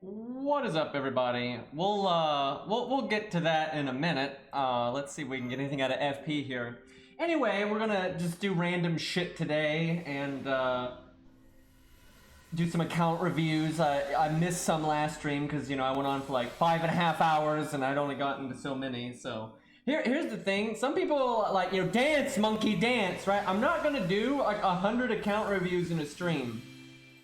What is up, everybody? We'll get to that in a minute. Let's see if we can get anything out of FP here. Anyway, we're gonna just do random shit today and do some account reviews. I missed some last stream because I went on for like 5.5 hours and I'd only gotten to so many. So here's the thing: some people like dance monkey dance, right? I'm not gonna do like 100 account reviews in a stream.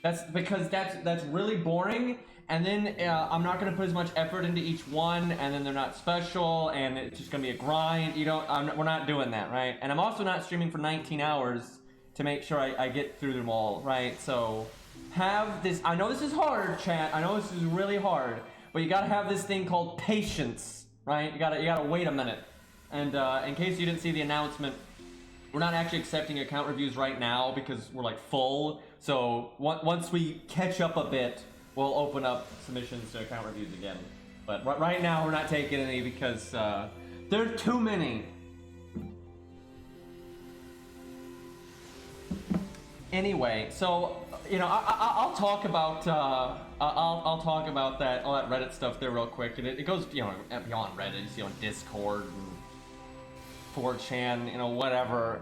That's because that's really boring. And then I'm not going to put as much effort into each one, and then they're not special, and it's just going to be a grind. We're not doing that, right? And I'm also not streaming for 19 hours to make sure I get through them all, right? So have this. I know this is hard, chat. I know this is really hard, but you got to have this thing called patience, right? You gotta wait a minute. And in case you didn't see the announcement, we're not actually accepting account reviews right now because we're like full. So once we catch up a bit, we'll open up submissions to account reviews again. But right now, we're not taking any because there are too many. Anyway, so I'll talk about I'll talk about all that Reddit stuff there real quick, and it goes beyond Reddit. You see on Discord and 4chan, whatever.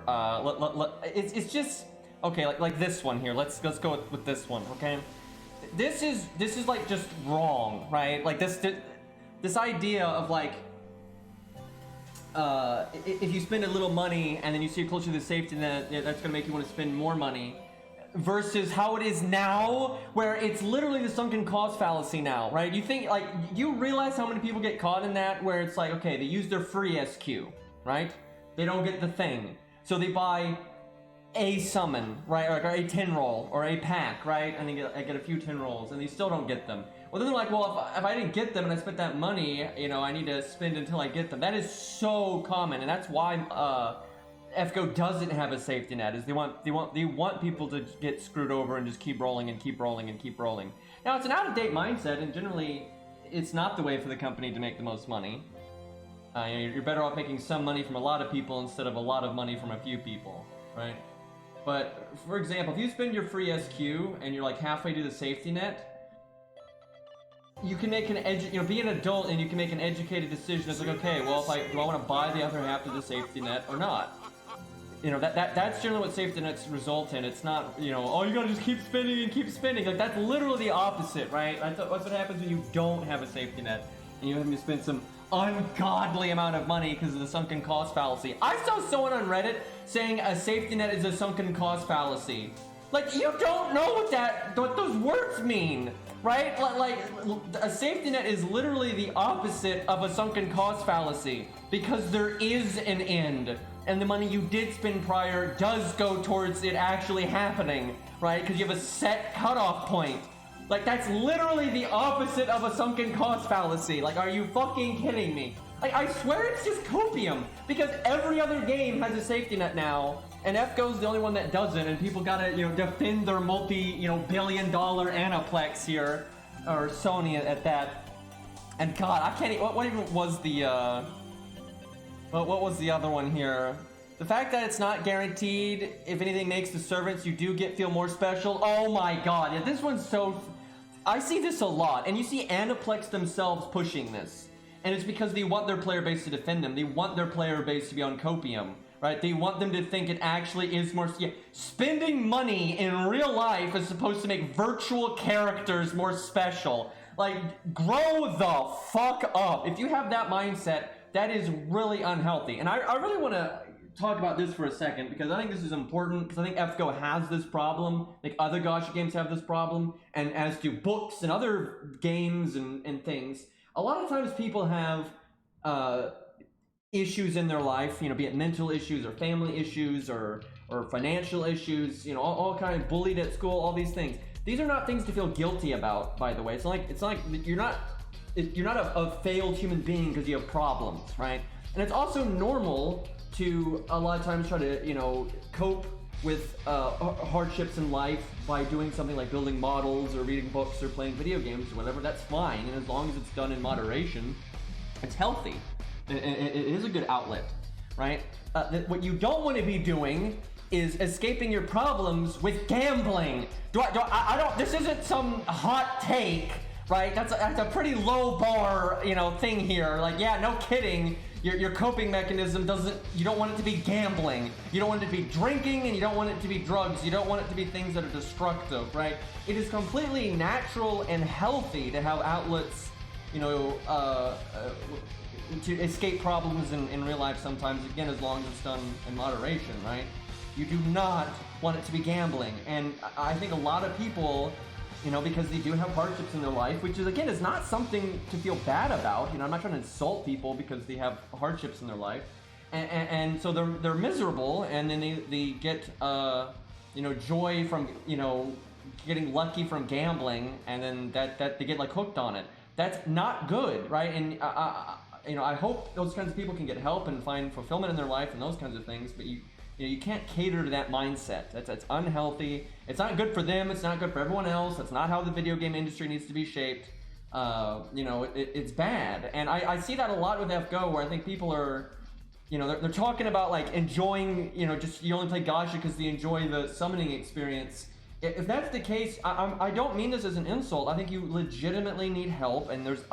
It's just okay. Like this one here. Let's go with this one, okay? This is like just wrong, right? Like this idea of like if you spend a little money and then you see it closer to the safety net, that's gonna make you want to spend more money, versus how it is now, where it's literally the sunken cost fallacy now, right? You realize how many people get caught in that, where it's like, okay, they use their free SQ, right? They don't get the thing, so they buy a summon, right, or a 10 roll, or a pack, right, and I get a few 10 rolls, and they still don't get them. Well, then they're like, well, if I didn't get them and I spent that money, I need to spend until I get them. That is so common, and that's why FGO doesn't have a safety net. Is they want people to get screwed over and just keep rolling and keep rolling and keep rolling. Now, it's an out-of-date mindset, and generally, it's not the way for the company to make the most money. You're better off making some money from a lot of people instead of a lot of money from a few people, right? But, for example, if you spend your free SQ and you're like halfway to the safety net, you can make be an adult and you can make an educated decision. It's like, okay, well, do I want to buy the other half of the safety net or not? That's generally what safety nets result in. It's not, oh, you gotta just keep spending and keep spending. Like, that's literally the opposite, right? That's what happens when you don't have a safety net and you have to spend some ungodly amount of money because of the sunken cost fallacy. I saw someone on Reddit saying a safety net is a sunken cost fallacy. Like, you don't know what those words mean, right? Like a safety net is literally the opposite of a sunken cost fallacy, because there is an end, and the money you did spend prior does go towards it actually happening, right? Because you have a set cutoff point. Like, that's literally the opposite of a sunken cost fallacy. Like, are you fucking kidding me? Like, I swear it's just copium, because every other game has a safety net now, and FGO's the only one that doesn't, and people gotta, defend their multi-billion-dollar Aniplex here, or Sony at that. And God, I can't what even was the, what was the other one here? The fact that it's not guaranteed, if anything makes the servants you do feel more special. Oh my God, yeah, this one's so... I see this a lot, and you see Aniplex themselves pushing this. And it's because they want their player base to defend them. They want their player base to be on copium, right? They want them to think it actually is more... Yeah, spending money in real life is supposed to make virtual characters more special. Like, grow the fuck up. If you have that mindset, that is really unhealthy. And I really want to talk about this for a second, because I think this is important, because I think FGO has this problem, like other gacha games have this problem, and as do books and other games and things. A lot of times people have issues in their life, be it mental issues or family issues or financial issues, all kind of bullied at school, all these things. These are not things to feel guilty about, by the way. It's not like you're not a failed human being because you have problems, right? And it's also normal to a lot of times try to cope with hardships in life by doing something like building models or reading books or playing video games or whatever. That's fine, and as long as it's done in moderation, it's healthy. It is a good outlet, right? What you don't want to be doing is escaping your problems with gambling. This isn't some hot take, right? That's a pretty low bar, you know, thing here. Like, yeah, no kidding. Your coping mechanism you don't want it to be gambling. You don't want it to be drinking, and you don't want it to be drugs. You don't want it to be things that are destructive, right? It is completely natural and healthy to have outlets, you know, to escape problems in real life sometimes, again, as long as it's done in moderation, right? You do not want it to be gambling. And I think a lot of people, you know, because they do have hardships in their life, which is, again, is not something to feel bad about. You know, I'm not trying to insult people because they have hardships in their life. And so they're miserable, and then they get, you know, joy from, you know, getting lucky from gambling, and then that they get, like, hooked on it. That's not good, right? And you know, I hope those kinds of people can get help and find fulfillment in their life and those kinds of things, but you know, you can't cater to that mindset. That's unhealthy. It's not good for them. It's not good for everyone else. That's not how the video game industry needs to be shaped. You know, it's bad. And I see that a lot with FGO, where I think people are, you know, they're talking about, like, enjoying, you know, just you only play gacha because they enjoy the summoning experience. If that's the case, I don't mean this as an insult. I think you legitimately need help, and there's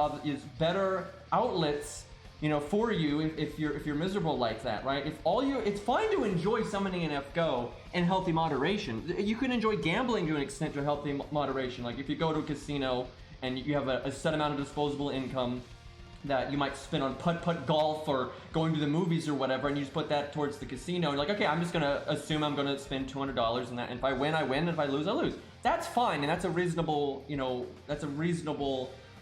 better outlets, you know, for you if you're miserable like that, right? It's fine to enjoy summoning in FGO in healthy moderation. You can enjoy gambling to an extent to healthy moderation. Like, if you go to a casino and you have a set amount of disposable income that you might spend on putt-putt golf or going to the movies or whatever, and you just put that towards the casino. You're like, okay, I'm just gonna assume I'm gonna spend $200 in that, and if I win, I win, and if I lose, I lose. That's fine, and that's a reasonable, you know,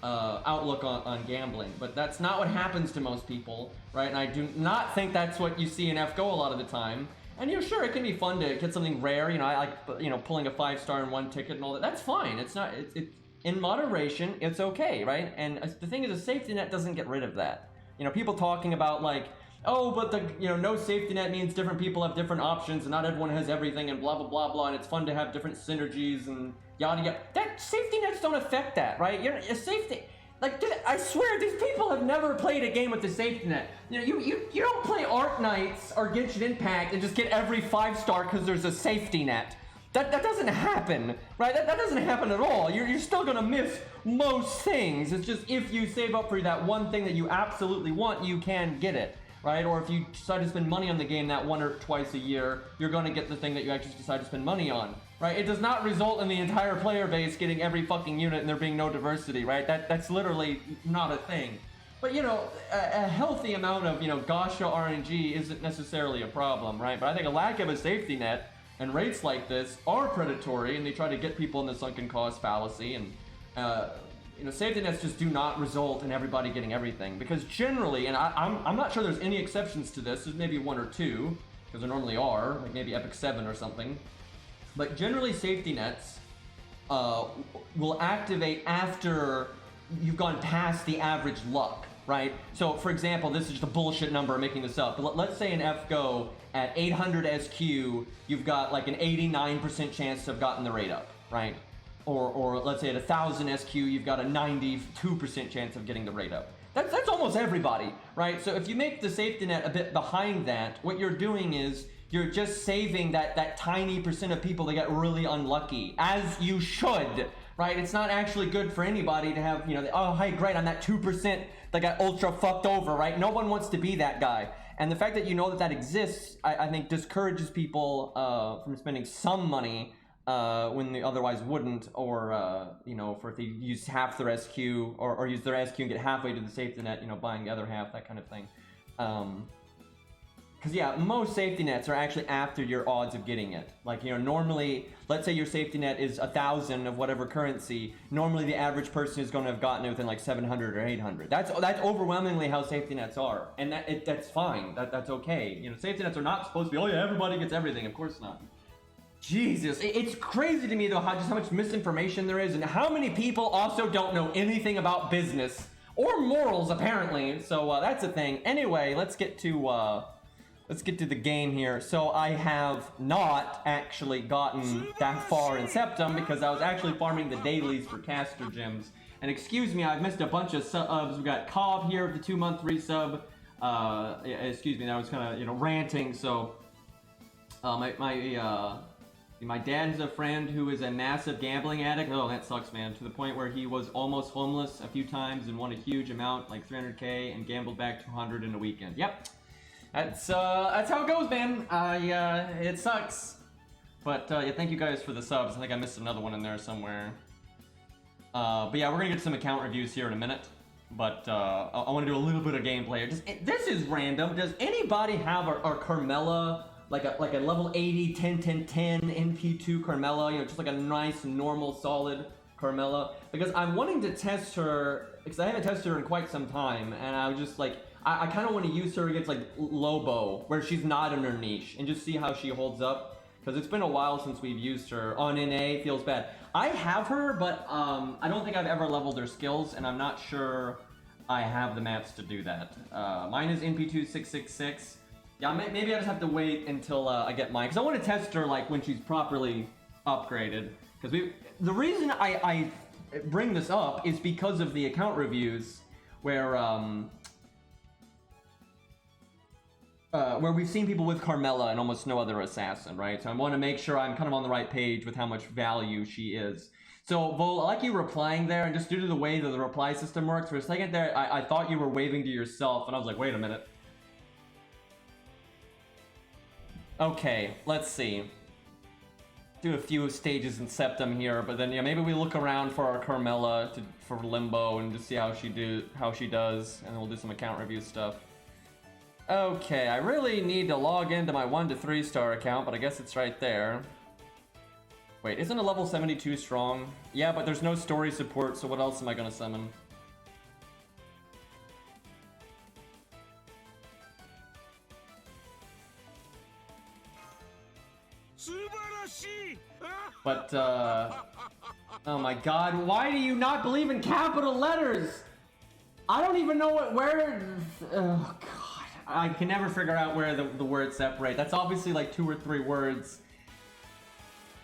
outlook on gambling. But that's not what happens to most people, right? And I do not think that's what you see in FGO a lot of the time. And, you know, sure, it can be fun to get something rare. You know, I like, you know, pulling a 5-star in one ticket and all that. That's fine. It's not, in moderation, it's okay, right? And the thing is, a safety net doesn't get rid of that. You know, people talking about, like, oh, but no safety net means different people have different options and not everyone has everything and blah, blah, blah, blah, and it's fun to have different synergies and yada, yada. That safety nets don't affect that, right? A safety, like, I swear, these people have never played a game with the safety net. You know, you don't play Arc Knights or Genshin Impact and just get every 5-star because there's a safety net. That doesn't happen, right? That doesn't happen at all. You're still gonna miss most things. It's just, if you save up for that one thing that you absolutely want, you can get it, right? Or if you decide to spend money on the game that one or twice a year, you're gonna get the thing that you actually decide to spend money on, right? It does not result in the entire player base getting every fucking unit and there being no diversity, right? That's literally not a thing. But, you know, a healthy amount of, you know, gacha RNG isn't necessarily a problem, right? But I think a lack of a safety net and rates like this are predatory, and they try to get people in the sunken cost fallacy. And you know, safety nets just do not result in everybody getting everything, because generally, and I'm not sure there's any exceptions to this. There's maybe one or two, because there normally are, like maybe Epic 7 or something. But generally, safety nets will activate after you've gone past the average luck, right? So, for example, this is just a bullshit number, I'm making this up, but let's say in FGO, at 800 SQ, you've got like an 89% chance to have gotten the rate up, right? Or let's say at 1000 SQ, you've got a 92% chance of getting the rate up. That's almost everybody, right? So if you make the safety net a bit behind that, what you're doing is you're just saving that tiny percent of people that get really unlucky, as you should, right? It's not actually good for anybody to have, you know, oh, hey, great, I'm that 2% that got ultra fucked over, right? No one wants to be that guy. And the fact that you know that exists, I think, discourages people from spending some money when they otherwise wouldn't, or, you know, if they use half their SQ, or use their SQ and get halfway to the safety net, you know, buying the other half, that kind of thing. Because, yeah, most safety nets are actually after your odds of getting it. Like, you know, normally, let's say your safety net is 1,000 of whatever currency. Normally, the average person is going to have gotten it within like 700 or 800. That's overwhelmingly how safety nets are, and that's fine. That's okay. You know, safety nets are not supposed to be, oh yeah, everybody gets everything. Of course not. Jesus, it's crazy to me though how much misinformation there is, and how many people also don't know anything about business or morals apparently. So that's a thing. Anyway, let's get to the game here. So I have not actually gotten that far in Septum because I was actually farming the dailies for caster gems. And excuse me, I've missed a bunch of subs. We got Cobb here with the 2-month resub. Excuse me, I was kind of, you know, ranting. So my My dad has a friend who is a massive gambling addict. Oh, that sucks, man. To the point where he was almost homeless a few times and won a huge amount, like 300K, and gambled back 200 in a weekend. Yep, that's how it goes, man. It sucks. But yeah, thank you guys for the subs. I think I missed another one in there somewhere. But yeah, we're gonna get some account reviews here in a minute. But I want to do a little bit of gameplay. This is random. Does anybody have our Carmella? Like a level 80, 10, 10, 10 NP2 Carmella, you know, just like a nice, normal, solid Carmella. Because I'm wanting to test her, because I haven't tested her in quite some time, and I was just like, I kind of want to use her against like Lobo, where she's not in her niche, and just see how she holds up. Because it's been a while since we've used her. On NA, feels bad. I have her, but I don't think I've ever leveled her skills, and I'm not sure I have the mats to do that. Mine is NP2 666. Yeah, maybe I just have to wait until I get mine, because I want to test her like when she's properly upgraded. Because the reason I bring this up is because of the account reviews where we've seen people with Carmella and almost no other assassin, right? So I want to make sure I'm kind of on the right page with how much value she is. So, Vol, I like you replying there, and just due to the way that the reply system works, for a second there, I thought you were waving to yourself, and I was like, wait a minute. Okay, let's see. Do a few stages in Septum here, but then yeah, maybe we look around for our Carmella for Limbo and just see how she does, and then we'll do some account review stuff. Okay, I really need to log into my 1 to 3 star account, but I guess it's right there. Wait, isn't a level 72 strong? Yeah, but there's no story support, so what else am I gonna summon? But, oh my god, why do you not believe in capital letters? I don't even know where, oh god, I can never figure out where the words separate. That's obviously like 2 or 3 words.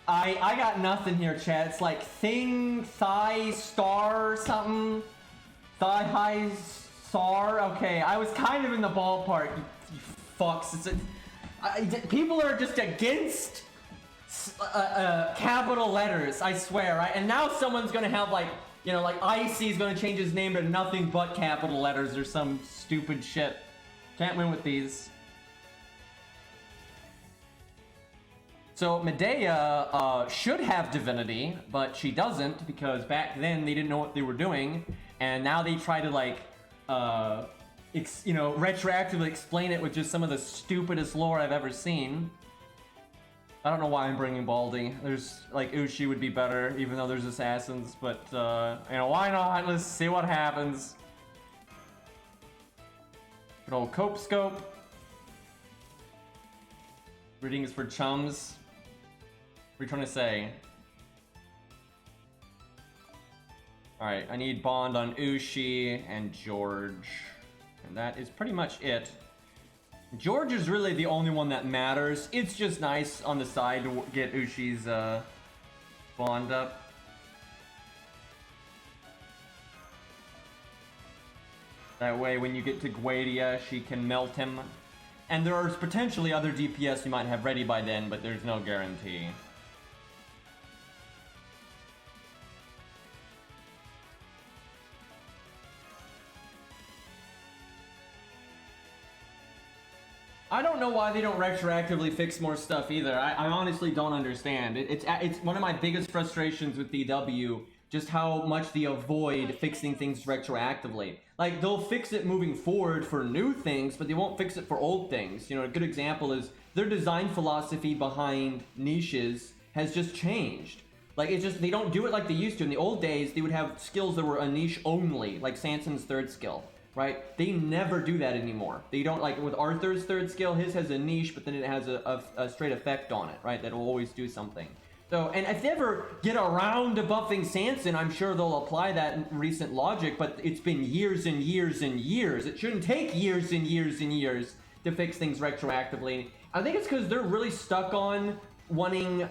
I got nothing here, chat. It's like thing, thigh, star, something. Thigh, high, star. Okay, I was kind of in the ballpark, you fucks. People are just against capital letters, I swear, right? And now someone's gonna have like, you know, like Icy's gonna change his name to nothing but capital letters or some stupid shit. Can't win with these. So Medea should have divinity, but she doesn't, because back then they didn't know what they were doing, and now they try to like, you know, retroactively explain it with just some of the stupidest lore I've ever seen. I don't know why I'm bringing Baldy. There's, like, Ushi would be better, even though there's assassins, but, you know, why not? Let's see what happens. Good old Cope Scope. Reading is for chums. What are you trying to say? Alright, I need Bond on Ushi and George. And that is pretty much it. George is really the only one that matters. It's just nice on the side to get Ushi's Bond up. That way when you get to Guadia, she can melt him. And there are potentially other DPS you might have ready by then, but there's no guarantee. I don't know why they don't retroactively fix more stuff either. I honestly don't understand. It's one of my biggest frustrations with DW, just how much they avoid fixing things retroactively. Like, they'll fix it moving forward for new things, but they won't fix it for old things. You know, a good example is their design philosophy behind niches has just changed. Like, it's just, they don't do it like they used to. In the old days, they would have skills that were a niche only, like Sanson's third skill. Right? They never do that anymore. They don't, like with Arthur's third skill, his has a niche, but then it has a straight effect on it, right? That'll always do something. So, and if they ever get around to buffing Sanson, I'm sure they'll apply that in recent logic, but it's been years and years and years. It shouldn't take years and years and years to fix things retroactively. I think it's because they're really stuck on wanting,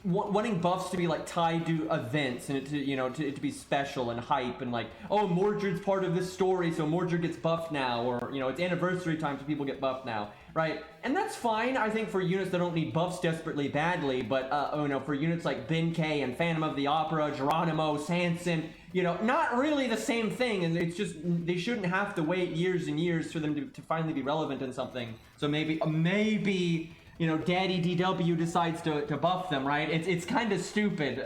wanting buffs to be like tied to events and it to, you know, to be special and hype and like, oh, Mordred's part of this story, so Mordred gets buffed now, or you know, it's anniversary time, so people get buffed now, right? And that's fine, I think, for units that don't need buffs desperately badly, but you know, for units like Ben-K and Phantom of the Opera, Geronimo, Sanson, you know, not really the same thing, and it's just they shouldn't have to wait years and years for them to finally be relevant in something. So maybe. You know, Daddy DW decides to buff them, right? It's kind of stupid.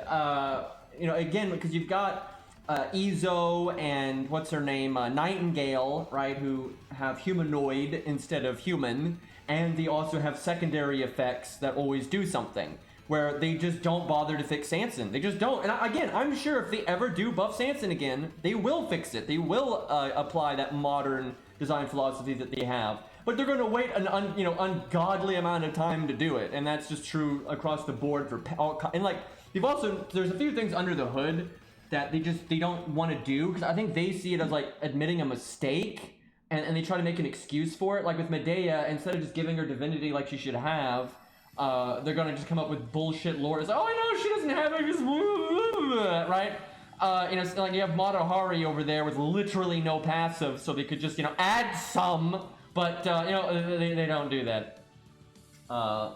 You know, again, because you've got Ezo and what's her name, Nightingale, right, who have humanoid instead of human, and they also have secondary effects that always do something, where they just don't bother to fix Sanson. They just don't. And again, I'm sure if they ever do buff Sanson again, they will fix it. They will apply that modern design philosophy that they have. But they're going to wait an ungodly amount of time to do it, and that's just true across the board for all. And like, there's a few things under the hood that they don't want to do, because I think they see it as like admitting a mistake, and they try to make an excuse for it. Like with Medea, instead of just giving her divinity like she should have, they're going to just come up with bullshit lore. It's like, oh, I know she doesn't have it, just right. You know, like you have Mata Hari over there with literally no passive, so they could just, you know, add some. But, you know, they don't do that. I'm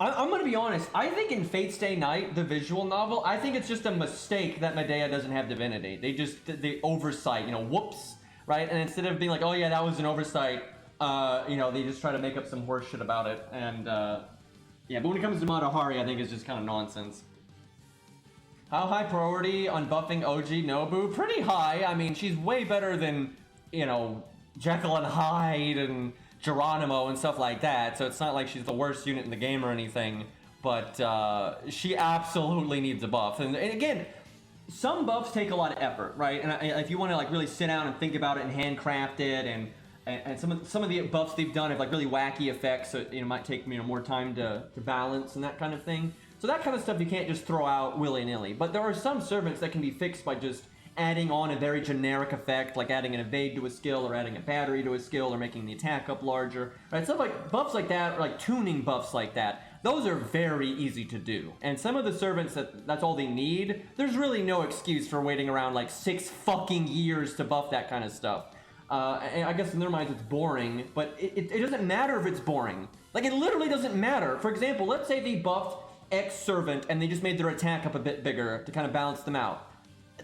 going to be honest. I think in Fate Stay Night, the visual novel, I think it's just a mistake that Medea doesn't have divinity. They oversight, you know, whoops, right? And instead of being like, oh yeah, that was an oversight, you know, they just try to make up some horse shit about it. And, yeah, but when it comes to Mata Hari, I think it's just kind of nonsense. How high priority on buffing OG Nobu? Pretty high. I mean, she's way better than, you know, Jekyll and Hyde and Geronimo and stuff like that, so it's not like she's the worst unit in the game or anything, but she absolutely needs a buff. And again, some buffs take a lot of effort, right? And if you want to like really sit down and think about it and handcraft it, and some of the buffs they've done have like really wacky effects, so it might take, you know, more time to balance and that kind of thing. So that kind of stuff you can't just throw out willy-nilly. But there are some servants that can be fixed by just adding on a very generic effect, like adding an evade to a skill, or adding a battery to a skill, or making the attack up larger, right? Stuff like buffs like that, or like tuning buffs like that, those are very easy to do. And some of the servants that's all they need, there's really no excuse for waiting around like 6 fucking years to buff that kind of stuff. And I guess in their minds it's boring, but it doesn't matter if it's boring. Like, it literally doesn't matter. For example, let's say they buffed X servant and they just made their attack up a bit bigger to kind of balance them out.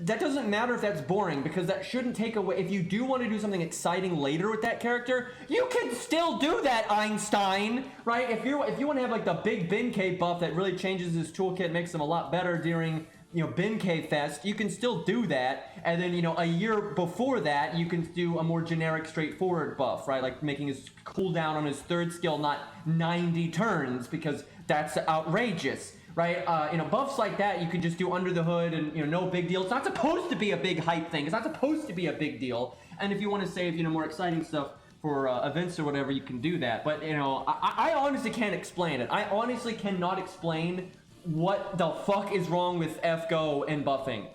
That doesn't matter if that's boring, because that shouldn't take away. If you do want to do something exciting later with that character, you can still do that, Einstein, right? If you want to have like the big Ben-K buff that really changes his toolkit, makes him a lot better during, you know, Ben-K Fest, you can still do that. And then, you know, a year before that, you can do a more generic, straightforward buff, right? Like making his cooldown on his third skill not 90 turns, because that's outrageous. Right, you know, buffs like that you can just do under the hood, and you know, no big deal. It's not supposed to be a big hype thing. It's not supposed to be a big deal. And if you want to save, you know, more exciting stuff for events or whatever, you can do that. But you know, I honestly can't explain it. I honestly cannot explain what the fuck is wrong with FGO and buffing.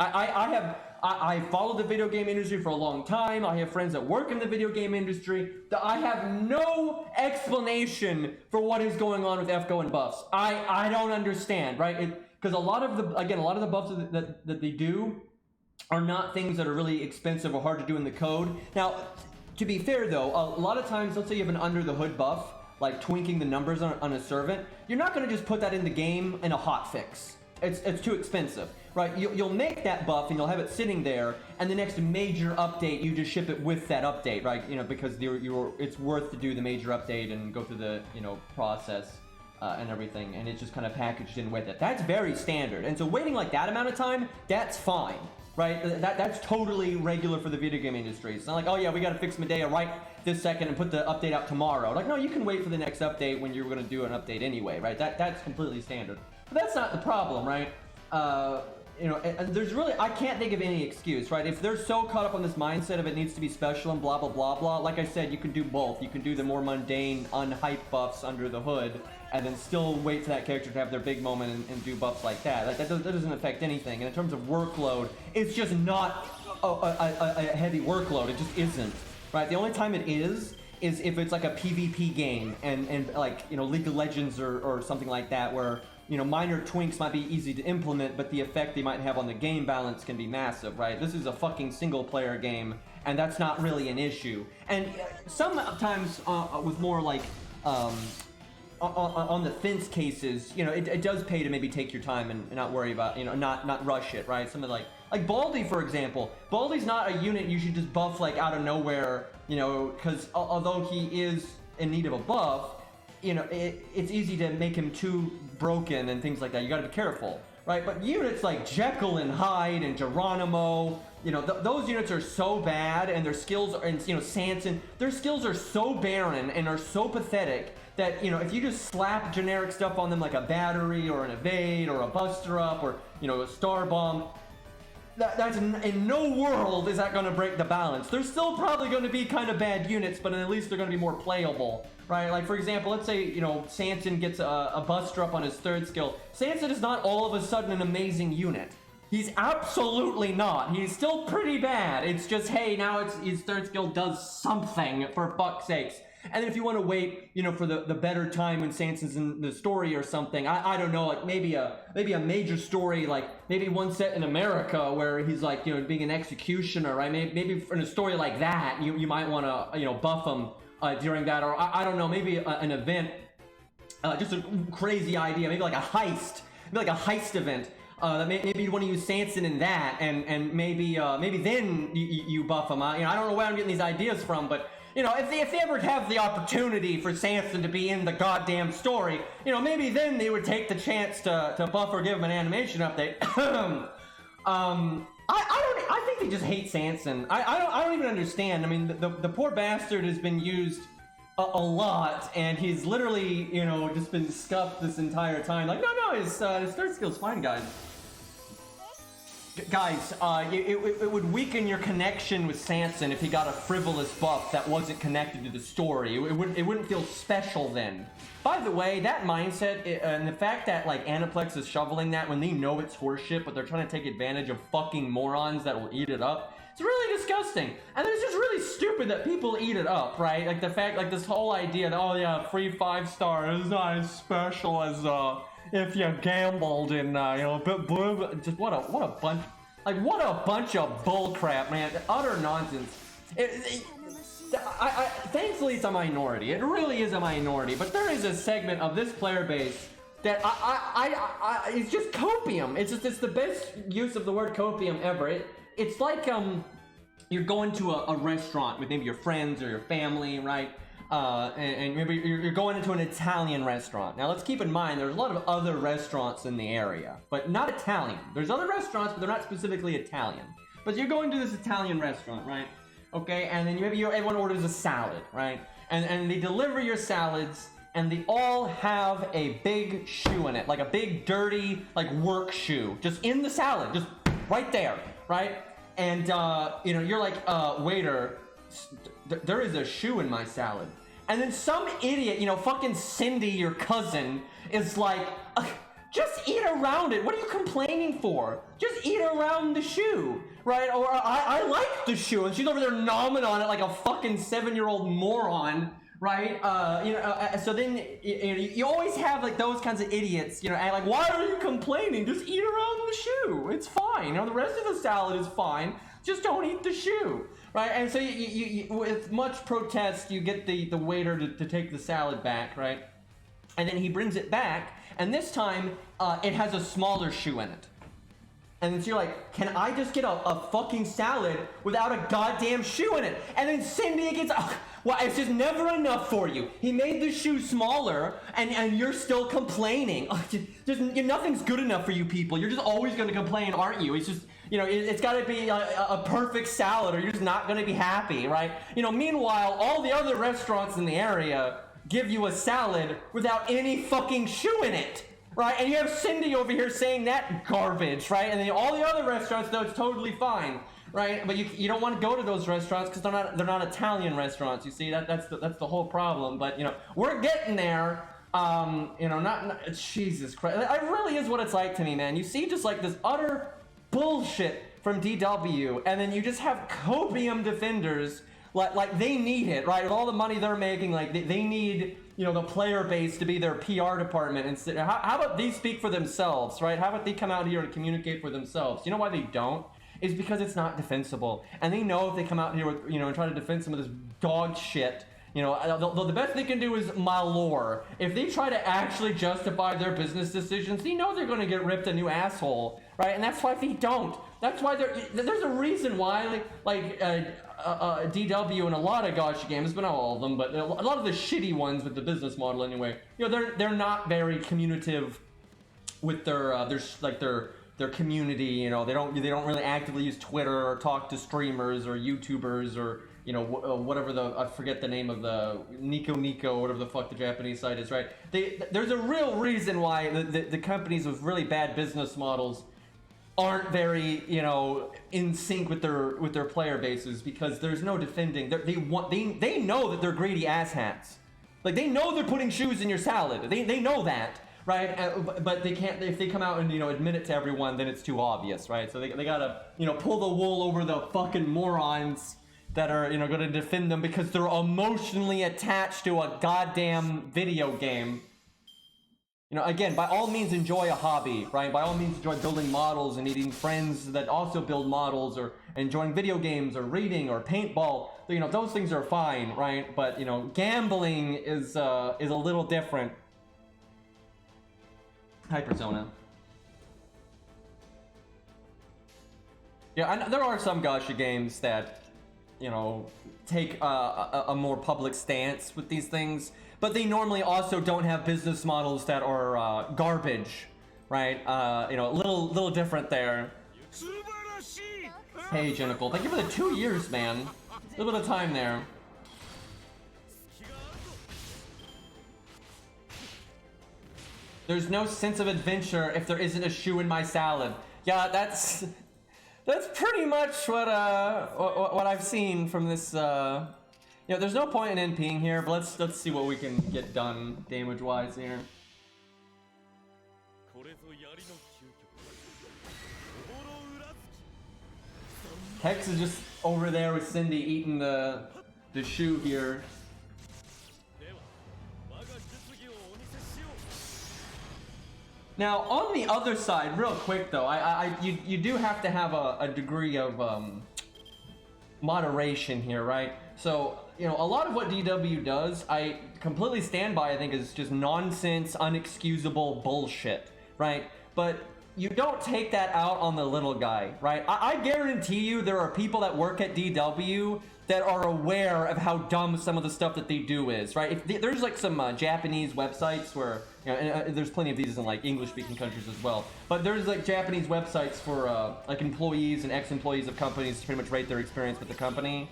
I followed the video game industry for a long time. I have friends that work in the video game industry. I have no explanation for what is going on with FGO and buffs. I don't understand, right? Because a lot of the buffs that they do are not things that are really expensive or hard to do in the code. Now, to be fair though, a lot of times, let's say you have an under the hood buff, like twinking the numbers on a servant, you're not going to just put that in the game in a hotfix. It's too expensive, right? You'll make that buff and you'll have it sitting there, and the next major update you just ship it with that update, right? You know, because it's worth to do the major update and go through the, you know, process and everything, and it's just kind of packaged in with it. That's very standard, and so waiting like that amount of time, that's fine, right? That's totally regular for the video game industry. It's not like, oh yeah, we got to fix Medea right this second and put the update out tomorrow. Like, no, you can wait for the next update when you're going to do an update anyway, right? That's completely standard. But that's not the problem, right? You know, and there's really, I can't think of any excuse, right? If they're so caught up on this mindset of it needs to be special and blah, blah, blah, blah, like I said, you can do both. You can do the more mundane, unhyped buffs under the hood, and then still wait for that character to have their big moment and do buffs like that. Like, that doesn't affect anything. And in terms of workload, it's just not a heavy workload. It just isn't, right? The only time it is if it's like a PvP game and like, you know, League of Legends or something like that, where minor tweaks might be easy to implement, but the effect they might have on the game balance can be massive, right? This is a fucking single-player game, and that's not really an issue. And sometimes with more like on the fence cases, it does pay to maybe take your time and not worry about, not rush it, right? Something like Baldy, for example. Baldy's not a unit you should just buff like out of nowhere, because although he is in need of a buff, it's easy to make him too broken and things like that. You got to be careful, right? But units like Jekyll and Hyde and Geronimo, those units are so bad, and their skills are, and Sanson, their skills are so barren and are so pathetic that if you just slap generic stuff on them like a battery or an evade or a buster up or a star bomb, that's in no world is that going to break the balance. They're still probably going to be kind of bad units, but at least they're going to be more playable, right? Like, for example, let's say Sanson gets a buster up on his third skill. Sanson is not all of a sudden an amazing unit. He's absolutely not. He's still pretty bad. It's just, hey, now his third skill does something, for fuck's sakes. And then if you want to wait, for the better time when Sanson's in the story or something, I don't know, like maybe a major story, like maybe one set in America where he's like, being an executioner, right? Maybe in a story like that, you might want to, buff him during that, or I don't know, maybe an event, just a crazy idea, maybe like a heist, event. That maybe you want to use Sanson in that, and maybe then you buff him. I don't know where I'm getting these ideas from, but if they ever have the opportunity for Sanson to be in the goddamn story, maybe then they would take the chance to buff or give him an animation update. I think they just hate Sanson. I don't even understand. I mean, the poor bastard has been used a lot, and he's literally, just been scuffed this entire time. Like, no, his third skill's fine, guys. Guys, it would weaken your connection with Sanson if he got a frivolous buff that wasn't connected to the story. It wouldn't feel special then. By the way, that mindset, and the fact that, like, Aniplex is shoveling that when they know it's horseshit, but they're trying to take advantage of fucking morons that will eat it up, it's really disgusting. And it's just really stupid that people eat it up, right? Like, the fact, like, this whole idea that, oh yeah, free 5-star is not as special as, if you gambled in, just what a bunch of bullcrap, man. Utter nonsense. Thankfully, it's a minority. It really is a minority. But there is a segment of this player base that it's just copium. It's the best use of the word copium ever. It's like you're going to a restaurant with maybe your friends or your family, right? And maybe you're going into an Italian restaurant. Now let's keep in mind there's a lot of other restaurants in the area, but not Italian. There's other restaurants, but they're not specifically Italian. But you're going to this Italian restaurant, right? Okay, and then everyone orders a salad, right? And they deliver your salads, and they all have a big shoe in it, like a big dirty like work shoe, just in the salad, just right there, right? And you're like, waiter, there is a shoe in my salad. And then some idiot, fucking Cindy, your cousin, is like, just eat around it. What are you complaining for? Just eat around the shoe, right? Or I like the shoe, and she's over there nomming on it like a fucking 7-year-old moron, right? So then you always have like those kinds of idiots, and like, why are you complaining? Just eat around the shoe. It's fine. The rest of the salad is fine. Just don't eat the shoe. Right, and so you with much protest, you get the waiter to take the salad back, right? And then he brings it back, and this time, it has a smaller shoe in it. And then so you're like, can I just get a fucking salad without a goddamn shoe in it? And then Cindy gets, well, it's just never enough for you. He made the shoe smaller, and you're still complaining. Nothing's good enough for you people. You're just always going to complain, aren't you? It's just, it's got to be a perfect salad, or you're just not going to be happy, right? Meanwhile, all the other restaurants in the area give you a salad without any fucking shoe in it, right? And you have Cindy over here saying that garbage, right? And then all the other restaurants, though, it's totally fine, right? But you don't want to go to those restaurants because they're not Italian restaurants. You see, that's the whole problem. But we're getting there. Not Jesus Christ. It really is what it's like to me, man. You see, just like this utter bullshit from DW, and then you just have copium defenders like they need it, right? With all the money they're making, like they need you know, the player base to be their PR department and say, how about they speak for themselves, right? How about they come out here and communicate for themselves? You know why they don't? Is because it's not defensible, and they know if they come out here with, you know, and try to defend some of this dog shit, you know, the best they can do is malore. If they try to actually justify their business decisions, they know they're going to get ripped a new asshole, right? And that's why they don't. That's why there's a reason why, DW and a lot of gacha games, but not all of them, but a lot of the shitty ones with the business model anyway, you know, they're not very communicative with their community. You know, they don't really actively use Twitter or talk to streamers or YouTubers or, you know, whatever I forget the name of the Nico, whatever the fuck the Japanese site is, right? There's a real reason why the companies with really bad business models aren't very, you know, in sync with their player bases, because there's no defending. They know that they're greedy asshats. Like, they know they're putting shoes in your salad. They know that, right? But they can't. If they come out and, you know, admit it to everyone, then it's too obvious, right? So they gotta, you know, pull the wool over the fucking morons that are, you know, gonna defend them because they're emotionally attached to a goddamn video game. You know, again, by all means enjoy a hobby, right? By all means enjoy building models and meeting friends that also build models, or enjoying video games or reading or paintball. You know, those things are fine, right? But, you know, gambling is a little different. Hi, Persona. Yeah, there are some gacha games that, you know, take a more public stance with these things, but they normally also don't have business models that are garbage, right? You know, a little different there. Hey, Genical, thank you for the 2 years, man. A little bit of time there. There's no sense of adventure if there isn't a shoe in my salad. Yeah, that's pretty much what I've seen from this. You know, there's no point in NPing here, but let's see what we can get done damage-wise here. Hex is just over there with Cindy eating the shoe here. Now, on the other side, real quick though, you do have to have a degree of moderation here, right? So, you know, a lot of what DW does, I completely stand by, I think, is just nonsense, unexcusable bullshit, right? But you don't take that out on the little guy, right? I guarantee you there are people that work at DW that are aware of how dumb some of the stuff that they do is, right? There's like some Japanese websites where, you know, and there's plenty of these in like English-speaking countries as well, but there's like Japanese websites for like employees and ex-employees of companies to pretty much rate their experience with the company.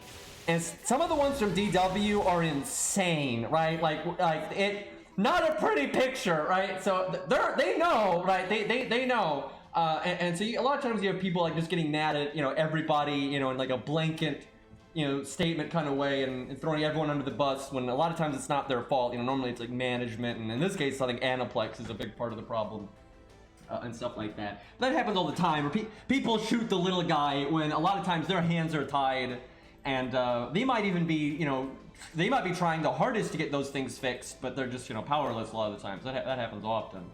And some of the ones from DW are insane, right? Like it, not a pretty picture, right? So they know, right? They know. And so a lot of times you have people like just getting mad at, you know, everybody, you know, in like a blanket, you know, statement kind of way, and throwing everyone under the bus when a lot of times it's not their fault. You know, normally it's like management, and in this case I think Aniplex is a big part of the problem, and stuff like that. That happens all the time, where people shoot the little guy when a lot of times their hands are tied, and they might even be, you know, they might be trying the hardest to get those things fixed, but they're just, you know, powerless a lot of the times. That happens often.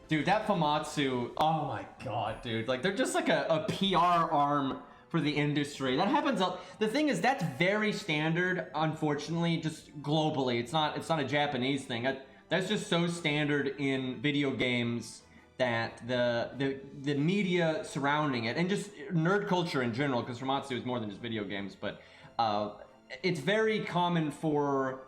Dude, that Famitsu, oh my god, dude. Like, they're just like a PR arm for the industry. That happens, the thing is, that's very standard, unfortunately, just globally. It's not a Japanese thing. That's just so standard in video games that the media surrounding it, and just nerd culture in general, because Famitsu is more than just video games, but it's very common for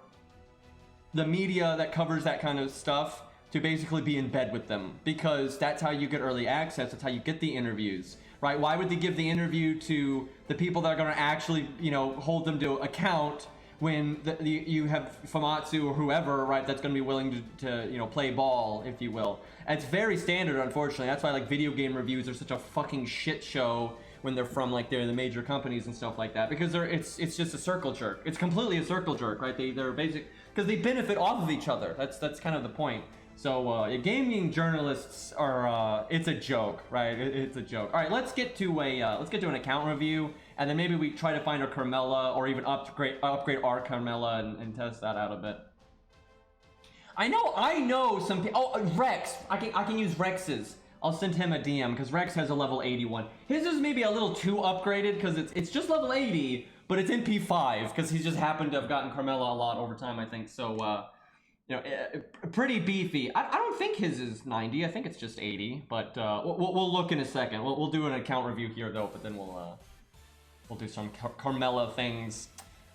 the media that covers that kind of stuff to basically be in bed with them, because that's how you get early access, that's how you get the interviews, right? Why would they give the interview to the people that are going to actually, you know, hold them to account when you have Famitsu or whoever, right, that's going to be willing to, you know, play ball, if you will. And it's very standard, unfortunately. That's why, like, video game reviews are such a fucking shit show when they're from, like, the major companies and stuff like that, because it's just a circle jerk. It's completely a circle jerk, right? They're basic, because they benefit off of each other. That's kind of the point. So gaming journalists are it's a joke, right? It's a joke. All right, let's get to an account review, and then maybe we try to find our Carmella, or even upgrade our Carmella and test that out a bit. I know some people. Oh, Rex. I can use Rex's. I'll send him a DM because Rex has a level 81. His is maybe a little too upgraded because it's just level 80, but it's in P5 because he's just happened to have gotten Carmella a lot over time, I think. So you know, pretty beefy. I don't think his is 90. I think it's just 80. But we'll look in a second. We'll do an account review here though, but then we'll do some Carmella things.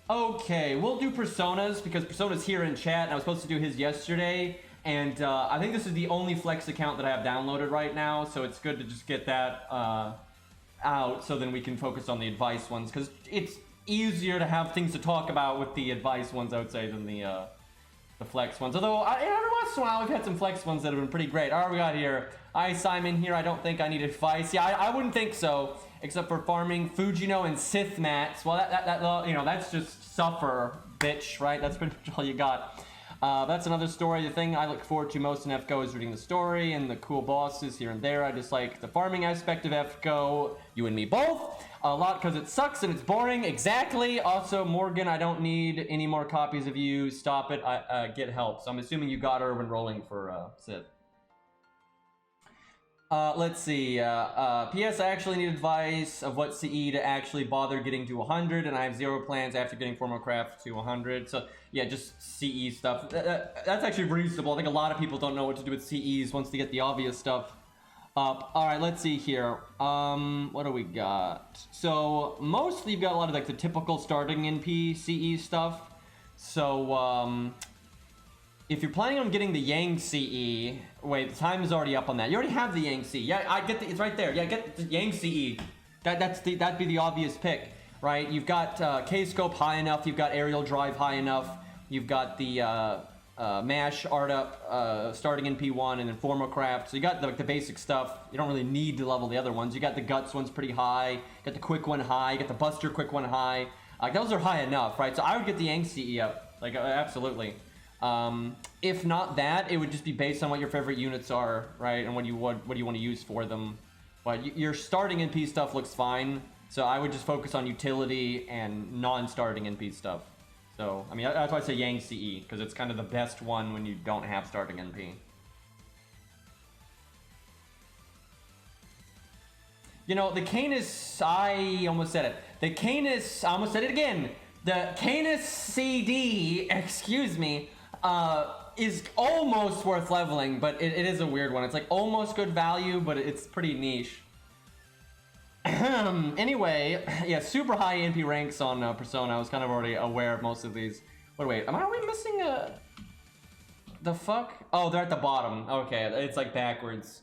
Okay, we'll do Personas because Persona's here in chat, and I was supposed to do his yesterday. And I think this is the only Flex account that I have downloaded right now, so it's good to just get that out so then we can focus on the advice ones, because it's easier to have things to talk about with the advice ones, I would say, than the Flex ones. Although, every once in a while, we've had some Flex ones that have been pretty great. All right, we got here. Hi, Simon here. I don't think I need advice. Yeah, I wouldn't think so, except for farming Fujino and Sith mats. Well, that you know, that's just suffer, bitch, right? That's pretty much all you got. That's another story. The thing I look forward to most in FGO is reading the story and the cool bosses here and there. I just like the farming aspect of FGO. You and me both. A lot because it sucks and it's boring. Exactly. Also, Morgan, I don't need any more copies of you. Stop it. Get help. So I'm assuming you got her when rolling for Sith. Let's see. P.S. I actually need advice of what CE to actually bother getting to 100, and I have 0 plans after getting Formocraft to 100. So yeah, just CE stuff. That's actually reasonable. I think a lot of people don't know what to do with CEs once they get the obvious stuff up. All right, let's see here. What do we got? So mostly you've got a lot of like the typical starting NP CE stuff. So if you're planning on getting the Yang CE, wait, the time is already up on that. You already have the Yang CE. Yeah, I get it's right there. Yeah, get the Yang CE. That'd be the obvious pick, right? You've got K-scope high enough. You've got aerial drive high enough. You've got the mash art up starting in P1 and then Formocraft. So you got the basic stuff. You don't really need to level the other ones. You got the guts ones pretty high. You got the quick one high. You got the buster quick one high. Those are high enough, right? So I would get the Yang CE up, like absolutely. If not that, it would just be based on what your favorite units are, right? And what do you want to use for them. But your starting NP stuff looks fine. So I would just focus on utility and non-starting NP stuff. So, I mean, that's why I say Yang CE, because it's kind of the best one when you don't have starting NP. You know, the Canis, I almost said it. The Canis, I almost said it again. The Canis CD, excuse me, is almost worth leveling, but it is a weird one. It's like almost good value, but it's pretty niche. Anyway, yeah, super high NP ranks on Persona. I was kind of already aware of most of these. Wait, are we missing the fuck? Oh, they're at the bottom. Okay, it's like backwards.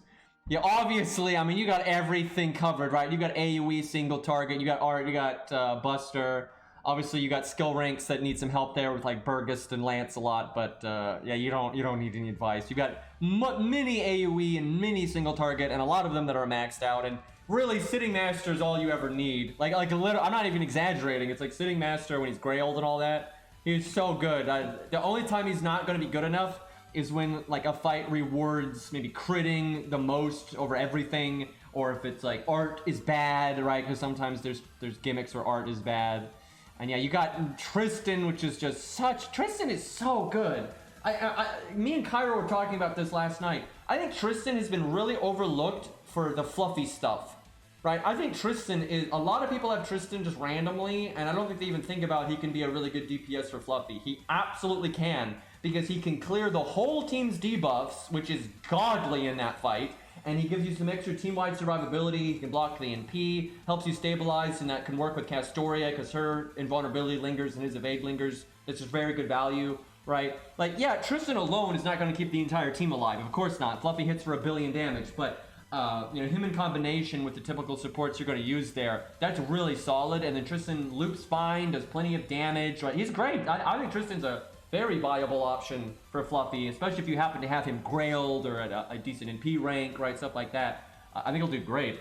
Yeah, obviously, I mean, you got everything covered, right? You got AoE, single target, you got art, you got Buster. Obviously, you got skill ranks that need some help there with like Burgust and Lancelot, but yeah, you don't need any advice. You got many AoE and many single target, and a lot of them that are maxed out. And really, Sitting Master is all you ever need. Like literally, I'm not even exaggerating. It's like Sitting Master when he's gray old and all that. He's so good. The only time he's not going to be good enough is when like a fight rewards maybe critting the most over everything, or if it's like art is bad, right? Because sometimes there's gimmicks where art is bad. And yeah, you got Tristan, which is just such... Tristan is so good. Me and Cairo were talking about this last night. I think Tristan has been really overlooked for the fluffy stuff, right? I think Tristan is... A lot of people have Tristan just randomly, and I don't think they even think about he can be a really good DPS for fluffy. He absolutely can, because he can clear the whole team's debuffs, which is godly in that fight. And he gives you some extra team-wide survivability. He can block the NP, helps you stabilize, and that can work with Castoria because her invulnerability lingers and his evade lingers. It's just very good value, right? Like, yeah, Tristan alone is not going to keep the entire team alive. Of course not. Fluffy hits for 1 billion damage, but you know, him in combination with the typical supports you're going to use there, that's really solid. And then Tristan loops spine, does plenty of damage, right? He's great. I think Tristan's a very viable option for Fluffy, especially if you happen to have him grailed or at a decent NP rank, right? Stuff like that. I think he'll do great.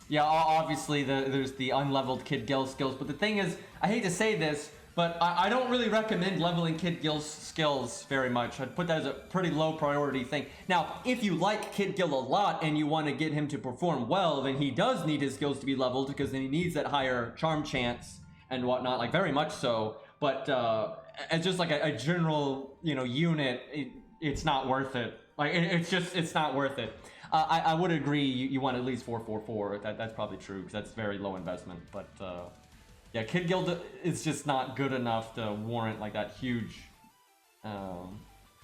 Yeah, obviously there's the unleveled Kid Gil skills, but the thing is, I hate to say this, But I don't really recommend leveling Kid Gil's skills very much. I'd put that as a pretty low priority thing. Now, if you like Kid Gil a lot and you want to get him to perform well, then he does need his skills to be leveled, because then he needs that higher charm chance and whatnot, like very much so. But as just like a general, unit, it's not worth it. Like it's not worth it. I would agree. You want at least 444. That's probably true, because that's very low investment. But yeah, Kid Gil is just not good enough to warrant like that huge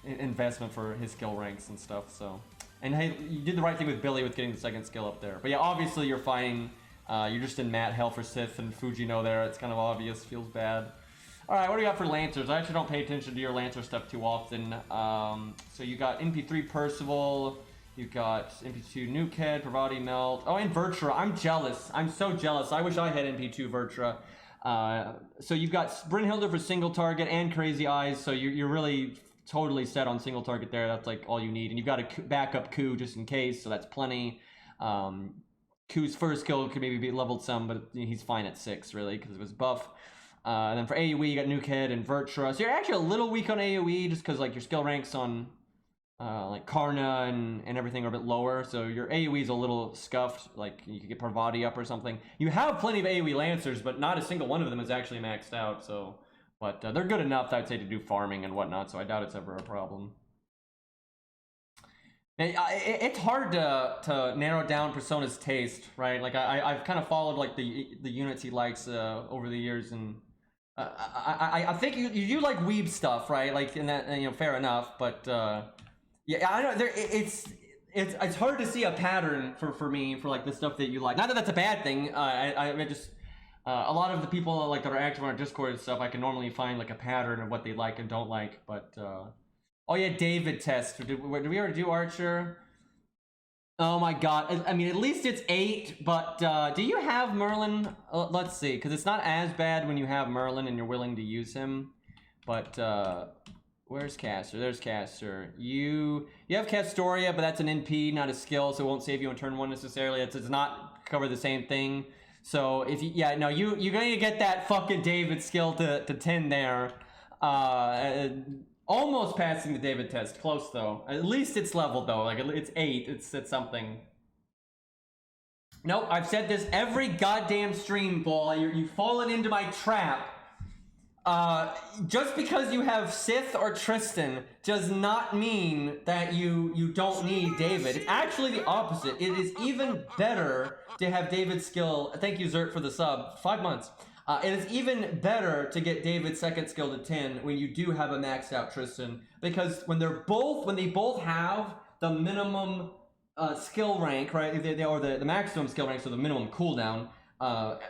investment for his skill ranks and stuff. So, and hey, you did the right thing with Billy with getting the second skill up there. But yeah, obviously you're fighting. You're just in Matt Hell for Sith and Fujino there. It's kind of obvious. Feels bad. All right, what do you got for Lancers? I actually don't pay attention to your Lancer stuff too often. So you got NP3 Percival. You got NP2 Nukehead, Pravati Melt. Oh, and Vertra. I'm jealous. I'm so jealous. I wish I had NP2 Vertra. So you've got Brynhilde for single target and Crazy Eyes. So you're really totally set on single target there. That's like all you need. And you've got a backup Ku just in case. So that's plenty. Ku's first skill could maybe be leveled some, but he's fine at 6 really, because of his buff. And then for AoE, you got Nukehead and Vertra. So you're actually a little weak on AoE just because like your skill ranks on like Karna and everything are a bit lower. So your AoE is a little scuffed. Like you could get Parvati up or something. You have plenty of AoE Lancers, but not a single one of them is actually maxed out. So, but they're good enough, I'd say, to do farming and whatnot. So I doubt it's ever a problem. It's hard to narrow down Persona's taste, right? Like I've kind of followed like the units he likes over the years, and I think you like weeb stuff, right? Like in that, fair enough. But yeah, I don't. It's hard to see a pattern for me for like the stuff that you like. Not that that's a bad thing. I just a lot of the people like that are active on our Discord and stuff, I can normally find like a pattern of what they like and don't like, but. Oh yeah, David test. Did we already do Archer? Oh my god. I mean, at least it's 8, but do you have Merlin? Let's see, because it's not as bad when you have Merlin and you're willing to use him. But where's Caster? There's Caster. You have Castoria, but that's an NP, not a skill, so it won't save you on turn 1 necessarily. It does not cover the same thing. So if you're gonna get that fucking David skill to 10 there. Almost passing the David test. Close, though. At least it's leveled, though. Like, it's 8. It's something. Nope, I've said this every goddamn stream, Ball. You've fallen into my trap. Just because you have Sith or Tristan does not mean that you don't need David. It's actually the opposite. It is even better to have David's skill. Thank you, Zert, for the sub. 5 months. It is even better to get David's second skill to 10 when you do have a maxed out Tristan, because when they both have the minimum skill rank, right? Or the maximum skill rank, so the minimum cooldown,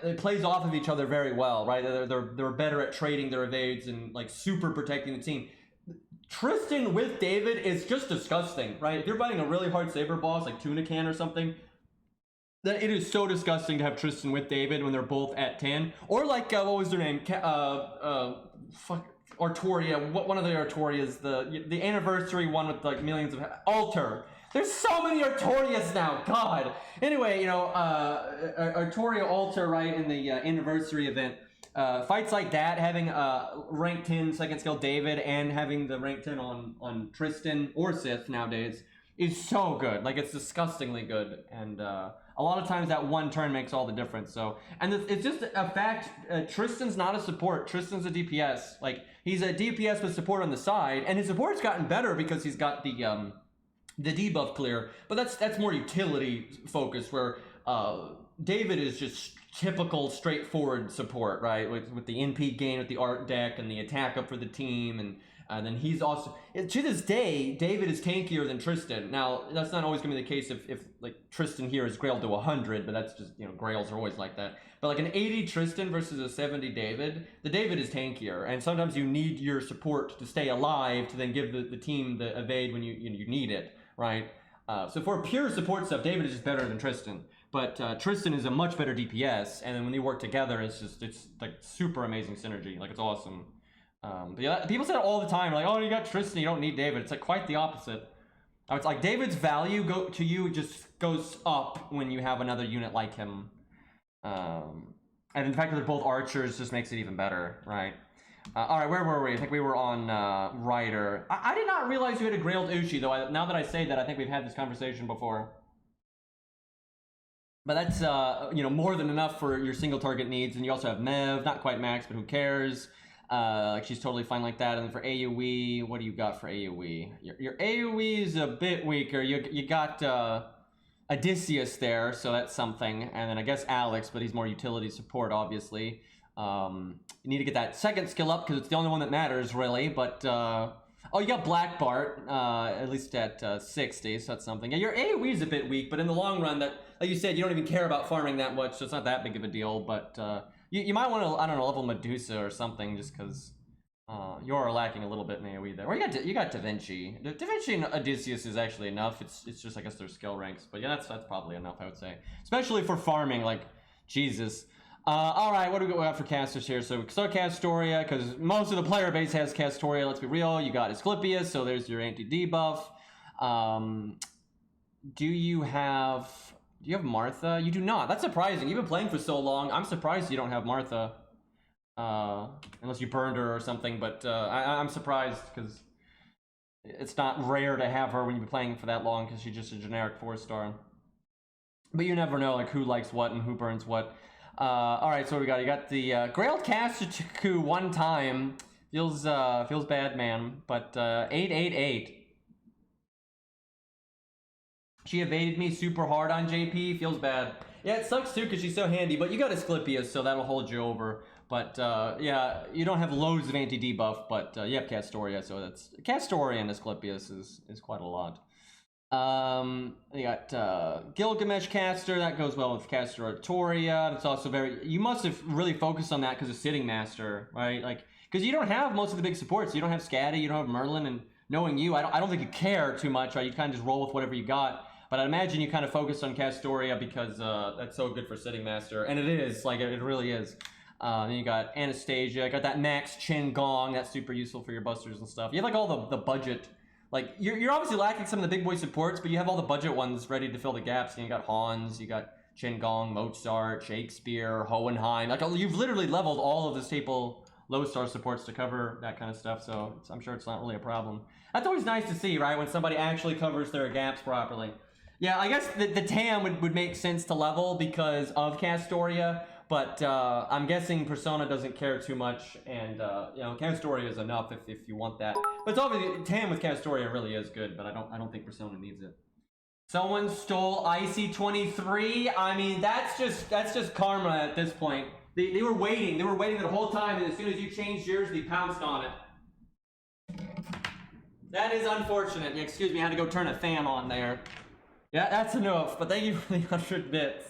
it plays off of each other very well, right? They're better at trading their evades and like super protecting the team. Tristan with David is just disgusting, right? If you're fighting a really hard saber boss like Tunican or something, that it is so disgusting to have Tristan with David when they're both at 10. Or like, what was their name? Artoria. One of the Artorias, the anniversary one with like millions of... Alter. There's so many Artorias now, God. Anyway, Artoria Alter, right, in the anniversary event. Fights like that, having rank 10 second skill David and having the rank 10 on Tristan or Sith nowadays is so good. Like, it's disgustingly good. And a lot of times that one turn makes all the difference. So, and it's just a fact, Tristan's not a support. Tristan's a DPS. Like, he's a DPS with support on the side, and his support's gotten better because he's got the debuff clear. But that's more utility focused, where David is just typical straightforward support, right? With the NP gain with the art deck and the attack up for the team, and then he's also, to this day, David is tankier than Tristan. Now, that's not always going to be the case if like Tristan here is grailed to 100, but that's just, grails are always like that. But like an 80 Tristan versus a 70 David, the David is tankier, and sometimes you need your support to stay alive to then give the team the evade when you need it, right? So for pure support stuff, David is just better than Tristan. But Tristan is a much better DPS, and then when they work together, it's like super amazing synergy. Like, it's awesome. But yeah, people say it all the time, like, oh, you got Tristan, you don't need David. It's like quite the opposite. It's like David's value to you just goes up when you have another unit like him. And in fact, they're both archers, just makes it even better, right? All right, where were we? I think we were on Ryder. I did not realize you had a Grailed Uchi, though. Now that I say that, I think we've had this conversation before. But that's, you know, more than enough for your single target needs. And you also have Mev, not quite max, but who cares? Like, she's totally fine like that. And then for AoE, what do you got for AoE? Your AoE is a bit weaker. You got Odysseus there, so that's something. And then I guess Alex, but he's more utility support, obviously. You need to get that second skill up because it's the only one that matters, really. But oh, you got Black Bart, at least at 60, so that's something. Yeah, your AoE is a bit weak, but in the long run, that, like you said, you don't even care about farming that much, so it's not that big of a deal. But you might want to, I don't know, level Medusa or something, just because you're lacking a little bit in AoE there. Or you got Da Vinci. Da Vinci and Odysseus is actually enough. It's just, I guess, their skill ranks. But yeah, that's probably enough, I would say. Especially for farming, like, Jesus. Alright, what do we got for casters here? So Castoria, because most of the player base has Castoria, let's be real. You got Asclepius, so there's your anti-debuff. Do you have Martha? You do not. That's surprising. You've been playing for so long. I'm surprised you don't have Martha. Unless you burned her or something, but I'm surprised because it's not rare to have her when you've been playing for that long because she's just a generic 4-star. But you never know like who likes what and who burns what. Alright, so what we got? You got the Grailed Castiku one time. Feels bad, man. But 888. She evaded me super hard on JP. Feels bad. Yeah, it sucks too because she's so handy. But you got Asclepius, so that'll hold you over. But yeah, you don't have loads of anti-debuff, but you have Castoria, so that's Castoria and Asclepius is quite a lot. You got Gilgamesh Caster, that goes well with Castoratoria. It's also very, you must have really focused on that because of Sitting Master, right? Like, because you don't have most of the big supports. You don't have Scatty, you don't have Merlin, and knowing you, I don't think you care too much, right? You kind of just roll with whatever you got. But I imagine you kind of focused on Castoria because that's so good for Sitting Master, and it is, like, it really is. Then you got Anastasia, got that Max Chin Gong, that's super useful for your busters and stuff. You have like all the budget, like you're obviously lacking some of the big boy supports, but you have all the budget ones ready to fill the gaps. And you got Hans, you got Chin Gong, Mozart, Shakespeare, Hohenheim. Like you've literally leveled all of the staple low star supports to cover that kind of stuff. So I'm sure it's not really a problem. That's always nice to see, right? When somebody actually covers their gaps properly. Yeah, I guess the TAM would make sense to level because of Castoria. But I'm guessing Persona doesn't care too much, and you know, Castoria is enough if you want that. But it's obviously TAM with Castoria really is good, but I don't think Persona needs it. Someone stole IC23. I mean, that's just karma at this point. They were waiting. They were waiting the whole time, and as soon as you changed yours, they pounced on it. That is unfortunate. Yeah, excuse me, I had to go turn a fan on there. Yeah, that's enough. But thank you for the 100 bits.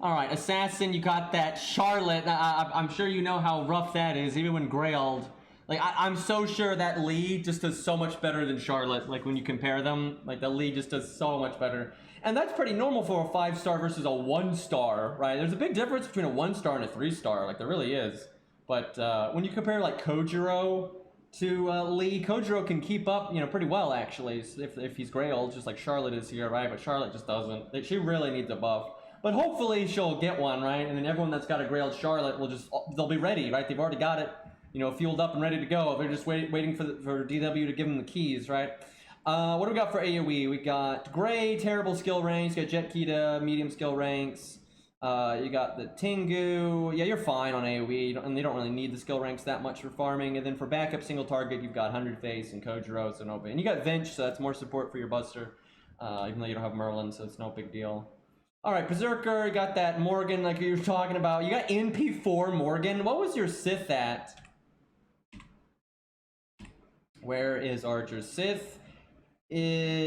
Alright, Assassin, you got that. Charlotte, I'm sure you know how rough that is, even when Grailed. Like, I'm so sure that Lee just does so much better than Charlotte. Like, when you compare them, like, the Lee just does so much better. And that's pretty normal for a 5-star versus a 1-star, right? There's a big difference between a 1-star and a 3-star, like, there really is. But when you compare, like, Kojiro to Lee, Kojiro can keep up, you know, pretty well, actually, if he's Grailed, just like Charlotte is here, right? But Charlotte just doesn't. She really needs a buff. But hopefully she'll get one, right? And then everyone that's got a Grailed Charlotte will they'll be ready, right? They've already got it, you know, fueled up and ready to go. They're just waiting for DW to give them the keys, right? What do we got for AoE? We got Gray, terrible skill ranks. You got Jet Kita, medium skill ranks. You got the Tengu. Yeah, you're fine on AoE, and they don't really need the skill ranks that much for farming. And then for backup single target, you've got 100 Face and Kojiro, so no big. And you got Vinch, so that's more support for your Buster, even though you don't have Merlin, so it's no big deal. Alright, Berserker, you got that Morgan like you were talking about. You got NP4 Morgan. What was your Sith at? Where is Archer? Sith is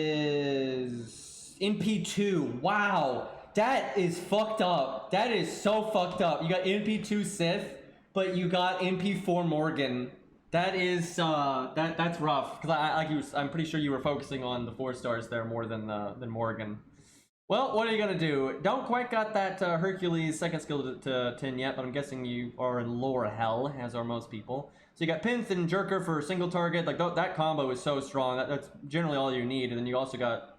NP2. Wow, that is fucked up. That is so fucked up. You got NP2 Sith, but you got NP4 Morgan. That is that's rough. Because I'm pretty sure you were focusing on the 4-stars there more than Morgan. Well, what are you gonna do? Don't quite got that Hercules second skill to 10 yet, but I'm guessing you are in lower hell, as are most people. So you got Pinth and Jerker for single target. Like that combo is so strong. That's generally all you need. And then you also got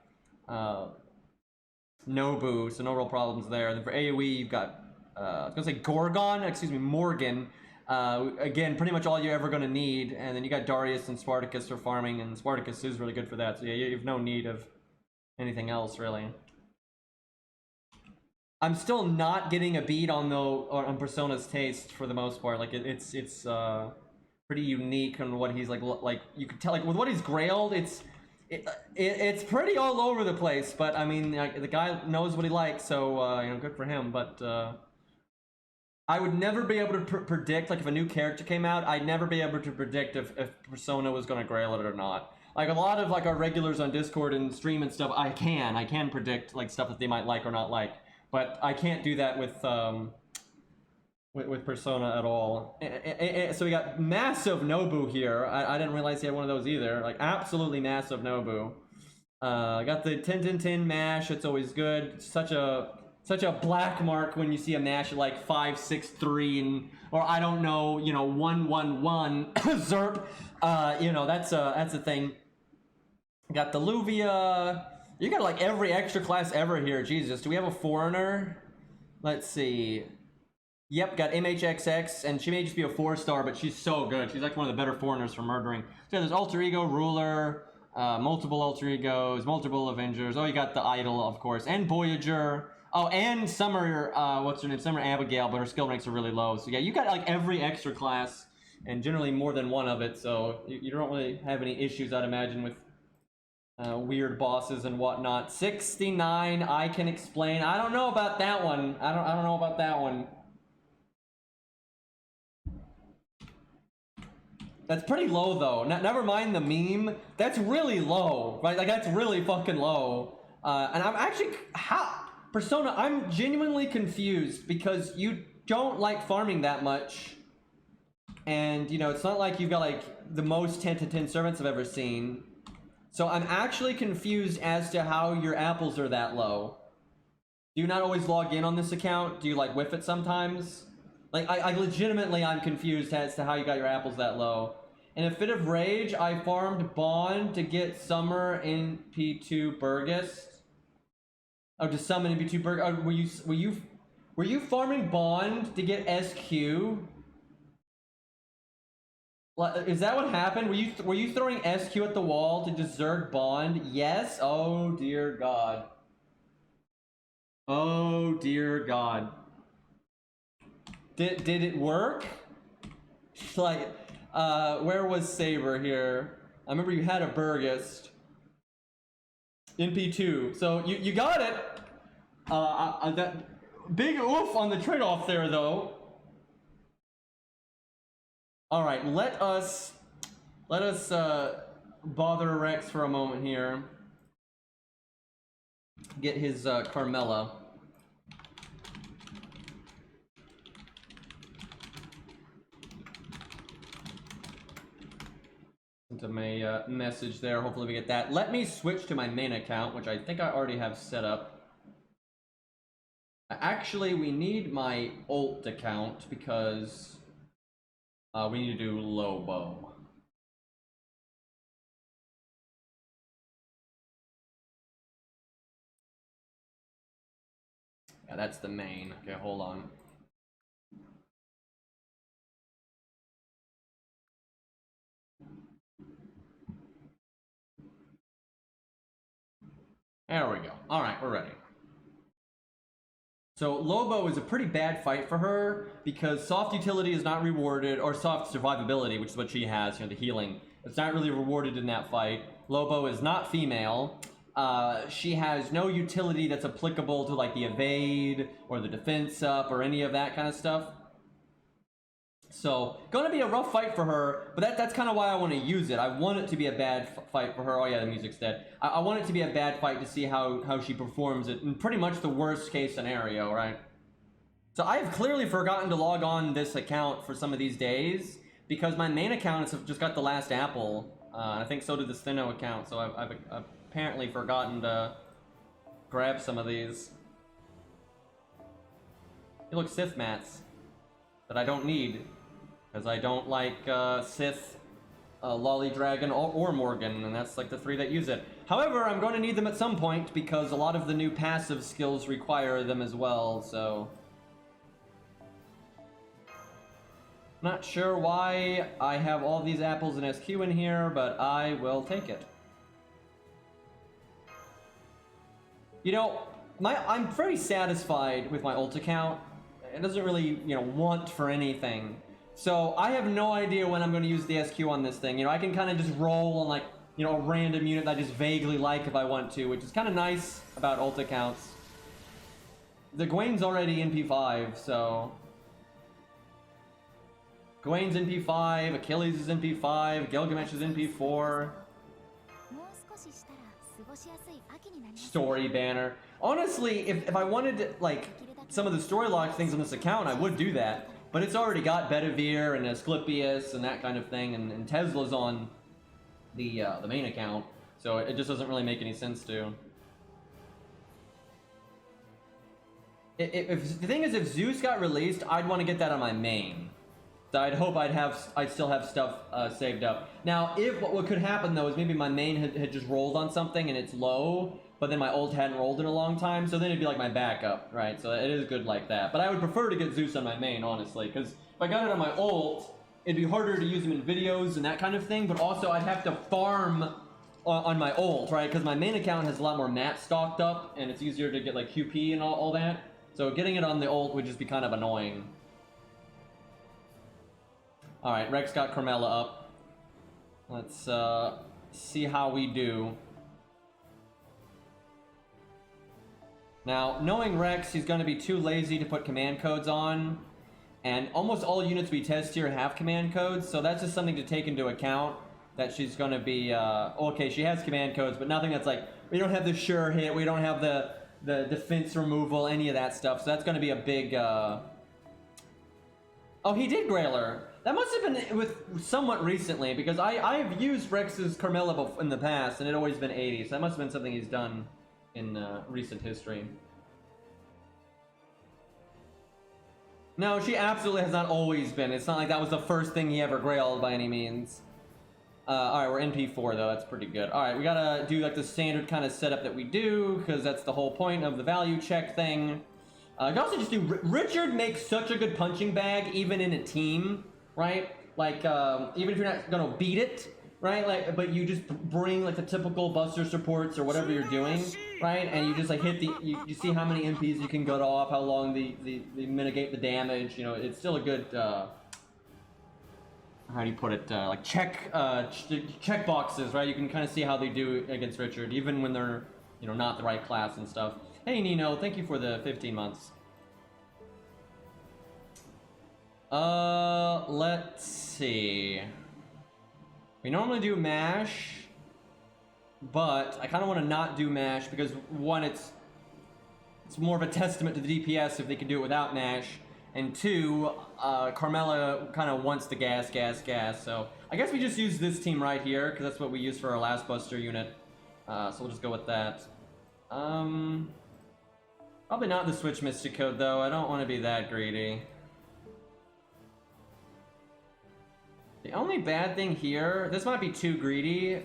Nobu, so no real problems there. And then for AoE, you've got I was gonna say Gorgon, excuse me, Morgan. Again, pretty much all you're ever gonna need, and then you got Darius and Spartacus for farming, and Spartacus is really good for that. So yeah, you have no need of anything else really. I'm still not getting a beat on Persona's taste for the most part. Like it's pretty unique on what he's like you could tell like with what he's grailed. It's pretty all over the place. But I mean, like, the guy knows what he likes, so you know, good for him. But I would never be able to predict, like, if a new character came out, I'd never be able to predict if Persona was going to grail it or not. Like, a lot of, like, our regulars on Discord and stream and stuff, I can predict, like, stuff that they might like or not like. But I can't do that with Persona at all. So we got massive Nobu here. I didn't realize he had one of those either. Like, absolutely massive Nobu. Got the 10-10-10 mash. It's always good. Such a black mark when you see a mash at like 5-6-3 and or I don't know, you know, 1-1-1 Zerp. You know, that's a thing. Got the Luvia. You got like every extra class ever here. Jesus, do we have a foreigner? Let's see. Yep, got MHXX, and she may just be a 4-star, but she's so good. She's like one of the better foreigners for murdering. So yeah, there's Alter Ego, Ruler, multiple Alter Egos, multiple Avengers. Oh, you got the Idol, of course, and Voyager. Oh, and Summer, what's her name? Summer Abigail, but her skill ranks are really low. So yeah, you got like every extra class, and generally more than one of it, so you don't really have any issues, I'd imagine, with weird bosses and whatnot. 69, I can explain. I don't know about that one. I don't know about that one. That's pretty low though. Never mind the meme. That's really low, right? Like that's really fucking low. And I'm actually Persona, I'm genuinely confused because you don't like farming that much. And you know, it's not like you've got like the most 10-10 servants I've ever seen. So I'm actually confused as to how your apples are that low. Do you not always log in on this account? Do you like whiff it sometimes? Like, I legitimately, I'm confused as to how you got your apples that low. In a fit of rage, I farmed Bond to get Summer in P2 Burgess. Oh, to summon in P2 Burgess. Oh, were you farming Bond to get SQ? Is that what happened? Were you throwing SQ at the wall to desert Bond? Yes? Oh dear God. Oh dear God. Did it work? Like, where was Saber here? I remember you had a Burgess in P2, so you got it. That big oof on the trade-off there, though. All right, let us bother Rex for a moment here. Get his Carmella. Sent him a message there. Hopefully we get that. Let me switch to my main account, which I think I already have set up. Actually, we need my alt account because we need to do Lobo. Yeah, that's the main. Okay, hold on. There we go. All right, we're ready. So Lobo is a pretty bad fight for her because soft utility is not rewarded, or soft survivability, which is what she has, you know, the healing. It's not really rewarded in that fight. Lobo is not female. She has no utility that's applicable to like the evade or the defense up or any of that kind of stuff. So, gonna be a rough fight for her, but that's kind of why I want to use it. I want it to be a bad fight for her. Oh yeah, the music's dead. I want it to be a bad fight to see how she performs it in pretty much the worst case scenario, right? So I've clearly forgotten to log on this account for some of these days because my main accounts have just got the last apple. I think so did the Steno account, so I've apparently forgotten to grab some of these. Hey, look, Sith mats that I don't need. Because I don't like Sith, Lolly Dragon, or Morgan, and that's like the three that use it. However, I'm going to need them at some point because a lot of the new passive skills require them as well, so... Not sure why I have all these apples and SQ in here, but I will take it. You know, I'm very satisfied with my ult account. It doesn't really, want for anything. So I have no idea when I'm going to use the SQ on this thing. I can kind of just roll on, like, a random unit that I just vaguely like if I want to, which is kind of nice about ult accounts. The Gwen's already in P5, so... Gwen's in P5, Achilles is in P5, Gilgamesh is in P4. Story banner. Honestly, if I wanted to, like, some of the story lock things on this account, I would do that. But it's already got Bedivere and Asclepius and that kind of thing, and Tesla's on the main account, so it just doesn't really make any sense to. If the thing is, if Zeus got released, I'd want to get that on my main. So I'd hope I'd still have stuff saved up. Now, if what could happen though is maybe my main had just rolled on something and it's low, but then my ult hadn't rolled in a long time, so then it'd be like my backup, right? So it is good like that. But I would prefer to get Zeus on my main, honestly, because if I got it on my ult, it'd be harder to use him in videos and that kind of thing, but also I'd have to farm on my ult, right? Because my main account has a lot more mats stocked up, and it's easier to get like QP and all that. So getting it on the ult would just be kind of annoying. Alright, Rex got Carmella up. Let's see how we do. Now, knowing Rex, he's going to be too lazy to put command codes on. And almost all units we test here have command codes, so that's just something to take into account. That she's going to be, okay, she has command codes, but nothing that's like, we don't have the sure hit, we don't have the defense removal, any of that stuff. So that's going to be a big, Oh, he did Grailer. That must have been with somewhat recently, because I've used Rex's Carmella in the past, and it always been 80, so that must have been something he's done in recent history. No, she absolutely has not always been. It's not like that was the first thing he ever grailed by any means. Alright, we're in P4 though, that's pretty good. Alright, we gotta do like the standard kind of setup that we do, because that's the whole point of the value check thing. You can also just do... Richard makes such a good punching bag, even in a team, right? Like, even if you're not gonna beat it, right? Like, but you just bring like the typical Buster supports or whatever you're doing, right? And you just like hit the... You see how many MPs you can get off, how long they mitigate the damage, it's still a good... how do you put it? Like check boxes, right? You can kind of see how they do against Richard, even when they're, not the right class and stuff. Hey Nino, thank you for the 15 months. Let's see. We normally do MASH, but I kind of want to not do MASH because one, it's more of a testament to the DPS if they can do it without MASH. And two, Carmella kind of wants the gas. So I guess we just use this team right here, because that's what we used for our last Buster unit. So we'll just go with that. Probably not the Switch Mystic Code, though. I don't want to be that greedy. The only bad thing here, this might be too greedy.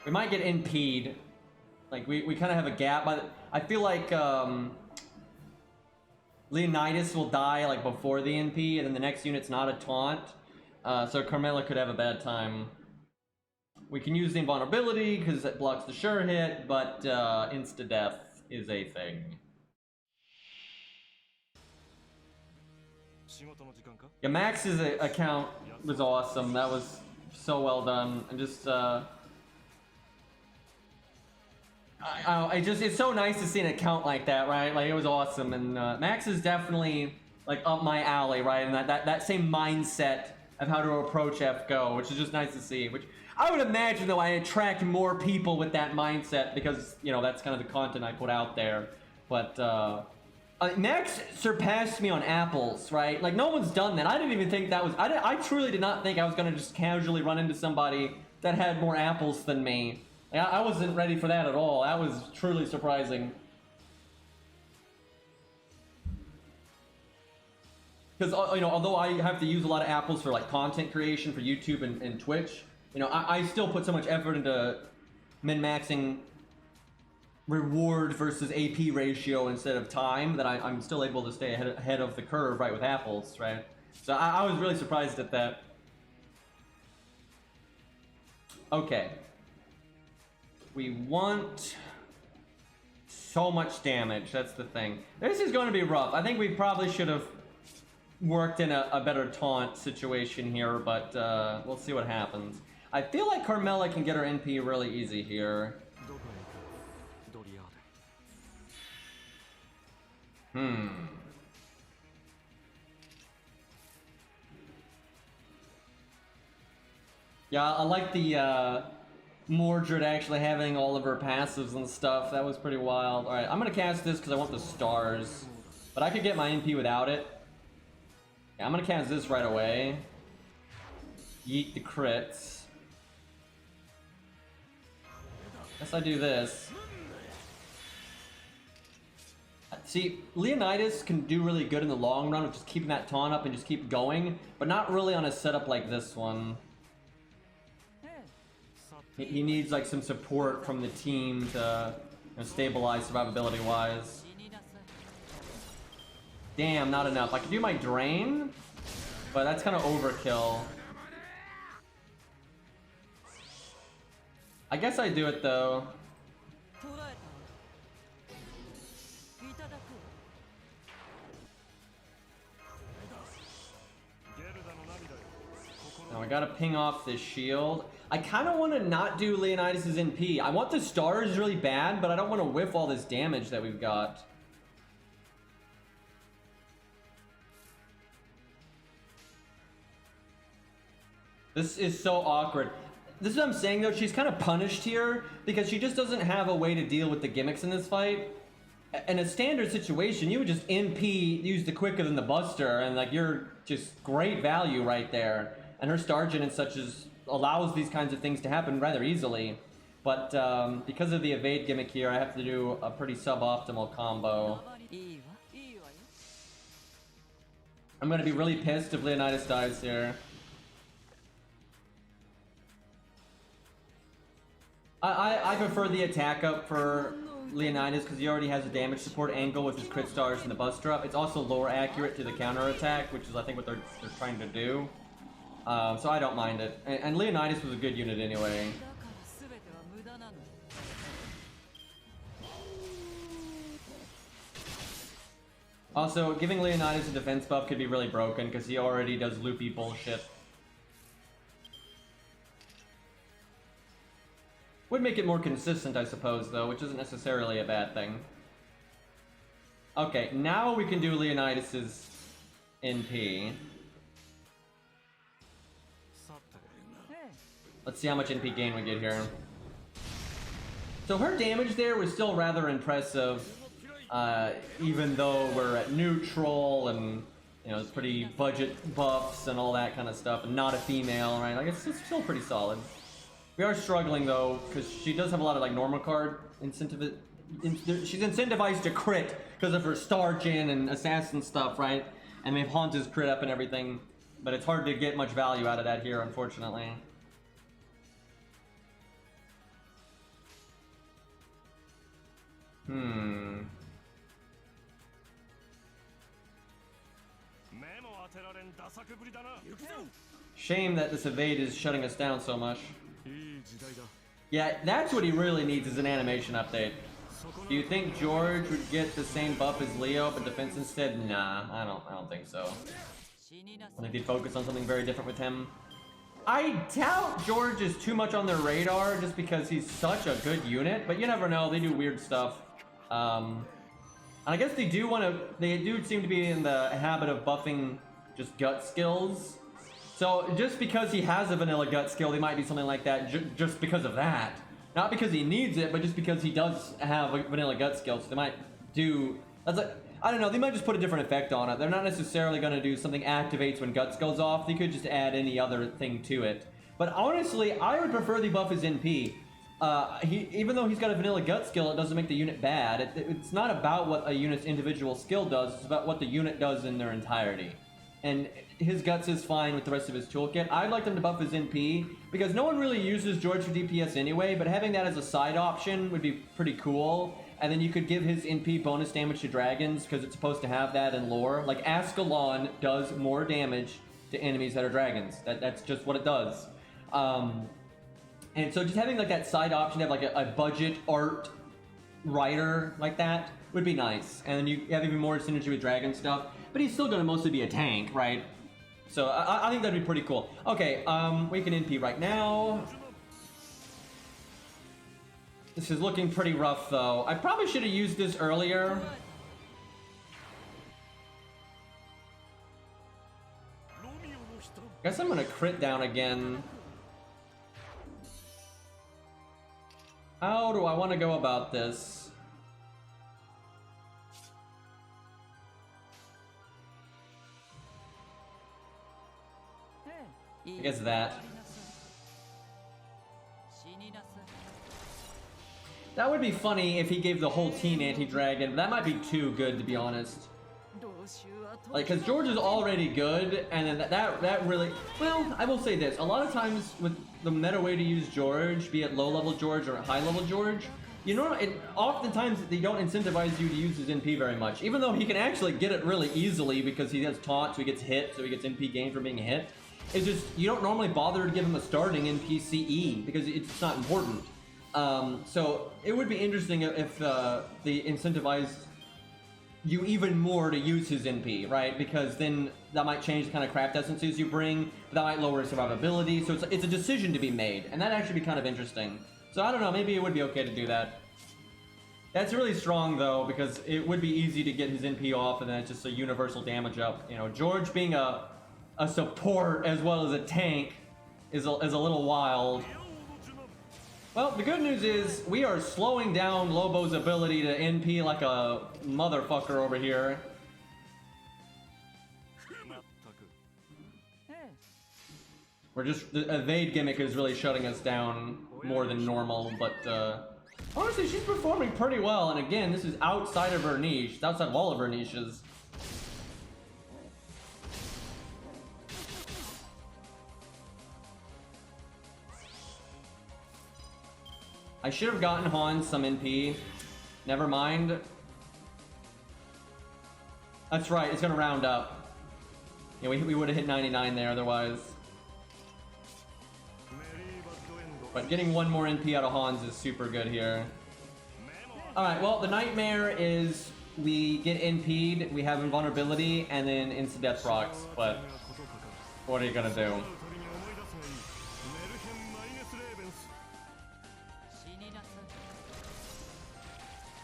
We might get NP'd. Like, we kind of have a gap. I feel like, Leonidas will die like before the NP, and then the next unit's not a taunt. So Carmella could have a bad time. We can use the invulnerability because it blocks the sure hit, but insta-death is a thing. Yeah, Max's account was awesome. That was so well done. And just, it's so nice to see an account like that, right? Like, it was awesome, and Max is definitely like up my alley, right? And that same mindset of how to approach FGO, which is just nice to see. Which I would imagine, though, I attract more people with that mindset because that's kind of the content I put out there. But Max surpassed me on apples, right? Like, no one's done that. I didn't even think that was... I truly did not think I was gonna just casually run into somebody that had more apples than me. I wasn't ready for that at all. That was truly surprising. Because, although I have to use a lot of apples for like content creation for YouTube and Twitch, I still put so much effort into min-maxing reward versus AP ratio instead of time that I'm still able to stay ahead of the curve, right, with apples, right? So I was really surprised at that. Okay. We want so much damage, that's the thing. This is going to be rough. I think we probably should have worked in a better taunt situation here, but we'll see what happens. I feel like Carmella can get her NP really easy here. Yeah, I like the Mordred actually having all of her passives and stuff. That was pretty wild. Alright, I'm gonna cast this because I want the stars. But I could get my NP without it. Yeah, I'm gonna cast this right away. Yeet the crits. Guess I do this. See, Leonidas can do really good in the long run with just keeping that taunt up and just keep going, but not really on a setup like this one. He needs like some support from the team to stabilize survivability wise. Damn, not enough. I could do my drain, but that's kind of overkill. I guess I do it though. Now I gotta ping off this shield. I kind of want to not do Leonidas' NP. I want the stars really bad, but I don't want to whiff all this damage that we've got. This is so awkward. This is what I'm saying though, she's kind of punished here because she just doesn't have a way to deal with the gimmicks in this fight. In a standard situation, you would just NP, use the quicker than the buster, and like you're just great value right there. And her star gen and such allows these kinds of things to happen rather easily. But because of the evade gimmick here, I have to do a pretty suboptimal combo. I'm gonna be really pissed if Leonidas dies here. I prefer the attack up for Leonidas because he already has a damage support angle with his crit stars and the buster up. It's also lower accurate to the counter attack, which is I think what they're trying to do. So I don't mind it. And Leonidas was a good unit anyway. Also, giving Leonidas a defense buff could be really broken because he already does loopy bullshit. Would make it more consistent, I suppose, though, which isn't necessarily a bad thing. Okay, now we can do Leonidas's NP. Let's see how much NP gain we get here. So her damage there was still rather impressive, even though we're at neutral and, you know, it's pretty budget buffs and all that kind of stuff, and not a female, right? Like, it's still pretty solid. We are struggling, though, because she does have a lot of, like, normal card incentive. She's incentivized to crit because of her star gen and assassin stuff, right? And we have Haunter's crit up and everything, but it's hard to get much value out of that here, unfortunately. Shame that this evade is shutting us down so much. Yeah, that's what he really needs is an animation update. Do you think George would get the same buff as Leo but defense instead? Nah, I don't think so. I think they'd focus on something very different with him. I doubt George is too much on their radar just because he's such a good unit, but you never know, they do weird stuff. And I guess they do seem to be in the habit of buffing just gut skills. So just because he has a vanilla gut skill, they might do something like that just because of that. Not because he needs it, but just because he does have a vanilla gut skill. So they might do, that's like, I don't know, they might just put a different effect on it. They're not necessarily going to do something activates when guts goes off. They could just add any other thing to it. But honestly, I would prefer the buff as NP. Even though he's got a vanilla gut skill, it doesn't make the unit bad. It's not about what a unit's individual skill does, it's about what the unit does in their entirety. And his guts is fine with the rest of his toolkit. I'd like them to buff his NP, because no one really uses George for DPS anyway, but having that as a side option would be pretty cool. and then you could give his NP bonus damage to dragons because it's supposed to have that in lore. Like Ascalon does more damage to enemies that are dragons. That's just what it does. And so just having like that side option to have like a budget art writer like that would be nice. And then you have even more synergy with dragon stuff. But he's still gonna mostly be a tank, right? So I think that'd be pretty cool. Okay, we can NP right now. This is looking pretty rough though. I probably should have used this earlier. Guess I'm gonna crit down again. How do I want to go about this? I guess that. That would be funny if he gave the whole team anti-dragon. That might be too good, to be honest. Like, because George is already good, and then that really... Well, I will say this. A lot of times with the meta way to use George, be it low-level George or high-level George, you know, oftentimes they don't incentivize you to use his NP very much. Even though he can actually get it really easily because he has taunt, so he gets hit, so he gets NP gained for being hit. It's just, you don't normally bother to give him a starting NP CE because it's not important. So it would be interesting if they incentivized you even more to use his NP, right? Because then that might change the kind of craft essences you bring, that might lower survivability, so it's a decision to be made, and that'd actually be kind of interesting. So I don't know, maybe it would be okay to do that. That's really strong though, because it would be easy to get his NP off and then it's just a universal damage up. You know, George being a support as well as a tank is a little wild. Well, the good news is we are slowing down Lobo's ability to NP like a motherfucker over here. We're just, the evade gimmick is really shutting us down more than normal, but honestly, she's performing pretty well. And again, this is outside of her niche. It's outside of all of her niches. I should have gotten Hans some NP. Never mind. That's right, it's gonna round up. Yeah, we would have hit 99 there otherwise. But getting one more NP out of Hans is super good here. Alright, well, the nightmare is we get NP'd, we have invulnerability, and then instant death procs, but what are you gonna do?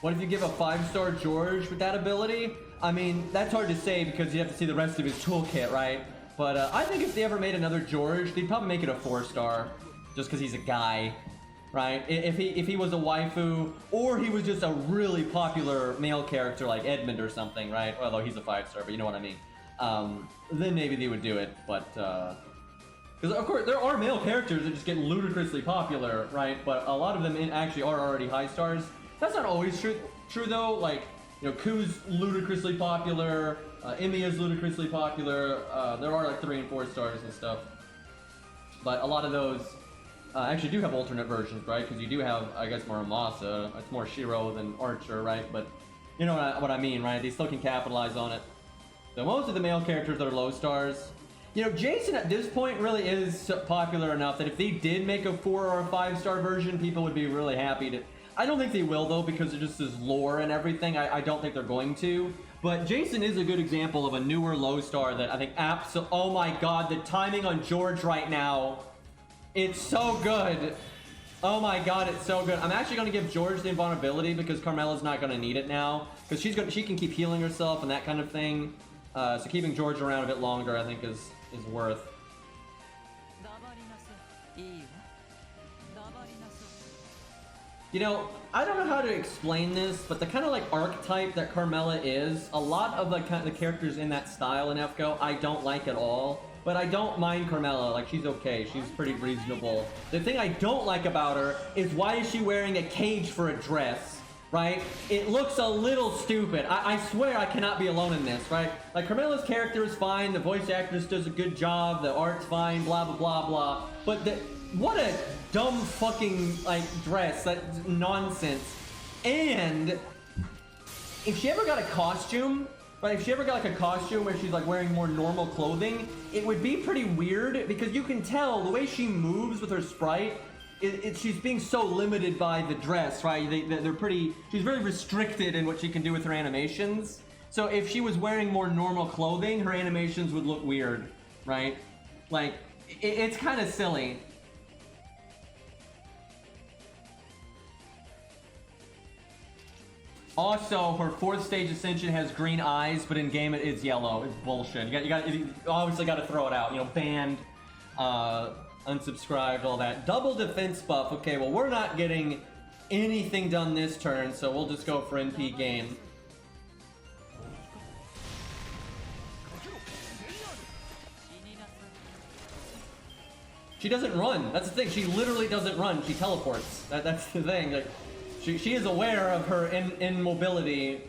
What if you give a 5-star George with that ability? I mean, that's hard to say because you have to see the rest of his toolkit, right? But I think if they ever made another George, they'd probably make it a 4-star, just because he's a guy, right? If he was a waifu, or he was just a really popular male character like Edmund or something, right? Although he's a 5-star, but you know what I mean. Then maybe they would do it, but... Because, of course, there are male characters that just get ludicrously popular, right? But a lot of them actually are already high stars. That's not always true though. Like, you know, Ku's ludicrously popular, Emiya's ludicrously popular. There are like 3 and 4 stars and stuff. But a lot of those actually do have alternate versions, right? Because you do have, I guess, Muramasa. It's more Shiro than Archer, right? But you know what I mean, right? They still can capitalize on it. So most of the male characters that are low stars, you know, Jason at this point really is popular enough that if they did make a 4 or a 5-star version, people would be really happy to. I don't think they will though, because it just is lore and everything. I don't think they're going to. But Jason is a good example of a newer low star that I think oh my god, the timing on George right now, it's so good. Oh my god, it's so good. I'm actually going to give George the invulnerability because Carmela's not going to need it now, because she can keep healing herself and that kind of thing. So keeping George around a bit longer, I think, is worth. You know, I don't know how to explain this, but the kind of like archetype that Carmela is, a lot of the characters in that style in FGO, I don't like at all. But I don't mind Carmela, like she's okay, she's pretty reasonable. The thing I don't like about her is why is she wearing a cage for a dress, right? It looks a little stupid. I swear I cannot be alone in this, right? Like Carmela's character is fine, the voice actress does a good job, the art's fine, blah blah blah blah. But what a dumb fucking like dress, that's nonsense. And if she ever got a costume, right, if she ever got like a costume where she's like wearing more normal clothing, it would be pretty weird because you can tell the way she moves with her sprite, she's being so limited by the dress, right? They're pretty, she's very restricted in what she can do with her animations. So if she was wearing more normal clothing, her animations would look weird, right? Like, it's kind of silly. Also, her 4th stage ascension has green eyes, but in game it's yellow. It's bullshit. You obviously got to throw it out. You know, banned, unsubscribed, all that. Double defense buff. Okay, well, we're not getting anything done this turn, so we'll just go for NP game. She doesn't run. That's the thing. She literally doesn't run. She teleports. That's the thing. Like, she is aware of her immobility.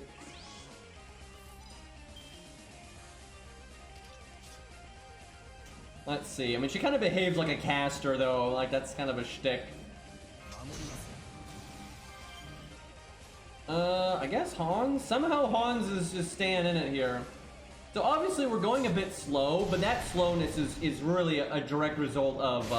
Let's see. I mean, she kind of behaves like a caster, though. Like, that's kind of a shtick. I guess Hans? Somehow Hans is just staying in it here. So obviously we're going a bit slow, but that slowness is really a direct result of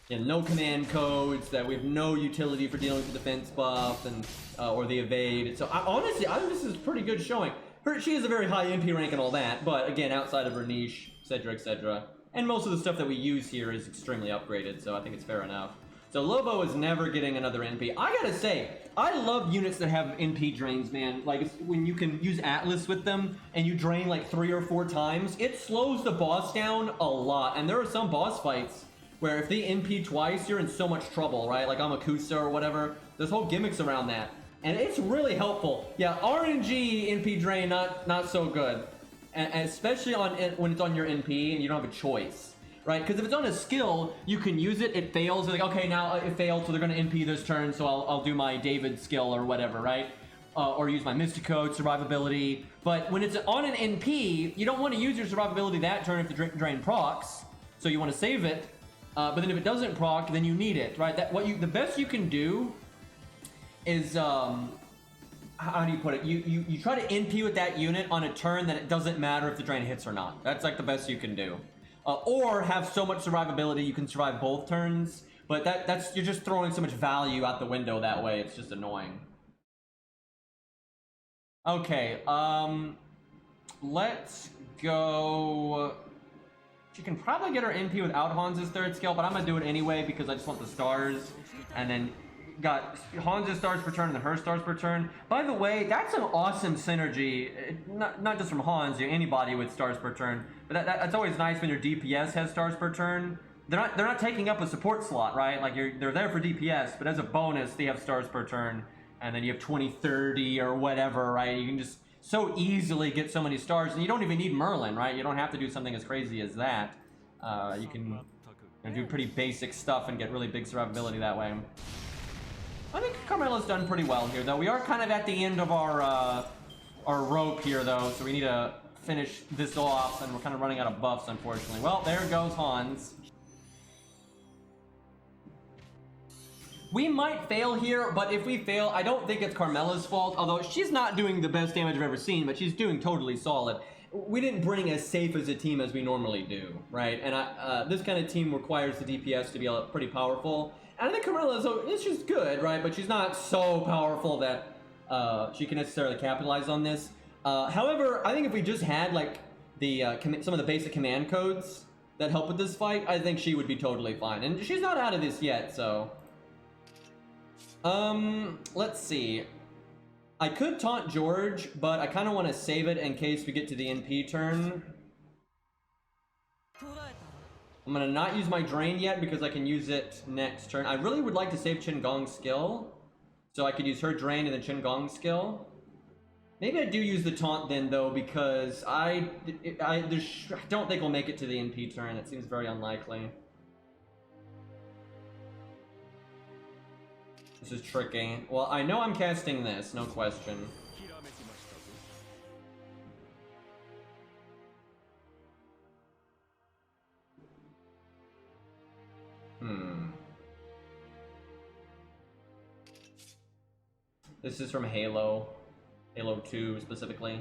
you know, no command codes, that we have no utility for dealing with the defense buff and or the evade. So honestly, I think this is pretty good showing. She has a very high MP rank and all that, but again, outside of her niche, etc., etc. And most of the stuff that we use here is extremely upgraded, so I think it's fair enough. So Lobo is never getting another NP. I gotta say, I love units that have NP drains, man. Like, when you can use Atlas with them and you drain like 3 or 4 times, it slows the boss down a lot. And there are some boss fights where if they NP twice, you're in so much trouble, right? Like Amakusa or whatever. There's whole gimmicks around that. And it's really helpful. Yeah, RNG NP drain, not so good. And especially when it's on your NP and you don't have a choice. Right, because if it's on a skill, you can use it, it fails, like, okay, now it failed, so they're going to NP this turn, so I'll do my David skill or whatever, right? Or use my Mystic Code, survivability. But when it's on an NP, you don't want to use your survivability that turn if the drain procs, so you want to save it. But then if it doesn't proc, then you need it, right? The best you can do is, how do you put it? You try to NP with that unit on a turn that it doesn't matter if the drain hits or not. That's like the best you can do. Or have so much survivability you can survive both turns, but that's you're just throwing so much value out the window that way. It's just annoying. Okay, let's go. She can probably get her NP without Hans's 3rd skill, but I'm gonna do it anyway because I just want the stars. And then got Hans's stars per turn and then her stars per turn. By the way, that's an awesome synergy. Not just from Hans, anybody with stars per turn. But that's always nice when your DPS has stars per turn. They're not taking up a support slot, right? Like they're there for DPS, but as a bonus, they have stars per turn. And then you have 20, 30 or whatever, right? You can just so easily get so many stars, and you don't even need Merlin, right? You don't have to do something as crazy as that. You can do pretty basic stuff and get really big survivability that way. I think Carmela's done pretty well here, though. We are kind of at the end of our rope here, though, so we need to finish this off, and we're kind of running out of buffs, unfortunately. Well, there goes Hans. We might fail here, but if we fail, I don't think it's Carmela's fault, although she's not doing the best damage I've ever seen, but she's doing totally solid. We didn't bring as safe as a team as we normally do, right? And this kind of team requires the DPS to be pretty powerful. And I think Carmela's just good, right? But she's not so powerful that she can necessarily capitalize on this. However, I think if we just had like some of the basic command codes that help with this fight, I think she would be totally fine. And she's not out of this yet, so... let's see. I could taunt George, but I kind of want to save it in case we get to the NP turn. I'm going to not use my Drain yet because I can use it next turn. I really would like to save Qingong's skill, so I could use her Drain and then Qingong's skill. Maybe I do use the taunt then, though, because I don't think we'll make it to the NP turn. It seems very unlikely. This is tricky. Well, I know I'm casting this, no question. This is from Halo. Halo 2 specifically.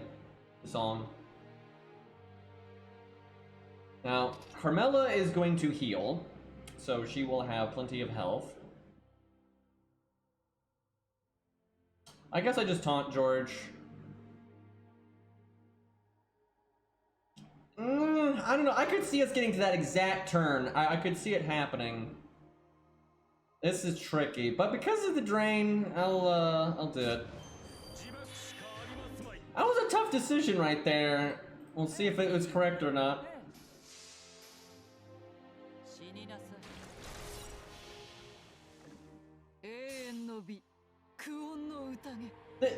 The song. Now, Carmella is going to heal, so she will have plenty of health. I guess I just taunt George. I don't know. I could see us getting to that exact turn. I could see it happening. This is tricky, but because of the drain, I'll do it. That was a tough decision right there. We'll see if it was correct or not.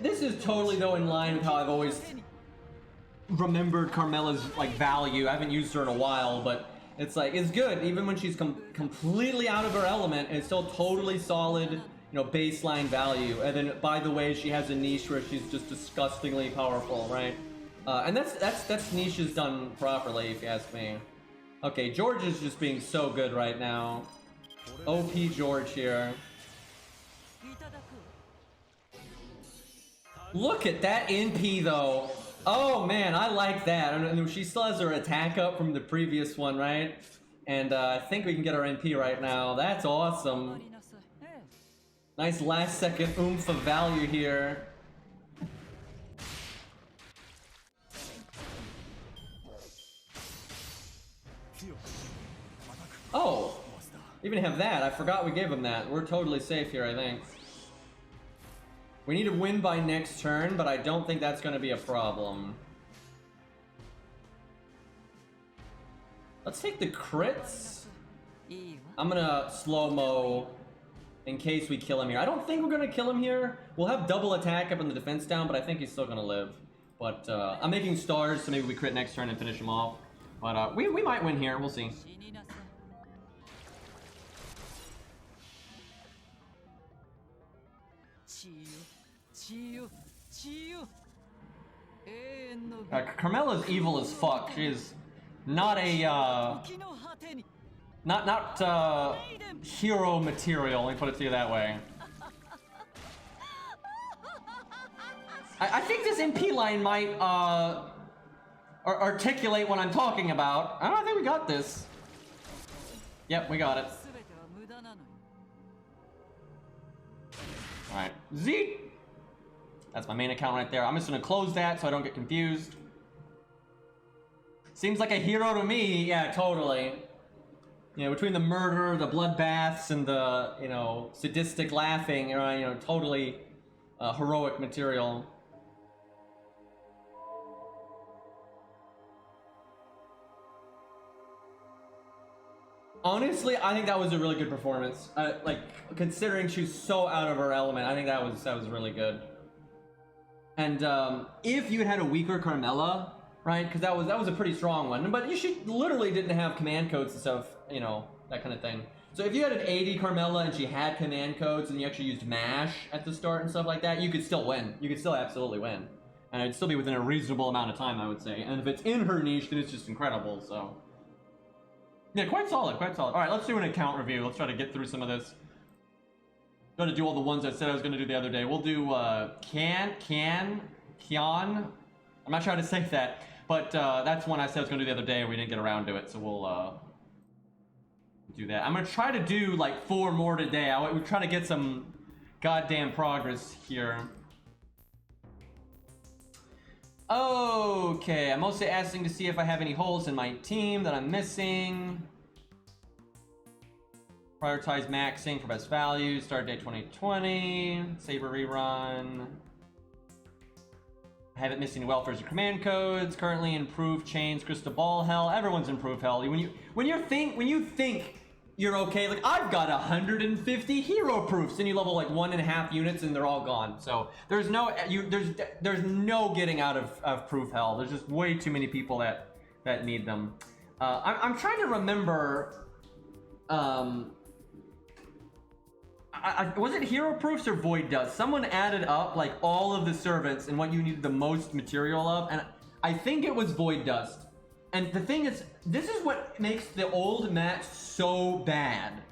This is totally though in line with how I've always remembered Carmella's like value. I haven't used her in a while, but it's like it's good even when she's completely out of her element. It's still totally solid, you know, baseline value. And then by the way, she has a niche where she's just disgustingly powerful, right? And that's niches done properly, if you ask me. Okay, George is just being so good right now. OP George here. Look at that NP though. Oh man, I like that. And she still has her attack up from the previous one, right? And I think we can get our NP right now. That's awesome. Nice last second oomph of value here. Oh, even have that. I forgot we gave him that. We're totally safe here, I think. We need to win by next turn, but I don't think that's going to be a problem. Let's take the crits. I'm going to slow-mo in case we kill him here. I don't think we're going to kill him here. We'll have double attack up and the defense down, but I think he's still going to live. But I'm making stars, so maybe we crit next turn and finish him off. But we might win here. We'll see. Carmella's evil as fuck. She is not a not hero material. Let me put it to you that way. I think this MP line might articulate what I'm talking about. I think we got this. Yep, we got it. All right, Z. That's my main account right there. I'm just gonna close that so I don't get confused. Seems like a hero to me. Yeah, totally. You know, between the murder, the bloodbaths, and the, you know, sadistic laughing, you know, totally heroic material. Honestly, I think that was a really good performance. Like, considering she's so out of her element, I think that was really good. And if you had a weaker Carmella, right? Because that was a pretty strong one. But she literally didn't have command codes and stuff, you know, that kind of thing. So if you had an 80 Carmella and she had command codes and you actually used MASH at the start and stuff like that, you could still win. You could still absolutely win. And it'd still be within a reasonable amount of time, I would say. And if it's in her niche, then it's just incredible, so. Yeah, quite solid, quite solid. All right, let's do an account review. Let's try to get through some of this. Got to do all the ones I said I was going to do the other day. We'll do Kian. I'm not sure how to say that, but that's one I said I was going to do the other day and we didn't get around to it, so we'll do that. I'm going to try to do like 4 more today. We're trying to get some goddamn progress here. Okay, I'm mostly asking to see if I have any holes in my team that I'm missing. Prioritize maxing for best value. Start date 2020. Saber rerun. I haven't missed any welfares or command codes. Currently improved chains, crystal ball hell. Everyone's improved hell. When you think you're okay, like I've got 150 hero proofs, and you level like 1.5 units, and they're all gone. So there's no there's no getting out of proof hell. There's just way too many people that need them. I'm trying to remember. Was it hero proofs or void dust? Someone added up like all of the servants and what you needed the most material of, and I think it was void dust. And the thing is, this is what makes the old match so bad,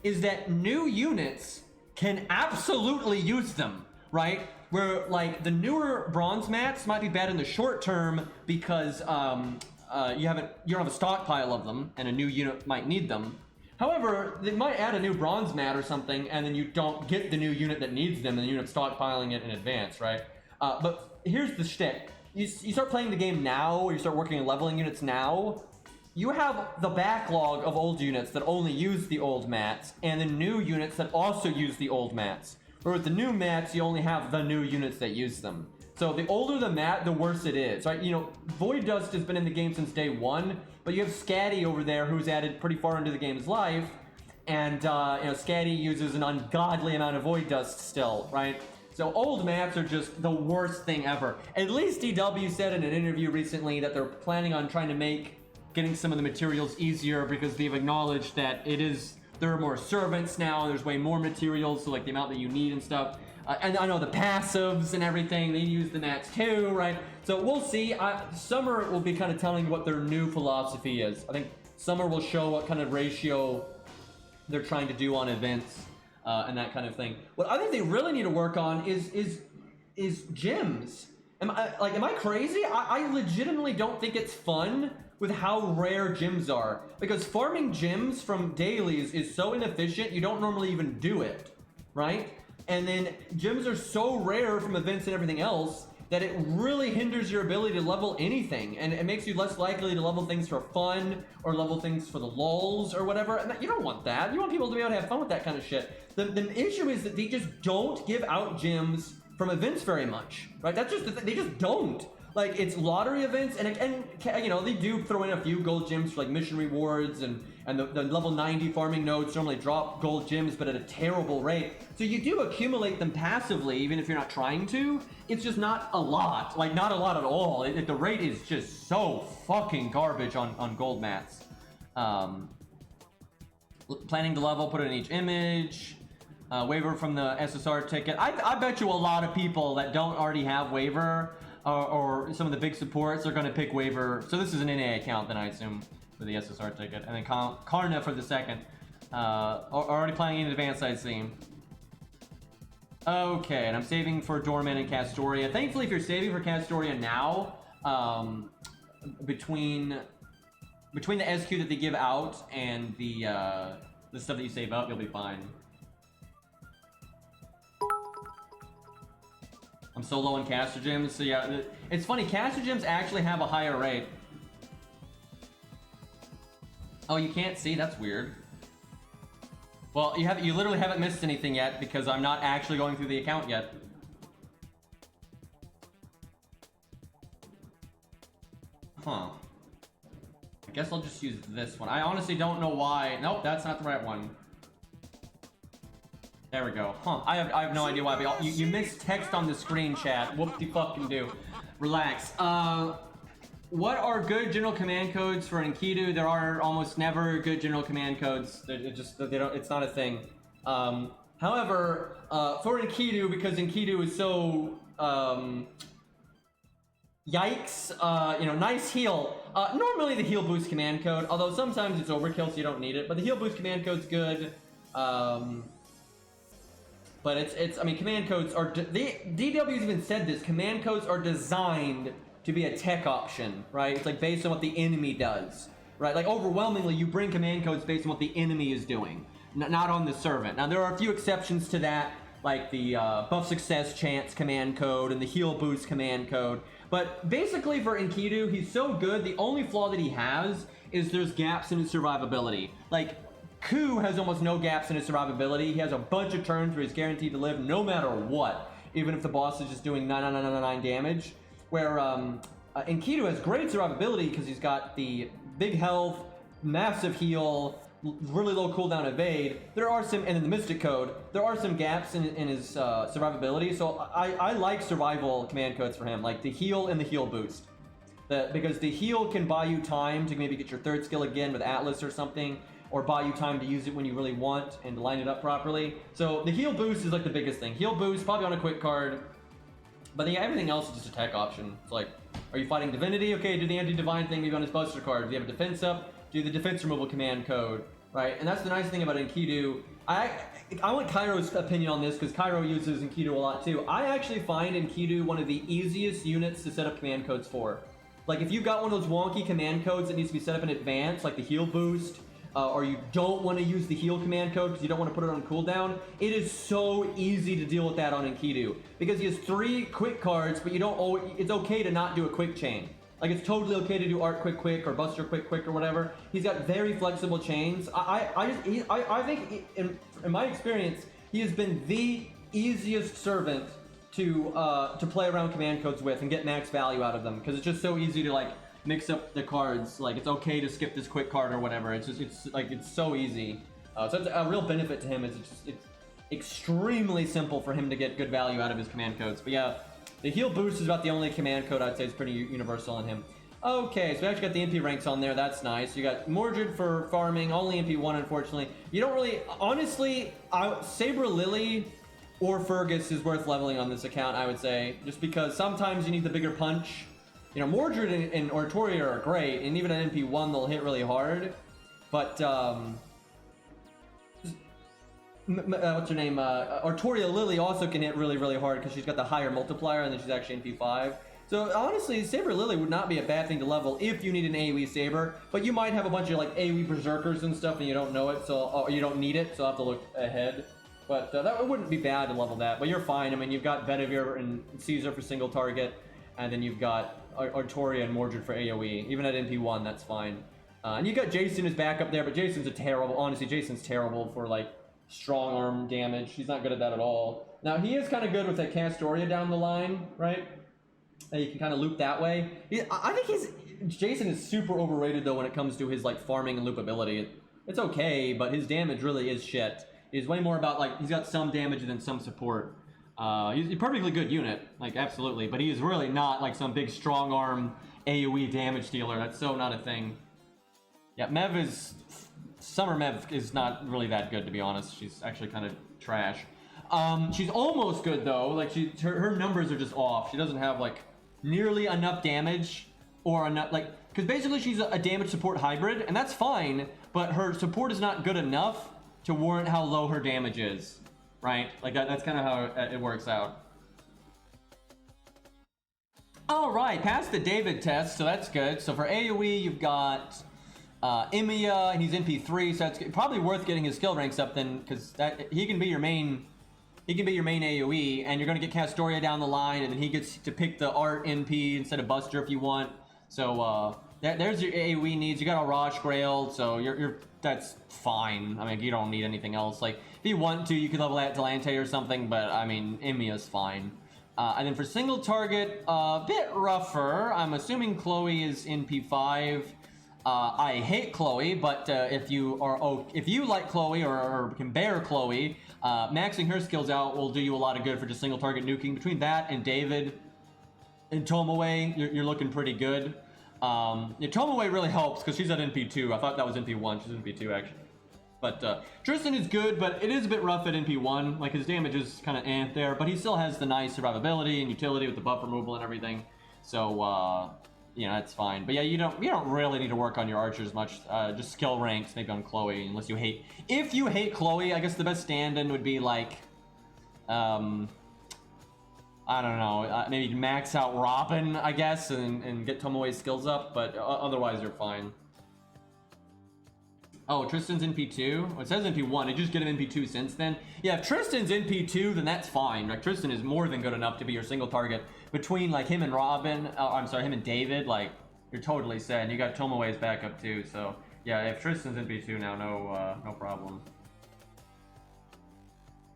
is that new units can absolutely use them, right? where like the newer bronze mats might be bad in the short term because you don't have a stockpile of them, and a new unit might need them. However, they might add a new bronze mat or something, and then you don't get the new unit that needs them, and you end up stockpiling it in advance, right? But here's the shtick. You start playing the game now, or you start working on leveling units now, you have the backlog of old units that only use the old mats, and the new units that also use the old mats. Where with the new mats, you only have the new units that use them. So the older the mat, the worse it is, right? You know, Void Dust has been in the game since day one, but you have Scatty over there who's added pretty far into the game's life, and you know, Scatty uses an ungodly amount of Void Dust still, right? So old mats are just the worst thing ever. At least DW said in an interview recently that they're planning on trying to make getting some of the materials easier because they've acknowledged that there are more servants now, there's way more materials, so like the amount that you need and stuff. And I know the passives and everything, they use the mats too, right? So we'll see. Summer will be kind of telling what their new philosophy is. I think Summer will show what kind of ratio they're trying to do on events and that kind of thing. What I think they really need to work on is gyms. Am I crazy? I legitimately don't think it's fun with how rare gyms are, because farming gyms from dailies is so inefficient, you don't normally even do it, right? And then gyms are so rare from events and everything else that it really hinders your ability to level anything, and it makes you less likely to level things for fun or level things for the lulz or whatever. And you don't want that. You want people to be able to have fun with that kind of shit. The issue is that they just don't give out gyms from events very much, right? That's just they just don't. Like, it's lottery events, and you know, they do throw in a few gold gems for like mission rewards, and the level 90 farming nodes normally drop gold gems, but at a terrible rate. So you do accumulate them passively, even if you're not trying to. It's just not a lot, like not a lot at all. The rate is just so fucking garbage on gold mats. Planning to level, put it in each image. Waiver from the SSR ticket. I bet you a lot of people that don't already have waiver or some of the big supports are going to pick waiver. So this is an NA account then, I assume, for the SSR ticket. And then Karna for the second. Already planning in advance, I see. Okay, and I'm saving for Dorman and Castoria. Thankfully, if you're saving for Castoria now, between the SQ that they give out and the stuff that you save up, you'll be fine. I'm so low on caster gems, so yeah, it's funny, caster gems actually have a higher rate. Oh, you can't see? That's weird. Well, you literally haven't missed anything yet because I'm not actually going through the account yet. Huh. I guess I'll just use this one. I honestly don't know why. Nope, that's not the right one. There we go. Huh. I have no idea why, but you missed text on the screen, chat. Whoop-de-fucking-do. Relax. What are good general command codes for Enkidu? There are almost never good general command codes. It's not a thing. However, for Enkidu, because Enkidu is so yikes, you know, nice heal. Normally the heal boost command code, although sometimes it's overkill, so you don't need it. But the heal boost command code's good. But I mean, command codes are, DW's even said this, command codes are designed to be a tech option, right? It's like based on what the enemy does, right? Like overwhelmingly, you bring command codes based on what the enemy is doing, not on the servant. Now, there are a few exceptions to that, like the buff success chance command code and the heal boost command code. But basically for Enkidu, he's so good, the only flaw that he has is there's gaps in his survivability. Like, Ku has almost no gaps in his survivability. He has a bunch of turns where he's guaranteed to live no matter what, even if the boss is just doing 999 damage. Where Enkidu has great survivability because he's got the big health, massive heal, really low cooldown evade. There are some, and in the Mystic Code, there are some gaps in his survivability. So I like survival command codes for him, like the heal and the heal boost. Because the heal can buy you time to maybe get your third skill again with Atlas or something, or buy you time to use it when you really want and line it up properly. So the heal boost is like the biggest thing. Heal boost, probably on a quick card. But yeah, everything else is just a tech option. It's like, are you fighting Divinity? Okay, do the anti-divine thing maybe on his Buster card. Do you have a defense up? Do the defense removal command code. right? And that's the nice thing about Enkidu. I want Kairo's opinion on this, because Kairo uses Enkidu a lot too. I actually find Enkidu one of the easiest units to set up command codes for. Like, if you've got one of those wonky command codes that needs to be set up in advance, like the heal boost, or you don't want to use the heal command code because you don't want to put it on cooldown, it is so easy to deal with that on Enkidu. Because he has 3 quick cards, but you don't always, it's okay to not do a quick chain. Like, it's totally okay to do Art Quick Quick or Buster Quick Quick or whatever. He's got very flexible chains. I think, in my experience, he has been the easiest servant to play around command codes with and get max value out of them, because it's just so easy to like mix up the cards. Like, it's okay to skip this quick card or whatever. It's so easy. So it's a real benefit to him. It's extremely simple for him to get good value out of his command codes. But yeah, the heal boost is about the only command code I'd say is pretty universal in him. Okay, so we actually got the MP ranks on there. That's nice. You got Mordred for farming, only MP1, unfortunately. You don't really, honestly, Saber Lily or Fergus is worth leveling on this account, I would say, just because sometimes you need the bigger punch. You know, Mordred and Oratoria are great, and even at MP1 they'll hit really hard. But what's her name? Oratoria Lily also can hit really, really hard because she's got the higher multiplier, and then she's actually MP5. So honestly, Saber Lily would not be a bad thing to level if you need an AoE Saber, but you might have a bunch of like AoE Berserkers and stuff and you don't know it, so you don't need it, so I'll have to look ahead. But that wouldn't be bad to level that, but you're fine. I mean, you've got Bedivere and Caesar for single target, and then you've got Artoria and Mordred for AoE. Even at MP1, that's fine. And you got Jason as backup there, but Jason's honestly, Jason's terrible for like strong arm damage. He's not good at that at all. Now, he is kind of good with that Castoria down the line, right? You can kind of loop that way. I think Jason is super overrated though when it comes to his like farming and loopability. It's okay, but his damage really is shit. He's way more about like, he's got some damage and then some support. He's a perfectly good unit, like absolutely, but he is really not like some big strong arm AoE damage dealer. That's so not a thing. Yeah, Summer Mev is not really that good, to be honest. She's actually kind of trash. She's almost good though. Like her numbers are just off. She doesn't have like nearly enough damage or enough, like, because basically she's a damage support hybrid, and that's fine, but her support is not good enough to warrant how low her damage is, right? Like that's kind of how it works out. All right, passed the David test, so that's good. So for AoE, you've got Emiya, and he's NP3, so it's probably worth getting his skill ranks up then, because he can be your main. He can be your main AoE, and you're going to get Castoria down the line, and then he gets to pick the Art NP instead of Buster if you want. So there's your AoE needs. You got a Rosh Grail, so that's fine. I mean, you don't need anything else. Like, if you want to, you could level that Delante or something, but I mean, Emiya's fine. And then for single target, a bit rougher. I'm assuming Chloe is NP5. I hate Chloe, but if you like Chloe or can bear Chloe, maxing her skills out will do you a lot of good for just single target nuking. Between that and David and Tomoe, you're looking pretty good. Tomoe really helps because she's at NP2. I thought that was NP1. She's NP2 actually. But Tristan is good, but it is a bit rough at NP1. Like, his damage is kind of there, but he still has the nice survivability and utility with the buff removal and everything. So you know, that's fine. But yeah, you don't really need to work on your archers much. Just skill ranks maybe on Chloe, unless you hate. If you hate Chloe, I guess the best stand-in would be like, I don't know, maybe max out Robin, I guess, and get Tomoe's skills up. But otherwise, you're fine. Oh, Tristan's NP2? Well, it says NP1. Did you just get an NP2 since then? Yeah, if Tristan's NP2, then that's fine. Like, Tristan is more than good enough to be your single target. Between, like, him and Robin, him and David, like, you're totally set. And you got Tomoe's backup, too. So, yeah, if Tristan's NP2 now, no problem.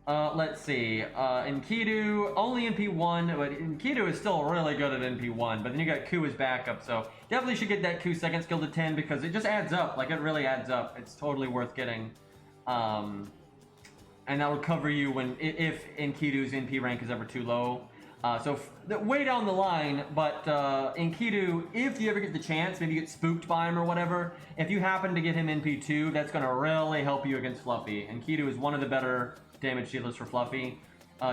Let's see. Enkidu, only NP1, but Enkidu is still really good at NP1. But then you got Ku as backup, so definitely should get that Ku second skill to 10 because it just adds up. Like, it really adds up. It's totally worth getting. And that will cover you if Enkidu's NP rank is ever too low. So way down the line, but Enkidu, if you ever get the chance, maybe you get spooked by him or whatever, if you happen to get him NP2, that's going to really help you against Fluffy. Enkidu is one of the better damage dealers for Fluffy.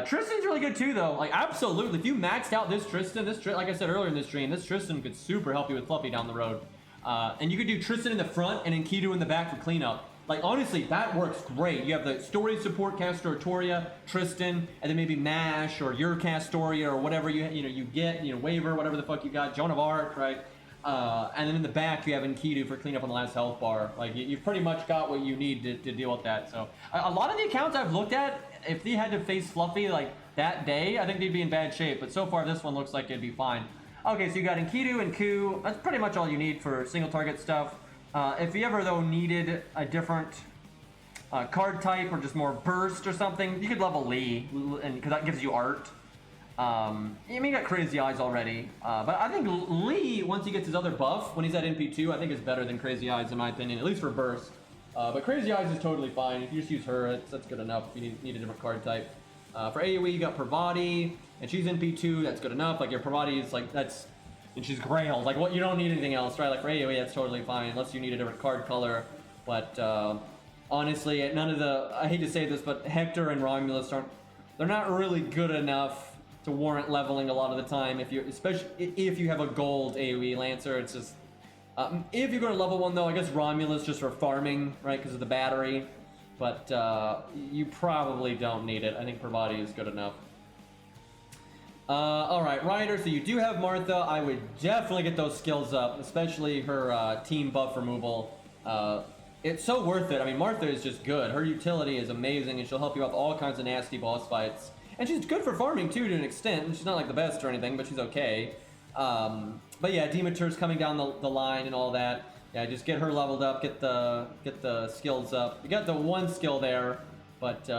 Tristan's really good too, though. Like, absolutely. If you maxed out this Tristan, like I said earlier in this stream, this Tristan could super help you with Fluffy down the road. And you could do Tristan in the front and Enkidu in the back for cleanup. Like, honestly, that works great. You have the story support Castor Artoria, Tristan, and then maybe Mash or your Castoria or whatever you get, Waiver, whatever the fuck you got, Joan of Arc, right? And then in the back you have Enkidu for cleanup on the last health bar. Like, you've pretty much got what you need to deal with that. So a lot of the accounts I've looked at, if they had to face Fluffy like that day, I think they'd be in bad shape. But so far this one looks like it'd be fine. Okay, so you got Enkidu and Ku. That's pretty much all you need for single target stuff. If you ever though needed a different card type or just more burst or something, you could level Lee, and because that gives you art. You got Crazy Eyes already, but I think Lee, once he gets his other buff, when he's at NP2, I think is better than Crazy Eyes in my opinion, at least for burst. But Crazy Eyes is totally fine. If you just use her, that's good enough if you need a different card type. For AoE, you got Pravati, and she's NP2, that's good enough. Like, your Pravati is like, and she's Grailed. Like, what, you don't need anything else, right? Like, for AoE, that's totally fine, unless you need a different card color. But, honestly, none of the, I hate to say this, but Hector and Romulus they're not really good enough to warrant leveling a lot of the time, especially if you have a gold AoE Lancer. It's just, if you're going to level one though, I guess Romulus just for farming, right, because of the battery. But you probably don't need it. I think Pravati is good enough. Alright, Ryder, so you do have Martha. I would definitely get those skills up, especially her team buff removal. It's so worth it. I mean, Martha is just good. Her utility is amazing, and she'll help you out with all kinds of nasty boss fights. And she's good for farming too, to an extent. She's not like the best or anything, but she's okay. But yeah, Demeter's coming down the line and all that. Yeah, just get her leveled up, get the skills up. You got the one skill there, but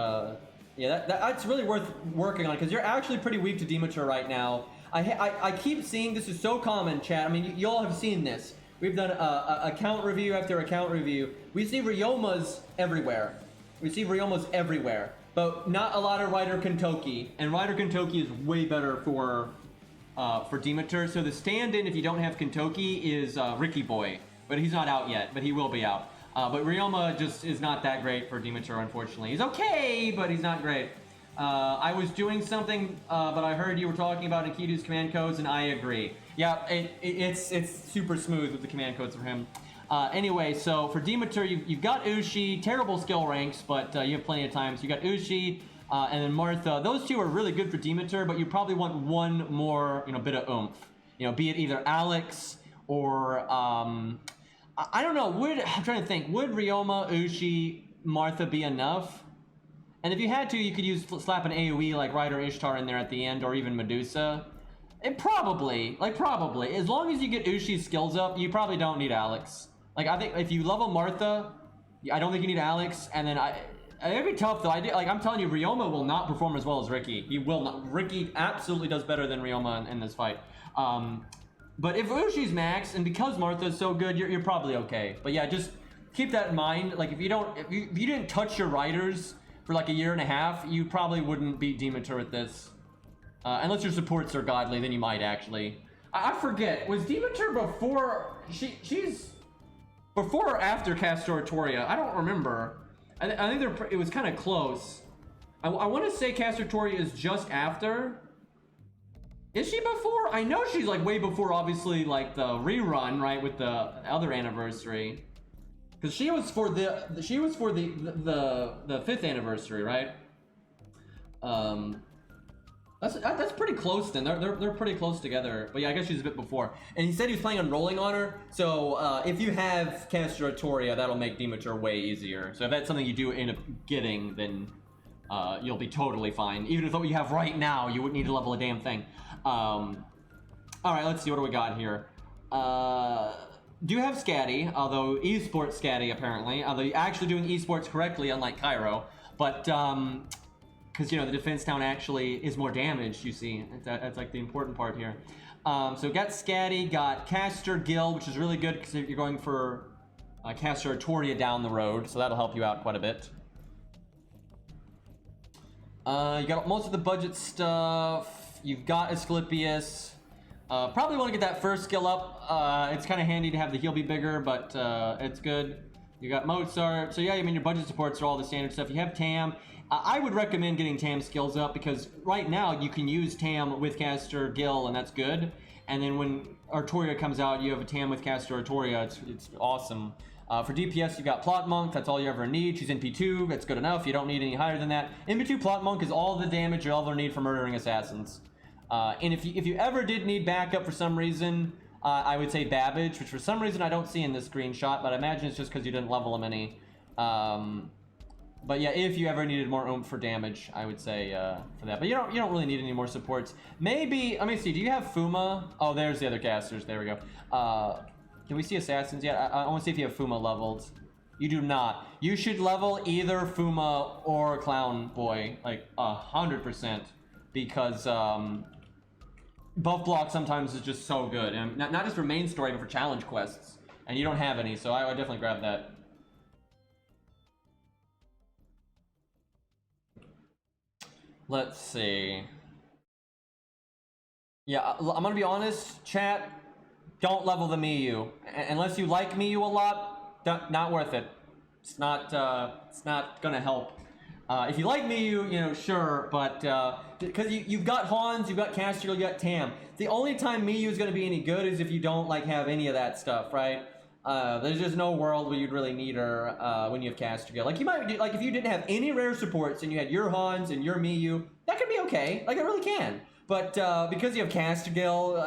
yeah, that's really worth working on, because you're actually pretty weak to Demeter right now. I keep seeing, this is so common, chat. I mean, you all have seen this. We've done account review after account review. We see Ryomas everywhere. But not a lot of Ryder Kentoki, and Ryder Kentoki is way better for Demeter. So the stand-in, if you don't have Kentoki, is Ricky Boy, but he's not out yet, but he will be out. But Ryoma just is not that great for Demeter, unfortunately. He's okay, but he's not great. I was doing something, but I heard you were talking about Enkidu's command codes, and I agree. Yeah, it's super smooth with the command codes for him. Anyway, so for Demeter, you've got Ushi, terrible skill ranks, but you have plenty of time. So you got Ushi, and then Martha. Those two are really good for Demeter, but you probably want one more, bit of oomph. Be it either Alex or, I don't know, I'm trying to think, would Ryoma, Ushi, Martha be enough? And if you had to, you could slap an AoE like Ryder Ishtar in there at the end, or even Medusa. Probably. As long as you get Ushi's skills up, you probably don't need Alex. Like, I think if you level Martha, I don't think you need Alex, and then it'd be tough though. I'm telling you, Ryoma will not perform as well as Ricky. He will not. Ricky absolutely does better than Ryoma in this fight. But if Ushi's max, and because Martha's so good, you're probably okay. But yeah, just keep that in mind. Like, if you didn't touch your Riders for like a year and a half, you probably wouldn't beat Demeter at this. Unless your supports are godly, then you might actually. I forget, was Demeter before, she's before or after Castor Artoria? I don't remember. I think it was kind of close. I want to say Castor Artoria is just after. Is she before? I know she's like way before, obviously, like the rerun, right, with the other anniversary. Because she was for the 5th anniversary, right? That's pretty close then. They're pretty close together. But yeah, I guess she's a bit before. And he said he was planning on rolling on her. So if you have Castor Artoria, that'll make Demeter way easier. So if that's something you do end up getting, then you'll be totally fine. Even if what you have right now, you wouldn't need to level a damn thing. All right, let's see, what do we got here? Do have Scatty, although esports Scatty apparently, although you're actually doing esports correctly, unlike Cairo. But because the defense town actually is more damaged, you see. That's like the important part here. So got Scatty, got Castor Gil, which is really good because you're going for Castor Artoria down the road, so that'll help you out quite a bit. You got most of the budget stuff. You've got Asclepius. Probably want to get that first skill up. It's kind of handy to have the heal be bigger, but it's good. You got Mozart. So yeah, I mean, your budget supports are all the standard stuff. You have Tam. I would recommend getting Tam skills up, because right now you can use Tam with Castor Gil, and that's good. And then when Artoria comes out, you have a Tam with Castor Artoria. It's awesome. For DPS, you've got Plot Monk. That's all you ever need. She's NP2. That's good enough. You don't need any higher than that. NP2 Plot Monk is all the damage you'll ever need for murdering assassins. And if you ever did need backup for some reason, I would say Babbage, which for some reason I don't see in this screenshot, but I imagine it's just because you didn't level him any. But yeah, if you ever needed more oomph for damage, I would say for that. But you don't really need any more supports. Maybe, let me see, do you have Fuma? Oh, there's the other casters. There we go. Can we see assassins yet? I want to see if you have Fuma leveled. You do not. You should level either Fuma or Clown Boy, like 100%, because buff block sometimes is just so good, and not just for main story, but for challenge quests. And you don't have any, so I would definitely grab that. Let's see. Yeah, I'm gonna be honest, chat. Don't level the Miyu unless you like Miyu a lot. Not worth it. It's not gonna help. If you like Miyu, sure, but because you've got Hans, you've got Castiel, you got Tam. The only time Miyu is gonna be any good is if you don't have any of that stuff, right? There's just no world where you'd really need her when you have Castiel. Like you might if you didn't have any rare supports and you had your Hans and your Miyu, that could be okay. Like it really can. But because you have Castiel,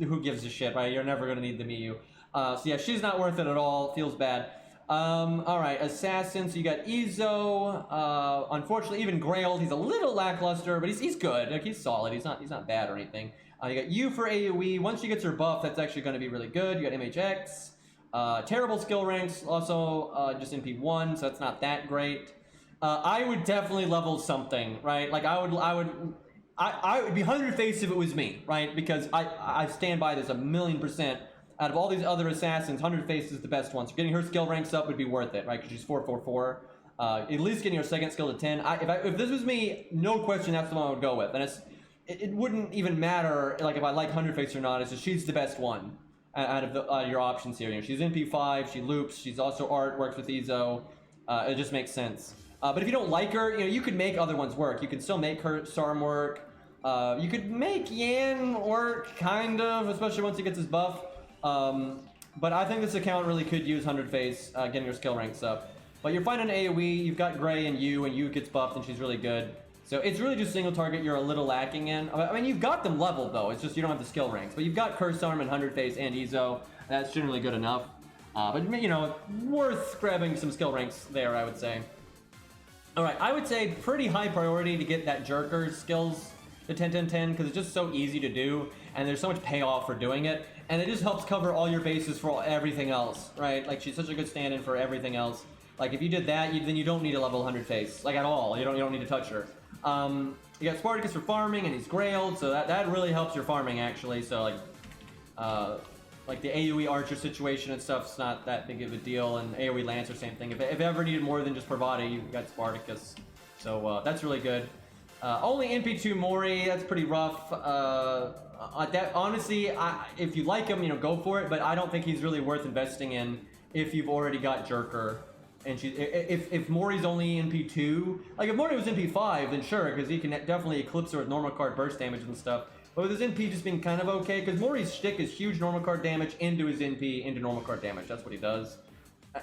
who gives a shit, right? You're never gonna need the Miyu. So yeah, she's not worth it at all. Feels bad. Alright, Assassin, so you got Izo, unfortunately even Grailed, he's a little lackluster, but he's good, like he's solid, he's not bad or anything. You got you for AoE, once she gets her buff, that's actually going to be really good. You got MHX, terrible skill ranks, also just MP1, so that's not that great. I would definitely level something, right? Like I would be 100 face if it was me, right? Because I stand by this 1,000,000%. Out of all these other assassins, 100 face is the best one. So getting her skill ranks up would be worth it, right? Because she's 444. At least getting her second skill to 10. If this was me, no question, that's the one I would go with. And it wouldn't even matter if I like 100 face or not. It's just she's the best one out of your options here. She's NP5, she loops, she's also art, works with Izo. It just makes sense. But if you don't like her, you could make other ones work. You could still make her Sarm work. You could make Yan work, kind of, especially once he gets his buff. But I think this account really could use 100 face, getting her skill ranks up. But you're fine on AoE, you've got Gray and you gets buffed and she's really good. So it's really just single target you're a little lacking in. I mean, you've got them leveled though, it's just you don't have the skill ranks. But you've got Curse Arm and 100 face and Izo, that's generally good enough. But worth grabbing some skill ranks there, I would say. Alright, I would say pretty high priority to get that Jerker skills to 10-10-10, because it's just so easy to do, and there's so much payoff for doing it. And it just helps cover all your bases for everything else, right? Like, she's such a good stand-in for everything else. Like, if you did that, then you don't need a level 100 face, like, at all. You don't need to touch her. You got Spartacus for farming, and he's Grailed, so that really helps your farming, actually. So, like the AoE Archer situation and stuff's not that big of a deal, and AoE Lancer, same thing. If ever needed more than just Bravado, you got Spartacus. So, that's really good. Only NP2 Mori, that's pretty rough. Honestly, if you like him, go for it, but I don't think he's really worth investing in if you've already got Jerker. And if Mori's only NP2, like if Mori was NP5, then sure, because he can definitely eclipse her with normal card burst damage and stuff. But with his NP just being kind of okay, because Mori's shtick is huge normal card damage into his NP, into normal card damage. That's what he does.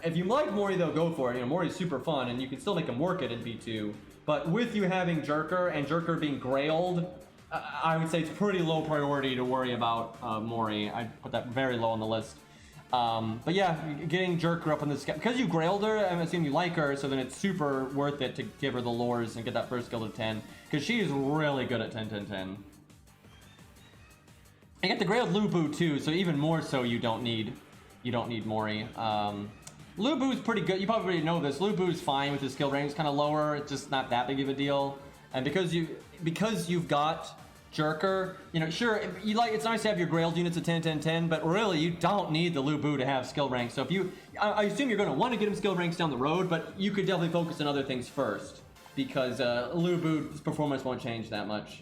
If you like Mori, though, go for it. Mori's super fun, and you can still make him work at NP2. But with you having Jerker, and Jerker being Grailed, I would say it's pretty low priority to worry about Mori. I'd put that very low on the list. But yeah, getting Jerker up on this, because you Grailed her, I'm assuming you like her, so then it's super worth it to give her the lures and get that first skill to 10, because she is really good at 10-10-10. And get the Grailed Lubu too, so even more so you don't need Mori. Lubu's pretty good. You probably already know this. Lubu's fine with his skill range, kind of lower. It's just not that big of a deal. And because you've got Jerker, sure, it's nice to have your Grailed units at 10-10-10, but really you don't need the Lubu to have skill ranks. So if I assume you're going to want to get him skill ranks down the road, but you could definitely focus on other things first, because Lubu's performance won't change that much.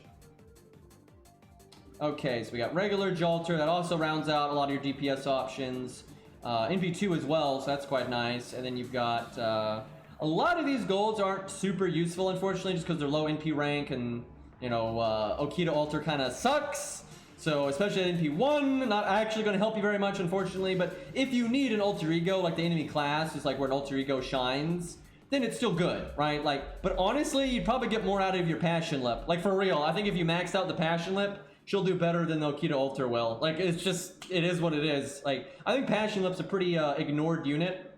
Okay, so we got regular Jolter. That also rounds out a lot of your DPS options. NP2 as well, so that's quite nice. And then you've got a lot of these golds aren't super useful, unfortunately, just because they're low NP rank, and Okita Alter kind of sucks. So especially at NP1, not actually going to help you very much, unfortunately. But if you need an alter ego, like the enemy class is like where an alter ego shines, then it's still good, right? Like, but honestly, you'd probably get more out of your passion lip. Like for real, I think if you maxed out the passion lip, she'll do better than the Okita alter will. Like it's just, it is what it is. Like I think passion lip's a pretty ignored unit.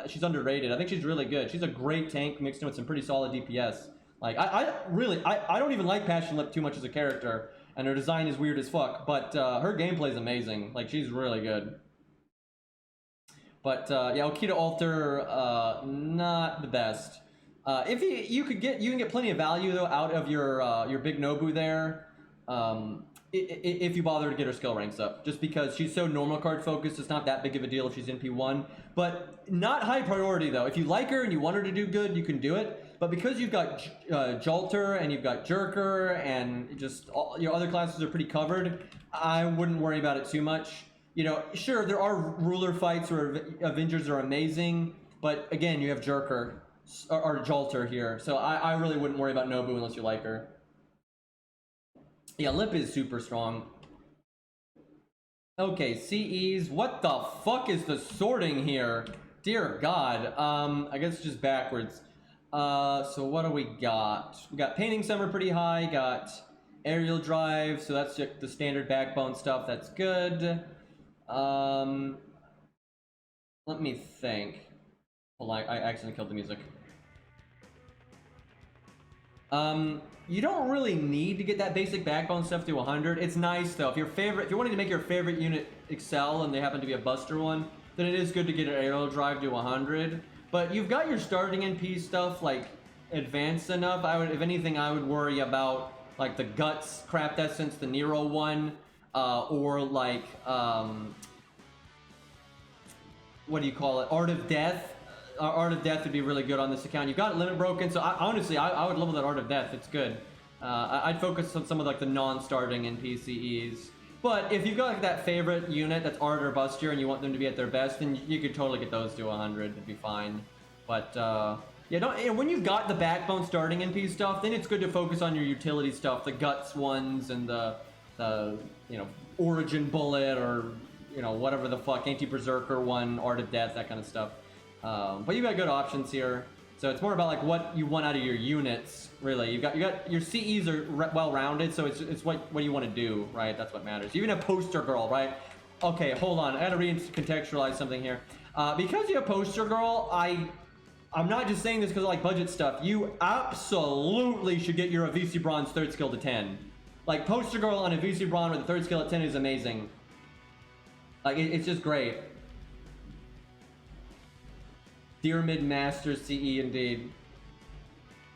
She's underrated. I think she's really good. She's a great tank mixed in with some pretty solid DPS. Like I really don't even like passion lip too much as a character. And her design is weird as fuck, but her gameplay is amazing. Like, she's really good. But yeah, Okita alter, not the best. If you can get plenty of value though out of your big Nobu there, if you bother to get her skill ranks up. Just because she's so normal card focused, it's not that big of a deal if she's NP1. But not high priority though. If you like her and you want her to do good, you can do it. But because you've got Jolter and you've got Jerker and just all your other classes are pretty covered, I wouldn't worry about it too much. You know, sure, there are ruler fights where Avengers are amazing, but again, you have Jerker or Jolter here. So I really wouldn't worry about Nobu unless you like her. Yeah, Lip is super strong. Okay, CEs. What the fuck is the sorting here? Dear God. I guess just backwards. So what do we got? We got Painting Summer pretty high, got Aerial Drive, so that's just the standard backbone stuff, that's good. Let me think. Hold on, I accidentally killed the music. You don't really need to get that basic backbone stuff to 100. It's nice though. If you're wanting to make your favorite unit excel and they happen to be a buster one, then it is good to get an Aerial Drive to 100. But you've got your starting NP stuff like advanced enough. If anything, I would worry about like the Guts, Craft Essence, the Nero one, or like what do you call it? Art of Death. Art of Death would be really good on this account. You've got Limit Broken, so honestly, I would level that Art of Death. It's good. I'd focus on some of like the non-starting NPCEs. But if you've got like that favorite unit that's Art or Buster and you want them to be at their best, then you could totally get those to 100. It'd be fine. But yeah, when you've got the backbone starting NP stuff, then it's good to focus on your utility stuff, the Guts ones and the Origin Bullet or whatever the fuck, Anti-Berserker one, Art of Death, that kind of stuff. But you've got good options here. So it's more about like what you want out of your units, really. You got your CEs are well-rounded, so it's what you want to do, right? That's what matters. You even have Poster Girl, right? Okay, hold on. I gotta recontextualize something here. Because you have Poster Girl, I'm not just saying this because I like budget stuff. You absolutely should get your Avicii Bronze 3rd skill to 10. Like Poster Girl on Avicii Bronze with the 3rd skill at 10 is amazing. Like it's just great. Dear Mid-Master CE indeed.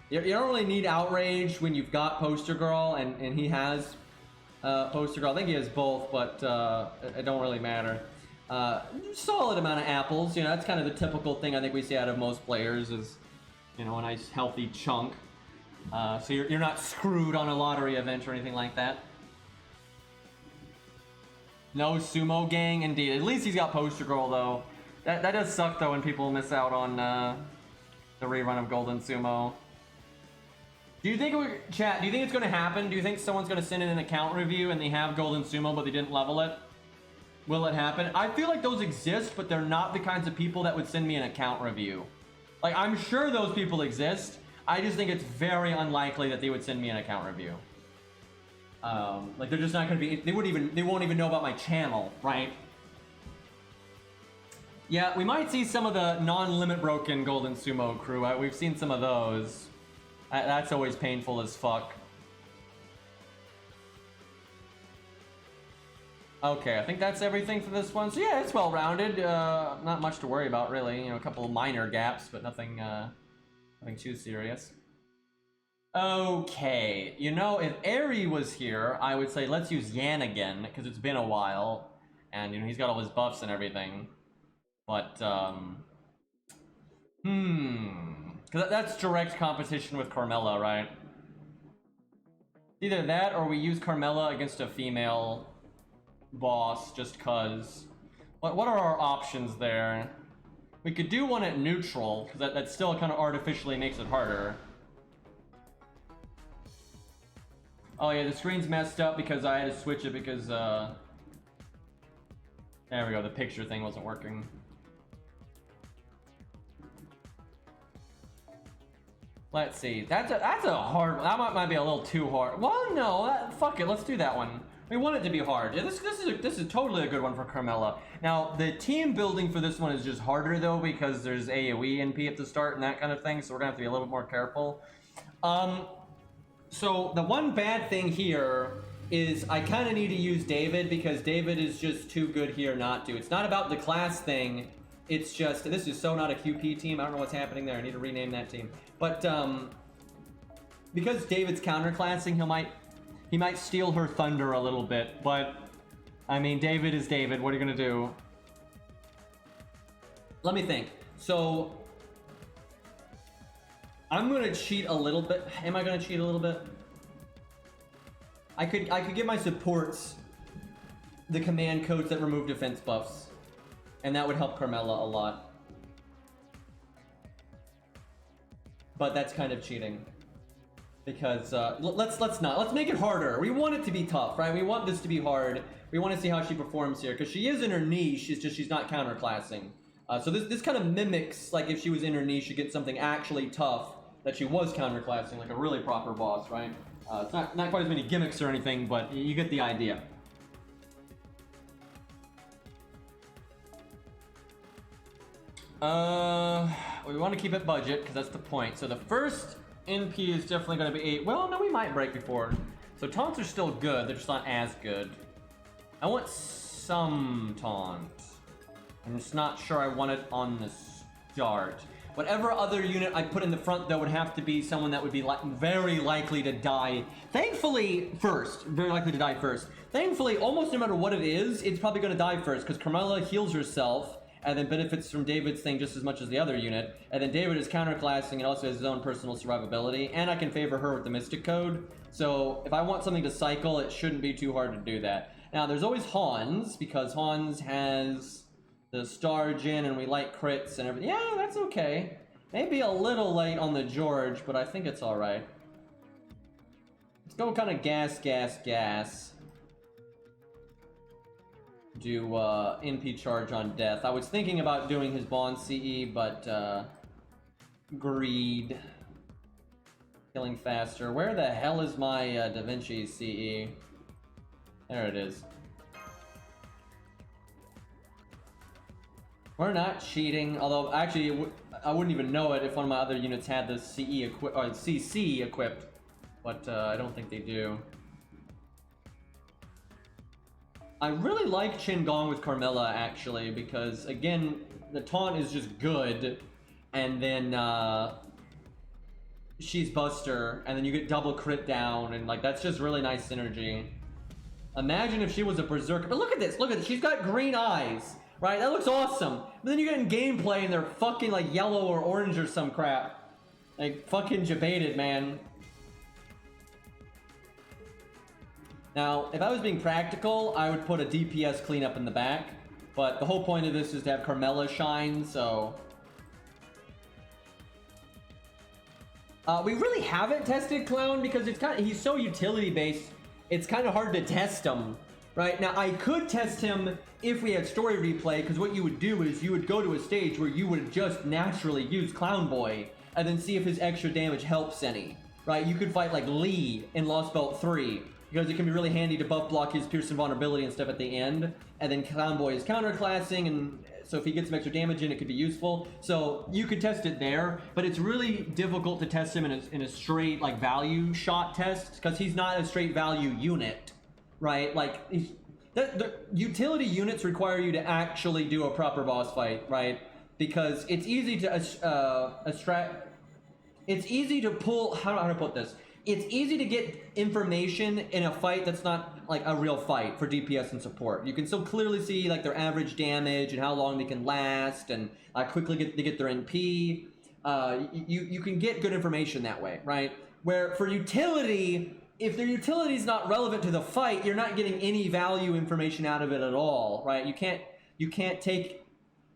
You don't really need Outrage when you've got Poster Girl, and he has Poster Girl. I think he has both, but it don't really matter. Solid amount of apples. That's kind of the typical thing I think we see out of most players is, a nice healthy chunk. So you're not screwed on a lottery event or anything like that. No Sumo Gang, indeed. At least he's got Poster Girl though. That does suck though when people miss out on the rerun of Golden Sumo. Do you think chat? Do you think it's going to happen? Do you think someone's going to send in an account review and they have Golden Sumo but they didn't level it? Will it happen? I feel like those exist, but they're not the kinds of people that would send me an account review. Like I'm sure those people exist. I just think it's very unlikely that they would send me an account review. Like they're just not going to be. They won't even know about my channel, right? Yeah, we might see some of the non-limit broken Golden Sumo crew. We've seen some of those. That's always painful as fuck. Okay, I think that's everything for this one. So yeah, it's well-rounded. Not much to worry about, really. A couple of minor gaps, but nothing too serious. Okay, if Eri was here, I would say let's use Yan again, because it's been a while. And, he's got all his buffs and everything. But, because that's direct competition with Carmella, right? Either that, or we use Carmella against a female boss, just cause. What are our options there? We could do one at neutral, because that still kind of artificially makes it harder. Oh yeah, the screen's messed up because I had to switch it because, there we go, the picture thing wasn't working. Let's see, that's a hard one. That might be a little too hard. Well, no, fuck it, let's do that one. We want it to be hard. Yeah, this is totally a good one for Carmella. Now, the team building for this one is just harder though because there's AoE NP at the start and that kind of thing, so we're gonna have to be a little bit more careful. So the one bad thing here is I kind of need to use David because David is just too good here not to. It's not about the class thing. It's just, this is so not a QP team. I don't know what's happening there. I need to rename that team. But because David's counterclassing, he might steal her thunder a little bit. But I mean, David is David. What are you gonna do? Let me think. So I'm gonna cheat a little bit. Am I gonna cheat a little bit? I could give my supports the command codes that remove defense buffs, and that would help Carmella a lot. But that's kind of cheating because let's make it harder. We want it to be tough, right? We want this to be hard. We want to see how she performs here because she is in her niche. It's just she's not counterclassing. So this kind of mimics like if she was in her niche, she'd get something actually tough that she was counterclassing, like a really proper boss, right? It's not quite as many gimmicks or anything, but you get the idea. We want to keep it budget because that's the point. So the first NP is definitely going to be 8. Well, no, we might break before. So taunts are still good. They're just not as good. I want some taunt. I'm just not sure I want it on the start. Whatever other unit I put in the front, though, would have to be someone that would be very likely to die. Thankfully, first. Very likely to die first. Thankfully, almost no matter what it is, it's probably going to die first because Carmella heals herself and then benefits from David's thing just as much as the other unit. And then David is counterclassing and also has his own personal survivability. And I can favor her with the Mystic Code. So if I want something to cycle, it shouldn't be too hard to do that. Now, there's always Hans, because Hans has the Star Gen and we like crits and everything. Yeah, that's okay. Maybe a little late on the George, but I think it's alright. Let's go kind of gas. Do NP charge on death. I was thinking about doing his Bond CE, but greed. Killing faster. Where the hell is my Da Vinci CE? There it is. We're not cheating, although actually I wouldn't even know it if one of my other units had the CE or CC equipped, but I don't think they do. I really like Qin Gong with Carmella, actually, because, again, the taunt is just good, and then she's Buster, and then you get double crit down, and, like, that's just really nice synergy. Imagine if she was a Berserker. But look at this, she's got green eyes, right? That looks awesome. But then you get in gameplay, and they're fucking, like, yellow or orange or some crap. Like, fucking jebaited, man. Now, if I was being practical, I would put a DPS cleanup in the back, but the whole point of this is to have Carmella shine, so... we really haven't tested Clown because he's so utility-based, it's kind of hard to test him, right? Now, I could test him if we had story replay, because what you would do is you would go to a stage where you would just naturally use Clown Boy, and then see if his extra damage helps any, right? You could fight like Lee in Lost Belt 3, because it can be really handy to buff block his Pierce Invulnerability and stuff at the end. And then Clown Boy is counterclassing, and so if he gets some extra damage in, it could be useful. So you could test it there, but it's really difficult to test him in a straight like value shot test, because he's not a straight value unit, right? Like, the utility units require you to actually do a proper boss fight, right? Because it's easy to it's easy to pull, how to put this? It's easy to get information in a fight that's not like a real fight for DPS and support. You can still clearly see like their average damage and how long they can last and quickly they get their NP. You can get good information that way, right? Where for utility, if their utility is not relevant to the fight, you're not getting any value information out of it at all, right? You can't take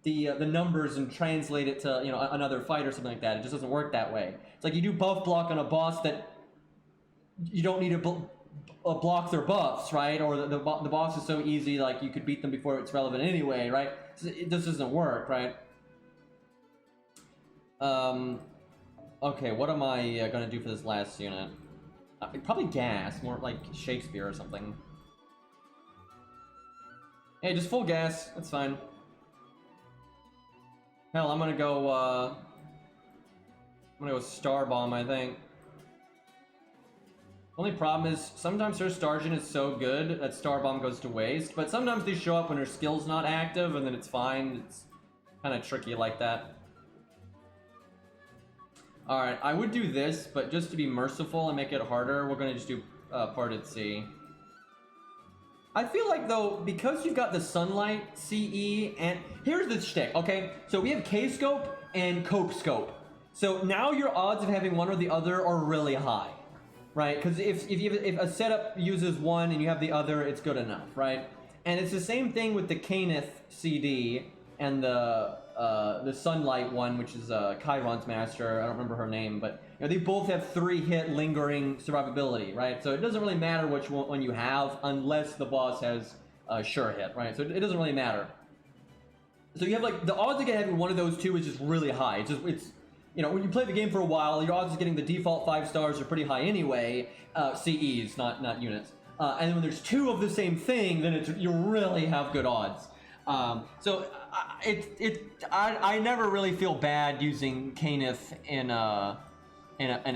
the numbers and translate it to another fight or something like that. It just doesn't work that way. It's like you do buff block on a boss that you don't need to block their buffs, right? Or the boss is so easy, like you could beat them before it's relevant anyway, right? So this doesn't work, right? Okay, what am I gonna do for this last unit? Probably gas, more like Shakespeare or something. Hey, just full gas, that's fine. Hell, I'm gonna go Star Bomb, I think. Only problem is, sometimes her Stargent is so good that Star Bomb goes to waste, but sometimes they show up when her skill's not active, and then it's fine. It's kind of tricky like that. Alright, I would do this, but just to be merciful and make it harder, we're gonna just do Parted Sea. I feel like, though, because you've got the Sunlight, CE, and... Here's the shtick, okay? So we have K-Scope and Cope Scope. So now your odds of having one or the other are really high. Right, because if a setup uses one and you have the other, it's good enough, right? And it's the same thing with the Caneth CD and the Sunlight one, which is Chiron's master. I don't remember her name, but you know, they both have 3-hit lingering survivability, right? So it doesn't really matter which one you have unless the boss has a sure hit, right? So it doesn't really matter. So you have like the odds of having one of those two is just really high. It's you know, when you play the game for a while, your odds of getting the default 5 stars are pretty high anyway. CEs, not units. And then when there's two of the same thing, then you really have good odds. So I never really feel bad using Caneth in a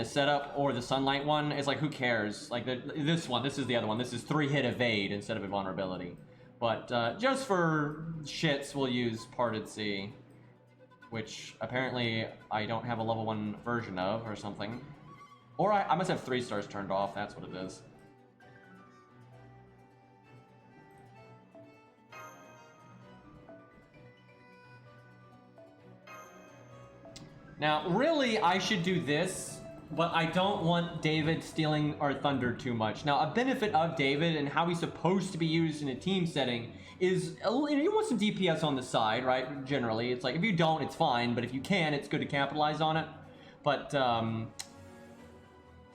setup or the Sunlight one. It's like, who cares? Like this is the other one. This is 3-hit evade instead of invulnerability. But just for shits, we'll use Parted Sea, which apparently I don't have a level 1 version of or something. Or I must have 3 stars turned off, that's what it is. Now, really, I should do this, but I don't want David stealing our thunder too much. Now, a benefit of David and how he's supposed to be used in a team setting is, you want some DPS on the side, right? Generally, it's like, if you don't, it's fine, but if you can, it's good to capitalize on it. But,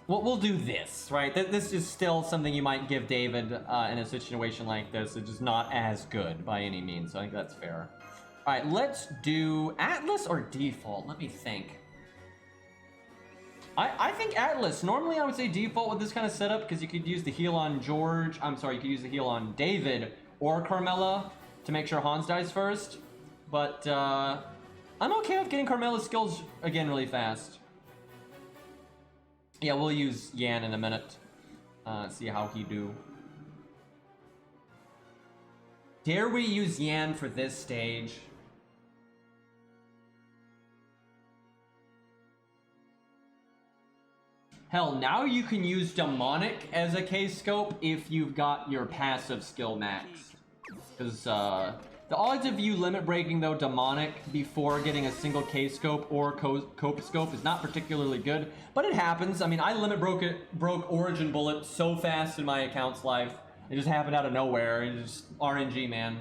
we'll do this, right? This is still something you might give David in a situation like this. It's just not as good by any means, so I think that's fair. All right, let's do Atlas or default. Let me think. I think Atlas. Normally, I would say default with this kind of setup because you could use the heal on George. I'm sorry, you could use the heal on David or Carmella to make sure Hans dies first. But I'm okay with getting Carmella's skills again really fast. Yeah, we'll use Yan in a minute. See how he do. Dare we use Yan for this stage? Hell, now you can use Demonic as a K-Scope if you've got your passive skill maxed. Because the odds of you limit breaking, though, Demonic before getting a single K-Scope or Cope Scope is not particularly good. But it happens. I mean, I limit broke Origin Bullet so fast in my account's life. It just happened out of nowhere. It's just RNG, man.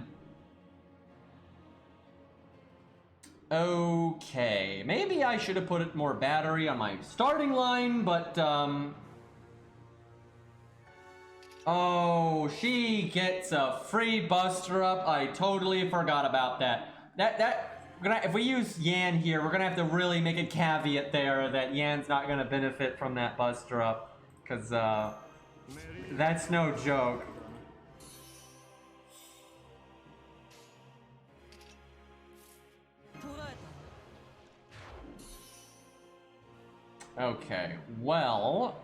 Okay, maybe I should have put more battery on my starting line, but oh, she gets a free buster up. I totally forgot about that. If we use Yan here, we're gonna have to really make a caveat there that Yan's not gonna benefit from that buster up, because that's no joke. Okay, well,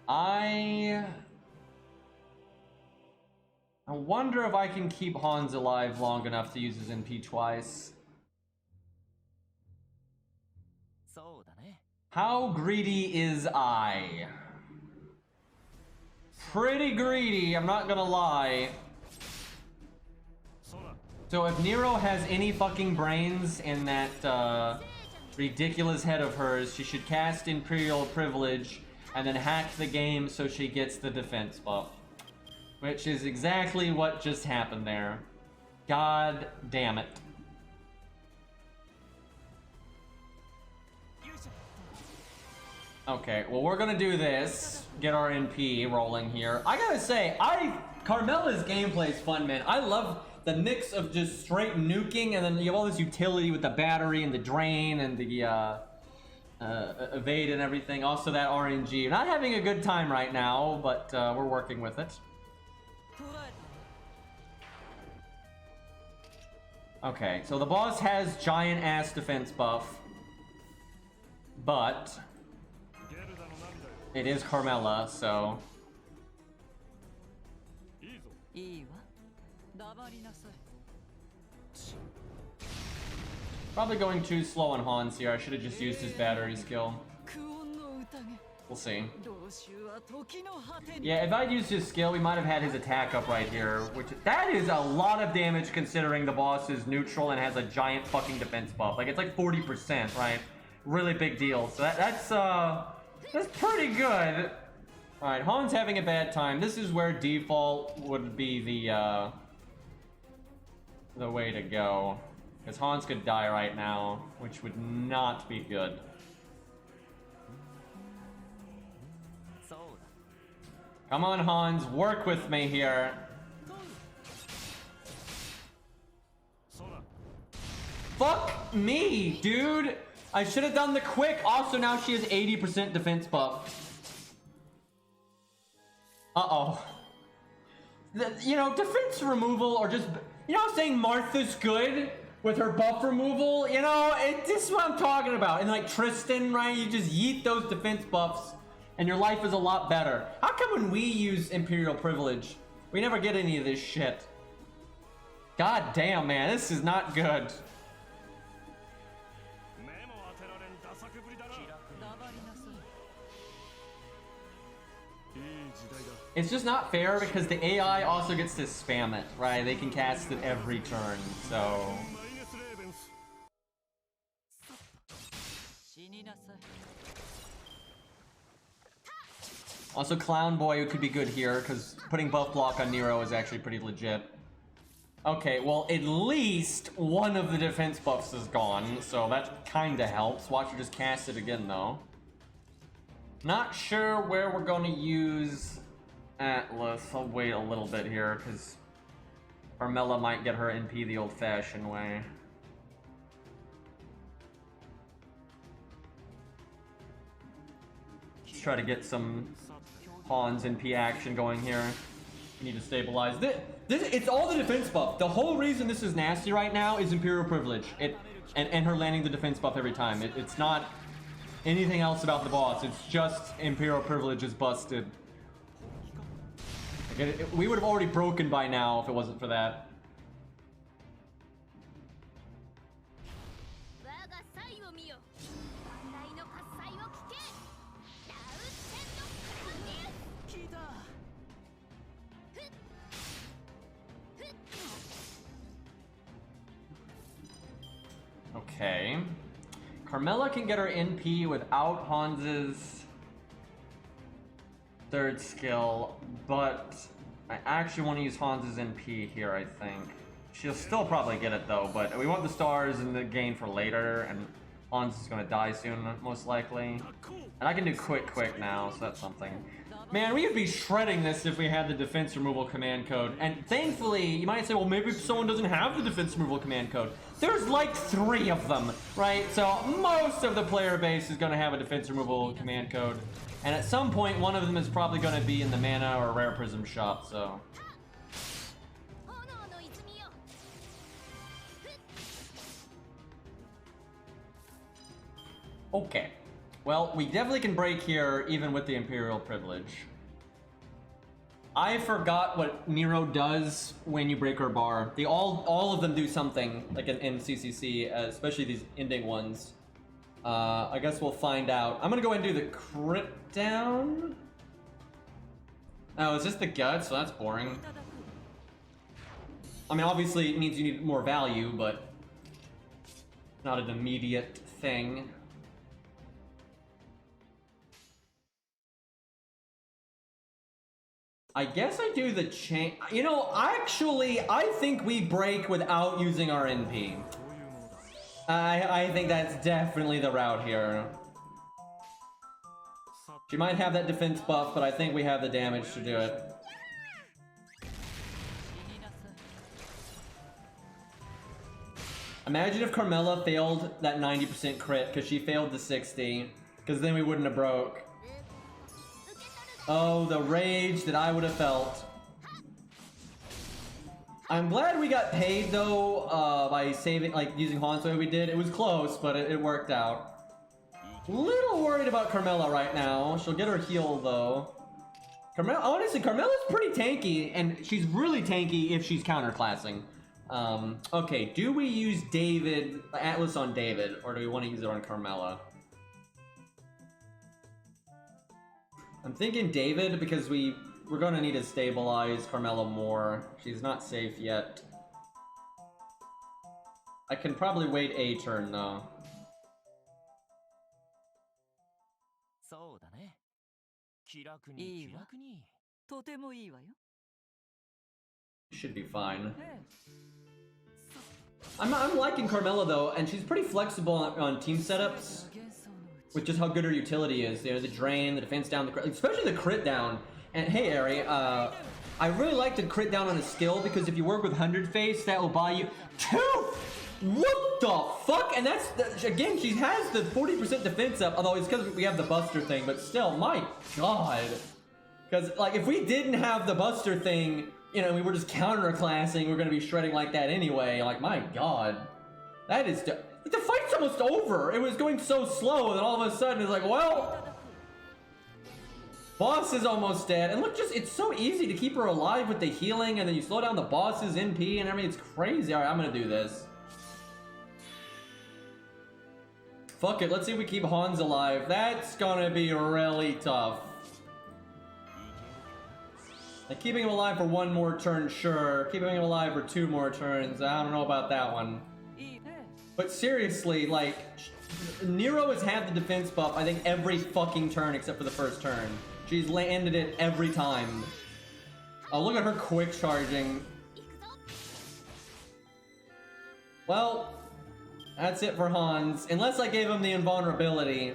I wonder if I can keep Hans alive long enough to use his NP twice. How greedy is I? Pretty greedy, I'm not gonna lie. So if Nero has any fucking brains in that ridiculous head of hers, she should cast Imperial Privilege and then hack the game so she gets the defense buff. Which is exactly what just happened there. God damn it. Okay, well we're gonna do this. Get our NP rolling here. I gotta say, Carmella's gameplay is fun, man. I love the mix of just straight nuking, and then you have all this utility with the battery and the drain and the evade and everything. Also that RNG. Not having a good time right now, but we're working with it. Okay, so the boss has giant ass defense buff, but it is Carmella, so probably going too slow on Hans here. I should have just used his battery skill. We'll see. Yeah, if I'd used his skill, we might have had his attack up right here, which that is a lot of damage considering the boss is neutral and has a giant fucking defense buff. Like, it's like 40%, right? Really big deal. So that's pretty good. All right, Han's having a bad time. This is where default would be the way to go, because Hans could die right now, which would not be good. Come on, Hans, work with me here. Fuck me, dude! I should have done the quick. Also, now she has 80% defense buff. Uh-oh. You know, defense removal, or just... You know what I'm saying? Martha's good with her buff removal? You know, this is what I'm talking about. And like Tristan, right? You just yeet those defense buffs, and your life is a lot better. How come when we use Imperial Privilege, we never get any of this shit? God damn, man, this is not good. It's just not fair because the AI also gets to spam it, right? They can cast it every turn, so... Also, Clown Boy could be good here, because putting buff block on Nero is actually pretty legit. Okay, well, at least one of the defense buffs is gone, so that kinda helps. Watch her just cast it again, though. Not sure where we're gonna use Atlas. I'll wait a little bit here, because Carmella might get her NP the old-fashioned way. Let's try to get some Hans NP action going here. We need to stabilize this. It's all the defense buff. The whole reason this is nasty right now is Imperial Privilege. And her landing the defense buff every time. It's not anything else about the boss. It's just Imperial Privilege is busted. We would have already broken by now if it wasn't for that. Okay. Carmella can get her NP without Hans's third skill, but I actually want to use Hans's NP here, I think. She'll still probably get it though, but we want the stars and the gain for later, and Hans is going to die soon, most likely. And I can do quick now, so that's something. Man, we would be shredding this if we had the defense removal command code. And thankfully, you might say, well, maybe someone doesn't have the defense removal command code. There's like 3 of them, right? So most of the player base is going to have a defense removal command code. And at some point, one of them is probably going to be in the mana or rare prism shop, so... Okay. Well, we definitely can break here, even with the Imperial Privilege. I forgot what Nero does when you break her bar. They all of them do something, like in CCC, especially these ending ones. I guess we'll find out. I'm gonna go ahead and do the crit down. Oh, is this the gut? So that's boring. I mean, obviously it means you need more value, but not an immediate thing. I guess I do the chain. You know, actually, I think we break without using our NP. I think that's definitely the route here. She might have that defense buff, but I think we have the damage to do it. Imagine if Carmella failed that 90% crit, because she failed the 60, because then we wouldn't have broke. Oh, the rage that I would have felt. I'm glad we got paid though, by saving, like, using Hans the way we did. It was close, but it worked out. Little worried about Carmella right now. She'll get her heal though. Carmella, honestly, Carmella's pretty tanky, and she's really tanky if she's counterclassing. Okay, do we use David, Atlas on David, or do we want to use it on Carmella? I'm thinking David because we're gonna need to stabilize Carmella more. She's not safe yet. I can probably wait a turn though. Should be fine. I'm liking Carmella though, and she's pretty flexible on team setups. With just how good her utility is. You know, the drain, the defense down, especially the crit down. And hey, Ari, I really like the crit down on a skill because if you work with 100 face, that will buy you 2. What the fuck? And that's, again, she has the 40% defense up, although it's because we have the Buster thing, but still, my god. Because, like, if we didn't have the Buster thing, you know, we were just counterclassing, we're gonna be shredding like that anyway. Like, my god. That is, the fight's almost over. It was going so slow, and then all of a sudden it's like, well, boss is almost dead. And look, just, it's so easy to keep her alive with the healing, and then you slow down the boss's NP and everything. It's crazy. All right, I'm gonna do this. Fuck it, let's see if we keep Hans alive. That's gonna be really tough. Like, keeping him alive for 1 more turn, sure. Keeping him alive for 2 more turns, I don't know about that one. But seriously, like, Nero has had the defense buff, I think, every fucking turn except for the first turn. She's landed it every time. Oh, look at her quick charging. Well, that's it for Hans. Unless I gave him the invulnerability.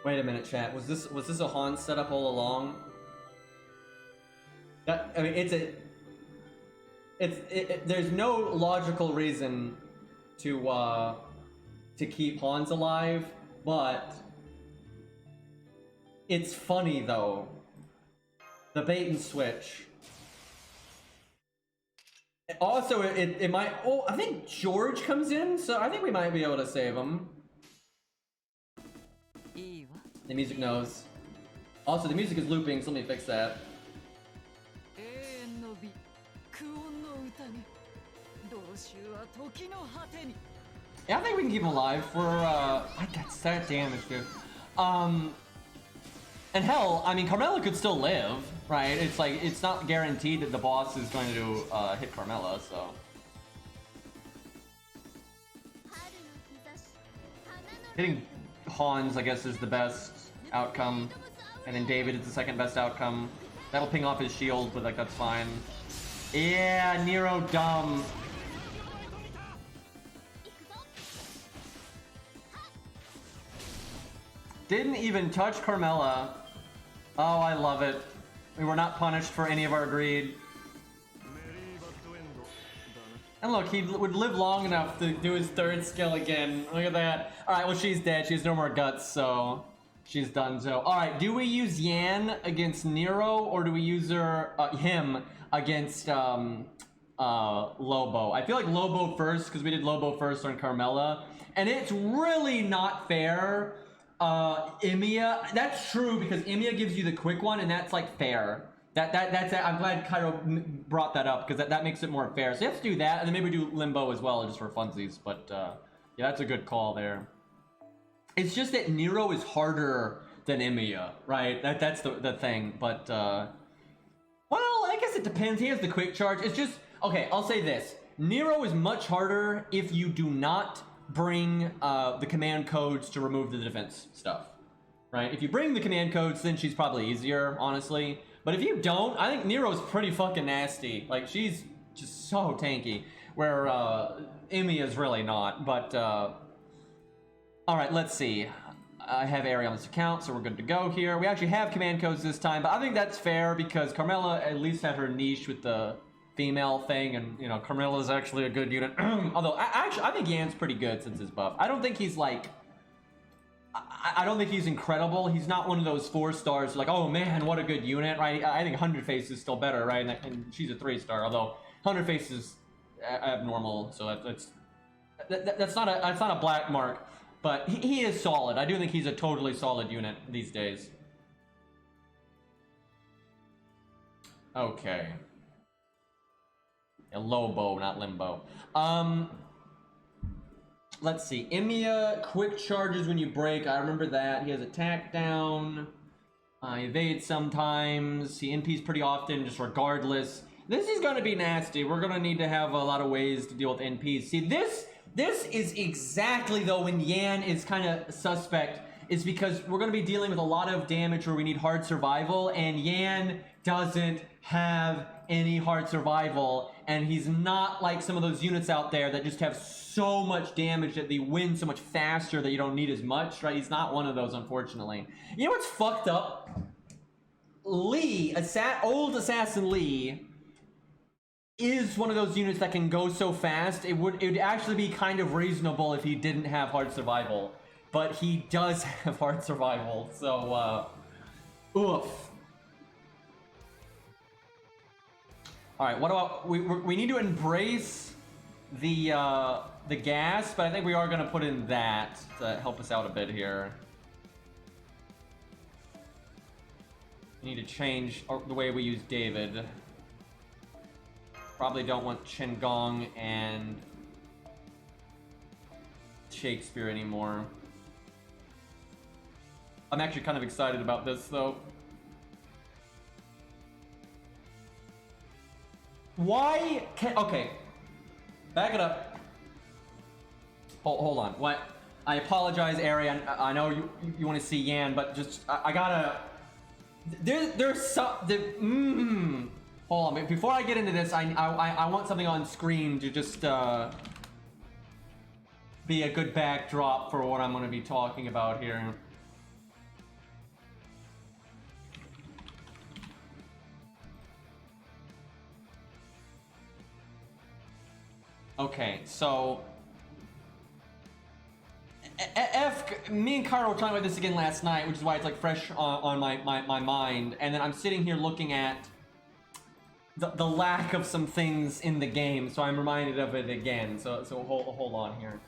Wait a minute, chat. Was this a Hans setup all along? That, I mean, there's no logical reason to keep Hans alive, but it's funny though. The bait and switch. Also, it might. Oh, I think George comes in, so I think we might be able to save him. The music knows. Also, the music is looping, so let me fix that. Yeah, I think we can keep him alive for, that's that damage, dude. And hell, I mean, Carmella could still live, right? It's like, it's not guaranteed that the boss is going to, hit Carmella, so. Hitting Hans, I guess, is the best outcome. And then David is the second best outcome. That'll ping off his shield, but, like, that's fine. Yeah, Nero dumb. Didn't even touch Carmella. Oh, I love it. We were not punished for any of our greed. And look, he would live long enough to do his 3rd skill again. Look at that. Alright, well, she's dead. She has no more guts, so she's done so. Alright, do we use Yan against Nero, or do we use him against Lobo? I feel like Lobo first, because we did Lobo first on Carmella. And it's really not fair. Emiya, that's true because Emiya gives you the quick one, and that's like fair. That's I'm glad Cairo brought that up because that makes it more fair. So let's do that, and then maybe do Limbo as well, just for funsies. But yeah, that's a good call there. It's just that Nero is harder than Emiya, right? That's the thing. But well, I guess it depends. He has the quick charge. It's just okay. I'll say this: Nero is much harder if you do not bring the command codes to remove the defense stuff, right? If you bring the command codes, then she's probably easier, honestly. But if you don't, I think Nero's pretty fucking nasty. Like, she's just so tanky, where Emi is really not. But all right, let's see. I have Ari on this account, so we're good to go here. We actually have command codes this time, but I think that's fair because Carmella at least had her niche with the female thing, and you know, Carmella's actually a good unit. Although I think Yan's pretty good since his buff. I don't think he's like, I don't think he's incredible. He's not one of those 4 stars like, oh man, what a good unit, right? I think 100 Face is still better, right? And she's a 3-star, although 100 Face is abnormal, so that's not a black mark. But he is solid. I do think he's a totally solid unit these days. Okay. A Lobo, not Limbo. Let's see. Emiya, quick charges when you break. I remember that. He has attack down. Evade sometimes. He NPs pretty often, just regardless. This is going to be nasty. We're going to need to have a lot of ways to deal with NPs. See, this is exactly, though, when Yan is kind of suspect, is because we're going to be dealing with a lot of damage where we need hard survival, and Yan doesn't have any hard survival, and he's not like some of those units out there that just have so much damage that they win so much faster that you don't need as much, right? He's not one of those, unfortunately. You know what's fucked up? Lee, old Assassin Lee, is one of those units that can go so fast. It would actually be kind of reasonable if he didn't have hard survival, but he does have hard survival, so oof. All right, what about we need to embrace the gas, but I think we are going to put in that to help us out a bit here. We need to change the way we use David. Probably don't want Chen Gong and Shakespeare anymore. I'm actually kind of excited about this, though. Why can't... Okay. Back it up. Hold on. What? I apologize, Ari. I know you want to see Yan, but just... I gotta... There's some... Hold on, before I get into this, I want something on screen to just be a good backdrop for what I'm going to be talking about here. Okay, so me and Carl were talking about this again last night, which is why it's like fresh on my mind, and then I'm sitting here looking at the lack of some things in the game, so I'm reminded of it again. So hold on here.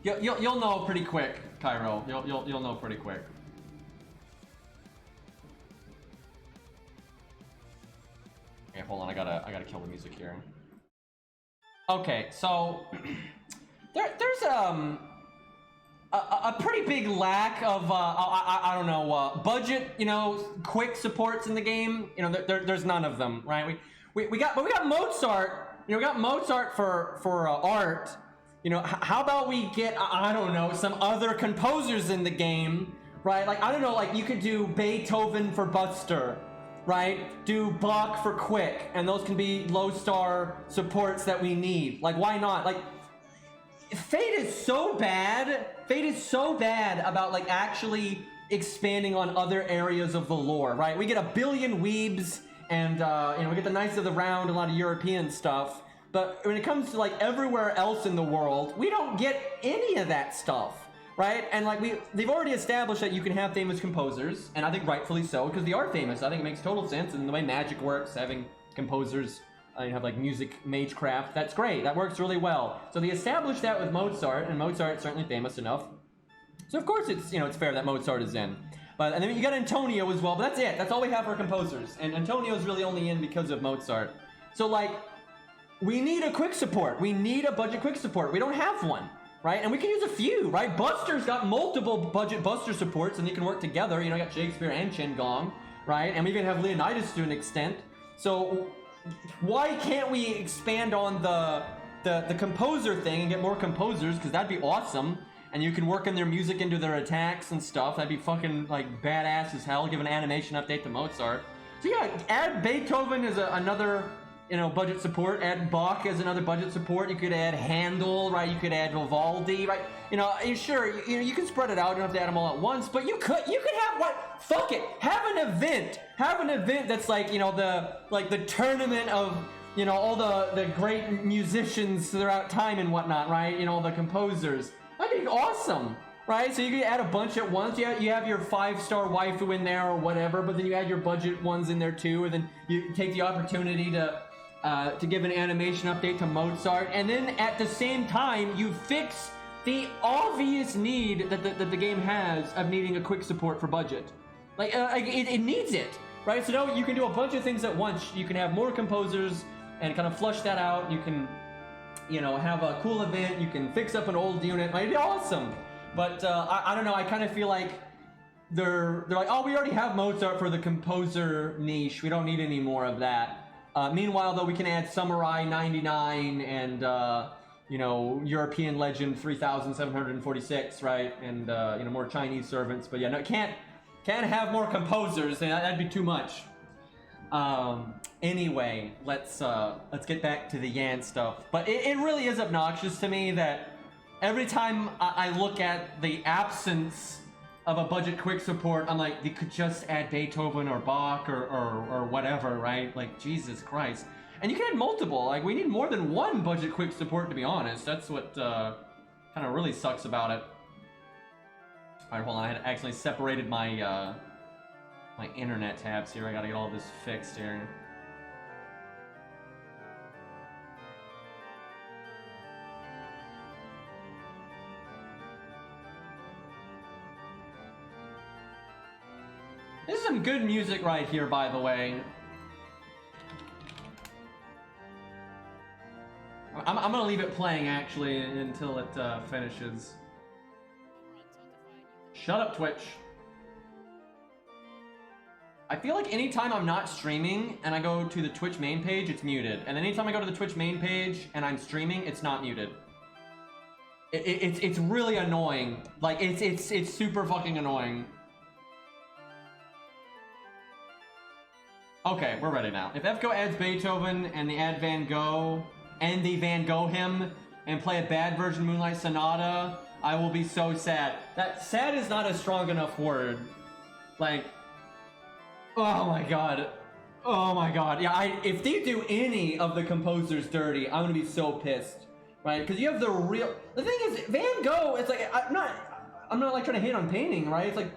You'll know pretty quick, Cairo. You'll know pretty quick. Okay, hold on. I gotta kill the music here. Okay, so there's a pretty big lack of I don't know, budget, you know, quick supports in the game. You know, there's none of them, right? We got Mozart. You know, we got Mozart for art. You know, how about we get, I don't know, some other composers in the game, right? Like, I don't know, like you could do Beethoven for Buster, right? Do Bach for Quick, and those can be low star supports that we need. Like, why not? Like, Fate is so bad about like actually expanding on other areas of the lore, right? We get a billion weebs and you know, we get the Knights of the Round, a lot of European stuff, but when it comes to like everywhere else in the world, we don't get any of that stuff, right? And like they've already established that you can have famous composers, and I think rightfully so, because they are famous. I think it makes total sense, and the way Magic works, having composers you have like music magecraft, that's great, that works really well. So they established that with Mozart, and Mozart's certainly famous enough, so of course it's, you know, it's fair that Mozart is in. But and then you got Antonio as well, but that's it, that's all we have for composers, and Antonio's really only in because of Mozart. So like, we need a quick support, we need a budget quick support. We don't have one, right? And we can use a few, right? Buster's got multiple budget Buster supports, and they can work together. You know, you got Shakespeare and Chen Gong, right? And we even have Leonidas to an extent. So why can't we expand on the composer thing and get more composers? Because that'd be awesome, and you can work in their music into their attacks and stuff. That'd be fucking like badass as hell. Give an animation update to Mozart. So yeah, add Beethoven as another you know, budget support. Add Bach as another budget support. You could add Handel, right? You could add Vivaldi, right? You know, sure, you know, you can spread it out. You don't have to add them all at once, but you could have what? Fuck it. Have an event. Have an event that's like, you know, the tournament of, you know, all the great musicians throughout time and whatnot, right? You know, the composers. That'd be awesome. Right, so you can add a bunch at once. You have your 5-star waifu in there or whatever, but then you add your budget ones in there too, and then you take the opportunity to give an animation update to Mozart, and then at the same time you fix the obvious need that the game has of needing a quick support for budget. Like it needs it, right? So now you can do a bunch of things at once. You can have more composers and kind of flush that out. You can, you know, have a cool event. You can fix up an old unit. It'd be awesome. But I don't know, I kind of feel like they're like, oh, we already have Mozart for the composer niche. We don't need any more of that. Meanwhile, though, we can add Samurai 99 and, you know, European Legend 3746, right? And, you know, more Chinese servants. But yeah, no, can't have more composers. That'd be too much. Anyway, let's get back to the Yan stuff. But it really is obnoxious to me that every time I look at the absence of a budget quick support, I'm like, they could just add Beethoven or Bach or whatever, right? Like, Jesus Christ. And you can add multiple. Like, we need more than one budget quick support, to be honest. That's what kind of really sucks about it. Alright, hold on. I had accidentally separated my my internet tabs here. I gotta get all this fixed here. This is some good music right here, by the way. I'm gonna leave it playing, actually, until it finishes. Shut up, Twitch. I feel like anytime I'm not streaming and I go to the Twitch main page, it's muted. And then anytime I go to the Twitch main page and I'm streaming, it's not muted. It's really annoying. Like, it's super fucking annoying. Okay, we're ready now. If FGO adds Beethoven and they add Van Gogh and the Van Gogh hymn and play a bad version Moonlight Sonata, I will be so sad. That sad is not a strong enough word. Like, oh my god. Oh my god. Yeah, if they do any of the composers dirty, I'm gonna be so pissed. Right? Because you have the real... The thing is, Van Gogh, it's like, I'm not like trying to hate on painting, right? It's like,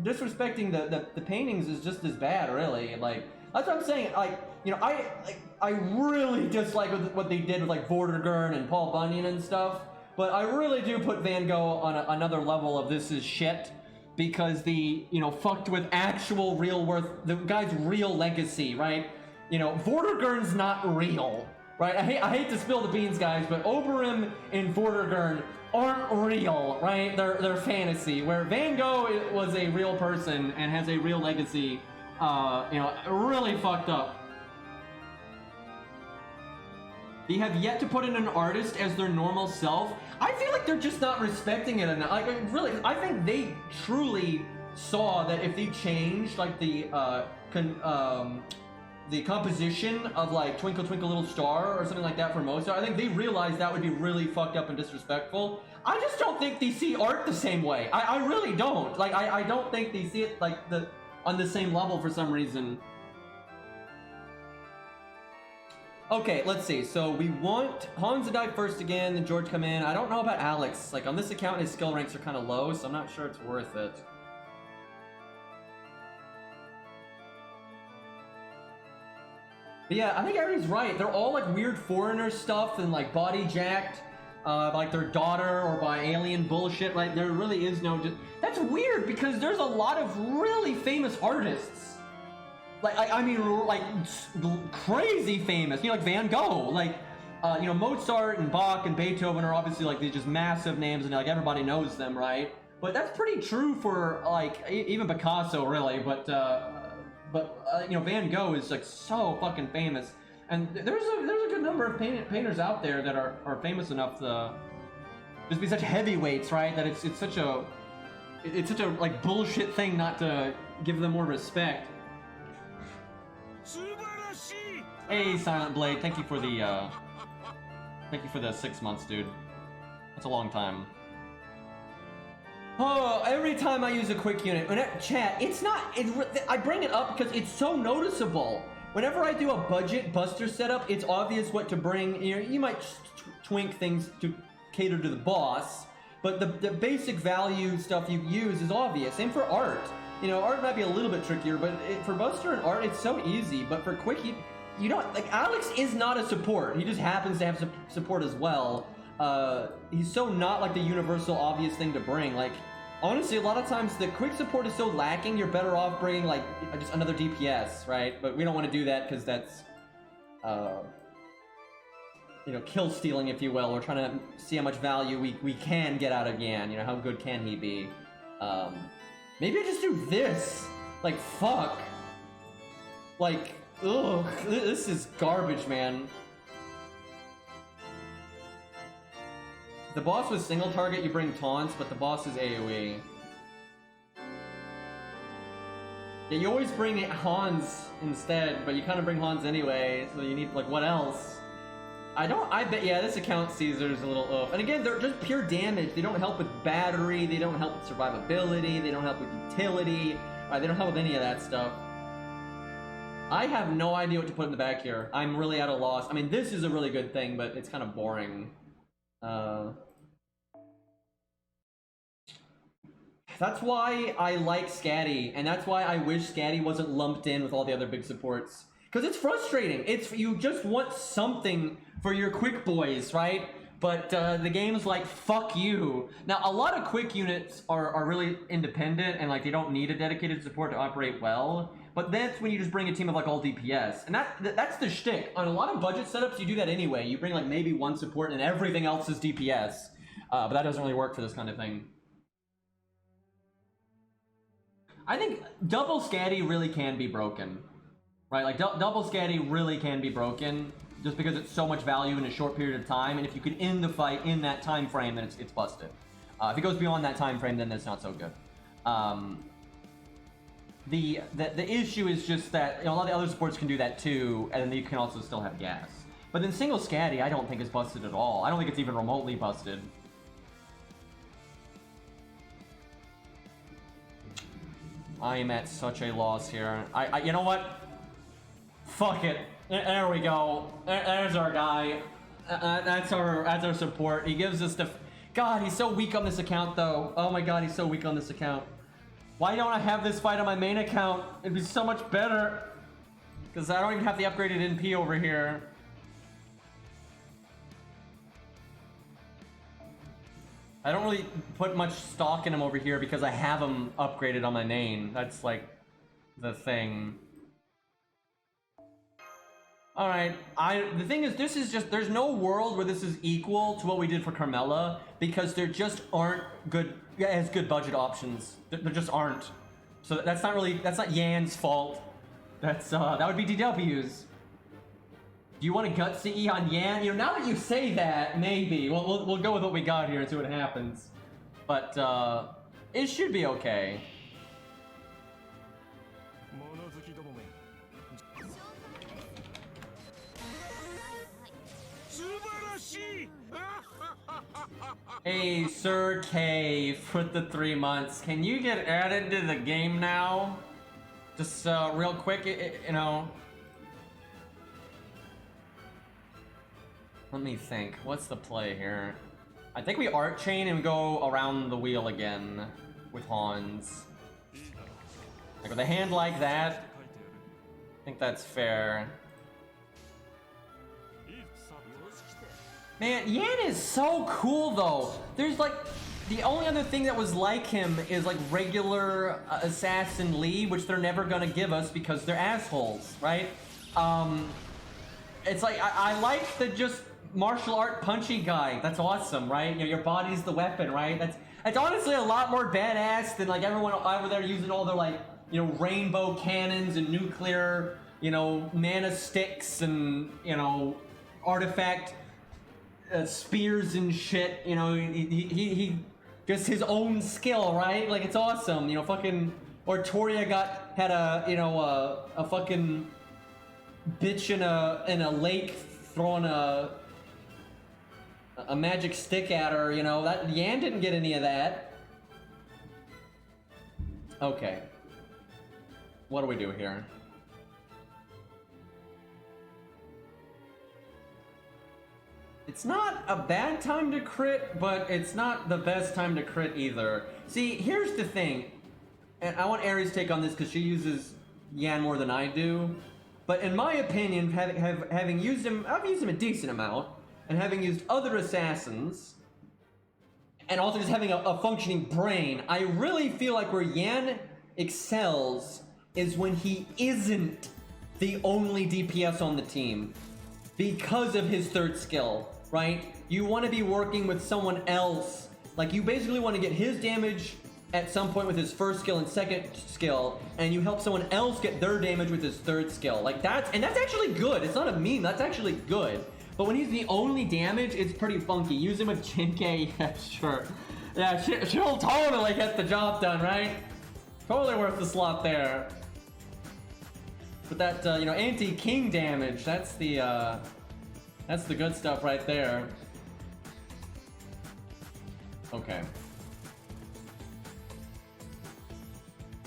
disrespecting the paintings is just as bad, really. Like, that's what I'm saying. Like, you know, I really dislike what they did with like Vortigern and Paul Bunyan and stuff, but I really do put Van Gogh on another level of this is shit, because the, you know, fucked with actual real worth, the guy's real legacy, right? You know, Vortigern's not real, right? I hate to spill the beans, guys, but Oberon and Vortigern aren't real, right? They're fantasy. Where Van Gogh was a real person and has a real legacy, you know, really fucked up. They have yet to put in an artist as their normal self. I feel like they're just not respecting it enough. Like, really, I think they truly saw that if they changed like the composition of like Twinkle Twinkle Little Star or something like that for Mozart, I think they realized that would be really fucked up and disrespectful. I just don't think they see art the same way. I really don't. Like, I don't think they see it like on the same level for some reason. Okay, let's see. So we want Hans to die first again, then George come in. I don't know about Alex. Like, on this account, his skill ranks are kind of low, so I'm not sure it's worth it. But yeah, I think everybody's right. They're all like weird foreigner stuff and like body jacked, like their daughter or by alien bullshit. Like, there really is no... That's weird, because there's a lot of really famous artists. Like, I mean, like, crazy famous, you know, like Van Gogh, like, you know, Mozart and Bach and Beethoven are obviously, like, these just massive names, and, like, everybody knows them, right? But that's pretty true for, like, even Picasso, really, but you know, Van Gogh is, like, so fucking famous, and there's a good number of painters out there that are famous enough to just be such heavyweights, right, that it's such a, like, bullshit thing not to give them more respect. Hey, Silent Blade, thank you for the 6 months, dude. That's a long time. Oh, every time I use a quick unit, chat, I bring it up because it's so noticeable. Whenever I do a budget buster setup, it's obvious what to bring. You know, you might twink things to cater to the boss, but the basic value stuff you use is obvious. Same for art. You know, art might be a little bit trickier, but for buster and art, it's so easy. But for quick, you don't, like, Alex is not a support. He just happens to have support as well. He's so not like the universal obvious thing to bring. Like, honestly, a lot of times the quick support is so lacking, you're better off bringing like just another DPS, right? But we don't want to do that because that's, you know, kill stealing, if you will. We're trying to see how much value we can get out of Yan. You know, how good can he be? Maybe I just do this. Like, fuck. Like, ugh, this is garbage, man. The boss was single target, you bring taunts, but the boss is AoE. Yeah, you always bring Hans instead, but you kind of bring Hans anyway, so you need, like, what else? I bet, yeah, this account Caesar's a little off. And again, they're just pure damage. They don't help with battery, they don't help with survivability, they don't help with utility, they don't help with any of that stuff. I have no idea what to put in the back here. I'm really at a loss. I mean, this is a really good thing, but it's kind of boring. That's why I like Scatty, and that's why I wish Scatty wasn't lumped in with all the other big supports. Because it's frustrating. You just want something for your quick boys, right? But the game's like, fuck you. Now, a lot of quick units are really independent, and like they don't need a dedicated support to operate well. But that's when you just bring a team of like all DPS. And that's the shtick. On a lot of budget setups, you do that anyway. You bring like maybe one support and everything else is DPS. But that doesn't really work for this kind of thing. I think double Scatty really can be broken. Right, like double Scatty really can be broken just because it's so much value in a short period of time, and if you can end the fight in that time frame, then it's busted. If it goes beyond that time frame, then it's not so good. The issue is just that, you know, a lot of the other supports can do that too, and then you can also still have gas. But then single Scatty, I don't think is busted at all. I don't think it's even remotely busted. I am at such a loss here. You know what? Fuck it. There we go. There's our guy. That's our support. He gives us the... God, he's so weak on this account, though. Oh my god, he's so weak on this account. Why don't I have this fight on my main account? It'd be so much better. Because I don't even have the upgraded NP over here. I don't really put much stock in him over here because I have him upgraded on my main. That's like the thing. Alright, the thing is, this is just, there's no world where this is equal to what we did for Carmella, because there just aren't as good budget options. There just aren't. So that's not Yan's fault. That would be DW's. Do you want to gut CE on Yan? You know, now that you say that, maybe. We'll go with what we got here and see what happens. But, it should be okay. Hey, Sir K, for the 3 months. Can you get added to the game now? Just real quick, you know. Let me think. What's the play here? I think we art chain and go around the wheel again with Hans. Like with a hand like that, I think that's fair. Man, Yan is so cool though. There's like, the only other thing that was like him is like regular Assassin Lee, which they're never gonna give us because they're assholes, right? It's like, I like the just martial art punchy guy. That's awesome, right? You know, your body's the weapon, right? That's honestly a lot more badass than like everyone over there using all their like, you know, rainbow cannons and nuclear, you know, mana sticks and, you know, artifact spears and shit. You know, he just his own skill, right? Like, it's awesome. You know, fucking, or Toria had a, you know, a fucking bitch in a lake throwing a magic stick at her, you know, that Yan didn't get any of that. Okay. What do we do here? It's not a bad time to crit, but it's not the best time to crit either. See, here's the thing, and I want Aries' take on this because she uses Yan more than I do. But in my opinion, having used him, I've used him a decent amount, and having used other assassins, and also just having a functioning brain, I really feel like where Yan excels is when he isn't the only DPS on the team because of his third skill, right? You want to be working with someone else. Like, you basically want to get his damage at some point with his first skill and second skill, and you help someone else get their damage with his third skill. Like, that's actually good. It's not a meme, that's actually good. But when he's the only damage, it's pretty funky. Use him with Jinkei, yeah, sure. Yeah, she'll totally get the job done, right? Totally worth the slot there. But that, you know, anti-king damage, that's the good stuff right there. Okay.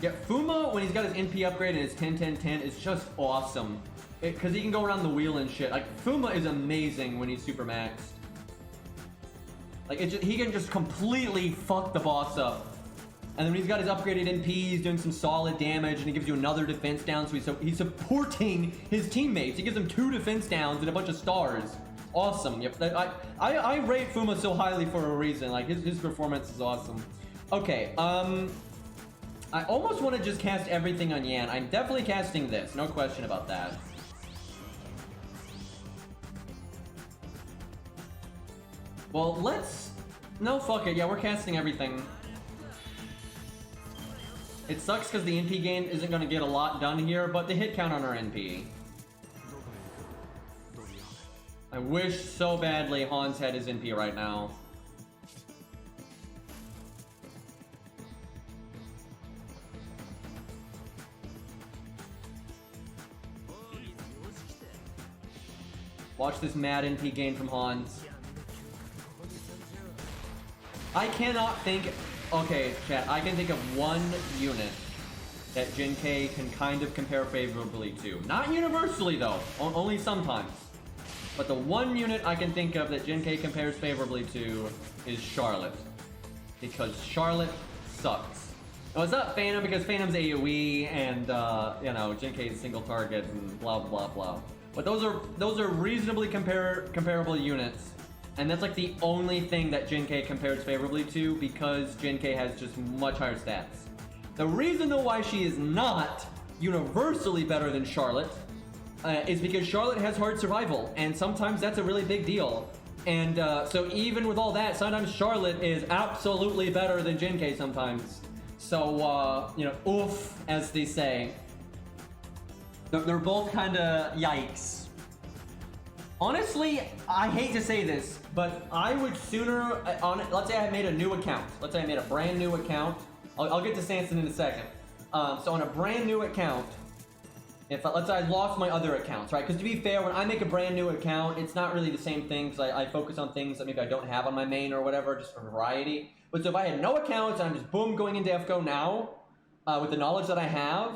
Yeah, Fuma, when he's got his NP upgrade and his 10-10-10, is just awesome. Because he can go around the wheel and shit. Like, Fuma is amazing when he's super maxed. Like, he can just completely fuck the boss up. And then when he's got his upgraded NP, he's doing some solid damage, and he gives you another defense down, so he's supporting his teammates. He gives them 2 defense downs and a bunch of stars. Awesome. Yep. I rate Fuma so highly for a reason. Like, his performance is awesome. Okay, I almost want to just cast everything on Yan. I'm definitely casting this, no question about that. Well, no, fuck it. Yeah, we're casting everything. It sucks because the NP gain isn't going to get a lot done here, but the hit count on our NP. I wish so badly Hans had his NP right now. Watch this mad NP gain from Hans. I cannot think... Okay, chat, I can think of one unit that Jinkei can kind of compare favorably to. Not universally, though. Only sometimes. But the one unit I can think of that Jinkei compares favorably to is Charlotte. Because Charlotte sucks. Now, it's not Phantom because Phantom's AoE and, you know, Jinkei's single target and blah, blah, blah. But those are reasonably comparable units. And that's like the only thing that Jinkei compares favorably to because Jinkei has just much higher stats. The reason though why she is not universally better than Charlotte is because Charlotte has hard survival, and sometimes that's a really big deal. And so even with all that, sometimes Charlotte is absolutely better than Jinkei sometimes. So, you know, oof, as they say. They're both kind of yikes. Honestly, I hate to say this, but I would sooner, let's say I made a new account. Let's say I made a brand new account. I'll get to Sanson in a second. So on a brand new account, let's say I lost my other accounts, right? Because to be fair, when I make a brand new account, it's not really the same thing because I focus on things that maybe I don't have on my main or whatever, just for variety. But so if I had no accounts and I'm just boom going into FGO now, with the knowledge that I have,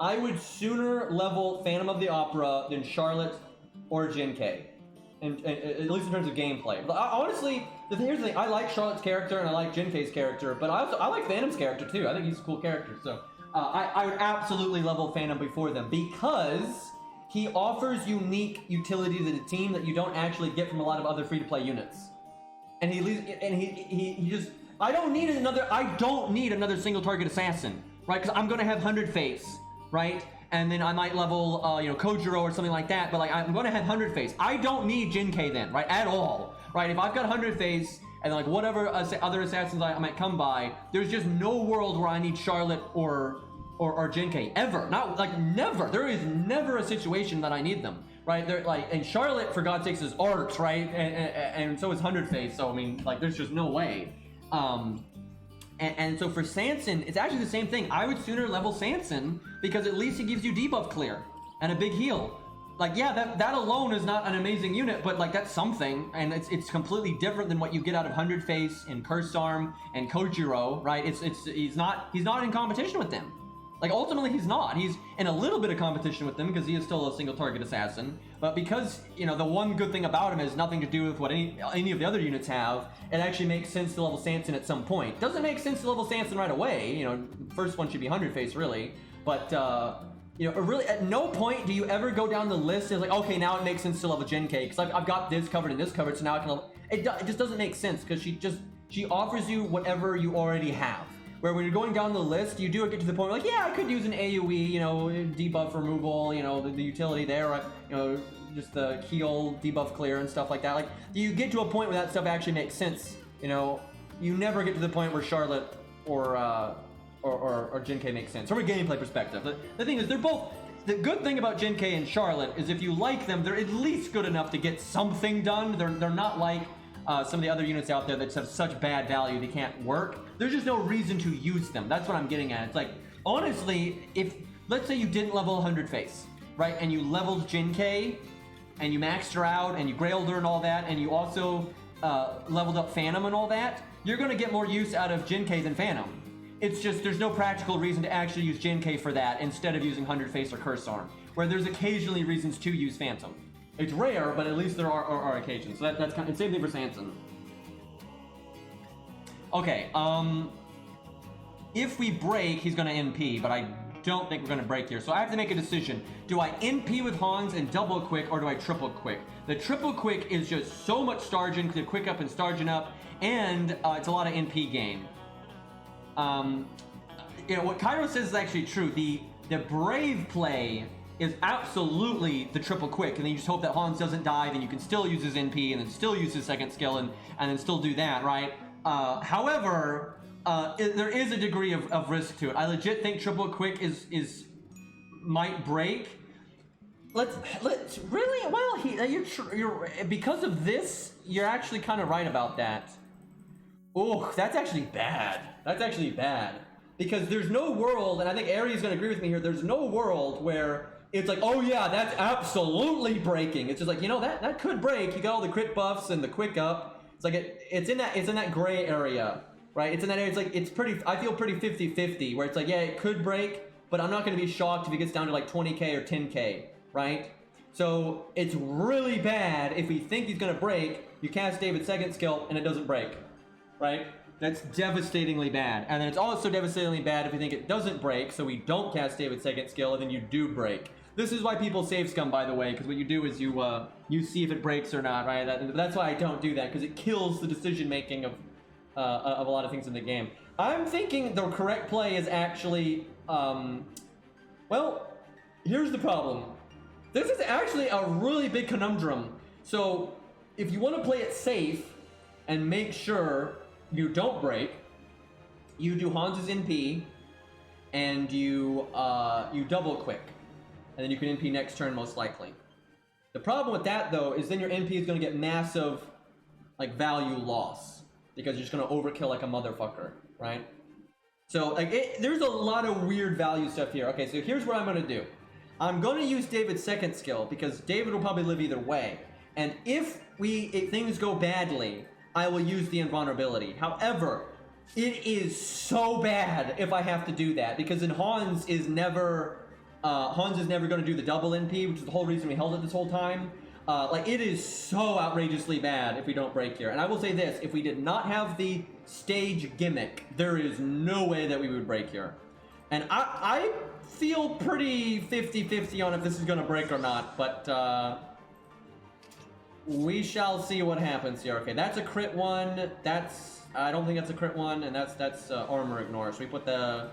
I would sooner level Phantom of the Opera than Charlotte or Jinkei, and at least in terms of gameplay. But honestly, here's the thing: I like Charlotte's character and I like Jinkei's character, but I like Phantom's character too. I think he's a cool character. So I would absolutely level Phantom before them because he offers unique utility to the team that you don't actually get from a lot of other free-to-play units. And he just I don't need another single target assassin, right? Because I'm gonna have 100 face, right? And then I might level, you know, Kojiro or something like that, but like I'm gonna have 100 face. I don't need Jinkei then, right? At all, right? If I've got 100 face and like whatever other assassins I might come by, there's just no world where I need Charlotte or Jinkei ever. Not like never. There is never a situation that I need them, right? They're like, and Charlotte for God's sakes is arcs, right? And so is 100 face. So I mean, like, there's just no way. And so for Sanson, it's actually the same thing. I would sooner level Sanson because at least it gives you debuff clear and a big heal. like, yeah, that alone is not an amazing unit, but like that's something, and it's completely different than what you get out of 100 Face and Cursed Arm and Kojiro, right? He's not in competition with them. Like, ultimately, he's not. He's in a little bit of competition with them because he is still a single target assassin. But because, you know, the one good thing about him has nothing to do with what any of the other units have, it actually makes sense to level Sanson at some point. Doesn't make sense to level Sanson right away. You know, first one should be 100 Face, really. But, you know, really, at no point do you ever go down the list and it's like, okay, now it makes sense to level Gen K, because I've got this covered and this covered, so now I can level... It just doesn't make sense, because she offers you whatever you already have. Where when you're going down the list, you do get to the point where, like, yeah, I could use an AoE, you know, debuff removal, you know, the utility there, you know, just the heal, debuff clear and stuff like that. Like, you get to a point where that stuff actually makes sense, you know. You never get to the point where Charlotte or Gen K makes sense from a gameplay perspective. The thing is, they're both... The good thing about Gen K and Charlotte is if you like them, they're at least good enough to get something done. They're not like... some of the other units out there that have such bad value they can't work. There's just no reason to use them. That's what I'm getting at. It's like, honestly, if, let's say you didn't level 100 Face, right? And you leveled Gen K, and you maxed her out, and you grailed her and all that, and you also leveled up Phantom and all that, you're gonna get more use out of Gen K than Phantom. It's just, there's no practical reason to actually use Gen K for that instead of using 100 Face or Curse Arm, where there's occasionally reasons to use Phantom. It's rare, but at least there are occasions. So that's kind of, same thing for Sanson. Okay, if we break, he's gonna NP, but I don't think we're gonna break here. So I have to make a decision. Do I NP with Hans and double quick, or do I triple quick? The triple quick is just so much Stargin, to quick up and Stargin up, and it's a lot of NP gain. You know, what Cairo says is actually true. The brave play is absolutely the triple quick, and then you just hope that Hans doesn't die, then you can still use his NP, and then still use his second skill, and then still do that, right? However, there is a degree of risk to it. I legit think triple quick might break. Let's really, well, you're because of this, you're actually kind of right about that. Oh, that's actually bad. That's actually bad. Because there's no world, and I think Ari's gonna agree with me here, there's no world where it's like, oh yeah, that's absolutely breaking. It's just like, you know, that could break. You got all the crit buffs and the quick up. It's like it's in that gray area, right? It's in that area. It's like I feel pretty 50-50, where it's like, yeah, it could break, but I'm not gonna be shocked if it gets down to like 20k or 10k, right? So it's really bad if we think he's gonna break, you cast David's second skill and it doesn't break, right? That's devastatingly bad. And then it's also devastatingly bad if you think it doesn't break, so we don't cast David's second skill and then you do break. This is why people save scum, by the way, because what you do is you see if it breaks or not, right? That's why I don't do that, because it kills the decision making of a lot of things in the game. I'm thinking the correct play is actually, well, here's the problem. This is actually a really big conundrum. So if you want to play it safe and make sure you don't break, you do Hans's NP, and you double quick, and then you can NP next turn most likely. The problem with that though is then your NP is going to get massive like value loss because you're just going to overkill like a motherfucker, right? So like there's a lot of weird value stuff here. Okay, so here's what I'm going to do. I'm going to use David's second skill because David will probably live either way, and if things go badly, I will use the invulnerability. However, it is so bad if I have to do that, because then Hans is never going to do the double NP, which is the whole reason we held it this whole time. Like, it is so outrageously bad if we don't break here. And I will say this, if we did not have the stage gimmick, there is no way that we would break here. And I feel pretty 50-50 on if this is going to break or not, but we shall see what happens here. Okay, that's a crit one. I don't think that's a crit one, and that's armor ignore. So we put the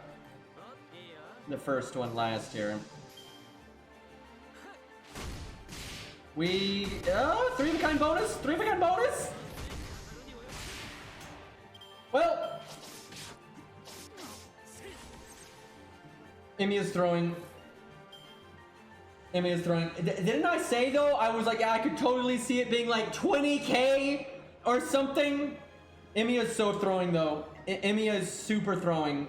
first one last here. We 3 of a kind bonus. 3 of a kind bonus. Well, Emiya's throwing. Didn't I say though? I was like, yeah, I could totally see it being like 20k or something. Emiya's so throwing though. Emiya is super throwing.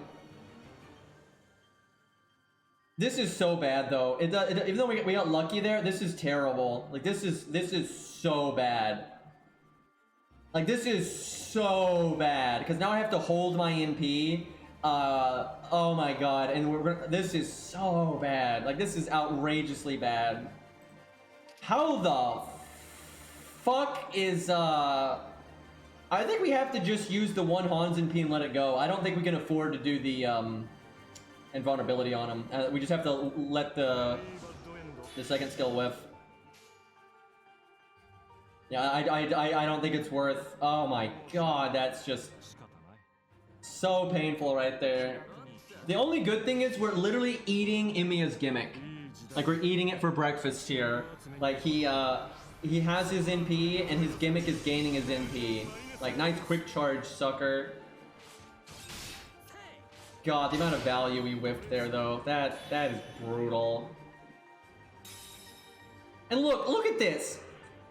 This is so bad though. Even though we got lucky there, this is terrible. Like this is so bad. Like this is so bad because now I have to hold my NP. Oh my god, and this is so bad. Like this is outrageously bad. How the fuck is I think we have to just use the one Hans NP and let it go. I don't think we can afford to do the invulnerability on him. We just have to let the second skill whiff. Yeah, I don't think it's worth. Oh my god, that's just so painful right there. The only good thing is we're literally eating Imiya's gimmick. Like we're eating it for breakfast here. Like he has his NP and his gimmick is gaining his NP. Like nice quick charge, sucker. God, the amount of value we whiffed there though. That is brutal. And look at this.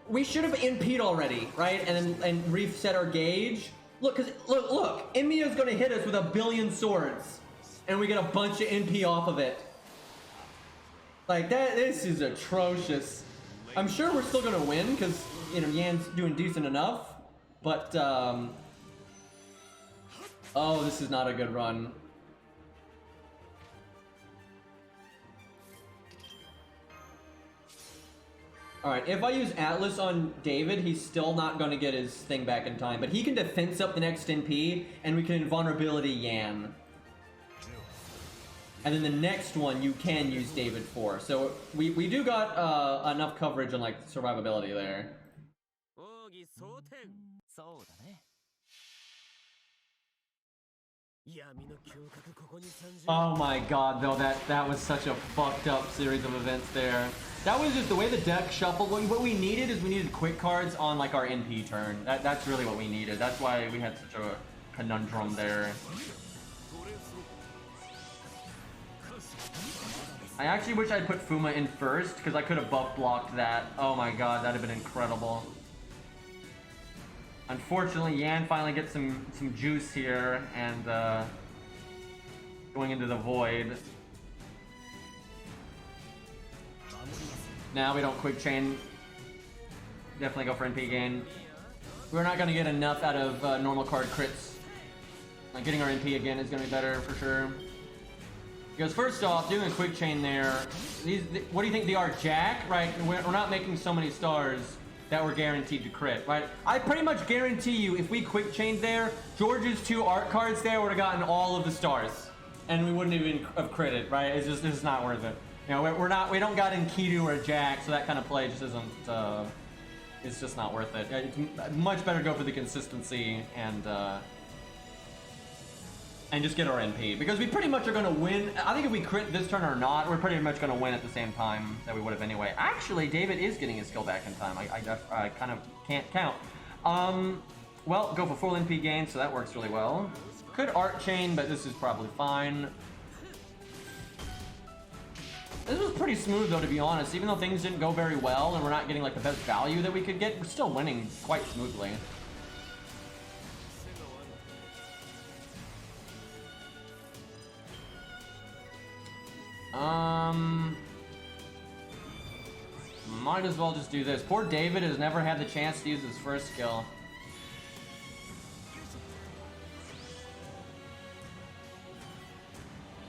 We should have NP'd already, right? And reset our gauge. Look, look, Imiya's gonna hit us with a billion swords, and we get a bunch of NP off of it. Like this is atrocious. I'm sure we're still gonna win because you know Yan's doing decent enough, but oh, this is not a good run. Alright, if I use Atlas on David, he's still not going to get his thing back in time. But he can defense up the next NP, and we can invulnerability Yan. And then the next one you can use David for. So we do got enough coverage on like survivability there. Oh my god, though, that was such a fucked up series of events there. That was just the way the deck shuffled. What we needed is we needed quick cards on like our NP turn. That's really what we needed. That's why we had such a conundrum there. I actually wish I'd put Fuma in first because I could have buff blocked that. Oh my god, that'd have been incredible. Unfortunately, Yan finally gets some juice here and going into the void. Now we don't quick chain. Definitely go for NP gain. We're not going to get enough out of normal card crits. Like getting our NP again is going to be better for sure. Because first off, doing a quick chain there, what do you think they are, Jack? Right? We're not making so many stars that we're guaranteed to crit, right? I pretty much guarantee you, if we quick chained there, George's 2 art cards there would have gotten all of the stars, and we wouldn't even have critted, right? It's just, this is not worth it. You know, we don't got in Kidu or Jack, so that kind of play just isn't. It's just not worth it. It's much better to go for the consistency and just get our NP, because we pretty much are going to win. I think if we crit this turn or not, we're pretty much going to win at the same time that we would have anyway. Actually, David is getting his skill back in time. I kind of can't count. Well, go for full NP gain, so that works really well. Could art chain, but this is probably fine. This was pretty smooth though, to be honest. Even though things didn't go very well and we're not getting like the best value that we could get, we're still winning quite smoothly. Might as well just do this. Poor David has never had the chance to use his first skill.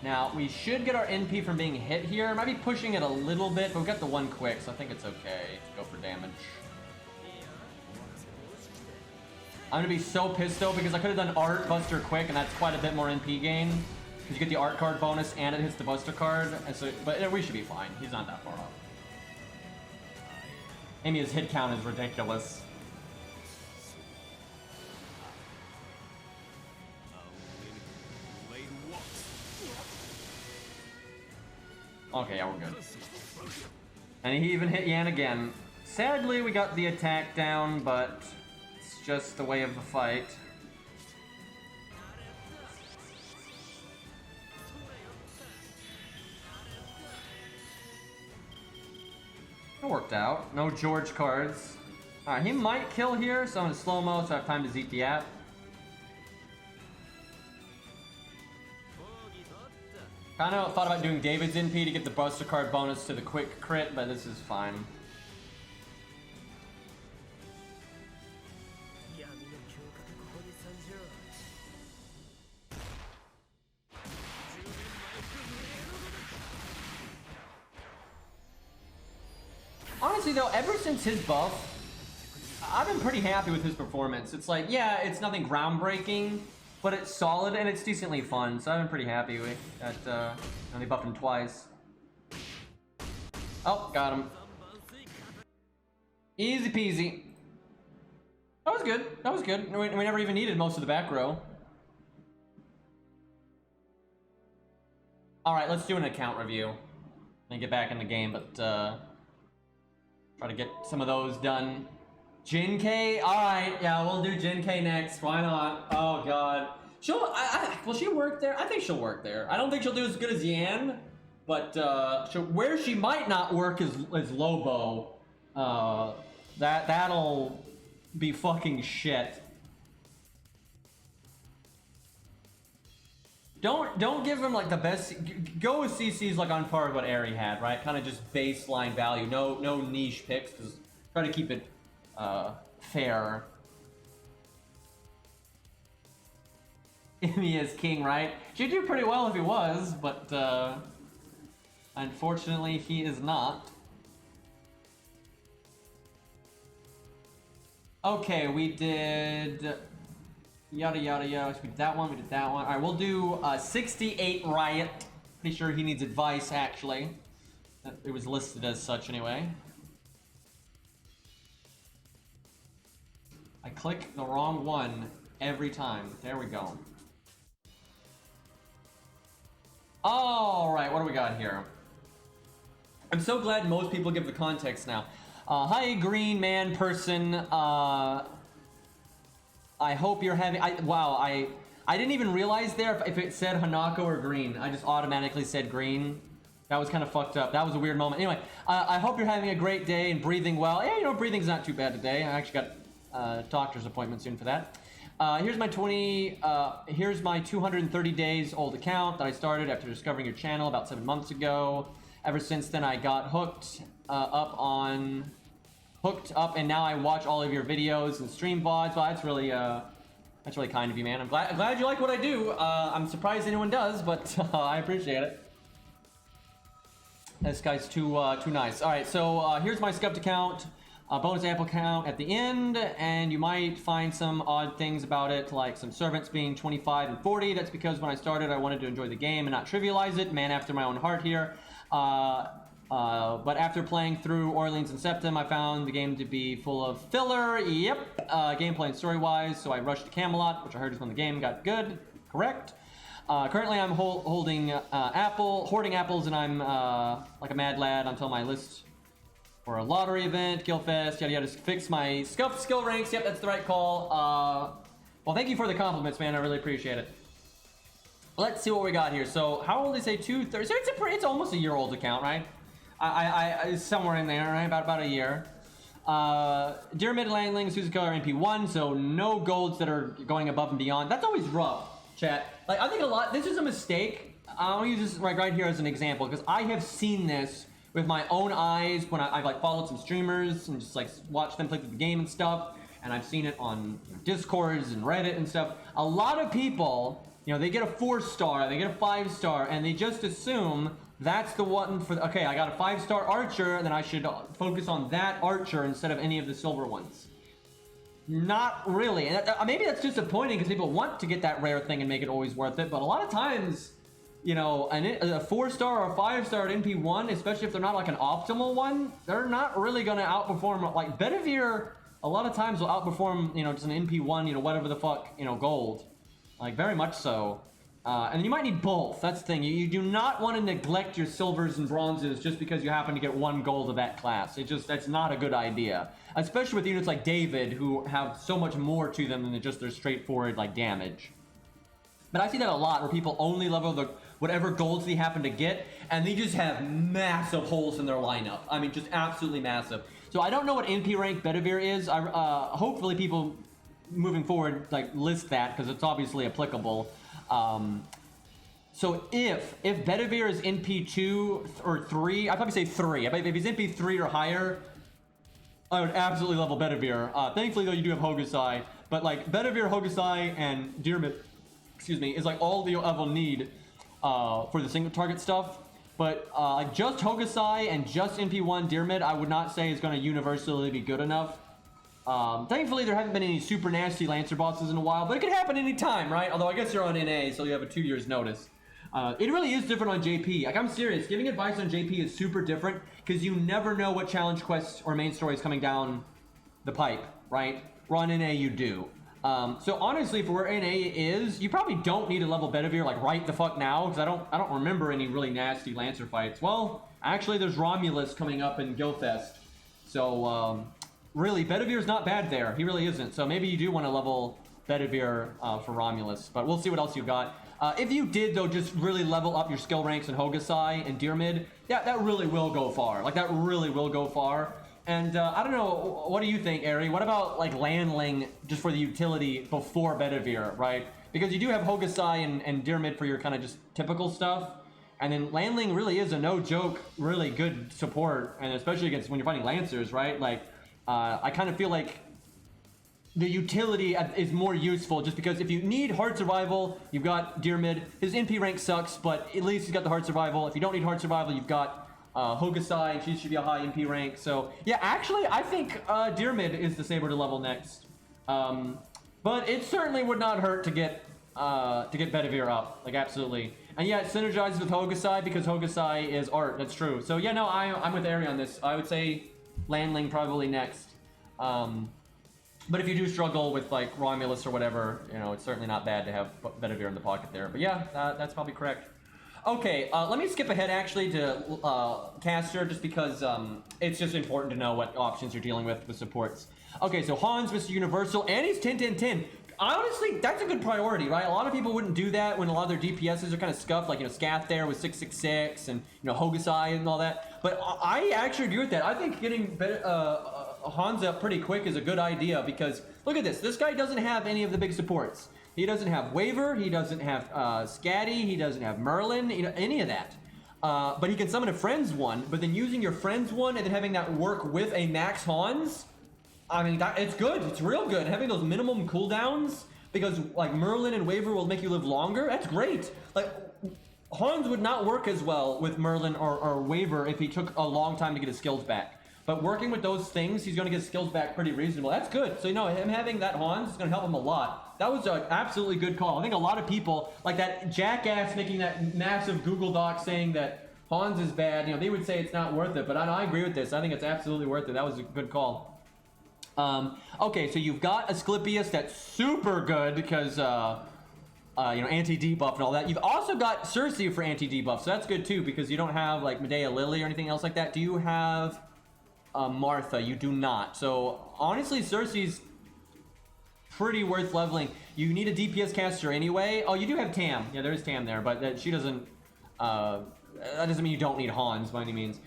Now, we should get our NP from being hit here. Might be pushing it a little bit, but we've got the 1 quick, so I think it's okay to go for damage. I'm gonna be so pissed though, because I could have done Art, Buster quick, and that's quite a bit more NP gain. Because you get the Art card bonus and it hits the Buster card, and so, but we should be fine. He's not that far off. Amy's hit count is ridiculous. Okay, yeah, we're good. And he even hit Yan again. Sadly, we got the attack down, but it's just the way of the fight. It worked out. No George cards. Alright, he might kill here, so I'm in slow-mo, so I have time to zeke the app. Kind of thought about doing David's NP to get the Buster Card bonus to the quick crit, but this is fine. Honestly though, ever since his buff, I've been pretty happy with his performance. It's like, yeah, it's nothing groundbreaking, but it's solid and it's decently fun, so I've been pretty happy with that. They buffed him twice. Oh, got him. Easy peasy. That was good. That was good. We never even needed most of the back row. Alright, let's do an account review. And get back in the game, but try to get some of those done. Jin K? Alright, yeah, we'll do Jin K next. Why not? Oh god. Will she work there? I think she'll work there. I don't think she'll do as good as Yan, but where she might not work is Lobo. That'll be fucking shit. Don't give him like the best. Go with CC's like on par with what Aerie had, right? Kind of just baseline value. No niche picks. Because try to keep it fair. Imi is king, right? She'd do pretty well if he was, but unfortunately he is not. Okay, we did yada yada yada. So we did that one. We did that one. All right, we'll do 68 Riot. Pretty sure he needs advice actually. It was listed as such anyway. I click the wrong one every time. There we go. Alright, what do we got here? I'm so glad most people give the context now. Hi, green man person. I hope you're having... Wow, I didn't even realize there if it said Hanako or green. I just automatically said green. That was kind of fucked up. That was a weird moment. Anyway, I hope you're having a great day and breathing well. Yeah, you know, breathing's not too bad today. I actually got a doctor's appointment soon for that. Here's my 230 days old account that I started after discovering your channel about 7 months ago. Ever since then, I got hooked up, and now I watch all of your videos and stream VODs. Well, that's really kind of you, man. I'm glad you like what I do. I'm surprised anyone does, but I appreciate it. This guy's too nice. All right, so here's my scuffed account. Bonus amp account at the end, and you might find some odd things about it, like some servants being 25 and 40. That's because when I started, I wanted to enjoy the game and not trivialize it. Man after my own heart here. But after playing through Orleans and Septim, I found the game to be full of filler. Yep. Gameplay and story-wise, so I rushed to Camelot, which I heard is when the game got good. Correct. Currently, I'm holding hoarding apples, and I'm like a mad lad until my list for a lottery event, Guildfest, yada yada, to fix my scuffed skill ranks. Yep, that's the right call. Well, thank you for the compliments, man. I really appreciate it. Let's see what we got here. So, how old is it? 230. So it's almost a year-old account, right? I somewhere in there, right? About a year. Dear Mid-Langling, Suzuka are NP1, so no golds that are going above and beyond. That's always rough, chat. Like, I think this is a mistake. I'll use this right here as an example, because I have seen this with my own eyes when I've like followed some streamers and just like watched them play through the game and stuff, and I've seen it on Discords and Reddit and stuff. A lot of people, you know, they get a 4-star, they get a 5-star, and they just assume that's the one for okay, I got a 5-star archer, then I should focus on that archer instead of any of the silver ones. Not really. And maybe that's disappointing because people want to get that rare thing and make it always worth it, but a lot of times, you know, a 4-star or a 5-star at NP1, especially if they're not like an optimal one, they're not really going to outperform. Like Bedivere, a lot of times will outperform, you know, just an NP1, you know, whatever the fuck, you know, gold. Like very much so. And you might need both. That's the thing. You do not want to neglect your silvers and bronzes just because you happen to get 1 gold of that class. That's not a good idea. Especially with units like David, who have so much more to them than just their straightforward like damage. But I see that a lot where people only level whatever golds they happen to get, and they just have massive holes in their lineup. I mean, just absolutely massive. So I don't know what NP rank Bedivere is. Hopefully people moving forward like list that because it's obviously applicable. So if Bedivere is NP2 or 3, I'd probably say 3. If he's NP3 or higher, I would absolutely level Bedivere. Thankfully, though, you do have Hokusai. But, like, Bedivere, Hokusai, and Deermid, excuse me, is, like, all the level need for the single target stuff. But, like, just Hokusai and just NP1 Deermid, I would not say is going to universally be good enough. Thankfully, there haven't been any super nasty Lancer bosses in a while, but it could happen anytime, right? Although, I guess you're on NA, so you have a 2 years notice. It really is different on JP. Like, I'm serious. Giving advice on JP is super different because you never know what challenge quest or main story is coming down the pipe, right? Where on NA, you do. So honestly, for where NA is, you probably don't need to level Bedivere like right the fuck now because I don't remember any really nasty Lancer fights. Well, actually, there's Romulus coming up in Gilfest, so really, Bedivere's not bad there. He really isn't. So maybe you do want to level Bedivere for Romulus, but we'll see what else you've got. If you did, though, just really level up your skill ranks in Hokusai and Deermid, that really will go far. Like, that really will go far. And I don't know, what do you think, Ari? What about, like, Landling just for the utility before Bedivere, right? Because you do have Hokusai and Deermid for your kind of just typical stuff. And then Landling really is a no-joke, really good support, and especially against when you're fighting Lancers, right? Like, I kind of feel like the utility is more useful just because if you need hard survival, you've got Deermid. His NP rank sucks, but at least he's got the hard survival. If you don't need hard survival, you've got Hokusai, and she should be a high NP rank. So yeah, actually, I think Deermid is the saber to level next. But it certainly would not hurt to get Bedivere up, like absolutely. And yeah, it synergizes with Hokusai because Hokusai is art. That's true. So yeah, no, I'm with Ari on this. I would say Landling probably next. But if you do struggle with like Romulus or whatever, you know, it's certainly not bad to have Bedivere in the pocket there. But yeah, that's probably correct. Okay, let me skip ahead actually to Caster just because it's just important to know what options you're dealing with supports. Okay, so Hans, Mr. Universal, and he's 10-10-10. Honestly, that's a good priority, right? A lot of people wouldn't do that when a lot of their DPSs are kind of scuffed, like, you know, Scath there with 666 and, you know, Hokusai and all that. But I actually agree with that. I think getting Hans up pretty quick is a good idea because, look at this. This guy doesn't have any of the big supports. He doesn't have Waver, he doesn't have Scatty, he doesn't have Merlin, you know, any of that. But he can summon a Friends one, but then using your Friends one and then having that work with a Max Hans, I mean, it's good. It's real good. Having those minimum cooldowns, because like Merlin and Waver will make you live longer, that's great. Like, Hans would not work as well with Merlin or Waver if he took a long time to get his skills back. But working with those things, he's going to get his skills back pretty reasonable. That's good. So, you know, him having that Hans is going to help him a lot. That was an absolutely good call. I think a lot of people, like that jackass making that massive Google Doc saying that Hans is bad, you know, they would say it's not worth it. But I agree with this. I think it's absolutely worth it. That was a good call. Okay, so you've got Asclepius that's super good because, you know, anti-debuff and all that. You've also got Cersei for anti-debuff, so that's good too because you don't have like Medea Lily or anything else like that. Do you have Martha? You do not. So honestly, Cersei's pretty worth leveling. You need a DPS caster anyway. Oh, you do have Tam. Yeah, there is Tam there, but she doesn't, that doesn't mean you don't need Hans by any means.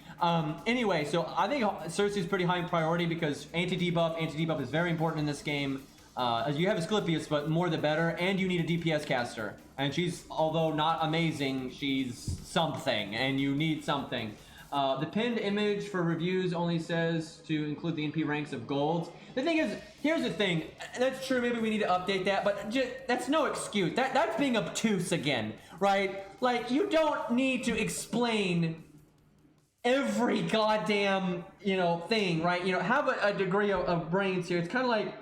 Anyway, so I think Cersei's pretty high in priority because anti-debuff is very important in this game. As you have Asclepius, but more the better, and you need a DPS caster. And she's, although not amazing, she's something, and you need something. The pinned image for reviews only says to include the NP ranks of golds. The thing is, here's the thing, that's true, maybe we need to update that, but that's no excuse. That's being obtuse again, right? Like, you don't need to explain every goddamn, you know, thing, right? You know, have a degree of brains here. It's kind of like,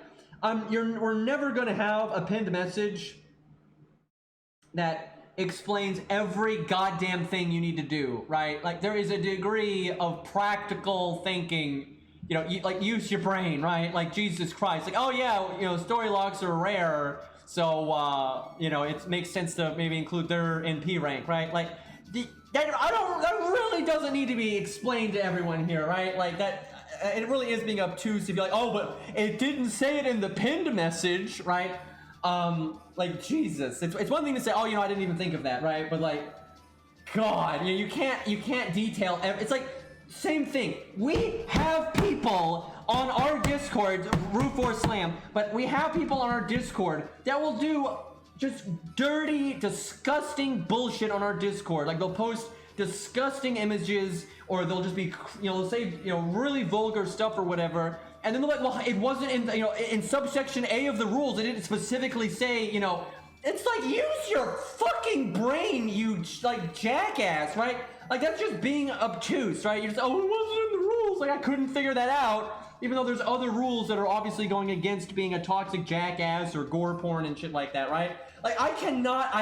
we're never going to have a pinned message that explains every goddamn thing you need to do, right? Like, there is a degree of practical thinking, you know, like, use your brain, right? Like, Jesus Christ, like, oh yeah, you know, story logs are rare, so, you know, it makes sense to maybe include their NP rank, right? Like, that really doesn't need to be explained to everyone here, right? Like, that, it really is being obtuse to be like, oh, but it didn't say it in the pinned message, right? Like, Jesus, it's one thing to say, oh, you know, I didn't even think of that, right? But like, God, you know, you can't detail it's like, same thing. We have people on our Discord, Root 4 Slam, but we have people on our Discord that will do just dirty, disgusting bullshit on our Discord. Like they'll post disgusting images, or they'll just be, they'll say, really vulgar stuff or whatever, and then they're like, well, it wasn't in, in subsection A of the rules, it didn't specifically say, it's like, use your fucking brain, you like jackass, right? Like that's just being obtuse, right? You're just, oh, it wasn't in the rules, like I couldn't figure that out, even though there's other rules that are obviously going against being a toxic jackass or gore porn and shit like that, right? Like, I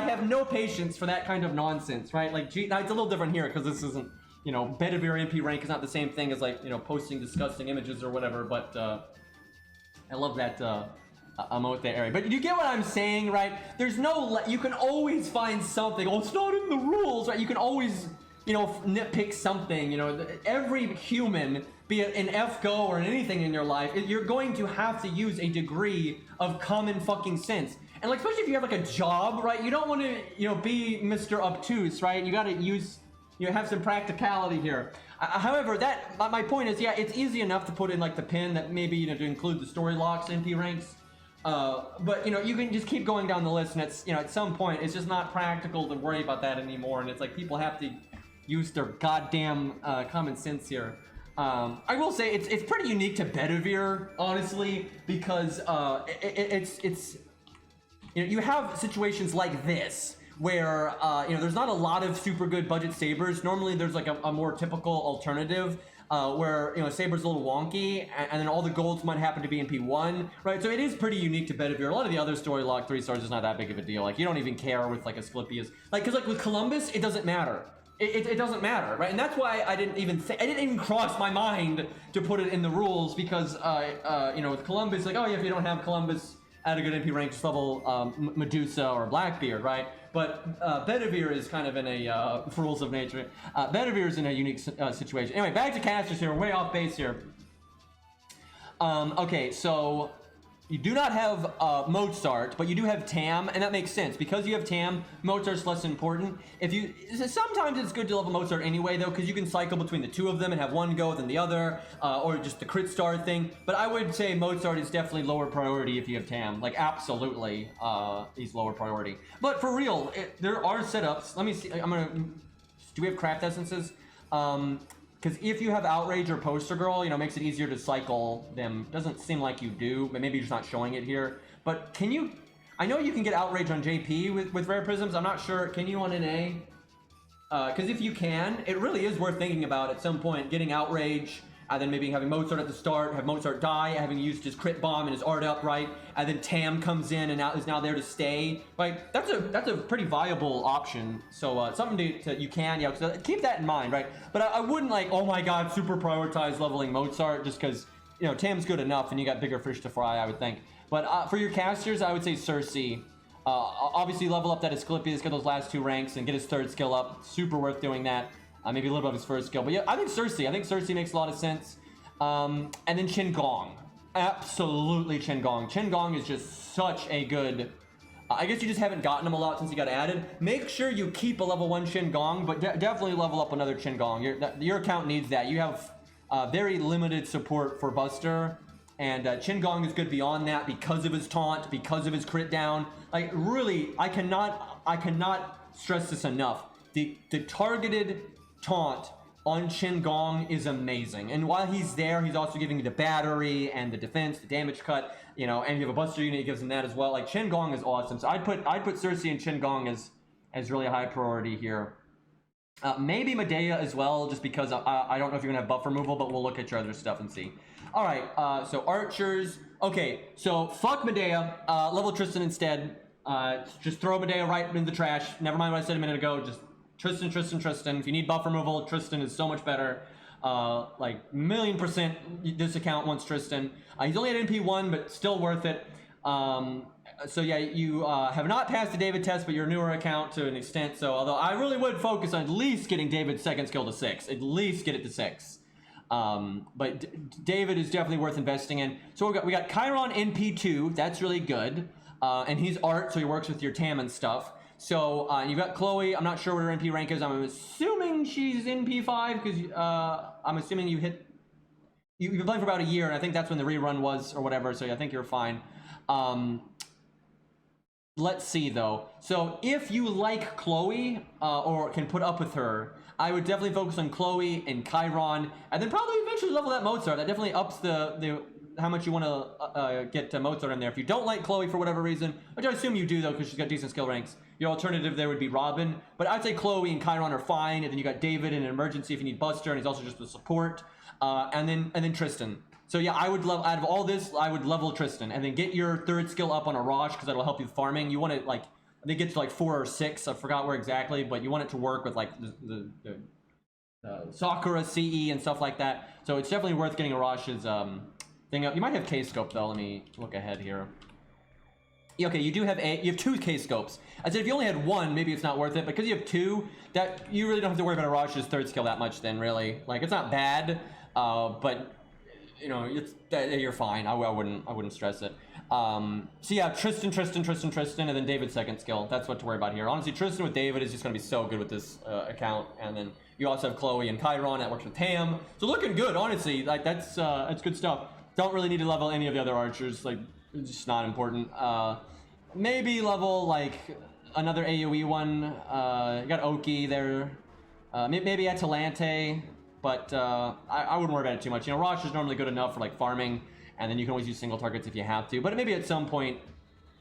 have no patience for that kind of nonsense, right? Like, gee, now it's a little different here because this isn't, Bedivere MP rank is not the same thing as, like, posting disgusting images or whatever, but, I love that, emote there, area. But you get what I'm saying, right? There's no, you can always find something. Oh, it's not in the rules, right? You can always, nitpick something, every human, be it in FGO or in anything in your life, you're going to have to use a degree of common fucking sense. And like, especially if you have like a job, right? You don't want to, be Mr. Obtuse, right? You got to use, have some practicality here. However, my point is, yeah, it's easy enough to put in like the pin that maybe, to include the story locks in P ranks. But, you can just keep going down the list, and it's, at some point, it's just not practical to worry about that anymore. And it's like, people have to use their goddamn common sense here. I will say it's pretty unique to Bedivere, honestly, because it's you have situations like this where there's not a lot of super good budget sabers. Normally there's like a more typical alternative where saber's a little wonky, and then all the golds might happen to be in P1, right? So it is pretty unique to Bedivere. A lot of the other story lock 3 stars is not that big of a deal. Like, you don't even care with like Asclepius, like, because like with Columbus it doesn't matter. It doesn't matter, right? And that's why I didn't even cross my mind to put it in the rules, because with Columbus, like, oh yeah, if you don't have Columbus at a good MP rank, just level Medusa or Blackbeard, right? But Bedivere is kind of in a rules of nature. Bedivere is in a unique situation. Anyway, back to casters here. We're way off base here. Okay, so you do not have Mozart, but you do have Tam, and that makes sense. Because you have Tam, Mozart's less important. Sometimes it's good to level Mozart anyway, though, because you can cycle between the two of them and have one go than the other, or just the crit star thing. But I would say Mozart is definitely lower priority if you have Tam. Like, absolutely, he's lower priority. But for real, there are setups. Let me see. Do we have craft essences? Because if you have Outrage or Poster Girl, makes it easier to cycle them. Doesn't seem like you do, but maybe you're just not showing it here. But can you... I know you can get Outrage on JP with Rare Prisms. I'm not sure. Can you on NA? Because if you can, it really is worth thinking about at some point, getting Outrage, and then maybe having Mozart at the start, have Mozart die, having used his crit bomb and his art up, right? And then Tam comes in and is now there to stay. Right? That's a pretty viable option. So something you can, so keep that in mind, right? But I wouldn't like, oh my god, super prioritize leveling Mozart just because, Tam's good enough and you got bigger fish to fry, I would think. But for your casters, I would say Cersei. Obviously level up that Asclepius, get those last 2 ranks and get his 3rd skill up. Super worth doing that. Maybe a little bit of his 1st skill. But yeah, I think Cersei makes a lot of sense. And then Qingong. Absolutely Qingong. Qingong is just such a good... I guess you just haven't gotten him a lot since he got added. Make sure you keep a level 1 Qingong, but definitely level up another Qingong. Your account needs that. You have very limited support for Buster. And Qingong is good beyond that because of his taunt, because of his crit down. Like, really, I cannot stress this enough. The targeted taunt on Qingong is amazing, and while he's there, he's also giving you the battery and the defense, the damage cut, and you have a Buster unit, he gives him that as well. Like, Qingong is awesome, so I'd put Cersei and Qingong as really a high priority here. Maybe Medea as well, just because I don't know if you're gonna have buff removal, but we'll look at your other stuff and see. All right, so archers. Okay, so fuck Medea. Level Tristan instead. Just throw Medea right in the trash. Never mind what I said a minute ago. Just Tristan. If you need buff removal, Tristan is so much better. Like, million% this account wants Tristan. He's only at NP1, but still worth it. So yeah, you have not passed the David test, but you're a newer account to an extent. So although I really would focus on at least getting David's 2nd skill to 6. At least get it to 6. But David is definitely worth investing in. So we got Chiron NP2. That's really good. And he's art, so he works with your Tam and stuff. So you've got Chloe. I'm not sure what her NP rank is. I'm assuming she's NP5 because I'm assuming you've been playing for about a year, and I think that's when the rerun was or whatever. So I think you're fine. let's see though. So if you like Chloe or can put up with her, I would definitely focus on Chloe and Chiron, and then probably eventually level that Mozart. That definitely ups the how much you want to get Mozart in there. If you don't like Chloe for whatever reason, which I assume you do though, because she's got decent skill ranks, your alternative there would be Robin. But I'd say Chloe and Chiron are fine, and then you got David in an emergency if you need Buster, and he's also just the support, and then Tristan. So yeah, I would level out of all this. I would level Tristan, and then get your third skill up on a Rosh because that'll help you with farming. You want it like I think it gets to like 4 or 6. I forgot where exactly, but you want it to work with like the Sakura CE and stuff like that. So it's definitely worth getting a Rosh's thing up. You might have K-scope though. Let me look ahead here. Yeah, okay, you have 2 K-scopes. I said if you only had 1, maybe it's not worth it. Because you have 2, that you really don't have to worry about a Rosh's third skill that much. Then really, like it's not bad, but you know you're fine. I wouldn't stress it. So yeah, Tristan, and then David's second skill. That's what to worry about here. Honestly, Tristan with David is just gonna be so good with this account, and then you also have Chloe and Chiron that works with Tam. So looking good, honestly. Like that's good stuff. Don't really need to level any of the other archers. Like it's just not important. Maybe level like another AoE one. You got Oki there. Maybe Atalante, but I wouldn't worry about it too much. You know, Rosh is normally good enough for like farming, and then you can always use single targets if you have to. But maybe at some point.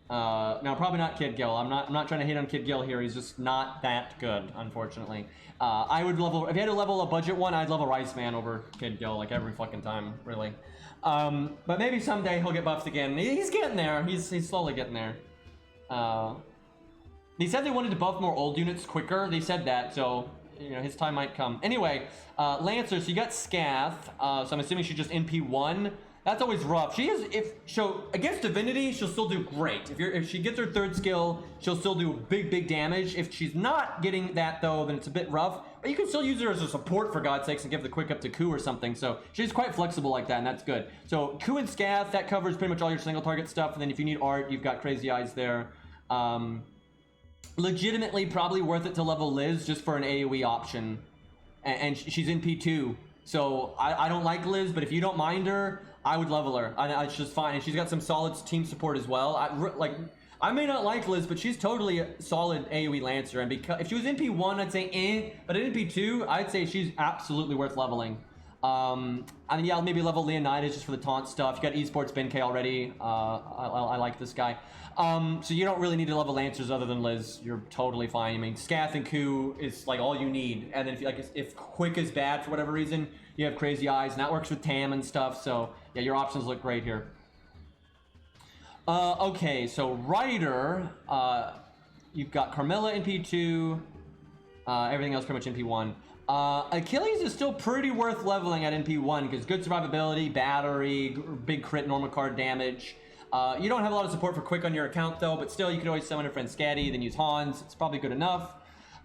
Now probably not Kid Gil. I'm not trying to hate on Kid Gil here. He's just not that good, unfortunately. I would level if you had to level a budget one. I'd level Rice Man over Kid Gil like every fucking time, really. But maybe someday he'll get buffed again. He's getting there. He's slowly getting there. They said they wanted to buff more old units quicker. They said that, so you know his time might come. Anyway, Lancer. So you got Scath. So I'm assuming she's just NP1. That's always rough. She is against Divinity, she'll still do great. If she gets her third skill, she'll still do big damage. If she's not getting that though, then it's a bit rough. But you can still use her as a support for God's sakes and give the quick up to Ku or something. So she's quite flexible like that, and that's good. So Ku and Scath, that covers pretty much all your single target stuff. And then if you need art, you've got Crazy Eyes there. Legitimately, probably worth it to level Liz just for an AoE option. And she's in P2. So I don't like Liz, but if you don't mind her, I would level her. It's just fine. And she's got some solid team support as well. I may not like Liz, but she's totally a solid AoE Lancer. And because if she was in P1, I'd say eh. But in P2, I'd say she's absolutely worth leveling. And yeah, I'll maybe level Leonidas just for the taunt stuff. You got esports Ben K already. I like this guy. So you don't really need to level Lancers other than Liz. You're totally fine. I mean, Scath and Ku is like all you need. And then if Quick is bad for whatever reason, you have Crazy Eyes, and that works with Tam and stuff. So yeah, your options look great here. Okay, so Ryder, you've got Carmilla in P2. Everything else pretty much in P1. Achilles is still pretty worth leveling at NP1 because good survivability, battery, big crit normal card damage. You don't have a lot of support for quick on your account though, but still you could always summon a friend Scatty, then use Hans. It's probably good enough.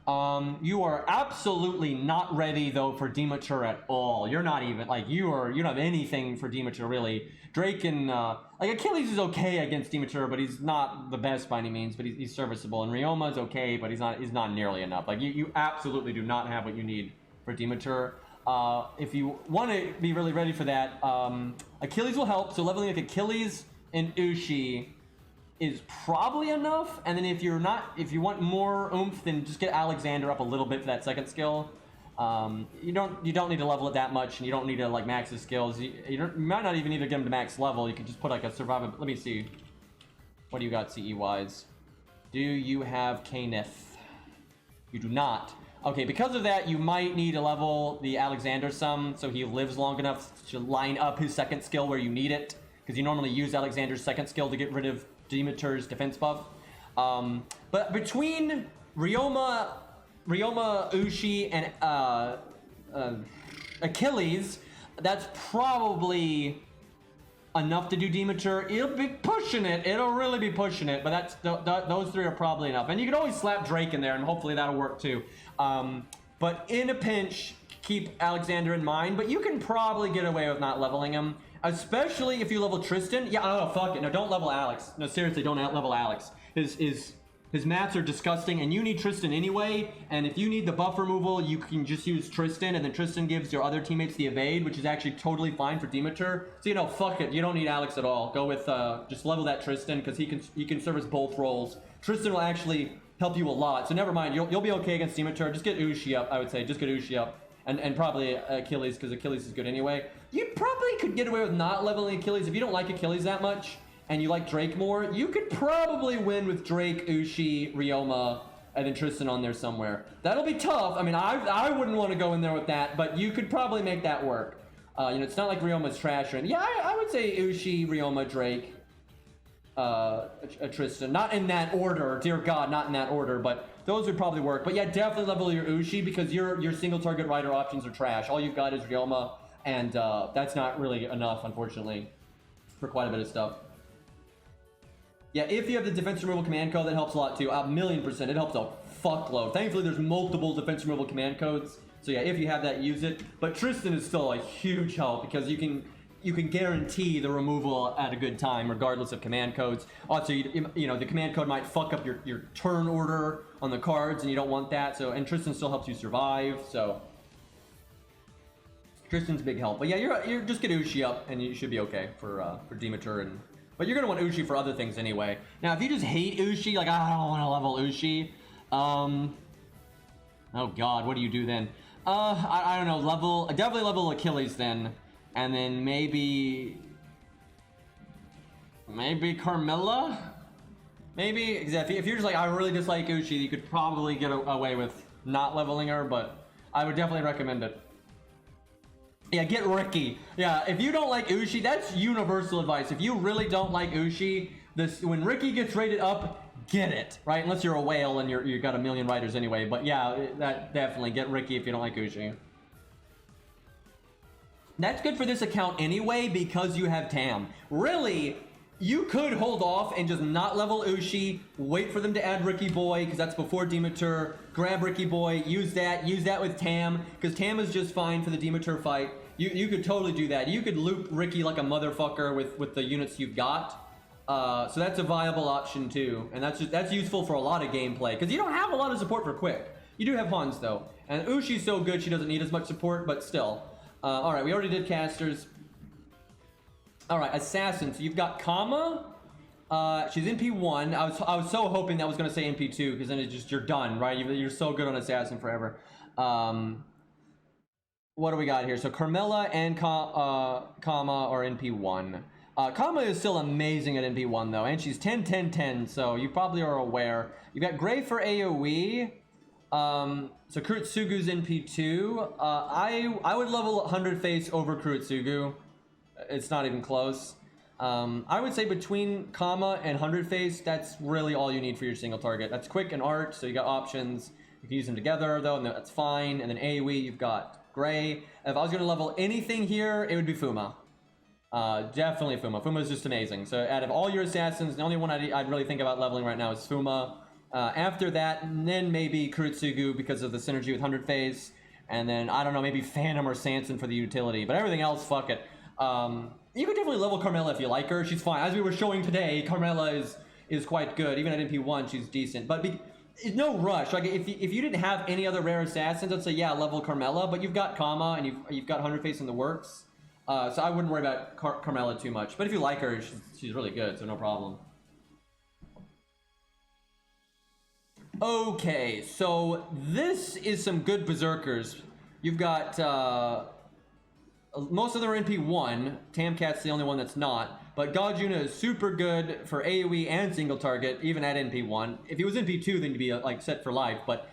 You are absolutely not ready though for Demature at all. You're not even like you don't have anything for Demature really. Drake and like Achilles is okay against Demature, but he's not the best by any means. But he's serviceable, and Ryoma is okay, but he's not nearly enough. Like you absolutely do not have what you need for Demature. If you want to be really ready for that, Achilles will help. So leveling like Achilles and Ushi is probably enough. And then if you want more oomph, then just get Alexander up a little bit for that second skill. You don't need to level it that much, and you don't need to like max his skills. You might not even need to get him to max level. You could just put like a survival. Let me see. What do you got CE wise? Do you have Knif? You do not. Okay, because of that, you might need to level the Alexander some so he lives long enough to line up his second skill where you need it. Because you normally use Alexander's second skill to get rid of Dematur's defense buff. But between Ryoma, Ushi, and Achilles, that's probably enough to do Demature. It'll be pushing it. It'll really be pushing it. But those 3 are probably enough. And you can always slap Drake in there, and hopefully that'll work too. But in a pinch, keep Alexander in mind. But you can probably get away with not leveling him. Especially if you level Tristan. Yeah, oh, fuck it. No, don't level Alex. No, seriously, don't level Alex. His His mats are disgusting, and you need Tristan anyway, and if you need the buff removal, you can just use Tristan, and then Tristan gives your other teammates the evade, which is actually totally fine for Demeter. So, you know, fuck it. You don't need Alex at all. Go with, just level that Tristan, because he can service both roles. Tristan will actually help you a lot, so never mind. You'll be okay against Demeter. Just get Ushi up, I would say. Just get Ushi up. And probably Achilles, because Achilles is good anyway. You probably could get away with not leveling Achilles. If you don't like Achilles that much, and you like Drake more, you could probably win with Drake, Ushi, Ryoma, and then Tristan on there somewhere. That'll be tough. I mean, I wouldn't want to go in there with that, but you could probably make that work. You know, it's not like Ryoma's trash or anything. Yeah, I would say Ushi, Ryoma, Drake, Tristan. Not in that order, dear God, not in that order, but those would probably work. But yeah, definitely level your Ushi, because your single target rider options are trash. All you've got is Ryoma, and that's not really enough, unfortunately, for quite a bit of stuff. Yeah, if you have the defense removal command code, that helps a lot too. 1,000,000%. It helps a fuckload. Thankfully, there's multiple defense removal command codes. So yeah, if you have that, use it. But Tristan is still a huge help, because you can guarantee the removal at a good time, regardless of command codes. Also, you know, the command code might fuck up your turn order on the cards, and you don't want that. So, and Tristan still helps you survive. So Tristan's big help. But yeah, you're just get Ushi up, and you should be okay for Demeter and. But you're going to want Ushi for other things anyway. Now, if you just hate Ushi, like, I don't want to level Ushi. Oh, God, what do you do then? I don't know, definitely level Achilles then. And then maybe Carmilla? Maybe? Exactly. If you're just like, I really dislike Ushi, you could probably get away with not leveling her, but I would definitely recommend it. Yeah, get Ricky. Yeah, if you don't like Ushi, that's universal advice. If you really don't like Ushi, when Ricky gets rated up, get it, right? Unless you're a whale and you've got 1,000,000 riders anyway. But yeah, that definitely get Ricky if you don't like Ushi. That's good for this account anyway, because you have Tam. Really, you could hold off and just not level Ushi, wait for them to add Ricky Boy, because that's before Demeter, grab Ricky Boy, use that with Tam, because Tam is just fine for the Demeter fight. You could totally do that. You could loop Ricky like a motherfucker with the units you've got. So that's a viable option too, and that's useful for a lot of gameplay, because you don't have a lot of support for Quick. You do have Hans though, and Ushi's so good she doesn't need as much support, but still. All right, we already did casters. All right, assassins. So you've got Kama. She's NP1. I was so hoping that was going to say NP2, because then it's just, you're done, right? You're so good on assassin forever. What do we got here? So Carmilla and Kama are NP1. Kama is still amazing at NP1 though, and she's 10-10-10, so you probably are aware. You've got Gray for AoE. So Kurotsugu's NP2. I would level 100 face over Kurotsugu. It's not even close. I would say between Kama and 100 face, that's really all you need for your single target. That's quick and art, so you got options. You can use them together though, and that's fine. And then AoE, you've got Gray. If I was going to level anything here, it would be Fuma. Definitely Fuma. Fuma is just amazing. So out of all your assassins, the only one I'd really think about leveling right now is Fuma. After that, and then maybe Kurotsugu because of the synergy with 100 phase. And then, I don't know, maybe Phantom or Sanson for the utility. But everything else, fuck it. You could definitely level Carmilla if you like her. She's fine. As we were showing today, Carmilla is quite good. Even at NP1, she's decent. But no rush. Like if you didn't have any other rare assassins, I'd say yeah, level Carmilla. But you've got Kama and you've got 100 face in the works. So I wouldn't worry about Carmilla too much. But if you like her, she's really good, so no problem. Okay, so this is some good berserkers. You've got most of them are NP1. Tamcat's the only one that's not. But Gajuna is super good for AoE and single target, even at NP1. If he was NP2, then you'd be like set for life, but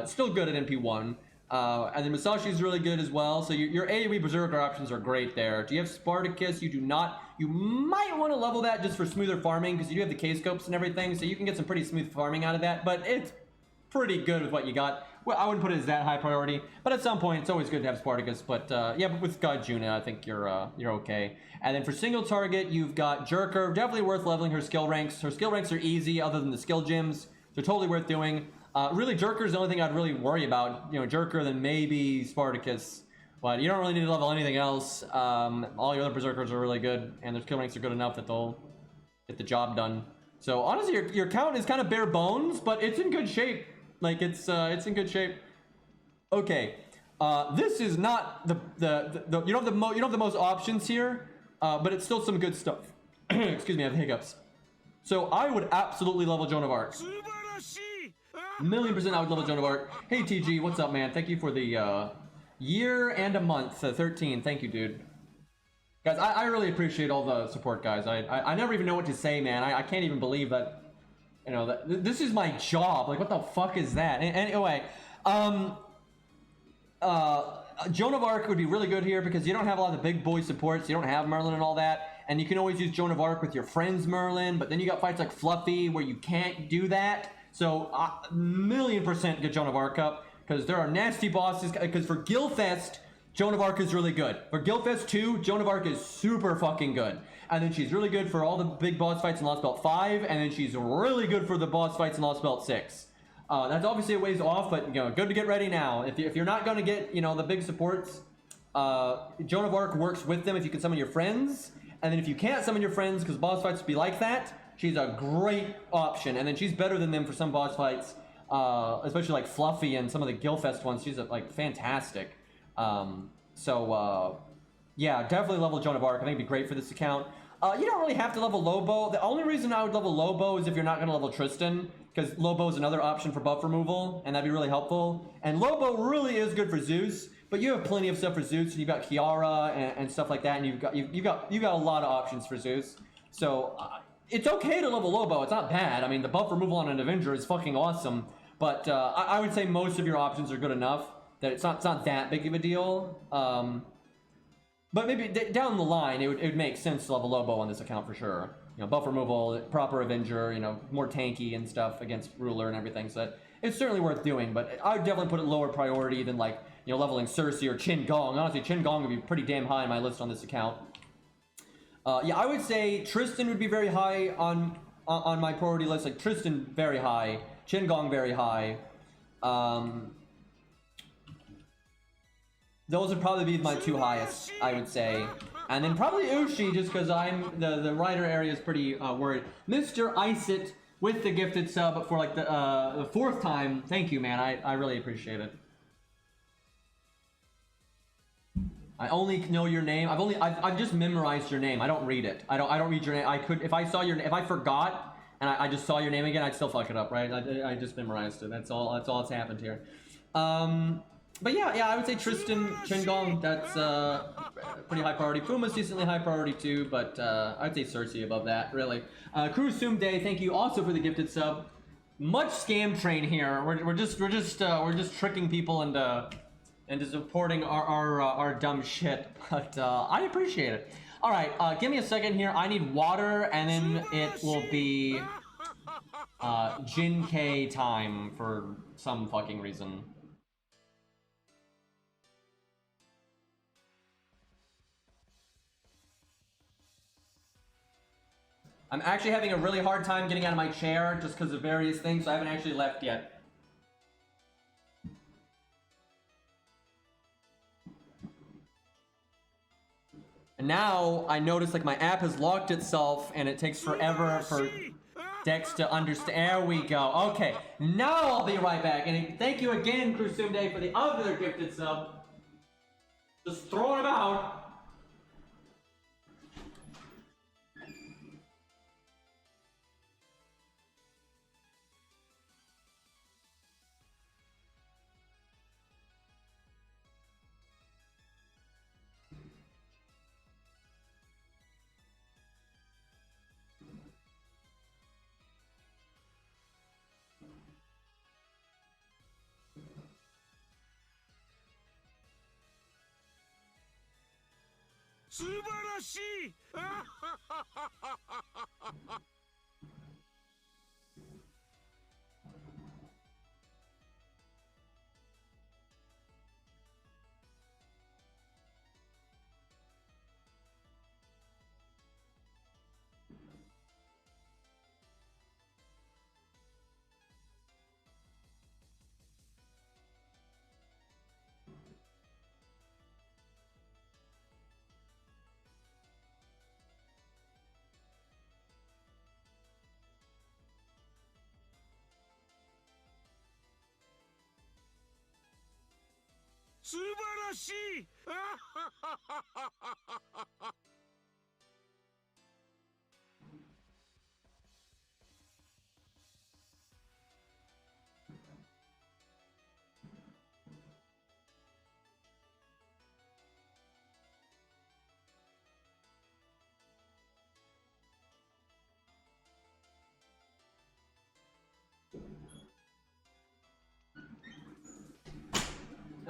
still good at NP1. And then Masashi is really good as well. So your AoE berserker options are great there. Do you have Spartacus? You do not. You might want to level that just for smoother farming, because you do have the K-scopes and everything, so you can get some pretty smooth farming out of that. But it's pretty good with what you got. Well, I wouldn't put it as that high priority, but at some point it's always good to have Spartacus. But yeah, but with Gajuna, I think you're okay. And then for single target, you've got Jerker. Definitely worth leveling her skill ranks. Her skill ranks are easy, other than the skill gyms. They're totally worth doing. Really, Jerker is the only thing I'd really worry about. You know, Jerker, then maybe Spartacus. But you don't really need to level anything else. All your other berserkers are really good, and their skill ranks are good enough that they'll get the job done. So honestly, your account is kind of bare bones, but it's in good shape. Like it's in good shape. Okay, this is not the you don't have the most options here, but it's still some good stuff. Excuse me, I have hiccups. So I would absolutely level Joan of Arc. 1,000,000% I would level Joan of Arc. Hey TG, what's up, man? Thank you for the year and a month, 13. Thank you, dude. Guys, I really appreciate all the support, guys. I never even know what to say, man. I can't even believe that, you know, that this is my job. Like, what the fuck is that? Anyway, Joan of Arc would be really good here because you don't have a lot of the big boy supports. You don't have Merlin and all that. And you can always use Joan of Arc with your friends Merlin, but then you got fights like Fluffy where you can't do that. So, 1,000,000% get Joan of Arc up because there are nasty bosses. Because for Gilfest, Joan of Arc is really good. For Gilfest 2, Joan of Arc is super fucking good. And then she's really good for all the big boss fights in Lost Belt 5, and then she's really good for the boss fights in Lost Belt 6. That's obviously a ways off, but, you know, good to get ready now. If you're not going to get, you know, the big supports, Joan of Arc works with them if you can summon your friends. And then if you can't summon your friends because boss fights be like that, she's a great option. And then she's better than them for some boss fights, especially like Fluffy and some of the Gilfest ones. She's like fantastic. Yeah, definitely level Joan of Arc. I think it'd be great for this account. You don't really have to level Lobo. The only reason I would level Lobo is if you're not going to level Tristan, because Lobo is another option for buff removal, and that'd be really helpful. And Lobo really is good for Zeus, but you have plenty of stuff for Zeus, and you've got Kiara and stuff like that, and you've got a lot of options for Zeus. So it's okay to level Lobo. It's not bad. I mean, the buff removal on an Avenger is fucking awesome, but I would say most of your options are good enough that it's not that big of a deal. But maybe down the line, it would make sense to level Lobo on this account for sure. You know, buff removal, proper Avenger, you know, more tanky and stuff against Ruler and everything. So it's certainly worth doing, but I would definitely put it lower priority than, like, you know, leveling Cersei or Qin Gong. Honestly, Qin Gong would be pretty damn high on my list on this account. Yeah, I would say Tristan would be very high on my priority list. Like, Tristan, very high. Qin Gong, very high. Those would probably be my two highest, I would say. And then probably Ushi, just because I'm the writer area is pretty worried. Mr. Isit with the gifted sub for like the fourth time. Thank you, man. I really appreciate it. I only know your name. I've just memorized your name. I don't read it. I don't read your name. I could if I saw your if I forgot and I just saw your name again, I'd still fuck it up, right? I just memorized it. That's all that's happened here. But yeah, I would say Tristan, Qin Gong, that's pretty high priority. Fuma's decently high priority too, but I'd say Cersei above that, really. Kurusum Day, thank you also for the gifted sub. Much scam train here. We're just tricking people into supporting our dumb shit, but I appreciate it. All right, give me a second here. I need water, and then it will be Jin K time for some fucking reason. I'm actually having a really hard time getting out of my chair just because of various things, so I haven't actually left yet. And now I notice like my app has locked itself and it takes forever for Dex to understand. There we go. Okay, now I'll be right back. And thank you again, Kurusumde, for the other gifted sub. Just throwing them out.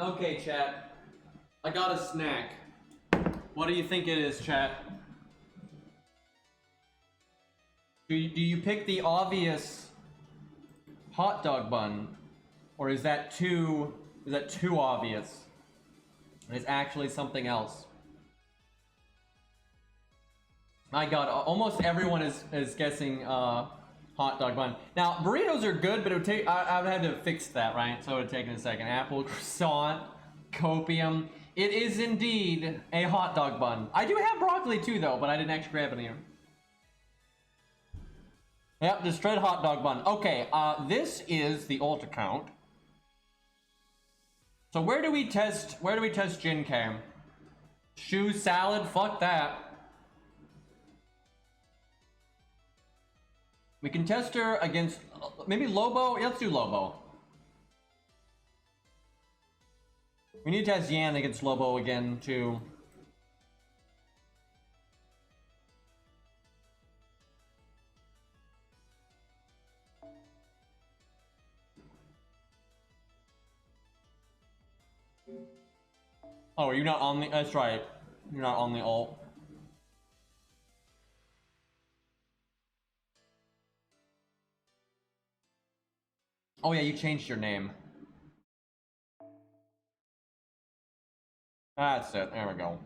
Okay, chat. I got a snack. What do you think it is, chat? Do you pick the obvious hot dog bun, or is that too obvious? It's actually something else. My God, almost everyone is guessing hot dog bun. Now burritos are good, but it would take I would have to fix that, right? So it would take a second. Apple croissant, copium. It is indeed a hot dog bun. I do have broccoli too, though, but I didn't actually grab any. Yep, the straight hot dog bun. Okay, this is the alt account. So where do we test Jin Cam? Shoe salad? Fuck that. We can test her against maybe Lobo. Yeah, let's do Lobo. We need to test Yan against Lobo again too. Oh, are you not on the? That's right. You're not on the alt. Oh yeah, you changed your name. That's it. There we go.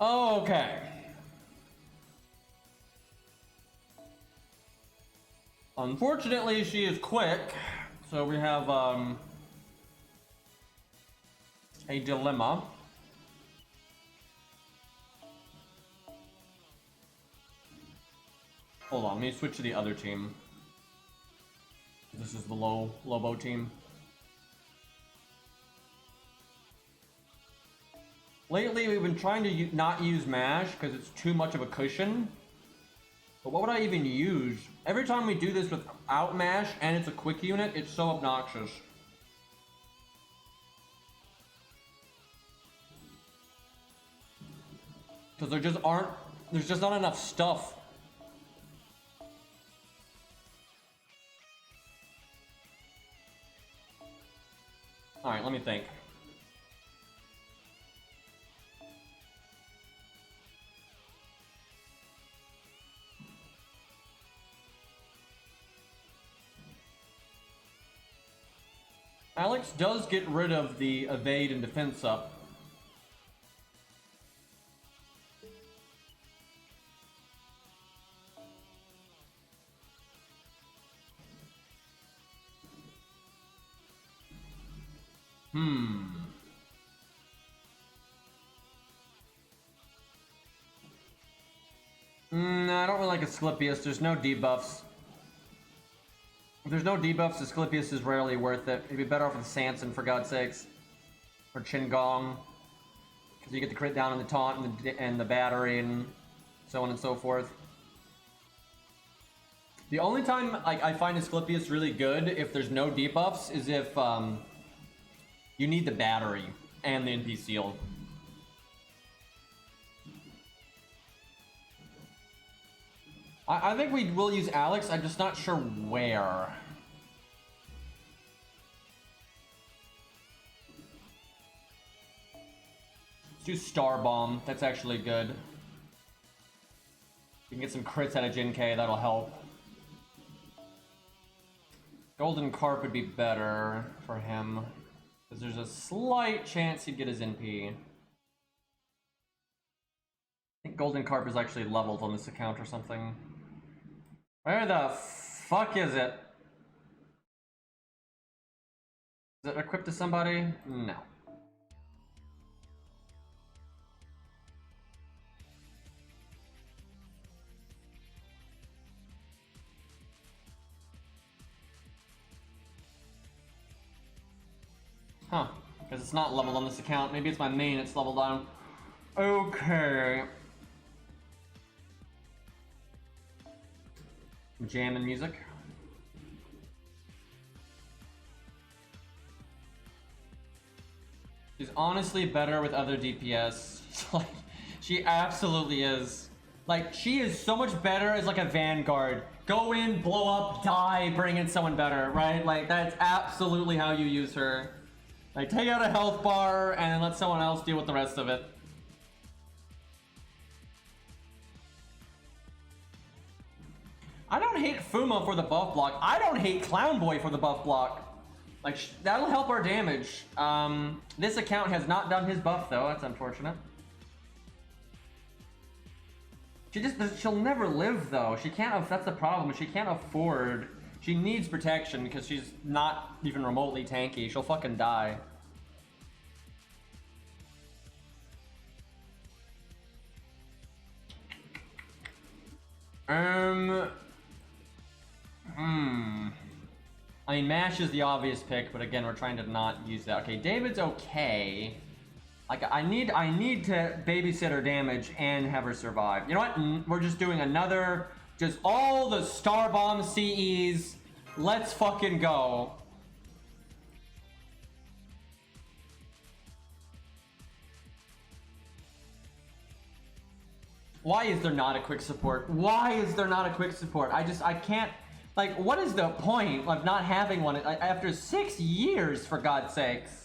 Okay. Unfortunately, she is quick, so we have a dilemma. Hold on, let me switch to the other team. This is the Lobo team. Lately, we've been trying to not use MASH because it's too much of a cushion. But what would I even use? Every time we do this without MASH and it's a quick unit, it's so obnoxious. Because there's just not enough stuff. Alright, let me think. Alex does get rid of the evade and defense up. I don't really like Asclepius. There's no debuffs. If there's no debuffs, Asclepius is rarely worth it. It'd be better off with Sanson, for God's sakes. Or Qingong. Because you get the crit down on the taunt and the battery and so on and so forth. The only time I find Asclepius really good if there's no debuffs is if you need the battery and the NP seal. I think we will use Alex, I'm just not sure where. Let's do Star Bomb, that's actually good. We can get some crits out of Jin K, that'll help. Golden Carp would be better for him, because there's a slight chance he'd get his NP. I think Golden Carp is actually leveled on this account or something. Where the fuck is it? Is it equipped to somebody? No. Huh. Because it's not leveled on this account. Maybe it's my main it's leveled on. Okay. Jamming music. She's honestly better with other DPS. Like, she absolutely is. Like, she is so much better as like a Vanguard. Go in, blow up, die, bring in someone better, right? Like, that's absolutely how you use her. Like, take out a health bar and then let someone else deal with the rest of it. I don't hate Fuma for the buff block. I don't hate Clown Boy for the buff block. Like, that'll help our damage. This account has not done his buff though, that's unfortunate. She'll never live though. She can't, that's the problem, she can't afford. She needs protection because she's not even remotely tanky. She'll fucking die. I mean, MASH is the obvious pick, but again, we're trying to not use that. Okay, David's okay. Like, I need to babysit her damage and have her survive. You know what? We're just doing another, just all the Star Bomb CEs. Let's fucking go. Why is there not a quick support? Why is there not a quick support? I can't, like, what is the point of not having one after 6 years, for God's sakes?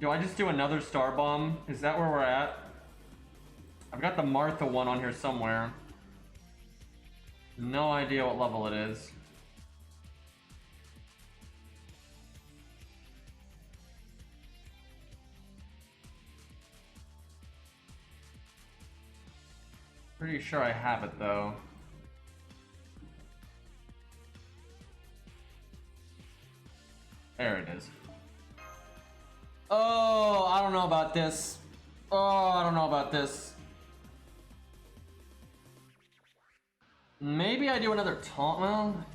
Do I just do another Star Bomb? Is that where we're at? I've got the Martha one on here somewhere. No idea what level it is. Pretty sure I have it though. There it is. Oh, I don't know about this. Oh, I don't know about this. Maybe I do another taunt. Well,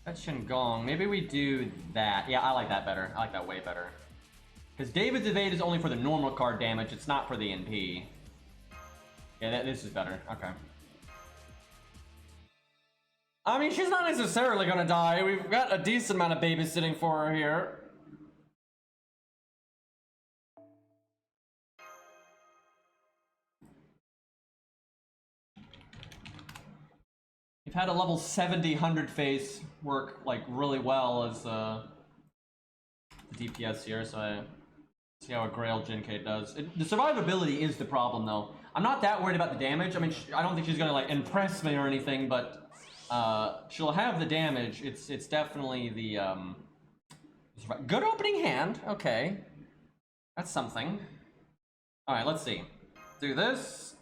that's Shinigong. Maybe we do that. Yeah, I like that better. I like that way better. Because David's evade is only for the normal card damage. It's not for the NP. Yeah, this is better. Okay. I mean, she's not necessarily gonna die. We've got a decent amount of babysitting for her here. We've had a level 70 100 face work like really well as the DPS here, so I see how a Grail Jinkei does. The survivability is the problem though. I'm not that worried about the damage. I mean, I don't think she's gonna like impress me or anything, but she'll have the damage. It's definitely the good opening hand. Okay, that's something. All right, let's see. Do this.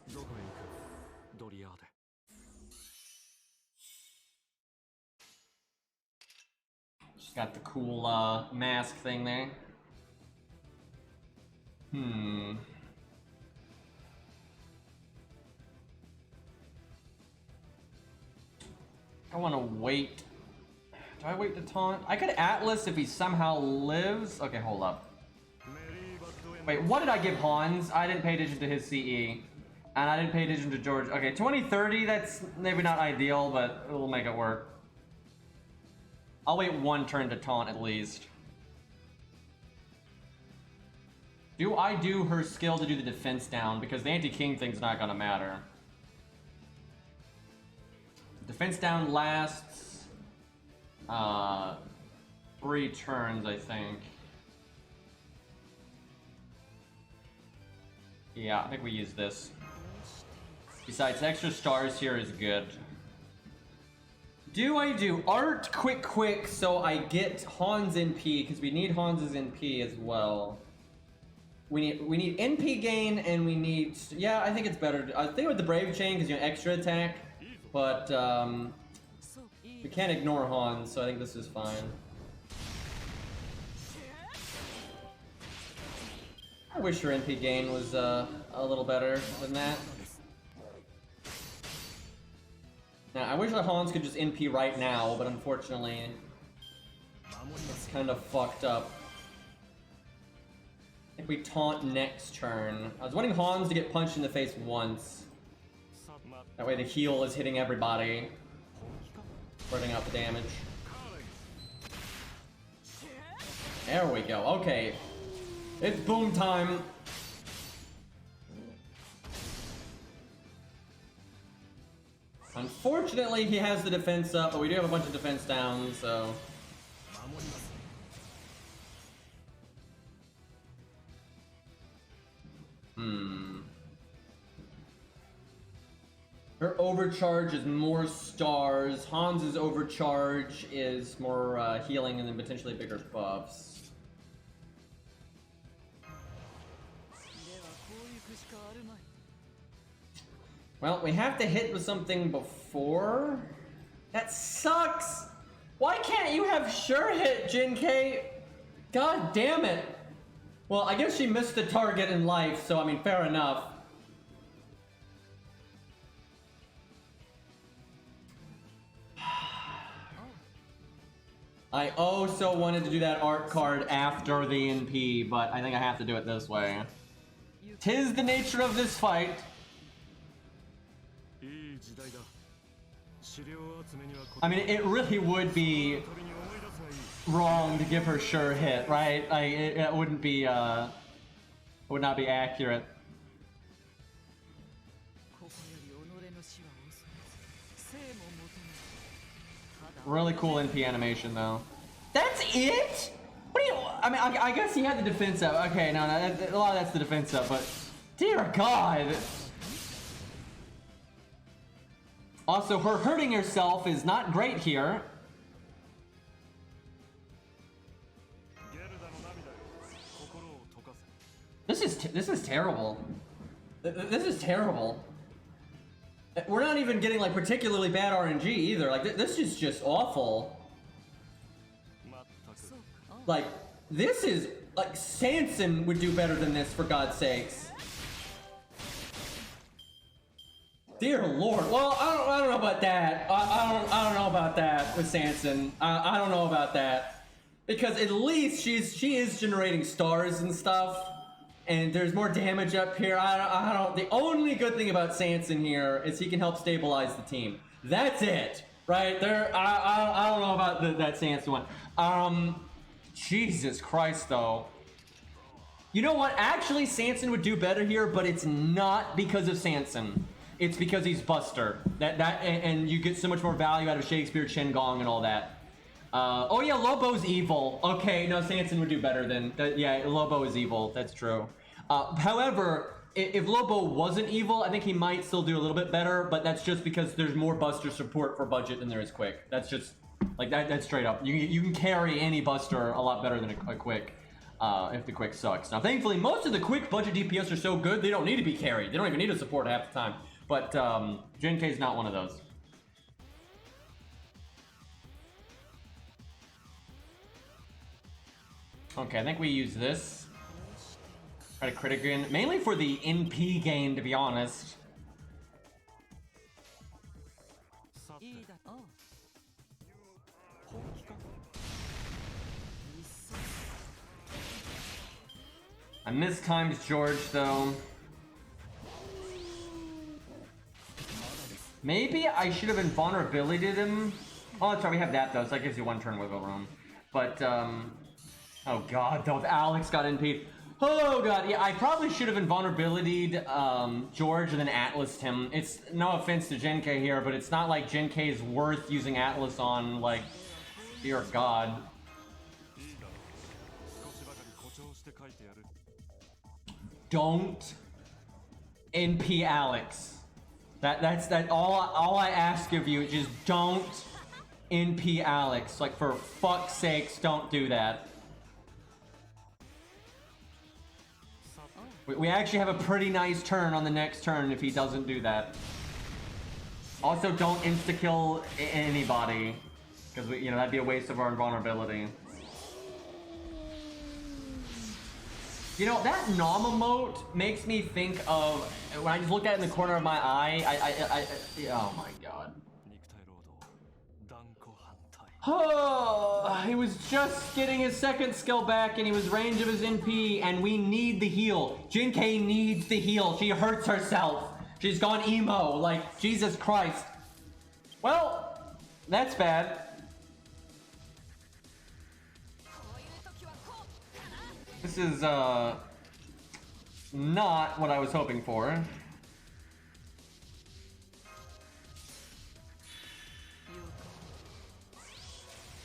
She's got the cool mask thing there. I want to wait. Do I wait to taunt? I could Atlas if he somehow lives. Okay, hold up. Wait, what did I give Hans? I didn't pay attention to his CE. And I didn't pay attention to George. Okay, 2030, that's maybe not ideal, but we'll make it work. I'll wait one turn to taunt at least. Do I do her skill to do the defense down? Because the anti-king thing's not gonna matter. Defense down lasts 3 turns, I think. Yeah, I think we use this. Besides, extra stars here is good. Do I do art quick so I get Hans NP, because we need Hans's NP as well. We need NP gain and we need, yeah, I think it's better. I think with the Brave Chain because you know extra attack, but we can't ignore Hans, so I think this is fine. I wish your NP gain was a little better than that. Now, I wish the Hans could just NP right now, but unfortunately, it's kind of fucked up. If we taunt next turn. I was wanting Hans to get punched in the face once. That way the heal is hitting everybody. Spreading out the damage. There we go. Okay. It's boom time. Unfortunately, he has the defense up, but we do have a bunch of defense down, so... Her overcharge is more stars. Hans's overcharge is more healing and then potentially bigger buffs. Well, we have to hit with something before. That sucks! Why can't you have sure hit, Jinkei? God damn it! Well, I guess she missed the target in life, so I mean, fair enough. I so wanted to do that art card after the NP, but I think I have to do it this way. 'Tis the nature of this fight. I mean, it really would be wrong to give her sure hit, right? Like, it wouldn't be, would not be accurate. Really cool NP animation, though. That's it? What do you... I mean, I guess he had the defense up. Okay, no, a lot of that's the defense up, but... Dear God! Also, her hurting herself is not great here. This is terrible. This is terrible. We're not even getting like particularly bad RNG either. Like this is just awful. Like this is like Sanson would do better than this, for God's sakes. Dear Lord. Well, I don't know about that. I don't know about that with Sanson. I don't know about that because at least she is generating stars and stuff. And there's more damage up here. I don't. The only good thing about Sanson here is he can help stabilize the team. That's it, right there. I don't know about that Sanson one. Jesus Christ, though. You know what? Actually, Sanson would do better here, but it's not because of Sanson. It's because he's Buster. And you get so much more value out of Shakespeare, Chen Gong, and all that. Oh yeah, Lobo's evil. Okay, no, Sanson would do better than... yeah, Lobo is evil. That's true. However, if Lobo wasn't evil, I think he might still do a little bit better, but that's just because there's more Buster support for budget than there is Quick. That's just... like, that's straight up. You can carry any Buster a lot better than a Quick, if the Quick sucks. Now, thankfully, most of the Quick budget DPS are so good, they don't need to be carried. They don't even need to support half the time. But, Jinkei is not one of those. Okay, I think we use this. Try to crit again. Mainly for the NP gain, to be honest. I mistimed George, though. Maybe I should have invulnerability'd him. Oh, that's right, we have that, though, so that gives you one turn wiggle room. But, oh god, though, if Alex got NP'd. Oh god, yeah, I probably should have invulnerability'd George and then Atlas'd him. It's no offense to Jinkei here, but it's not like Jinkei is worth using Atlas on, like, dear god. Don't NP Alex. That's all I ask of you. Just don't NP Alex. Like, for fuck's sakes, don't do that. We actually have a pretty nice turn on the next turn if he doesn't do that. Also, don't insta-kill anybody, because you know that'd be a waste of our invulnerability. You know, that Nom emote makes me think of when I just look at it in the corner of my eye. Oh my god. Oh, he was just getting his second skill back and he was range of his NP, and we need the heal. Jinkei needs the heal. She hurts herself. She's gone emo, like, Jesus Christ. Well, that's bad. This is, not what I was hoping for.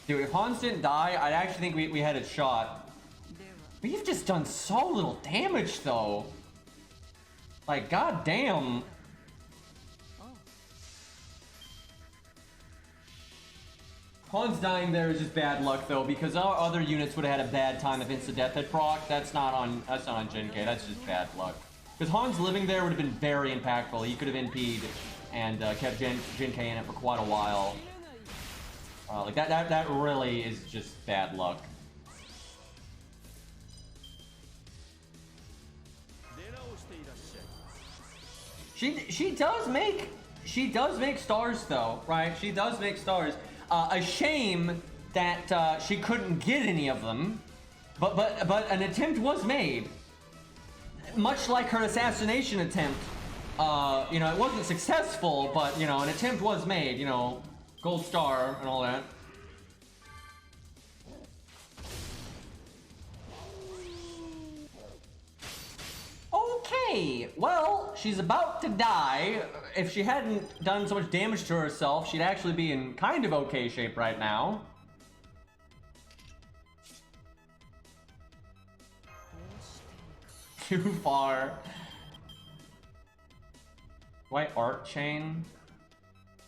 Dude, if Hans didn't die, I'd actually think we had a shot. We've just done so little damage, though. Like, goddamn. Hans dying there is just bad luck, though, because our other units would have had a bad time if insta-death had proc. That's not on Jinkei, that's just bad luck. Because Hans living there would have been very impactful. He could have NP'd and kept Jinkei in it for quite a while. Like that really is just bad luck. She does make stars though, right? She does make stars. A shame that she couldn't get any of them, but an attempt was made. Much like her assassination attempt, you know, it wasn't successful, but you know, an attempt was made. You know. Gold star and all that. Okay, well, she's about to die. If she hadn't done so much damage to herself, she'd actually be in kind of okay shape right now. Too far. White art chain.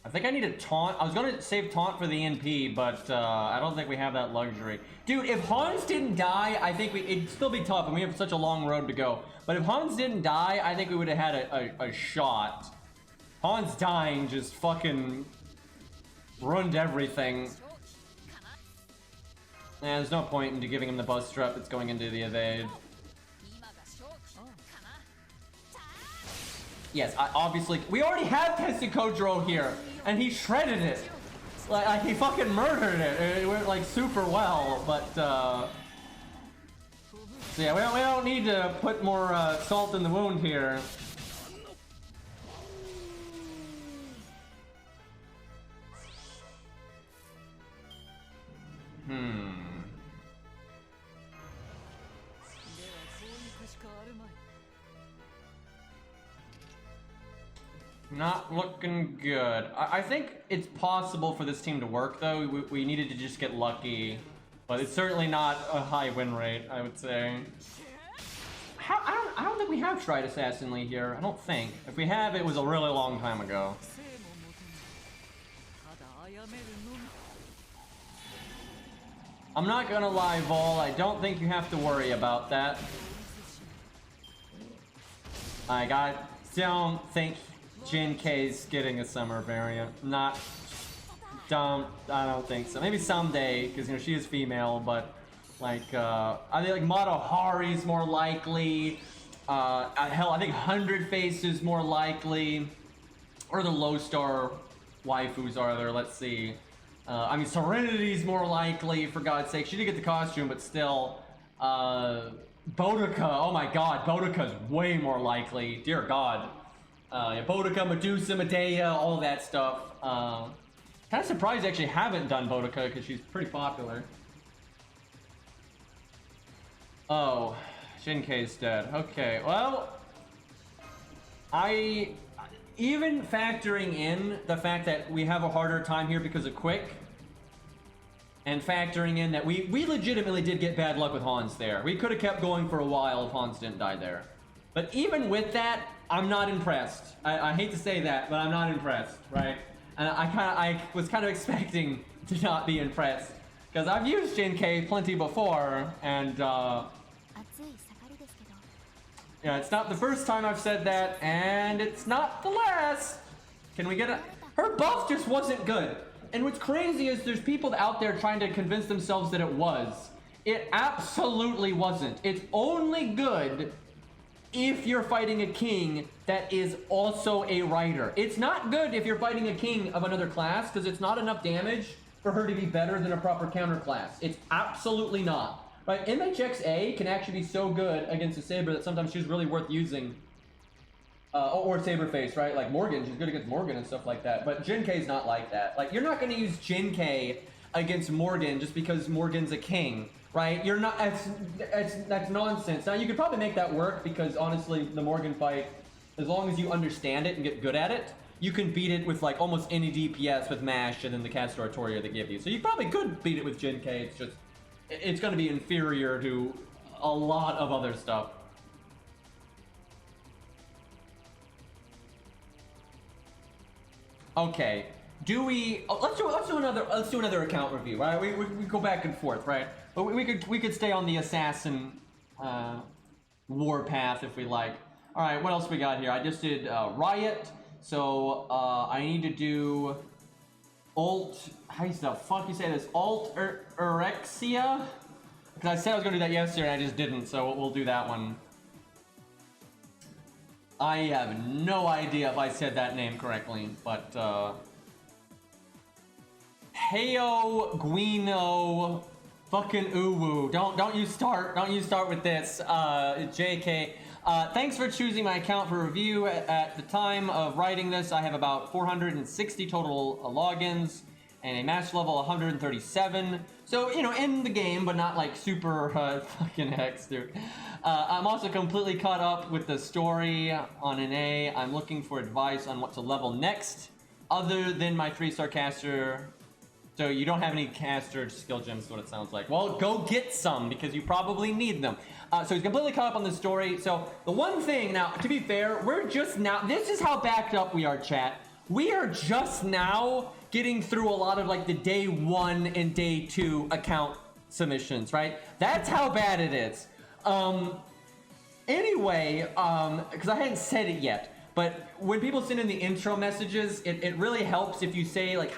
I think I need a taunt. I was gonna save taunt for the NP, but I don't think we have that luxury. Dude, if Hans didn't die, I think it'd still be tough, and we have such a long road to go. But if Hans didn't die, I think we would have had a shot. Hans dying just fucking ruined everything. Yeah, there's no point into giving him the buzz strap that's going into the evade. Yes, obviously, we already have Tessukojiro here, and he shredded it. Like he fucking murdered it. It went like super well, but so yeah, we don't need to put more salt in the wound here. Not looking good. I think it's possible for this team to work, though. We needed to just get lucky. But it's certainly not a high win rate, I would say. I don't think we have tried Assassin Lee here. I don't think. If we have, it was a really long time ago. I'm not gonna lie, Vol. I don't think you have to worry about that. I don't think Jinkei's getting a summer variant. I don't think so. Maybe someday, because you know she is female, but like I think like Mato Hari's more likely. Hell, I think 100 Face is more likely. Or the low star waifus are there, let's see. I mean Serenity's more likely, for God's sake. She did get the costume, but still. Boudica, oh my god, Boudica's way more likely. Dear God. Yeah, Boudica, Medusa, Medea, all that stuff. Kind of surprised they actually haven't done Boudica because she's pretty popular. Oh, Jinkei's dead. Okay, well, even factoring in the fact that we have a harder time here because of Quick, and factoring in that we legitimately did get bad luck with Hans there. We could have kept going for a while if Hans didn't die there. But even with that, I'm not impressed. I hate to say that, but I'm not impressed, right? And I was kind of expecting to not be impressed. Because I've used Jinkei plenty before, and yeah, it's not the first time I've said that, and it's not the last. Can we get a... Her buff just wasn't good. And what's crazy is there's people out there trying to convince themselves that it was. It absolutely wasn't. It's only good if you're fighting a king that is also a rider. It's not good if you're fighting a king of another class, because it's not enough damage for her to be better than a proper counter class. It's absolutely not. Right? MHXA can actually be so good against a Saber that sometimes she's really worth using. Or Saberface, right? Like Morgan, she's good against Morgan and stuff like that. But Jin K's not like that. Like, you're not going to use Jin K against Morgan just because Morgan's a king, right? You're not. That's nonsense. Now, you could probably make that work because, honestly, the Morgan fight, as long as you understand it and get good at it, you can beat it with, like, almost any DPS with MASH and then the Caster Artoria they give you. So you probably could beat it with Jin K. It's just, it's going to be inferior to a lot of other stuff. Okay, do we? Oh, let's do another account review. Right, we go back and forth, right? But we could stay on the assassin war path if we like. All right, what else we got here? I just did riot, so I need to do alt. How the fuck you say this? Alt erexia? Because I said I was gonna do that yesterday, and I just didn't. So we'll do that one. I have no idea if I said that name correctly, but Heyo Guino fucking Uwu. Don't you start with this. JK. Thanks for choosing my account for review. At the time of writing this, I have about 460 total logins and a match level 137. So, you know, in the game, but not like super fucking hex, dude. I'm also completely caught up with the story on an A. I'm looking for advice on what to level next, other than my 3-star caster. So you don't have any caster skill gems, is what it sounds like. Well, go get some, because you probably need them. So he's completely caught up on the story. So the one thing, now, to be fair, we're just now, this is how backed up we are, chat. We are just now getting through a lot of like the day 1 and day 2 account submissions, right? That's how bad it is. Anyway, because I hadn't said it yet, but when people send in the intro messages, it really helps if you say like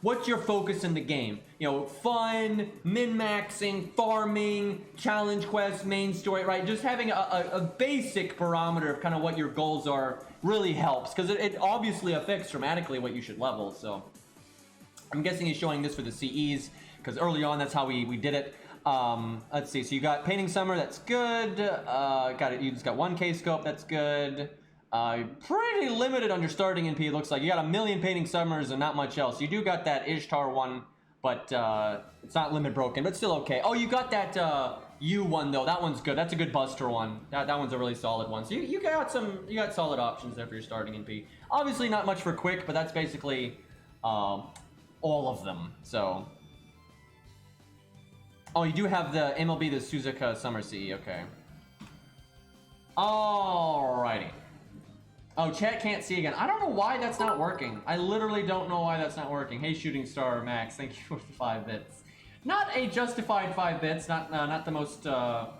what's your focus in the game? You know, fun, min-maxing, farming, challenge quests, main story, right? Just having a basic barometer of kind of what your goals are really helps, because it obviously affects dramatically what you should level. So I'm guessing he's showing this for the CEs, because early on that's how we did it. Let's see, so you got Painting Summer, that's good. You just got 1K scope, that's good. Pretty limited on your starting NP, it looks like. You got a million Painting Summers and not much else. You do got that Ishtar one, but it's not limit broken, but still okay. Oh, you got that U one though. That one's good. That's a good Buster one. That one's a really solid one. So you got solid options there for your starting NP. Obviously not much for quick, but that's basically all of them. So. Oh, you do have the MLB, the Suzuka Summer CE, okay. Alrighty. Oh, chat can't see again. I don't know why that's not working. I literally don't know why that's not working. Hey, Shooting Star Max, thank you for the 5 bits. Not a justified 5 bits, not the most, not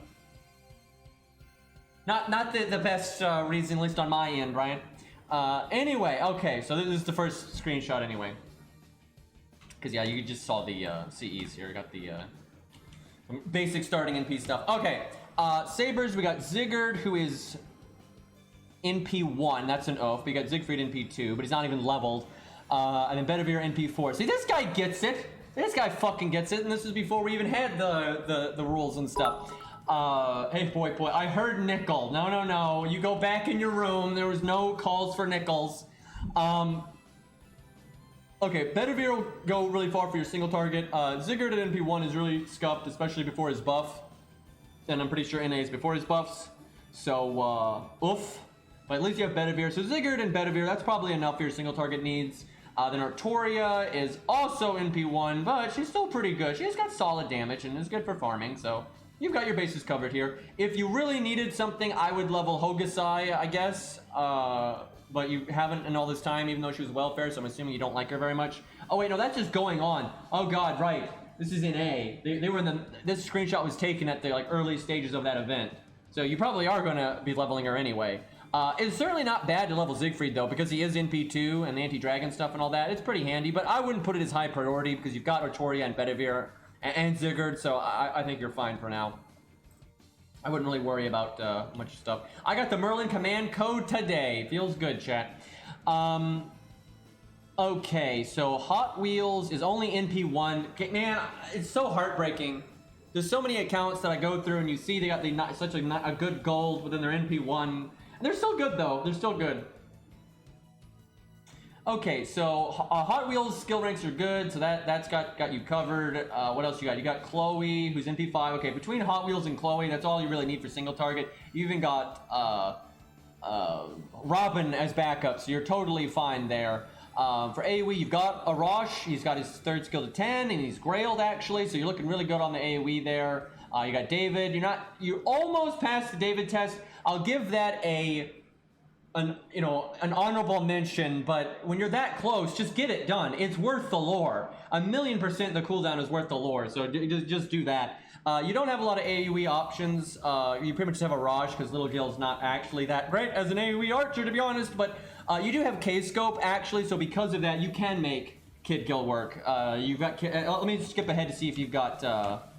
the best reason, at least on my end, right? Anyway, okay, so this is the first screenshot anyway. Because, yeah, you just saw the CEs here. Got the basic starting NP stuff. Okay, Sabers, we got Zigguard, who is NP1, that's an oath. We got Siegfried NP2, but he's not even leveled. And then Bedivere NP4. See, this guy gets it. This guy fucking gets it, and this is before we even had the rules and stuff. Hey, boy, I heard nickel. No. You go back in your room. There was no calls for nickels. Okay, Bedivere will go really far for your single target. Zigguard at NP1 is really scuffed, especially before his buff. And I'm pretty sure NA is before his buffs. So, oof. But at least you have Bedivere. So Zigguard and Bedivere, that's probably enough for your single target needs. Then Artoria is also NP1, but she's still pretty good. She's got solid damage and is good for farming, so you've got your bases covered here. If you really needed something, I would level Hokusai, I guess. But you haven't in all this time, even though she was welfare, so I'm assuming you don't like her very much. Oh wait, no, that's just going on. Oh god, right. This is in A. They were in the, this screenshot was taken at the like early stages of that event. So you probably are gonna be leveling her anyway. It's certainly not bad to level Siegfried though, because he is NP2 and the anti-dragon stuff and all that. It's pretty handy, but I wouldn't put it as high priority because you've got Artoria and Bedivere and Zigguard, so I think you're fine for now. I wouldn't really worry about much stuff. I got the Merlin command code today. Feels good, chat. Okay, so Hot Wheels is only NP1. Okay, man, it's so heartbreaking. There's so many accounts that I go through and you see they got such a good gold within their NP1. And they're still good though, they're still good. Okay, so Hot Wheels skill ranks are good, so that's got you covered. What else you got? You got Chloe, who's NP5. Okay, between Hot Wheels and Chloe, that's all you really need for single target. You even got Robin as backup, so you're totally fine there. For AoE, you've got Arash. He's got his third skill to 10, and he's grailed actually, so you're looking really good on the AoE there. You got David. You almost passed the David test. I'll give that an honorable mention, but when you're that close, just get it done. It's worth the lore. 1,000,000% the cooldown is worth the lore, so just do that. You don't have a lot of AoE options. You pretty much just have a Raj, because Little Gil's not actually that great as an AoE archer, to be honest, but you do have K-Scope, actually, so because of that, you can make Kid Gil work. You've got... let me skip ahead to see if you've got...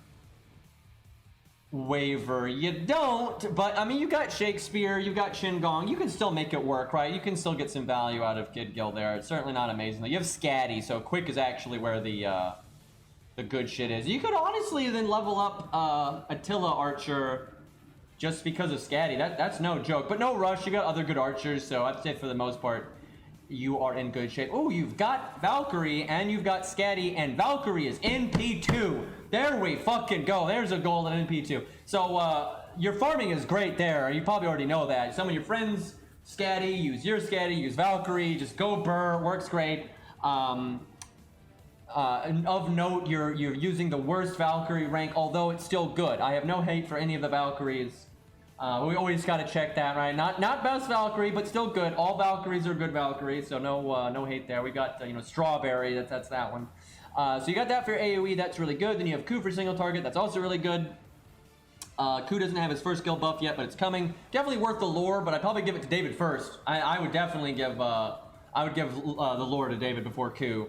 Waiver. You don't, but I mean, you got Shakespeare, you got Shin-Gong, you can still make it work, right? You can still get some value out of Kid Gil there. It's certainly not amazing. You have Scatty, so quick is actually where the good shit is. You could honestly then level up Attila Archer just because of Scatty. That's no joke, but no rush. You got other good archers, so I'd say for the most part, you are in good shape. Oh, you've got Valkyrie and you've got Scatty, and Valkyrie is NP2. There we fucking go. There's a goal at NP2. So your farming is great there. You probably already know that. Some of your friends, Scatty, use your Scatty, use Valkyrie, just go burr, works great. Of note, you're using the worst Valkyrie rank, although it's still good. I have no hate for any of the Valkyries. We always got to check that, right? Not best Valkyrie, but still good. All Valkyries are good Valkyries, so no hate there. We got Strawberry. That's that one. So you got that for your AoE. That's really good. Then you have Ku for single target. That's also really good. Ku doesn't have his first skill buff yet, but it's coming. Definitely worth the lore, but I'd probably give it to David first. I would definitely give the lore to David before Ku.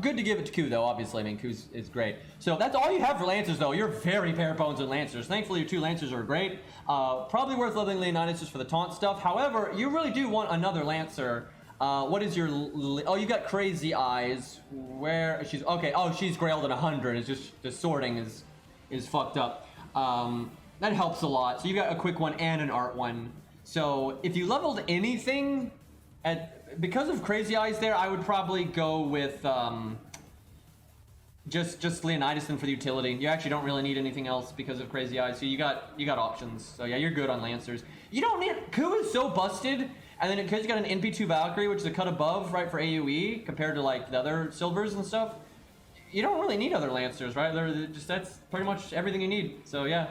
Good to give it to Ku, though, obviously. I mean, Ku is great. So that's all you have for Lancers, though. You're very bare bones with Lancers. Thankfully, your 2 Lancers are great. Probably worth leveling Leonidas just for the taunt stuff. However, you really do want another Lancer. What is your... Oh, you got Crazy Eyes. Where... She's... Okay. Oh, she's grailed at 100. It's just... The sorting is fucked up. That helps a lot. So you got a quick one and an art one. So if you leveled anything because of Crazy Eyes there, I would probably go with just Leonidas for the utility. You actually don't really need anything else because of Crazy Eyes. So you got options. So yeah, you're good on Lancers. You don't need... Ku is so busted, and then because you got an NP2 Valkyrie, which is a cut above, right, for AoE compared to like the other silvers and stuff. You don't really need other Lancers, right? That's pretty much everything you need. So yeah.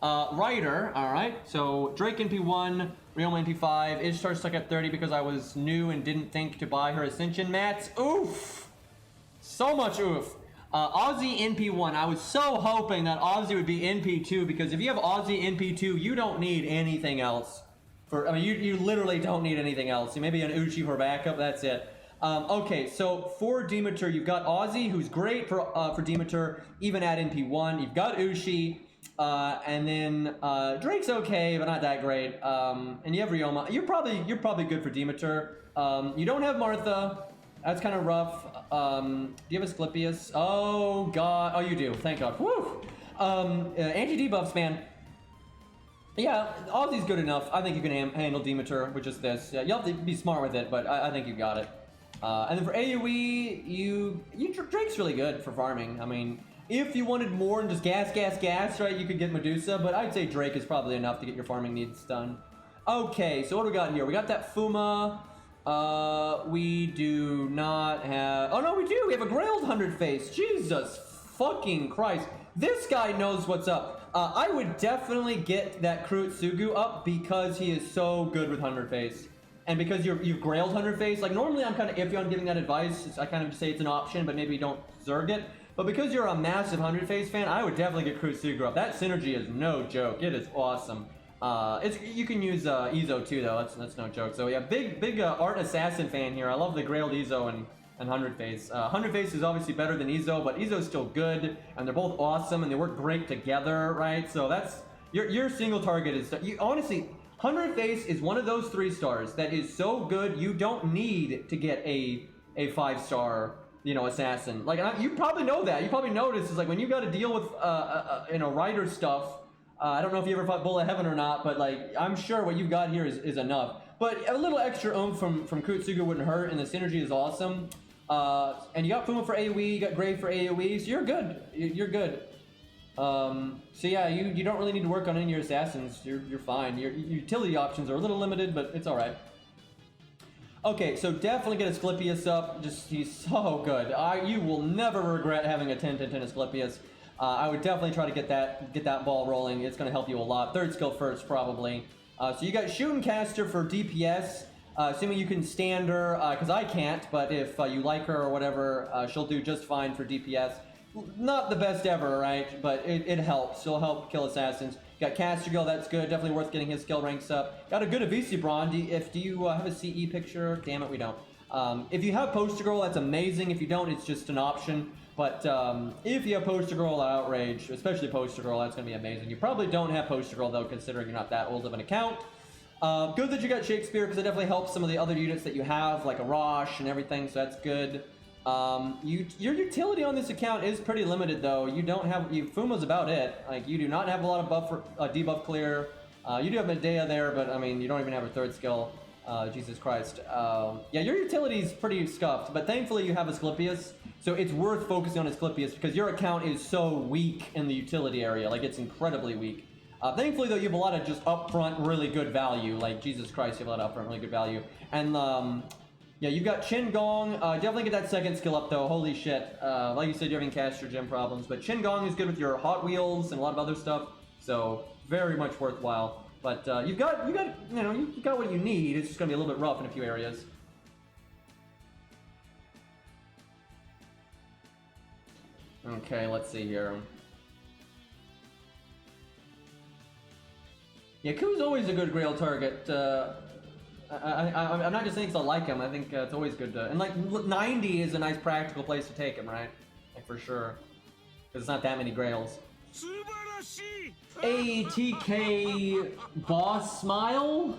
Ryder, alright. So Drake NP1, Ryoma NP5, Ishtar stuck at 30 because I was new and didn't think to buy her Ascension mats. Oof! So much oof. Aussie NP1, I was so hoping that Aussie would be NP2, because if you have Aussie NP2, you don't need anything else. You literally don't need anything else. Maybe an Uchi for backup, that's it. Okay, so for Demeter, you've got Aussie, who's great for Demeter, even at NP1. You've got Uchi, and then Drake's okay, but not that great. And you have Ryoma. You're probably good for Demeter. You don't have Martha. That's kind of rough. Do you have Asclepius? Oh god. Oh, you do. Thank God. Woo. Anti-debuffs, man. Yeah, Aussie's good enough. I think you can handle Demeter with just this. Yeah, you have to be smart with it, but I think you got it. And then for AoE, Drake's really good for farming. I mean, if you wanted more and just gas, right, you could get Medusa, but I'd say Drake is probably enough to get your farming needs done. Okay, so what do we got here? We got that Fuma. We do not have... Oh, no, we do! We have a Grailed 100 face. Jesus fucking Christ. This guy knows what's up. I would definitely get that Kurutsugu up because he is so good with 100 face. And because you've Grailed 100 face, like normally I'm kind of iffy on giving that advice. I kind of just say it's an option, but maybe don't zerg it. But because you're a massive 100 face fan, I would definitely get Kurutsugu up. That synergy is no joke. It is awesome. You can use Izo too, though. That's no joke. So yeah, big art assassin fan here. I love the Grailed Izo and 100 face. 100 face is obviously better than Izo, but Izo's still good, and they're both awesome, and they work great together, right? So that's your single target is honestly 100 face is one of those 3 stars that is so good you don't need to get a a 5-star, you know, assassin. Like, you probably know that. You probably noticed is like when you got to deal with you know, rider stuff. I don't know if you ever fought Bullet Heaven or not, but like I'm sure what you've got here is enough. But a little extra oomph from Kutsuga wouldn't hurt, and the synergy is awesome. And you got Fuma for AoE, you got Grave for AoE, so you're good. You're good. So yeah, you don't really need to work on any of your assassins. You're fine. Your utility options are a little limited, but it's all right. Okay, so definitely get Asclepius up. Just he's so good. You will never regret having a 10-10-10 Asclepius. I would definitely try to get that ball rolling. It's going to help you a lot. Third skill first, probably. So you got Shooting Caster for DPS. Assuming you can stand her, because I can't, but if you like her or whatever, she'll do just fine for DPS. Not the best ever, right? But it helps. She'll help kill assassins. Got Caster Girl, that's good. Definitely worth getting his skill ranks up. Got a good Avicii Brawn. Do you have a CE picture? Damn it, we don't. If you have Poster Girl, that's amazing. If you don't, it's just an option. But if you have Poster Girl, Outrage, especially Poster Girl, that's going to be amazing. You probably don't have Poster Girl, though, considering you're not that old of an account. Good that you got Shakespeare, because it definitely helps some of the other units that you have, like a Rosh and everything, so that's good. Your utility on this account is pretty limited, though. You don't have... Fuma's about it. Like, you do not have a lot of debuff clear. You do have Medea there, but, I mean, you don't even have a third skill. Jesus Christ. Yeah, your utility's pretty scuffed, but thankfully you have Asclepius, so it's worth focusing on Asclepius, because your account is so weak in the utility area. Like, it's incredibly weak. Thankfully, though, you have a lot of just upfront really good value. Like, Jesus Christ, you have a lot of upfront really good value. And, yeah, you've got Qin Gong. Definitely get that second skill up, though. Holy shit. Like you said, you're having caster gem problems. But Qin Gong is good with your Hot Wheels and a lot of other stuff. So, very much worthwhile. But you got what you need. It's just going to be a little bit rough in a few areas. Okay, let's see here. Yeah, Ku's always a good Grail target. I'm not just saying because I like him. I think it's always good to... And, like, 90 is a nice practical place to take him, right? Like, for sure. Because it's not that many Grails. ATK Boss Smile,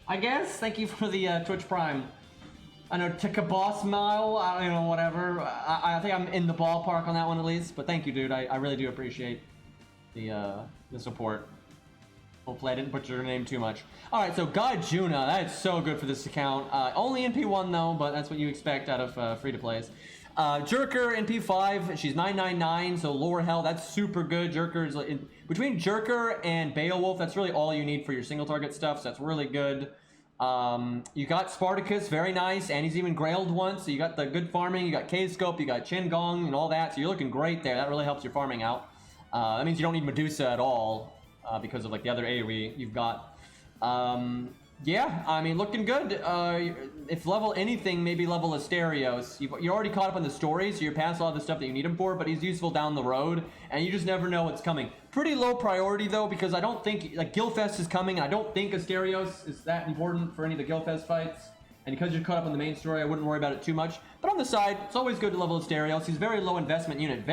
I guess? Thank you for the Twitch Prime. I know, Tika Boss Smile, I don't know, whatever. I think I'm in the ballpark on that one at least. But thank you, dude. I really do appreciate the support. Hopefully I didn't butcher your name too much. Alright, so Gajuna, that's so good for this account. Only NP1 though, but that's what you expect out of free-to-plays. Jerker, NP5, she's 999, so lower hell, that's super good. Jerker is between Jerker and Beowulf, that's really all you need for your single target stuff, so that's really good. You got Spartacus, very nice, and he's even grailed once, so you got the good farming, you got K-Scope, you got Qin Gong, and all that, so you're looking great there. That really helps your farming out. That means you don't need Medusa at all. Because of like the other AoE you've got. Yeah, I mean, looking good. If level anything, maybe level Asterios. You're already caught up on the story, so you're past a lot of the stuff that you need him for, but he's useful down the road, and you just never know what's coming. Pretty low priority, though, because I don't think, like, Gilfest is coming, and I don't think Asterios is that important for any of the Gilfest fights. And because you're caught up on the main story, I wouldn't worry about it too much. But on the side, it's always good to level Asterios. He's very low investment unit,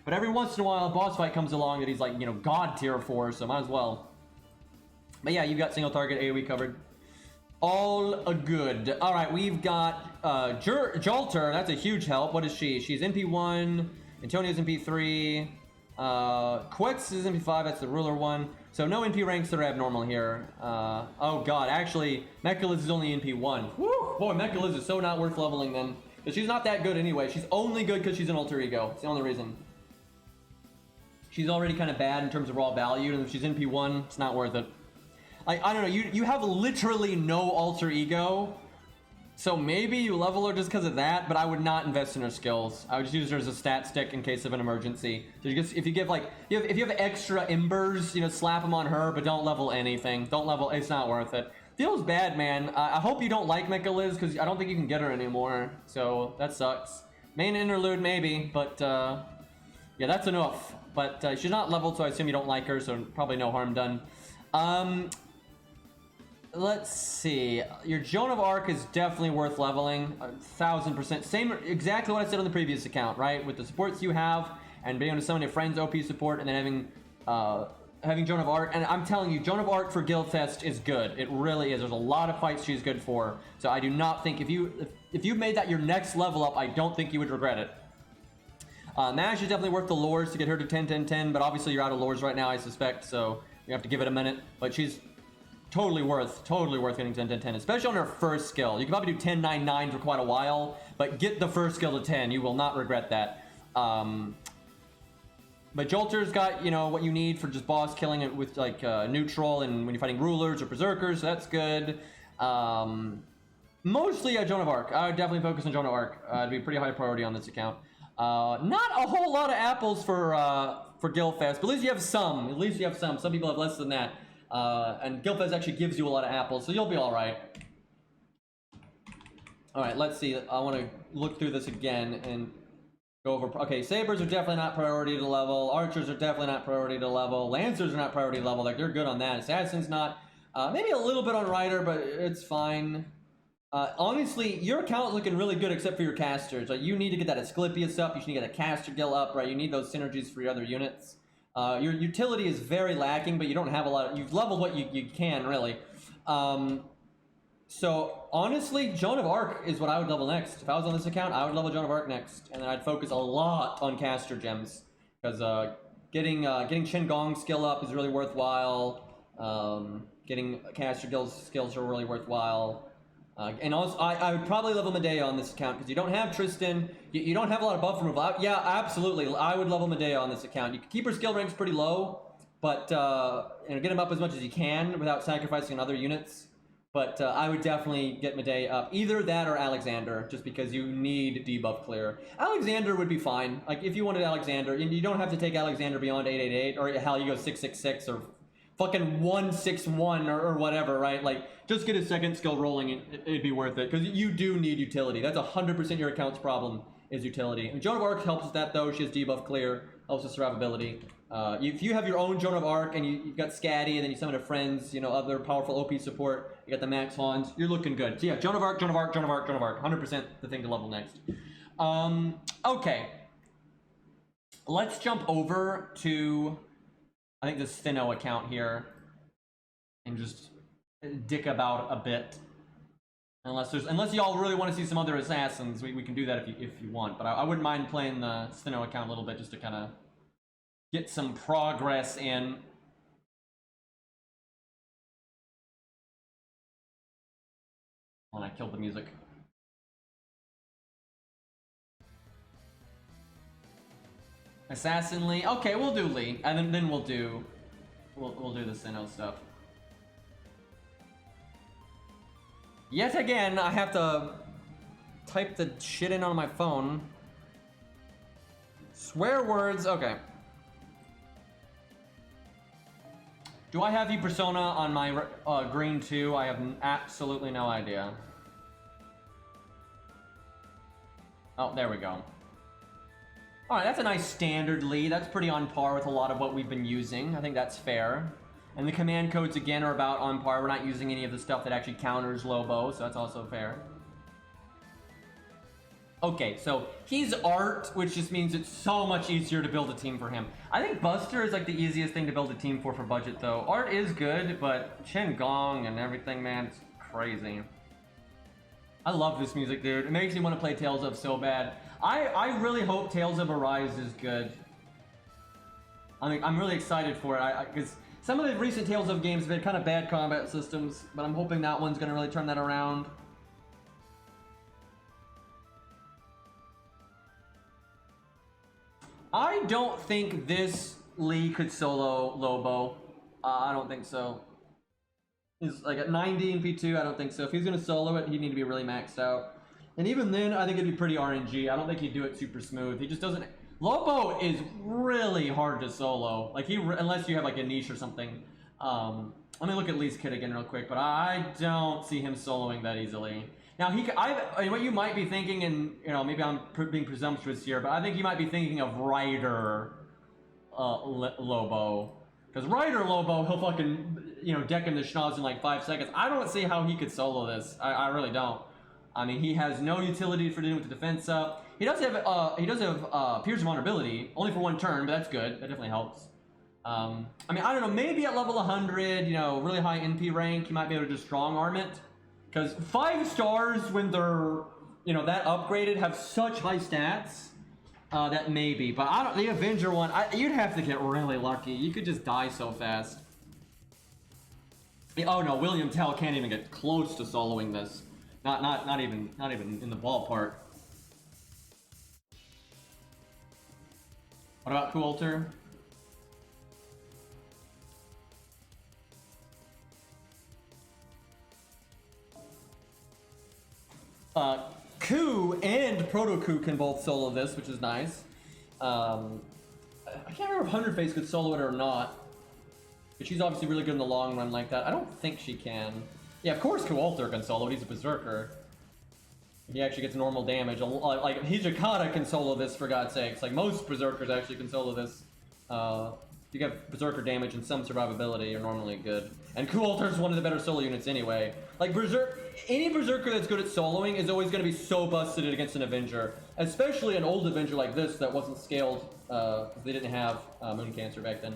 but every once in a while, a boss fight comes along that he's like, you know, God tier 4, so might as well. But yeah, you've got single target AoE covered. All good. All right, we've got Jolter. That's a huge help. What is she? She's MP1. Antonia's MP3. Quetz is MP5. That's the ruler one. So no NP ranks that are abnormal here. Oh god, actually, Mechaliz is only NP1. Woo! Boy, Mechaliz is so not worth leveling then. Because she's not that good anyway. She's only good because she's an alter ego. It's the only reason. She's already kind of bad in terms of raw value, and if she's NP1, it's not worth it. Like, I don't know, you have literally no alter ego, so maybe you level her just because of that, but I would not invest in her skills. I would just use her as a stat stick in case of an emergency. So if you give, like, if you have extra embers, you know, slap them on her, but don't level anything. Don't level, it's not worth it. Feels bad, man. I hope you don't like Mechaliz, because I don't think you can get her anymore, so that sucks. Main interlude, maybe, but, yeah, that's enough. But she's not leveled, so I assume you don't like her, so probably no harm done. Let's see. Your Joan of Arc is definitely worth leveling. 1000%. Same, exactly what I said on the previous account, right? With the supports you have, and being able to summon your friend's OP support, and then having having Joan of Arc, and I'm telling you, Joan of Arc for Guildfest is good. It really is. There's a lot of fights she's good for. So I do not think if you made that your next level up, I don't think you would regret it. Mash is definitely worth the lures to get her to 10, 10, 10, but obviously you're out of lures right now, I suspect, so you have to give it a minute. But she's totally worth getting 10, 10, 10, especially on her first skill. You can probably do 10, 9, 9 for quite a while, but get the first skill to 10. You will not regret that. But Jolter's got, you know, what you need for just boss killing it with, like, neutral and when you're fighting rulers or berserkers, so that's good. Mostly Joan of Arc. I would definitely focus on Joan of Arc. It'd be a pretty high priority on this account. Not a whole lot of apples for Guildfest, but at least you have some. At least you have some. Some people have less than that. And Guildfest actually gives you a lot of apples, so you'll be alright. Alright, let's see. I want to look through this again and go over. Okay, Sabers are definitely not priority to level. Archers are definitely not priority to level. Lancers are not priority to level. Like, they're good on that. Assassin's not. Maybe a little bit on Rider, but it's fine. Honestly, your account is looking really good except for your casters. Like, you need to get that Asclepius up. You should get a caster guild up, right? You need those synergies for your other units. Your utility is very lacking, but you don't have a lot of... You've leveled what you can, really. So, honestly, Joan of Arc is what I would level next. If I was on this account, I would level Joan of Arc next. And then I'd focus a lot on caster gems. Because getting Qin Gong skill up is really worthwhile. Getting caster guild skills are really worthwhile. And also, I would probably level Medea on this account, because you don't have Tristan, you don't have a lot of buff removal. Yeah, absolutely, I would level Medea on this account. You can keep her skill ranks pretty low, but you know, get them up as much as you can without sacrificing other units. But I would definitely get Medea up. Either that or Alexander, just because you need debuff clear. Alexander would be fine. Like, if you wanted Alexander, you don't have to take Alexander beyond 888, or hell, you go 666, or fucking 161 or whatever, right? Like, just get a second skill rolling and it'd be worth it, because you do need utility. That's 100% your account's problem, is utility. And Joan of Arc helps with that, though. She has debuff clear, helps with survivability. If you have your own Joan of Arc and you've got Scatty, and then you summon a friends, you know, other powerful OP support, you got the Max Hans, you're looking good. So yeah, Joan of Arc, Joan of Arc, Joan of Arc, Joan of Arc, 100% the thing to level next. Okay. Let's jump over to, I think, this Thinno account here, and just dick about a bit. Unless y'all really want to see some other assassins, we can do that if you want. But I wouldn't mind playing the Thinno account a little bit just to kind of get some progress in. Oh, I killed the music. Assassin Lee. Okay, we'll do Lee, and then we'll do the Sinnoh stuff. Yet again, I have to type the shit in on my phone. Swear words. Okay. Do I have E-Persona on my green too? I have absolutely no idea. Oh, there we go. Alright, that's a nice standard lead. That's pretty on par with a lot of what we've been using. I think that's fair. And the command codes, again, are about on par. We're not using any of the stuff that actually counters Lobo, so that's also fair. Okay, so he's art, which just means it's so much easier to build a team for him. I think Buster is like the easiest thing to build a team for budget, though. Art is good, but Qin Gong and everything, man, it's crazy. I love this music, dude. It makes me want to play Tales of so bad. I really hope Tales of Arise is good. I'm really excited for it, because some of the recent Tales of games have been kind of bad combat systems, but I'm hoping that one's going to really turn that around. I don't think this Lee could solo Lobo. I don't think so. He's like at 90 in P2, I don't think so. If he's going to solo it, he'd need to be really maxed out. And even then, I think it'd be pretty RNG. I don't think he'd do it super smooth. He just doesn't... Lobo is really hard to solo. Like, unless you have like a niche or something. Let me look at Lee's kit again real quick, but I don't see him soloing that easily. Now, what you might be thinking, and you know, maybe I'm being presumptuous here, but I think you might be thinking of Rider Lobo. Because Rider Lobo, he'll fucking, you know, deck him the schnoz in like 5 seconds. I don't see how he could solo this. I really don't. I mean, he has no utility for dealing with the defense up. He does have Pierce of Vulnerability, only for 1 turn, but that's good. That definitely helps. I mean, I don't know, maybe at level 100, you know, really high NP rank, you might be able to just strong arm it. Because 5 stars, when they're, you know, that upgraded, have such high stats. That maybe, but I don't. The Avenger one, you'd have to get really lucky. You could just die so fast. Oh no, William Tell can't even get close to soloing this. Not even in the ballpark. What about Coulter? Ku and Proto Ku can both solo this, which is nice. I can't remember if 100 Face could solo it or not. But she's obviously really good in the long run like that. I don't think she can. Yeah, of course Coulter can solo it. He's a Berserker. He actually gets normal damage. Like, Hijikata can solo this, for God's sakes. Like, most Berserkers actually can solo this. You get Berserker damage and some survivability, you're normally good. And Coulter's one of the better solo units anyway. Like, any Berserker that's good at soloing is always going to be so busted against an Avenger. Especially an old Avenger like this that wasn't scaled, because they didn't have Moon Cancer back then.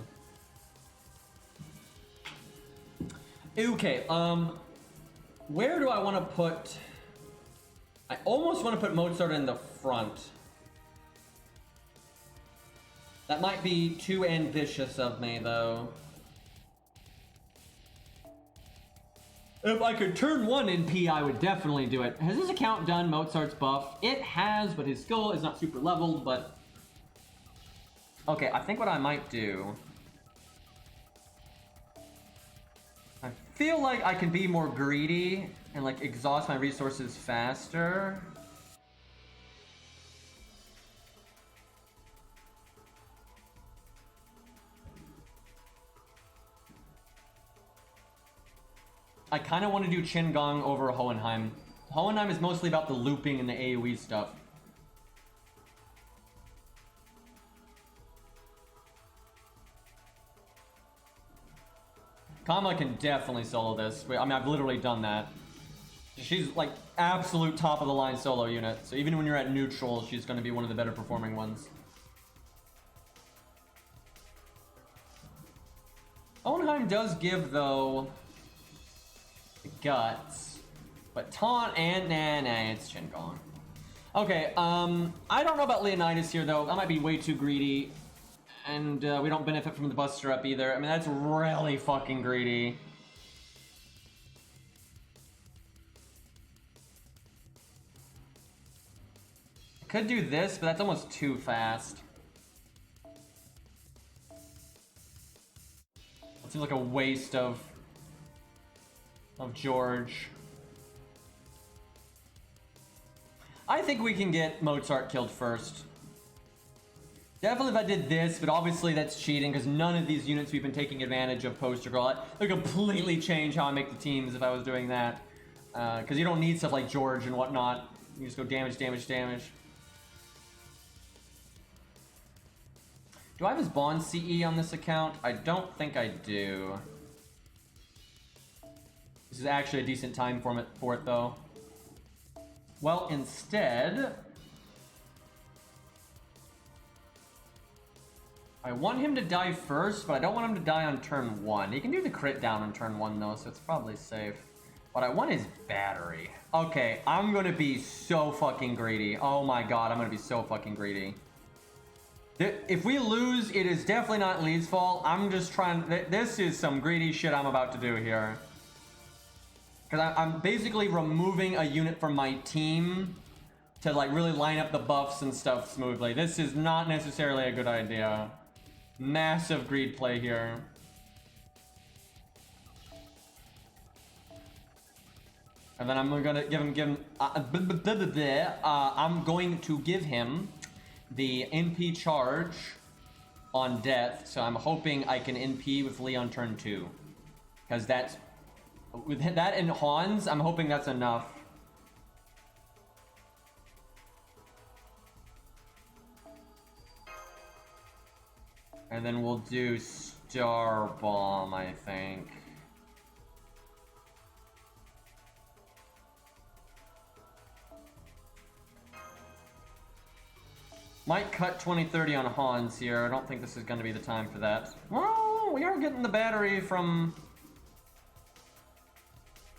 Okay, where do I want to put... I almost want to put Mozart in the front. That might be too ambitious of me, though. If I could turn 1 in P, I would definitely do it. Has this account done Mozart's buff? It has, but his skill is not super leveled, but... Okay, I think what I might do... I feel like I can be more greedy and, like, exhaust my resources faster. I kind of want to do Qingong over Hohenheim. Hohenheim is mostly about the looping and the AoE stuff. Kama can definitely solo this. I mean, I've literally done that. She's like absolute top of the line solo unit. So even when you're at neutral, she's going to be one of the better performing ones. Hohenheim does give, though, guts, but taunt and nah, it's Qingong. Okay, I don't know about Leonidas here, though. That might be way too greedy. And we don't benefit from the Buster Up either. I mean, that's really fucking greedy. I could do this, but that's almost too fast. It seems like a waste of George. I think we can get Mozart killed first. Definitely if I did this, but obviously that's cheating because none of these units we've been taking advantage of Poster Girl. It would completely change how I make the teams if I was doing that. Because you don't need stuff like George and whatnot. You just go damage, damage, damage. Do I have his Bond CE on this account? I don't think I do. This is actually a decent time for it though. Well, instead... I want him to die first, but I don't want him to die on turn 1. He can do the crit down on turn 1 though, so it's probably safe. What I want is battery. Okay, I'm gonna be so fucking greedy. Oh my god, I'm gonna be so fucking greedy. If we lose, it is definitely not Lee's fault. I'm just trying... This is some greedy shit I'm about to do here. Because I'm basically removing a unit from my team to like really line up the buffs and stuff smoothly. This is not necessarily a good idea. Massive greed play here. And then I'm gonna I'm going to give him the NP charge on death. So I'm hoping I can NP with Lee on turn 2. Because that's... With that and Hans, I'm hoping that's enough. And then we'll do Star Bomb, I think. Might cut 20-30 on Hans here. I don't think this is going to be the time for that. Well, we are getting the battery from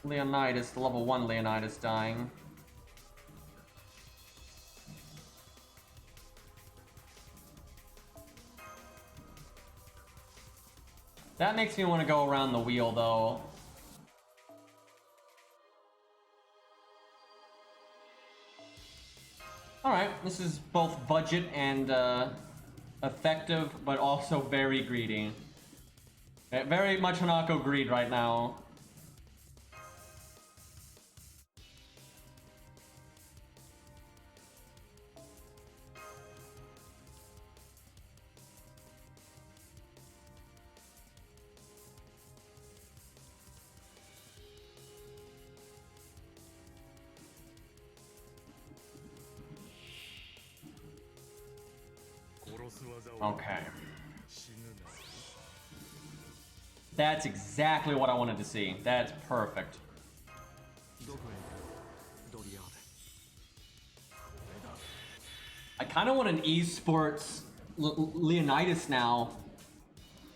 Leonidas, the level 1 Leonidas dying. That makes me want to go around the wheel, though. Alright, this is both budget and effective, but also very greedy. Very much Hanako greed right now. Okay. That's exactly what I wanted to see. That's perfect. I kind of want an esports Leonidas now.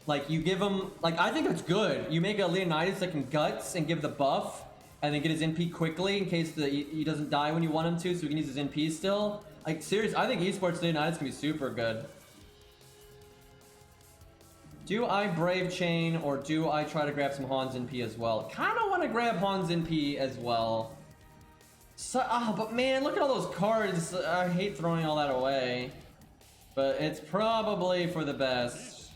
Like, you give him... Like, I think it's good. You make a Leonidas that can guts and give the buff, and then get his NP quickly in case he doesn't die when you want him to, so he can use his NP still. Like, seriously, I think esports Leonidas can be super good. Do I Brave Chain, or do I try to grab some Hans NP as well? Kind of want to grab Hans NP as well. So, but man, look at all those cards. I hate throwing all that away. But it's probably for the best.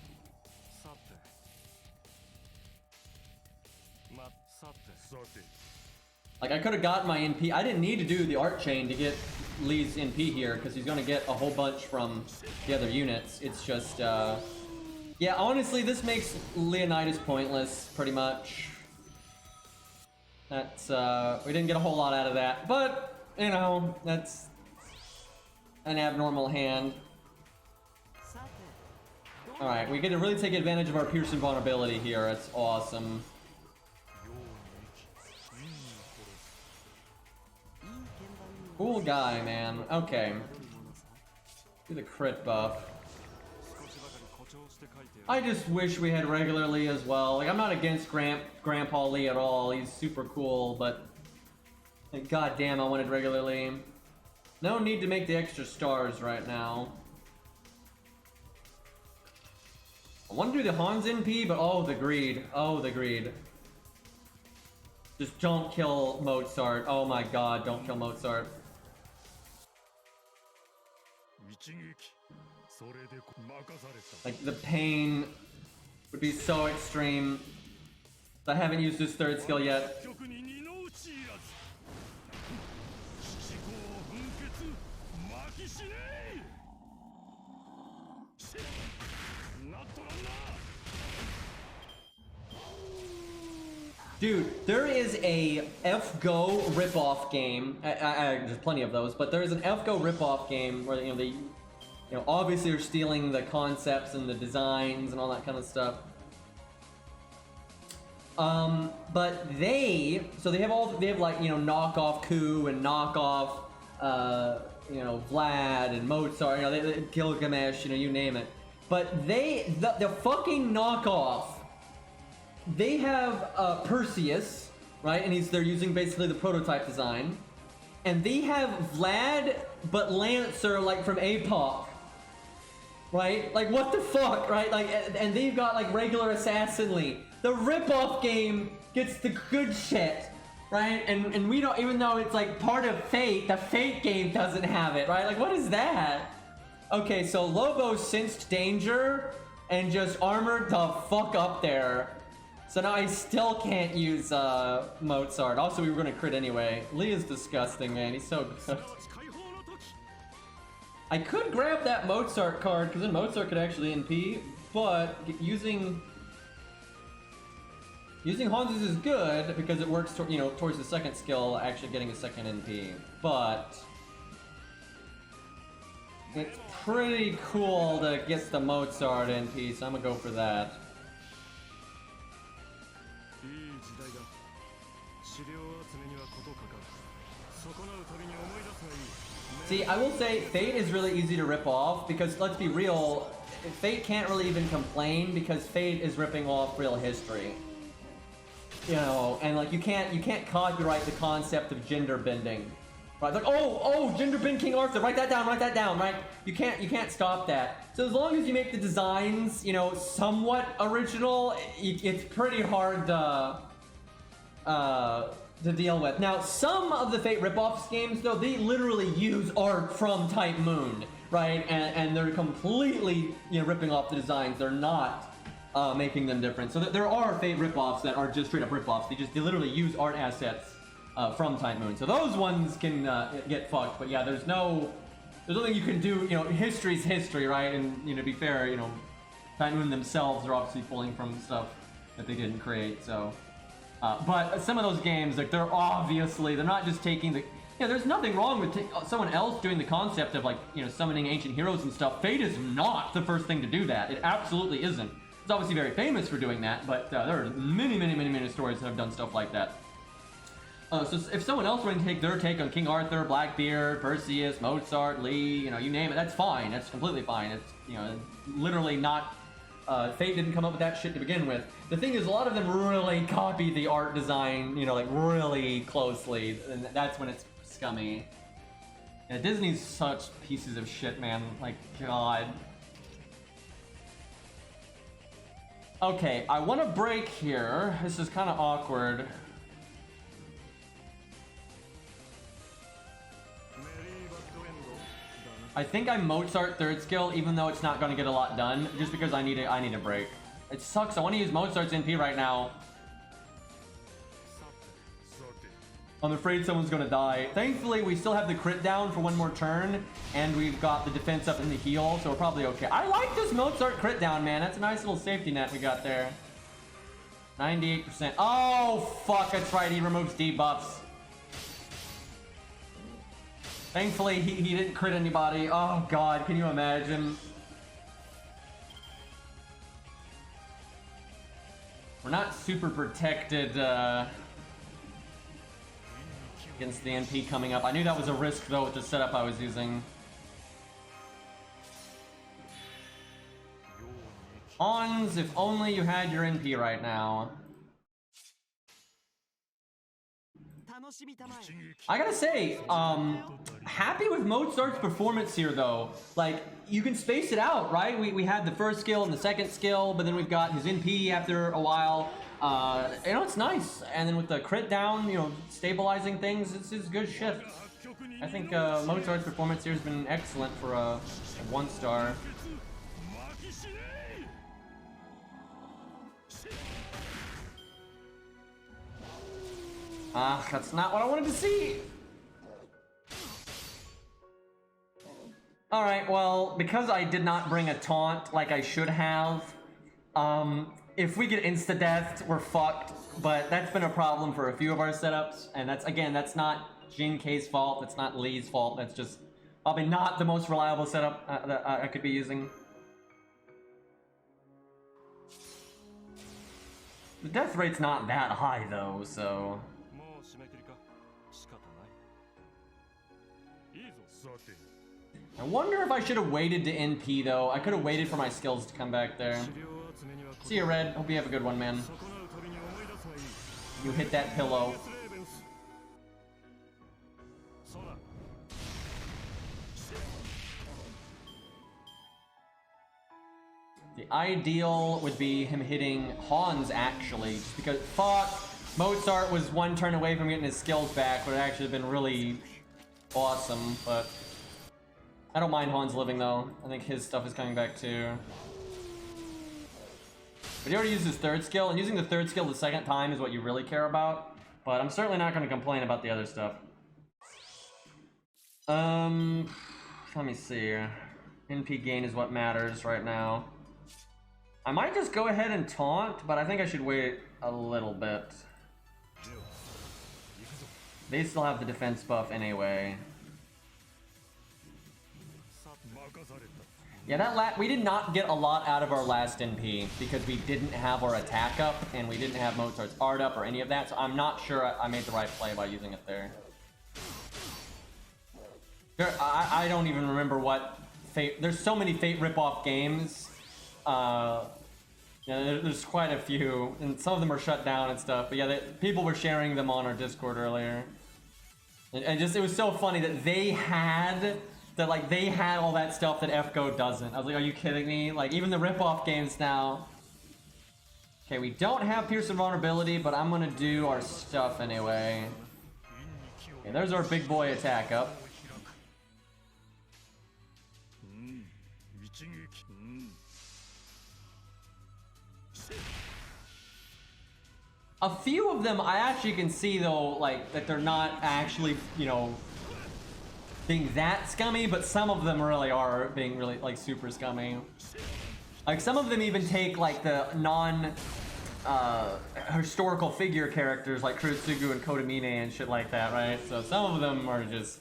Like, I could have gotten my NP. I didn't need to do the Art Chain to get Lee's NP here, because he's going to get a whole bunch from the other units. It's just, yeah, honestly, this makes Leonidas pointless, pretty much. That's, we didn't get a whole lot out of that, but, you know, that's an abnormal hand. Alright, we get to really take advantage of our Pearson vulnerability here. That's awesome. Cool guy, man. Okay. Do the crit buff. I just wish we had regular Lee as well. Like, I'm not against Grandpa Lee at all. He's super cool, but... Like, goddamn, I wanted regular Lee. No need to make the extra stars right now. I want to do the Hans NP, but oh, the greed. Oh, the greed. Just don't kill Mozart. Oh my god, don't kill Mozart. Like, the pain would be so extreme. I haven't used this third skill yet. Dude, there is a FGO ripoff game. There's plenty of those, but there is an FGO ripoff game where, you know, they, you know, obviously are stealing the concepts and the designs and all that kind of stuff. But they have like, you know, knockoff Ku and knockoff, you know, Vlad and Mozart, you know, Gilgamesh, you know, you name it. But the fucking knockoff, they have Perseus, right? And they're using basically the prototype design. And they have Vlad, but Lancer, like from APOC. Right? Like, what the fuck, right? Like, and they've got like regular Assassin Lee. The ripoff game gets the good shit, right? And we don't, even though it's like part of Fate, the Fate game doesn't have it, right? Like, what is that? Okay, so Lobo sensed danger and just armored the fuck up there. So now I still can't use Mozart. Also, we were gonna crit anyway. Lee is disgusting, man. He's so good. I could grab that Mozart card, because then Mozart could actually NP, but using Hans is good because it works, you know, towards the second skill, actually getting a second NP. But it's pretty cool to get the Mozart NP, so I'm gonna go for that. See, I will say Fate is really easy to rip off because, let's be real, Fate can't really even complain because Fate is ripping off real history. You know, and like you can't copyright the concept of gender bending. Right? Like, oh, gender bend King Arthur, write that down, right? You can't stop that. So as long as you make the designs, you know, somewhat original, it's pretty hard to deal with. Now, some of the Fate ripoffs games, though, they literally use art from Type Moon, right? And they're completely, you know, ripping off the designs. They're not making them different. So there are Fate ripoffs that are just straight up ripoffs. They literally use art assets from Type Moon. So those ones can get fucked. But yeah, there's nothing you can do. You know, history's history, right? And, you know, to be fair, you know, Type Moon themselves are obviously pulling from stuff that they didn't create. So, but some of those games, like, they're not just taking the. Yeah, there's nothing wrong with someone else doing the concept of, like, you know, summoning ancient heroes and stuff. Fate is not the first thing to do that. It absolutely isn't. It's obviously very famous for doing that, but there are many stories that have done stuff like that. So if someone else were to take their take on King Arthur, Blackbeard, Perseus, Mozart, Lee, you know, you name it, that's fine. That's completely fine. It's, you know, literally not. Fate didn't come up with that shit to begin with. The thing is, a lot of them really copy the art design, you know, like really closely, and that's when it's scummy. Yeah, Disney's such pieces of shit, man. Like, God. Okay, I want to break here. This is kind of awkward. I think I'm Mozart third skill, even though it's not going to get a lot done, just because I need a break. It sucks. I want to use Mozart's NP right now. I'm afraid someone's going to die. Thankfully, we still have the crit down for one more turn, and we've got the defense up in the heal, so we're probably okay. I like this Mozart crit down, man. That's a nice little safety net we got there. 98%. Oh, fuck. That's right. He removes debuffs. Thankfully, he didn't crit anybody. Oh, God. Can you imagine? We're not super protected against the NP coming up. I knew that was a risk, though, with the setup I was using. Hans, if only you had your NP right now. I gotta say, happy with Mozart's performance here, though. Like, you can space it out, right? We had the first skill and the second skill, but then we've got his NP after a while. You know, it's nice. And then with the crit down, you know, stabilizing things, it's good shit. I think Mozart's performance here has been excellent for a 1-star. That's not what I wanted to see. Alright, well, because I did not bring a taunt like I should have, if we get insta-deathed, we're fucked. But that's been a problem for a few of our setups, and that's not Jin K's fault, that's not Lee's fault, that's just probably not the most reliable setup that I could be using. The death rate's not that high, though, so... I wonder if I should have waited to NP, though. I could have waited for my skills to come back there. See you, Red. Hope you have a good one, man. You hit that pillow. The ideal would be him hitting Hans, actually. Just because, fuck, Mozart was one turn away from getting his skills back, would actually have been really awesome, but... I don't mind Hans living, though. I think his stuff is coming back, too. But he already used his third skill, and using the third skill the second time is what you really care about. But I'm certainly not going to complain about the other stuff. Let me see. NP gain is what matters right now. I might just go ahead and taunt, but I think I should wait a little bit. They still have the defense buff anyway. Yeah, we did not get a lot out of our last NP because we didn't have our attack up and we didn't have Mozart's art up or any of that, so I'm not sure I made the right play by using it there. I don't even remember what Fate. There's so many Fate ripoff games. Yeah, there's quite a few, and some of them are shut down and stuff. But yeah, people were sharing them on our Discord earlier, and just it was so funny that they had all that stuff that FGO doesn't. I was like, are you kidding me? Like even the ripoff games now. Okay, we don't have Pierce and Vulnerability, but I'm gonna do our stuff anyway. Okay, there's our big boy attack up. A few of them I actually can see though, like that they're not actually, you know, being that scummy, but some of them really are being really like super scummy. Like some of them even take like the non historical figure characters like Kurotsugu and Kotomine and shit like that, right? So some of them are just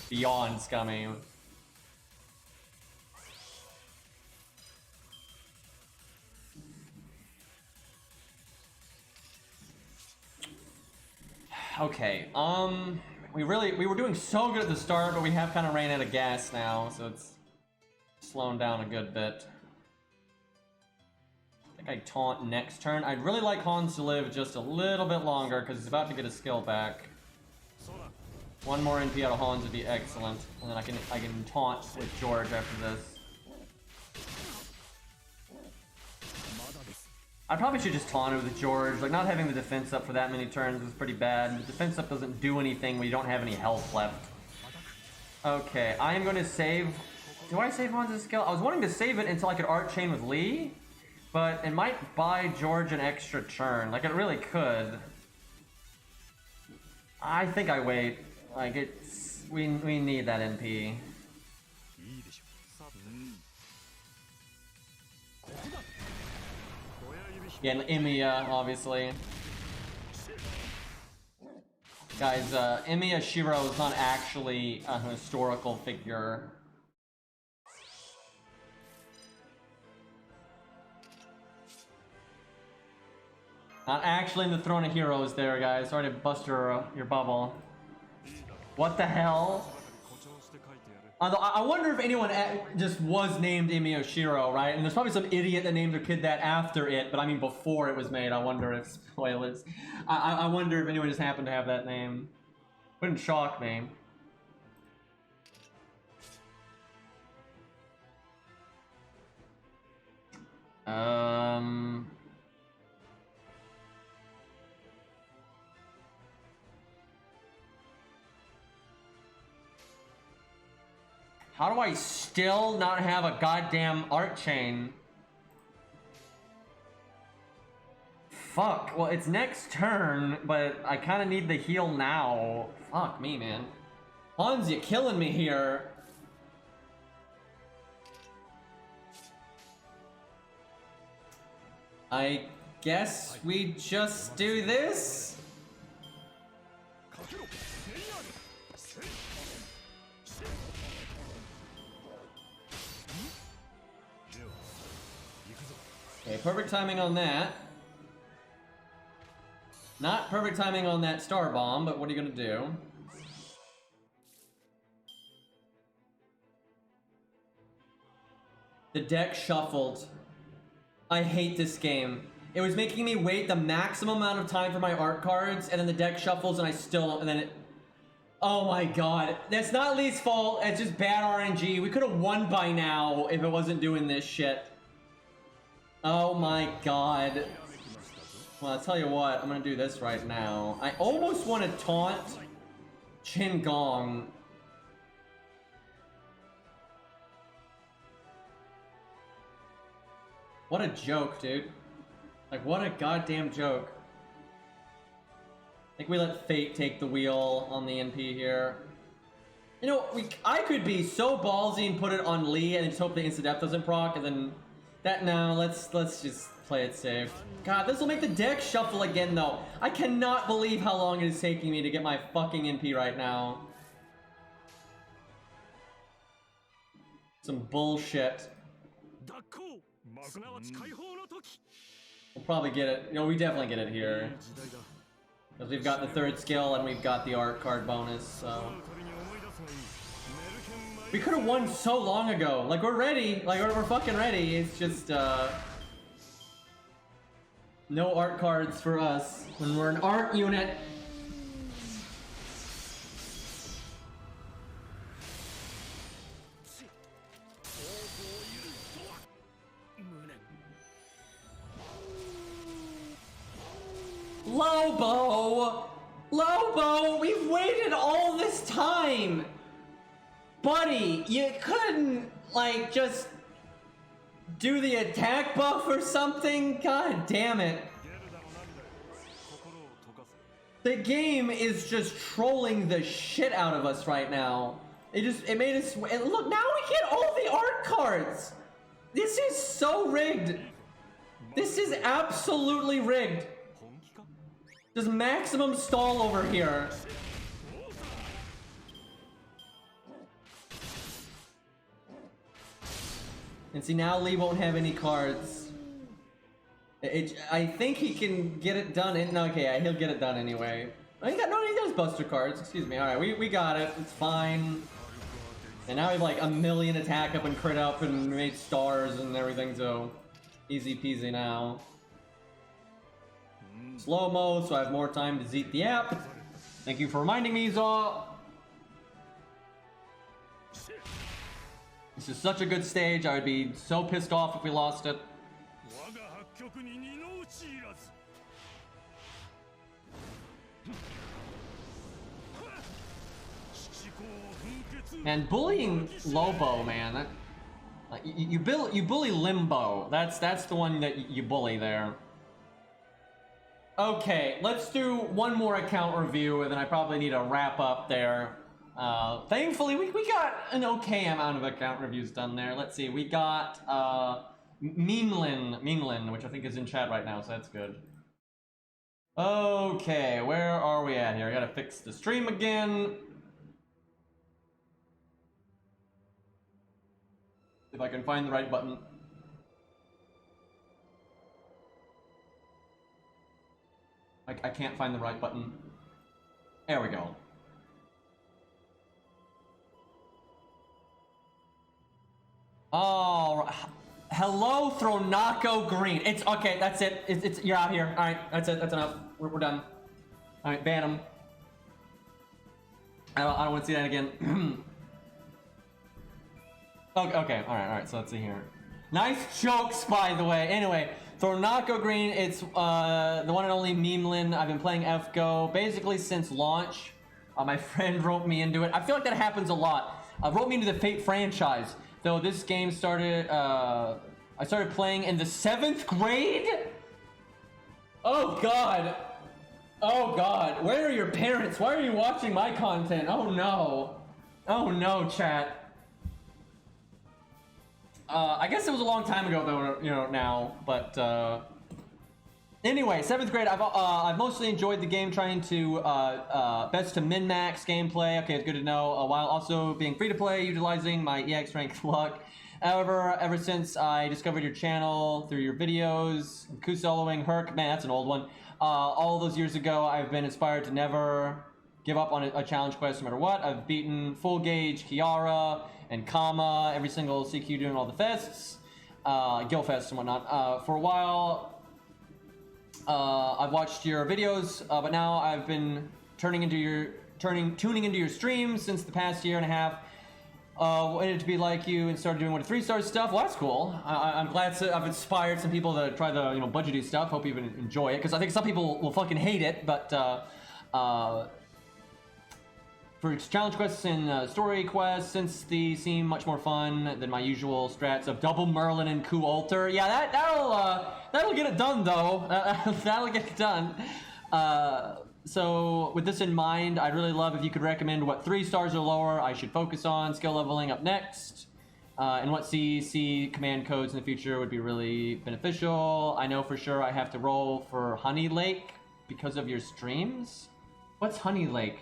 beyond scummy. Okay, we were doing so good at the start, but we have kind of ran out of gas now, so it's slowing down a good bit. I think I taunt next turn. I'd really like Hans to live just a little bit longer because he's about to get his skill back. One more NP out of Hans would be excellent, and then I can taunt with George after this. I probably should just taunt it with George. Like, not having the defense up for that many turns is pretty bad. The defense up doesn't do anything when you don't have any health left. Okay, I am going to save... Do I save Hans' skill? I was wanting to save it until I could art chain with Lee, but it might buy George an extra turn. Like, it really could. I think I wait. Like, it's... We need that NP. Yeah, and Emiya, obviously. Guys, Emiya Shiro is not actually a historical figure. Not actually in the Throne of Heroes there, guys. Sorry to bust your bubble. What the hell? I wonder if anyone just was named Emiya Shiro, right? And there's probably some idiot that named their kid that after it, but I mean before it was made. I wonder if, spoilers. I wonder if anyone just happened to have that name. Wouldn't shock me. How do I still not have a goddamn art chain? Fuck. Well, it's next turn, but I kind of need the heal now. Fuck me, man. Hans, you're killing me here. I guess we just do this? Okay, perfect timing on that. Not perfect timing on that star bomb, but what are you gonna do? The deck shuffled. I hate this game. It was making me wait the maximum amount of time for my art cards, and then the deck shuffles and I still, and then it... Oh my god. That's not Lee's fault, it's just bad RNG. We could have won by now if it wasn't doing this shit. Oh my god. Well, I'll tell you what, I'm gonna do this right now. I almost want to taunt Chin Gong. What a joke, dude. Like, what a goddamn joke. I think we let Fate take the wheel on the NP here. You know, I could be so ballsy and put it on Lee and just hope the instant death doesn't proc, and then... No, let's just play it safe. God, this will make the deck shuffle again, though. I cannot believe how long it is taking me to get my fucking NP right now. Some bullshit. We'll probably get it. You know, we definitely get it here. Because we've got the third skill and we've got the art card bonus, so... We could have won so long ago. Like, we're ready. Like, we're fucking ready. It's just, no art cards for us when we're an art unit. Lobo! Lobo, we've waited all this time! Buddy, you couldn't, like, just do the attack buff or something? God damn it. The game is just trolling the shit out of us right now. It made us, and look, now we get all the art cards! This is so rigged! This is absolutely rigged! Just maximum stall over here. And see, now Lee won't have any cards. I think he can get it done. Okay, he'll get it done anyway. He does Buster cards. Excuse me. All right, we got it. It's fine. And now we have like a million attack up and crit up and made stars and everything. So easy peasy now. Slow-mo, so I have more time to zeet the app. Thank you for reminding me, Zaw. This is such a good stage. I would be so pissed off if we lost it. And bullying Lobo, man. You bully Limbo. That's the one that you bully there. Okay, let's do one more account review, and then I probably need to wrap up there. Thankfully, we got an okay amount of account reviews done there. Let's see, we got Meanlin, which I think is in chat right now, so that's good. Okay, where are we at here? I gotta fix the stream again. If I can find the right button. I can't find the right button. There we go. Oh, hello, Thronako Green. It's okay. That's it. You're out here. All right, that's it. That's enough. We're done. All right, ban him. I don't want to see that again. Okay. All right. So let's see here. Nice jokes, by the way. Anyway. Thornako Green, it's the one and only Memeland. I've been playing FGO basically since launch. My friend roped me into it. I feel like that happens a lot. Roped me into the Fate franchise. Though this game started, I started playing in the 7th grade? Oh God. Oh God. Where are your parents? Why are you watching my content? Oh no. Oh no, chat. I guess it was a long time ago though, you know, now, but anyway, 7th grade, I've mostly enjoyed the game, trying to best to min-max gameplay. Okay, it's good to know, while also being free to play, utilizing my EX rank luck. However, ever since I discovered your channel through your videos, Kusoloing, Herc, man, that's an old one, all those years ago, I've been inspired to never give up on a challenge quest no matter what. I've beaten Full Gauge, Kiara, and Kama, every single CQ doing all the fests, Guild Fests and whatnot. For a while, I've watched your videos, but now I've been tuning into your streams since the past year and a half. Wanted to be like you and started doing 1 to 3 star stuff. Well, that's cool. I'm glad I've inspired some people to try the budgety stuff. Hope you even enjoy it, because I think some people will fucking hate it, but for challenge quests and story quests, since these seem much more fun than my usual strats of double Merlin and Coup Alter. Yeah, that'll get it done though. That'll get it done. So with this in mind, I'd really love if you could recommend what 3 stars or lower I should focus on, skill leveling up next, and what CEC command codes in the future would be really beneficial. I know for sure I have to roll for Honey Lake because of your streams. What's Honey Lake?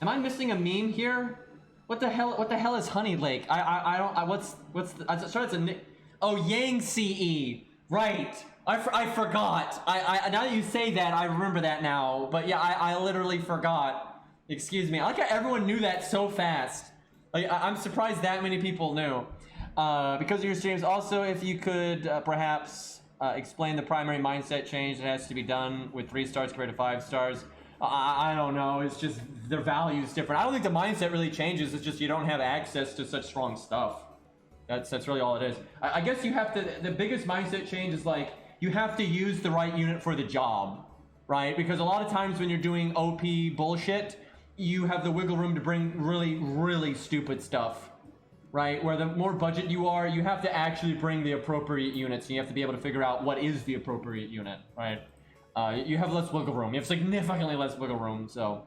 Am I missing a meme here? What the hell is Honey Lake? What's Yang CE. Right. I forgot. Now that you say that, I remember that now. But yeah, I literally forgot. Excuse me. I like how everyone knew that so fast. Like, I'm surprised that many people knew. Because of your streams. Also, if you could perhaps explain the primary mindset change that has to be done with 3 stars compared to 5 stars. I don't know. It's just their value's different. I don't think the mindset really changes. It's just you don't have access to such strong stuff. That's really all it is. I guess you have to. The biggest mindset change is like you have to use the right unit for the job, right? Because a lot of times when you're doing OP bullshit, you have the wiggle room to bring really, really stupid stuff, right? Where the more budget you are, you have to actually bring the appropriate units, and you have to be able to figure out what is the appropriate unit, right? You have less wiggle room. You have significantly less wiggle room, so.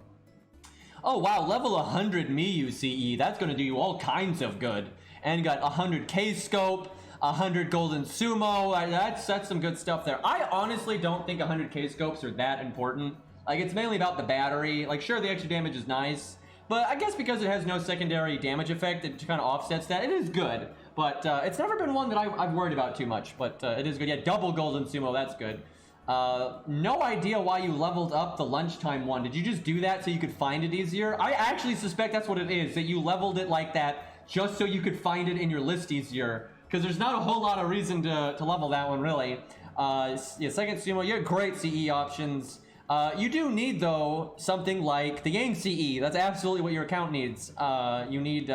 Oh wow, level 100 Miyu CE. That's going to do you all kinds of good. And you got 100k scope, 100 golden sumo. That's some good stuff there. I honestly don't think 100k scopes are that important. Like, it's mainly about the battery. Like, sure, the extra damage is nice, but I guess because it has no secondary damage effect, it kind of offsets that. It is good, but it's never been one that I've worried about too much, but it is good. Yeah, double golden sumo, that's good. No idea why you leveled up the lunchtime one. Did you just do that so you could find it easier? I actually suspect that's what it is, that you leveled it like that just so you could find it in your list easier, because there's not a whole lot of reason to level that one, really. Yeah, second sumo, you have great CE options. You do need, though, something like the Yang CE. That's absolutely what your account needs. You need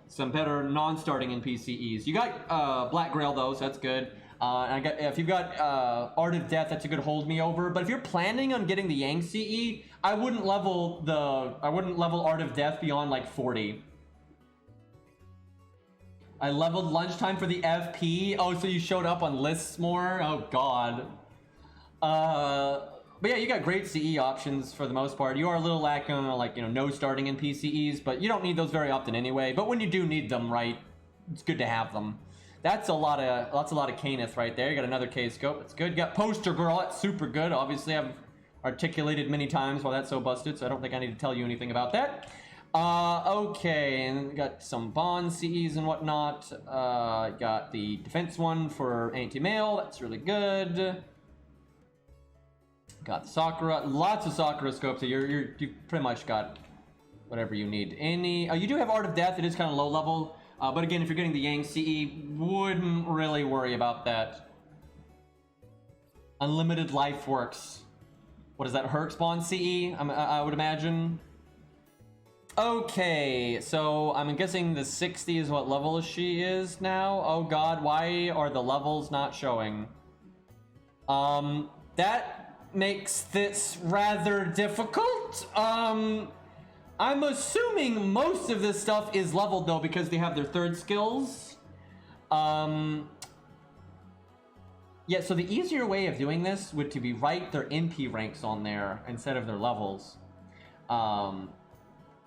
some better non-starting in PCEs. You got Black Grail, though, so that's good. And if you've got Art of Death, that's a good hold me over. But if you're planning on getting the Yang CE, I wouldn't level Art of Death beyond like 40. I leveled lunchtime for the FP. Oh, so you showed up on lists more? Oh god. But yeah, you got great CE options for the most part. You are a little lacking on, like, no starting in PCEs, but you don't need those very often anyway. But when you do need them, right, it's good to have them. That's a lot of Canis right there. You got another K scope. That's good. You got Poster Girl. That's super good. Obviously, I've articulated many times why that's so busted, so I don't think I need to tell you anything about that. Okay, and got some Bond CEs and whatnot. Got the defense one for anti-mail. That's really good. Got the Sakura. Lots of Sakura scopes. So you've pretty much got whatever you need. You do have Art of Death. It is kind of low level. But again, if you're getting the Yang CE, wouldn't really worry about that. Unlimited Life Works. What is that? Herc Spawn CE? I would imagine. Okay, so I'm guessing the 60 is what level she is now. Oh god, why are the levels not showing? That makes this rather difficult. I'm assuming most of this stuff is leveled though because they have their third skills. Yeah, so the easier way of doing this would to be write their NP ranks on there instead of their levels.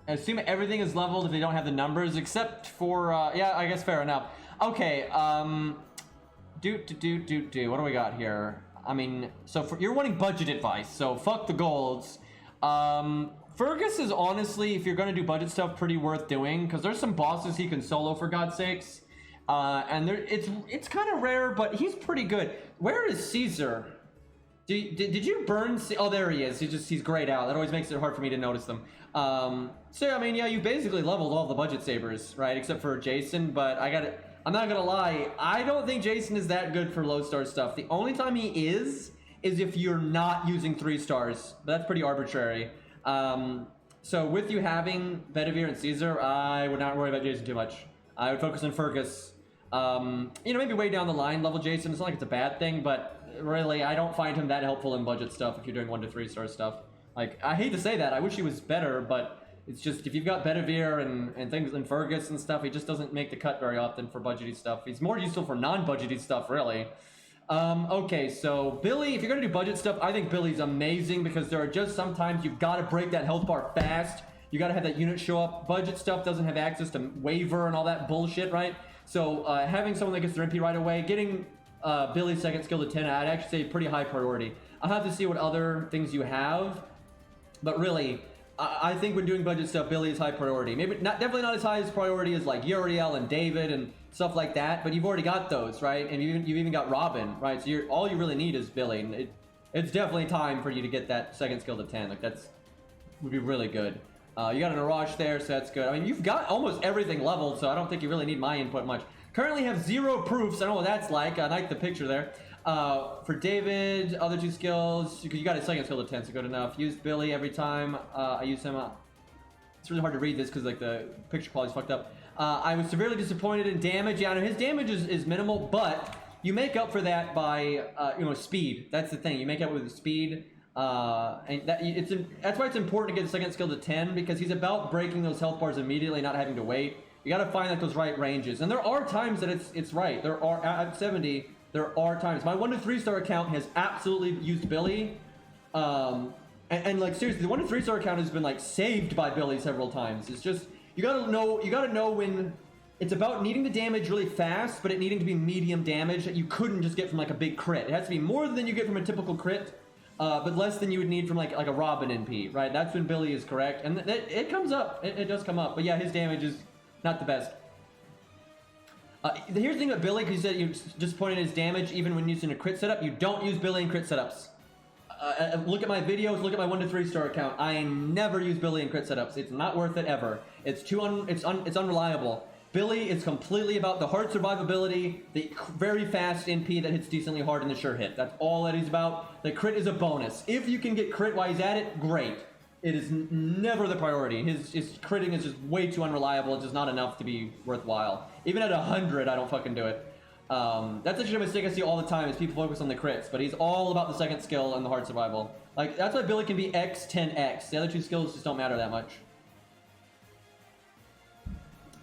Assume everything is leveled if they don't have the numbers, except for, yeah, I guess fair enough. Okay, what do we got here? I mean, so you're wanting budget advice, so fuck the golds. Fergus is honestly, if you're gonna do budget stuff, pretty worth doing, because there's some bosses he can solo, for God's sakes. And it's kind of rare, but he's pretty good. Where is Caesar? Did you burn? Oh, there he is. He's grayed out. That always makes it hard for me to notice them. So I mean, yeah, you basically leveled all the budget sabers, right? Except for Jason. But I'm not gonna lie. I don't think Jason is that good for low star stuff. The only time he is if you're not using 3 stars. But that's pretty arbitrary. So with you having Bedivere and Caesar, I would not worry about Jason too much. I would focus on Fergus. Maybe way down the line level Jason. It's not like it's a bad thing, but really, I don't find him that helpful in budget stuff if you're doing 1 to 3 star stuff. Like, I hate to say that. I wish he was better, but it's just, if you've got Bedivere and things and Fergus and stuff, he just doesn't make the cut very often for budgety stuff. He's more useful for non-budgety stuff, really. Okay, so Billy, if you're gonna do budget stuff, I think Billy's amazing because there are just sometimes you've got to break that health bar fast. You got to have that unit show up. Budget stuff doesn't have access to waiver and all that bullshit, right? So having someone that gets their MP right away, getting Billy's second skill to 10, I'd actually say pretty high priority. I'll have to see what other things you have, but really, I think when doing budget stuff, Billy is high priority. Maybe definitely not as high as priority as like Uriel and David and stuff like that, but you've already got those, right? And you've even got Robin, right? So all you really need is Billy. And it's definitely time for you to get that second skill to 10. Like would be really good. You got an Arash there, so that's good. I mean, you've got almost everything leveled, so I don't think you really need my input much. Currently have 0 proofs. I don't know what that's like. I like the picture there. For David, other 2 skills, you got a second skill to 10, so good enough. Use Billy every time I use him. It's really hard to read this because like the picture quality's fucked up. I was severely disappointed in damage. Yeah, I know his damage is minimal, but you make up for that by speed. That's the thing. You make up with the speed. And that's why it's important to get the second skill to 10, because he's about breaking those health bars immediately, not having to wait. You got to find like those right ranges, and there are times that it's right. There are at 70. There are times. My 1 to 3 star account has absolutely used Billy, and like seriously, the 1 to 3 star account has been like saved by Billy several times. It's just you gotta know when it's about needing the damage really fast, but it needing to be medium damage that you couldn't just get from like a big crit. It has to be more than you get from a typical crit. But less than you would need from like a Robin NP, right? That's when Billy is correct, and it comes up. It does come up, but yeah, his damage is not the best. Here's the thing about Billy, because you said you disappointed in his damage even when using a crit setup. You don't use Billy in crit setups. Look at my videos. Look at my 1 to 3 star account. I never use Billy in crit setups. It's not worth it ever. It's it's unreliable. Billy is completely about the hard survivability, the very fast NP that hits decently hard in the sure hit. That's all that he's about. The crit is a bonus. If you can get crit while he's at it, great. It is never the priority. His critting is just way too unreliable. It's just not enough to be worthwhile. Even at 100, I don't fucking do it. That's actually a mistake I see all the time is people focus on the crits, but he's all about the second skill and the hard survival. Like, that's why Billy can be X, 10X. The other 2 skills just don't matter that much.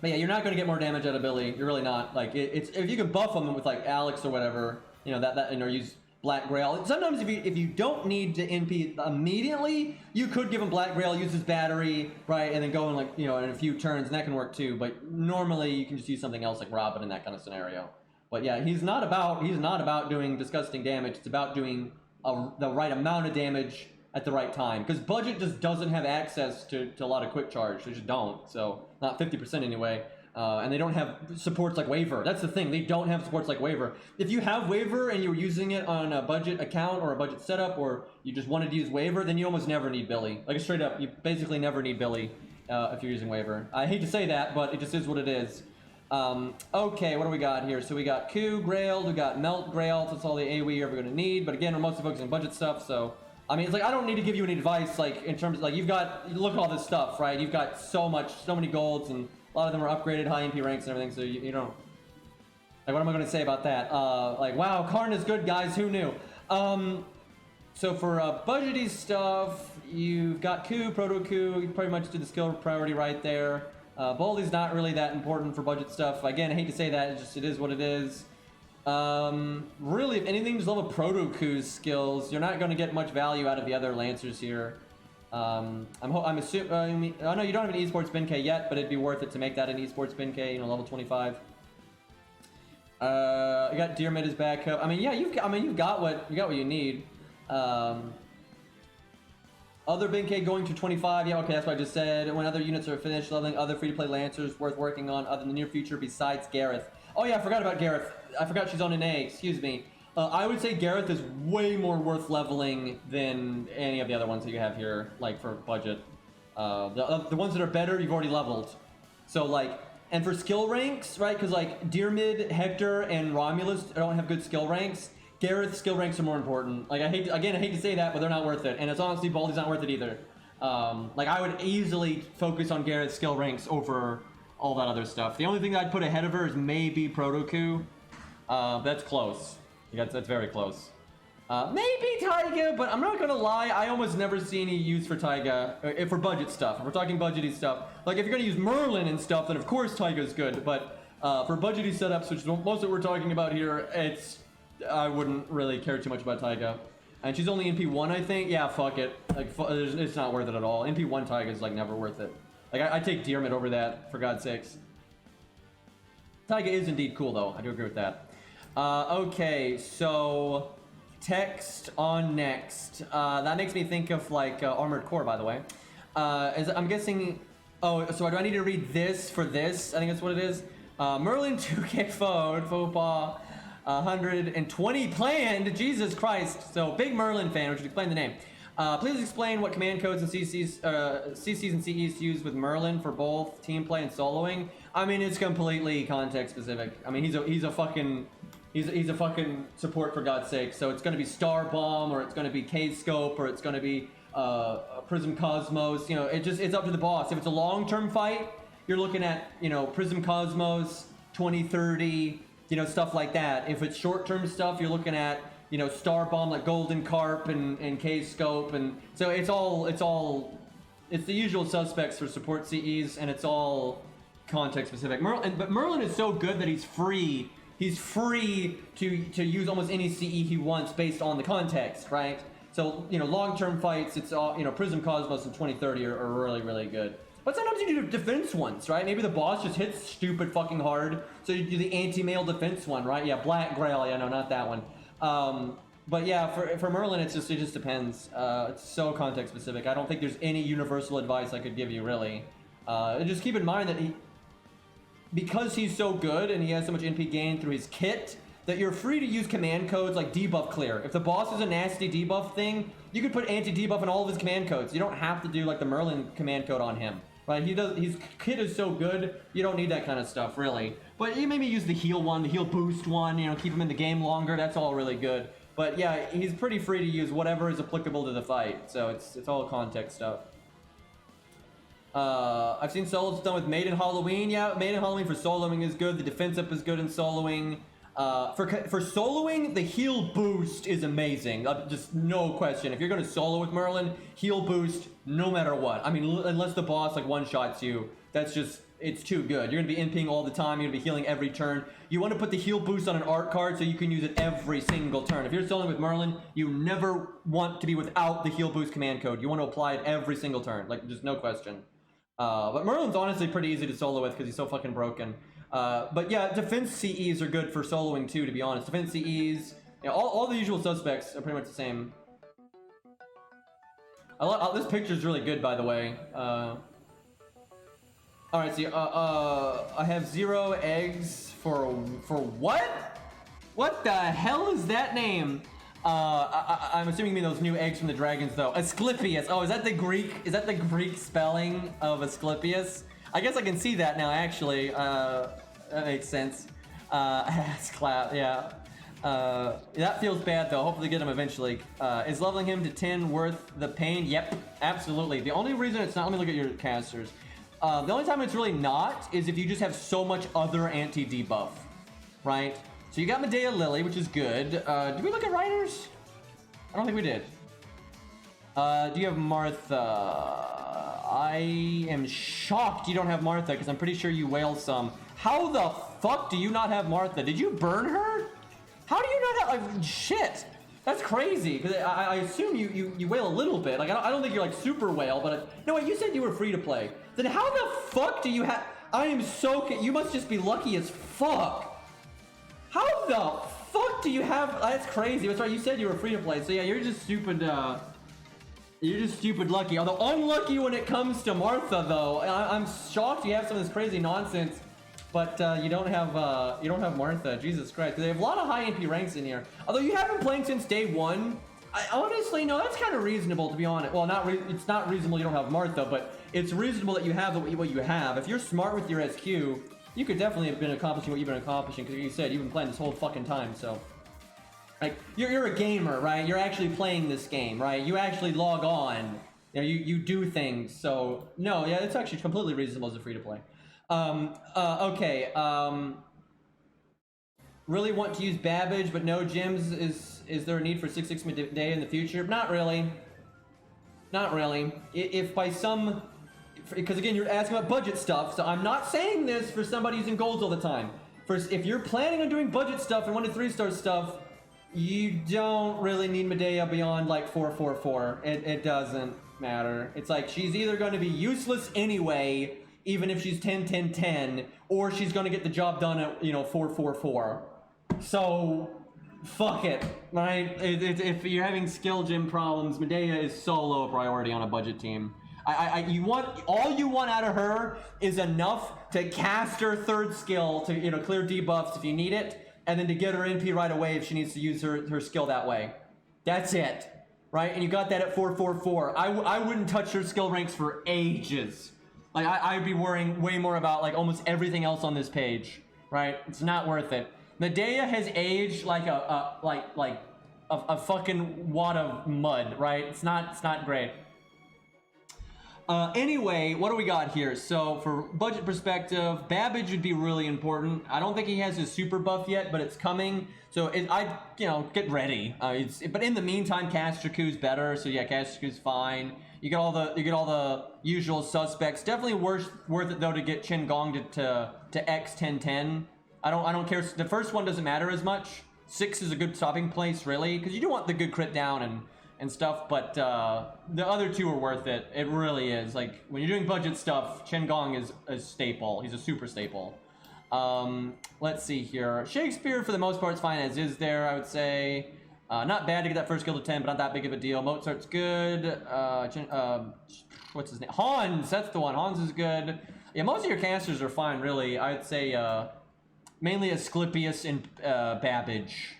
But yeah, you're not going to get more damage out of Billy. You're really not. Like, it's if you can buff him with like Alex or whatever, or use Black Grail. Sometimes if you don't need to NP immediately, you could give him Black Grail, use his battery, right, and then go in like in a few turns, and that can work too. But normally you can just use something else like Robin in that kind of scenario. But yeah, he's not about doing disgusting damage. It's about doing the right amount of damage at the right time, because budget just doesn't have access to a lot of quick charge. They just don't. So not 50% anyway. And they don't have supports like Waver. That's the thing. They don't have supports like Waver. If you have Waver and you're using it on a budget account or a budget setup, or you just wanted to use Waver, then you almost never need Billy. Like straight up, you basically never need Billy if you're using Waver. I hate to say that, but it just is what it is. Okay, what do we got here? So we got Q, Grail, we got Melt Grail. That's all the AoE you're ever going to need. But again, we're mostly focusing on budget stuff, so... I mean, it's like, I don't need to give you any advice, like, in terms of, like, look at all this stuff, right? You've got so many golds, and a lot of them are upgraded, high MP ranks and everything, so you don't... Like, what am I going to say about that? Like, wow, Karn is good, guys, who knew? So for budgety stuff, you've got Q, Proto Q, you pretty much do the skill priority right there. Baldy's not really that important for budget stuff. Again, I hate to say that, it is what it is. Really, if anything, just level Proto Q's skills. You're not going to get much value out of the other Lancers here. I'm assuming, I know you don't have an esports bin K yet, but it'd be worth it to make that an esports bin K, level 25. You got Deer Mid as backup. I mean, yeah, you've got what you need. Other bin K going to 25. Yeah, okay, that's what I just said. When other units are finished leveling, other free-to-play Lancers worth working on other in the near future besides Gareth. Oh yeah, I forgot about Gareth. I forgot she's on an A, excuse me. I would say Gareth is way more worth leveling than any of the other ones that you have here, like for budget. The ones that are better, you've already leveled. So like, and for skill ranks, right, because like Deermid, Hector, and Romulus don't have good skill ranks. Gareth's skill ranks are more important. Like I hate to say that, but they're not worth it. And it's honestly, Baldy's not worth it either. Like I would easily focus on Gareth's skill ranks over all that other stuff. The only thing that I'd put ahead of her is maybe Proto-Q. That's close. That's very close. Maybe Taiga, but I'm not gonna lie, I almost never see any use for Taiga for budget stuff. If we're talking budgety stuff, like if you're gonna use Merlin and stuff, then of course Taiga's good. But for budgety setups, which is most of what we're talking about here, I wouldn't really care too much about Taiga. And she's only NP1, I think. Yeah, fuck it. Like it's not worth it at all. NP1 Taiga is like never worth it. Like I take Deermid over that, for God's sakes. Taiga is indeed cool though. I do agree with that. Okay, so text on next. That makes me think of like Armored Core, by the way. I'm guessing. Oh, so do I need to read this for this? I think that's what it is. Merlin 2K phone, faux pas, 120 planned. Jesus Christ. So big Merlin fan, which should explain the name. Please explain what command codes and CCs and CEs use with Merlin for both team play and soloing. I mean, it's completely context specific. I mean, he's a fucking support, for God's sake. So it's going to be Star Bomb, or it's going to be K-Scope, or it's going to be Prism Cosmos. You know, it's up to the boss. If it's a long-term fight, you're looking at, you know, Prism Cosmos, 2030, you know, stuff like that. If it's short-term stuff, you're looking at, you know, Star Bomb like Golden Carp and K-Scope, and so it's the usual suspects for support CEs, and it's all context specific. But Merlin is so good that he's free. He's free to use almost any CE he wants based on the context, right? So, you know, long-term fights, it's all, you know, Prism Cosmos and 2030 are really, really good. But sometimes you do defense ones, right? Maybe the boss just hits stupid fucking hard, so you do the anti-mail defense one, right? Yeah, Black Grail, yeah, no, not that one. But yeah, for Merlin, it just depends. It's so context specific. I don't think there's any universal advice I could give you, really. Just keep in mind that because he's so good and he has so much NP gain through his kit, that you're free to use command codes like debuff clear. If the boss is a nasty debuff thing, you could put anti-debuff in all of his command codes. You don't have to do like the Merlin command code on him, right? His kit is so good, you don't need that kind of stuff, really. But you maybe use the heal one, the heal boost one, you know, keep him in the game longer. That's all really good. But yeah, he's pretty free to use whatever is applicable to the fight. So it's all context stuff. I've seen solos done with Maiden Halloween. Yeah, Maiden Halloween for soloing is good. The defense up is good in soloing. For soloing, the heal boost is amazing. Just no question. If you're going to solo with Merlin, heal boost no matter what. I mean, unless the boss like one-shots you, that's just, it's too good. You're going to be NPing all the time. You're going to be healing every turn. You want to put the heal boost on an art card so you can use it every single turn. If you're soloing with Merlin, you never want to be without the heal boost command code. You want to apply it every single turn. Like, just no question. But Merlin's honestly pretty easy to solo with because he's so fucking broken. But yeah, defense CEs are good for soloing too, to be honest. Defense CEs, you know, all the usual suspects are pretty much the same. This picture's really good, by the way. Alright, so I have 0 eggs for what? What the hell is that name? I'm assuming you mean those new eggs from the dragons, though. Asclepius. Oh, is that the Greek spelling of Asclepius? I guess I can see that now, actually. That makes sense. Clap, yeah. That feels bad, though. Hopefully get him eventually. Is leveling him to 10 worth the pain? Yep, absolutely. The only reason it's not... Let me look at your casters. The only time it's really not is if you just have so much other anti-debuff, right? So you got Medea Lily, which is good. Did we look at writers? I don't think we did. Do you have Martha? I am shocked you don't have Martha, because I'm pretty sure you wail some. How the fuck do you not have Martha? Did you burn her? How do you not have, like, shit? That's crazy, because I assume you wail a little bit. Like, I don't think you're, like, super whale, but... No, wait, you said you were free to play. Then how the fuck do you have... I am so... You must just be lucky as fuck. How the fuck do you have... That's crazy. That's right, you said you were free to play. So yeah, you're just stupid, you're just stupid lucky. Although unlucky when it comes to Martha, though. I'm shocked you have some of this crazy nonsense, but you don't have Martha. Jesus Christ. They have a lot of high MP ranks in here. Although you have been playing since day one. I honestly, no, that's kind of reasonable, to be honest. Well, it's not reasonable you don't have Martha, but it's reasonable that you have what you have. If you're smart with your SQ, you could definitely have been accomplishing what you've been accomplishing, because you said you've been playing this whole fucking time, so... Like, you're a gamer, right? You're actually playing this game, right? You actually log on. You know, you do things, so... No, yeah, it's actually completely reasonable as a free-to-play. Okay, really want to use Babbage, but no gyms. Is there a need for 6/6 Medea in the future? Not really. Not really. If by some... Because again, you're asking about budget stuff, so I'm not saying this for somebody using golds all the time. First, if you're planning on doing budget stuff and 1 to 3 star stuff, you don't really need Medea beyond like 444. It doesn't matter. It's like she's either going to be useless anyway, even if she's 10-10-10, or she's going to get the job done at, you know, 444. So fuck it, right? If you're having skill gym problems, Medea is so low a priority on a budget team. All you want out of her is enough to cast her 3rd skill to, you know, clear debuffs if you need it, and then to get her NP right away if she needs to use her skill that way. That's it. right? And you got that at 444. I wouldn't touch her skill ranks for ages. Like I'd be worrying way more about like almost everything else on this page, right? It's not worth it. Medea has aged like a fucking wad of mud, right? It's not great. Anyway, what do we got here? So for budget perspective, Babbage would be really important. I don't think he has his super buff yet, but it's coming. So get ready. But in the meantime, Castraku's better. So yeah, Castraku's fine. You get all the usual suspects. Definitely worth it though to get Chen Gong to X 1010. I don't care. The first one doesn't matter as much. 6 is a good stopping place really, because you do want the good crit down and stuff, but the other two are worth it. It really is. Like when you're doing budget stuff, Chen Gong is a staple. He's a super staple. Let's see here. Shakespeare for the most part is fine as is there, I would say. Not bad to get that first skill to 10, but not that big of a deal. Mozart's good. What's his name? Hans, that's the one. Hans is good. Yeah, most of your casters are fine, really. I'd say mainly Asclepius and Babbage.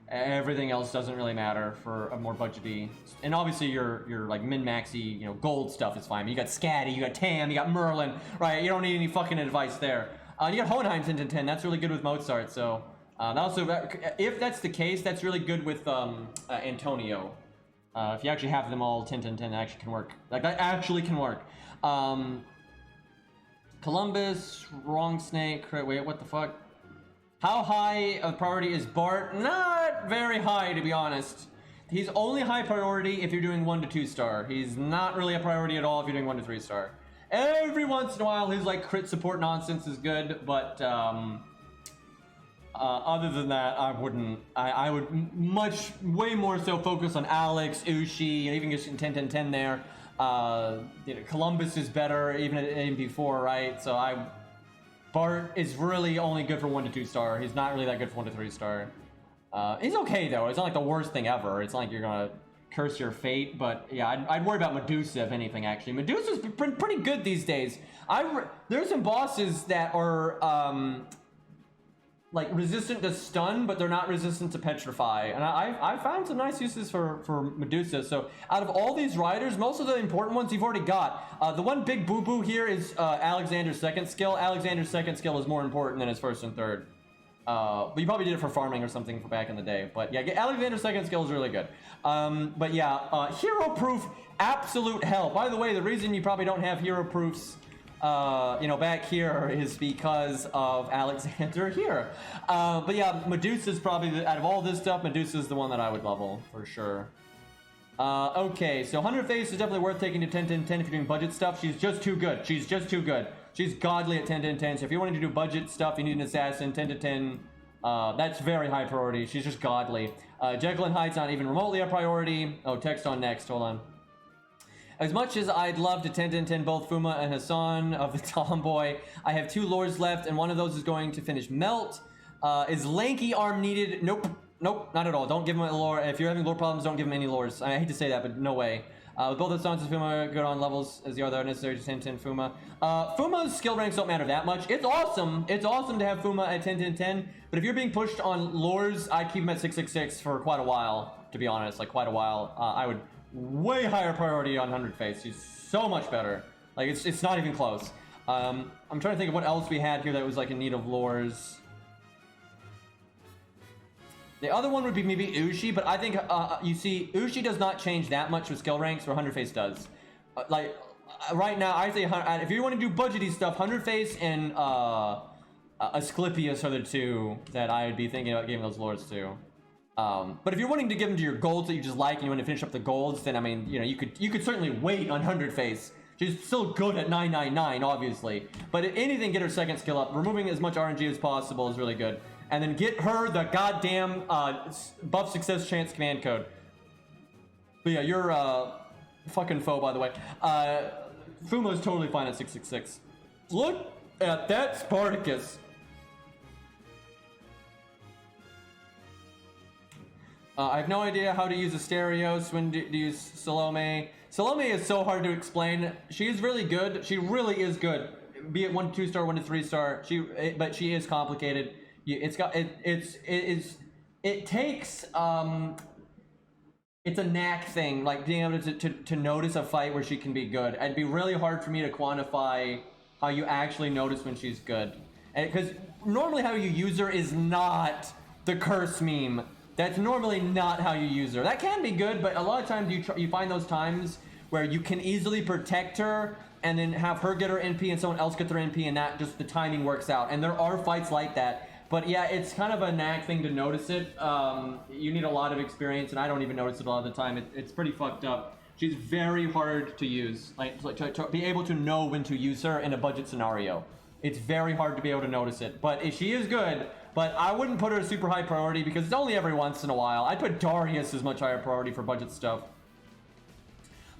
Everything else doesn't really matter for a more budgety. And obviously your like min-maxy, gold stuff is fine. You got Scatty, you got Tam, you got Merlin, right? You don't need any fucking advice there. You got Hohenheim 10-10. That's really good with Mozart. So also, if that's the case, that's really good with Antonio. If you actually have them all 10-10, that actually can work. Like that actually can work. Columbus, wrong snake. Wait, what the fuck? How high of priority is Bart? Not very high, to be honest. He's only high priority if you're doing 1 to 2 star. He's not really a priority at all if you're doing 1 to 3 star. Every once in a while, his like crit support nonsense is good, but other than that, I wouldn't. I would way more so focus on Alex, Ushi, and even just 10-10-10 there. Columbus is better even at MP4, right? So Bart is really only good for 1 to 2 star. He's not really that good for 1 to 3 star. He's okay though. It's not like the worst thing ever. It's not like you're gonna curse your fate, but yeah, I'd worry about Medusa if anything. Actually, Medusa's pretty good these days. There's some bosses that are like resistant to stun, but they're not resistant to petrify, and I found some nice uses for Medusa. So out of all these riders, most of the important ones you've already got. The one big boo-boo here is Alexander's second skill. Alexander's second skill is more important than his first and third. But you probably did it for farming or something for back in the day. But yeah, Alexander's second skill is really good. But yeah, hero proof, absolute hell. By the way, the reason you probably don't have hero proofs back here is because of Alexander here. But yeah, Medusa's probably, out of all this stuff, Medusa's the one that I would level, for sure. Okay, so 100 Face is definitely worth taking to 10-10-10 if you're doing budget stuff. She's just too good. She's just too good. She's godly at 10-10-10, so if you wanted to do budget stuff, you need an assassin, 10-10. That's very high priority. She's just godly. Jekyll and Hyde's not even remotely a priority. Oh, text on next, hold on. As much as I'd love to 10-10-10 both Fuma and Hassan of the Tomboy, I have 2 lores left, and one of those is going to finish Melt. Is Lanky Arm needed? Nope, not at all. Don't give him a lore. If you're having lore problems, don't give him any lores. I hate to say that, but no way. With both Hassan's and Fuma good on levels as the other necessary to 10-10 Fuma. Fuma's skill ranks don't matter that much. It's awesome. It's awesome to have Fuma at 10-10-10, but if you're being pushed on lores, I'd keep him at 666 for quite a while, to be honest. Like, quite a while. I would way higher priority on 100 Face. He's so much better. Like, it's not even close. I'm trying to think of what else we had here that was like in need of lores. The other one would be maybe Ushi, but I think you see, Ushi does not change that much with skill ranks, where 100 Face does. Right now, I say if you want to do budgety stuff, 100 Face and Asclepius are the 2 that I would be thinking about giving those lords to. But if you're wanting to give them to your golds that you just like and you want to finish up the golds, then I mean, you could certainly wait on 100 Face. She's still good at 999, obviously. But if anything, get her second skill up. Removing as much RNG as possible is really good. And then get her the goddamn buff success chance command code. But yeah, you're fucking foe, by the way. Fumo's totally fine at 666. Look at that Spartacus. I have no idea how to use Asterios when to use Salome. Salome is so hard to explain. She is really good. She really is good. Be it 1 to 2 star, 1 to 3 star. But she is complicated. It takes it's a knack thing, like being able to notice a fight where she can be good. It'd be really hard for me to quantify how you actually notice when she's good. And because normally how you use her is not the curse meme. That's normally not how you use her. That can be good, but a lot of times you find those times where you can easily protect her and then have her get her NP and someone else get their NP, and that just the timing works out. And there are fights like that. But yeah, it's kind of a knack thing to notice it. You need a lot of experience, and I don't even notice it a lot of the time. It's pretty fucked up. She's very hard to use, like to be able to know when to use her in a budget scenario. It's very hard to be able to notice it. But if she is good, but I wouldn't put her a super high priority because it's only every once in a while. I'd put Darius as much higher priority for budget stuff.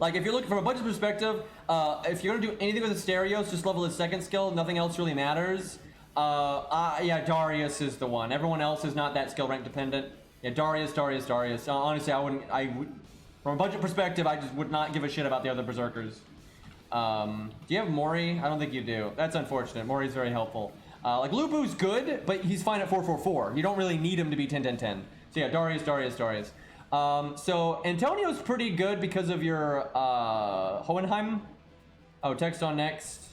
Like, if you're looking from a budget perspective, if you're gonna do anything with Asterios, just level his second skill. Nothing else really matters. Yeah, Darius is the one. Everyone else is not that skill rank dependent. Yeah, Darius. Honestly, I would, from a budget perspective, I just would not give a shit about the other berserkers. Do you have Mori? I don't think you do. That's unfortunate. Mori's very helpful. Like, Lubu's good, but he's fine at 444. You don't really need him to be 10-10-10. So yeah, Darius. So Antonio's pretty good because of your Hohenheim. Oh, text on next.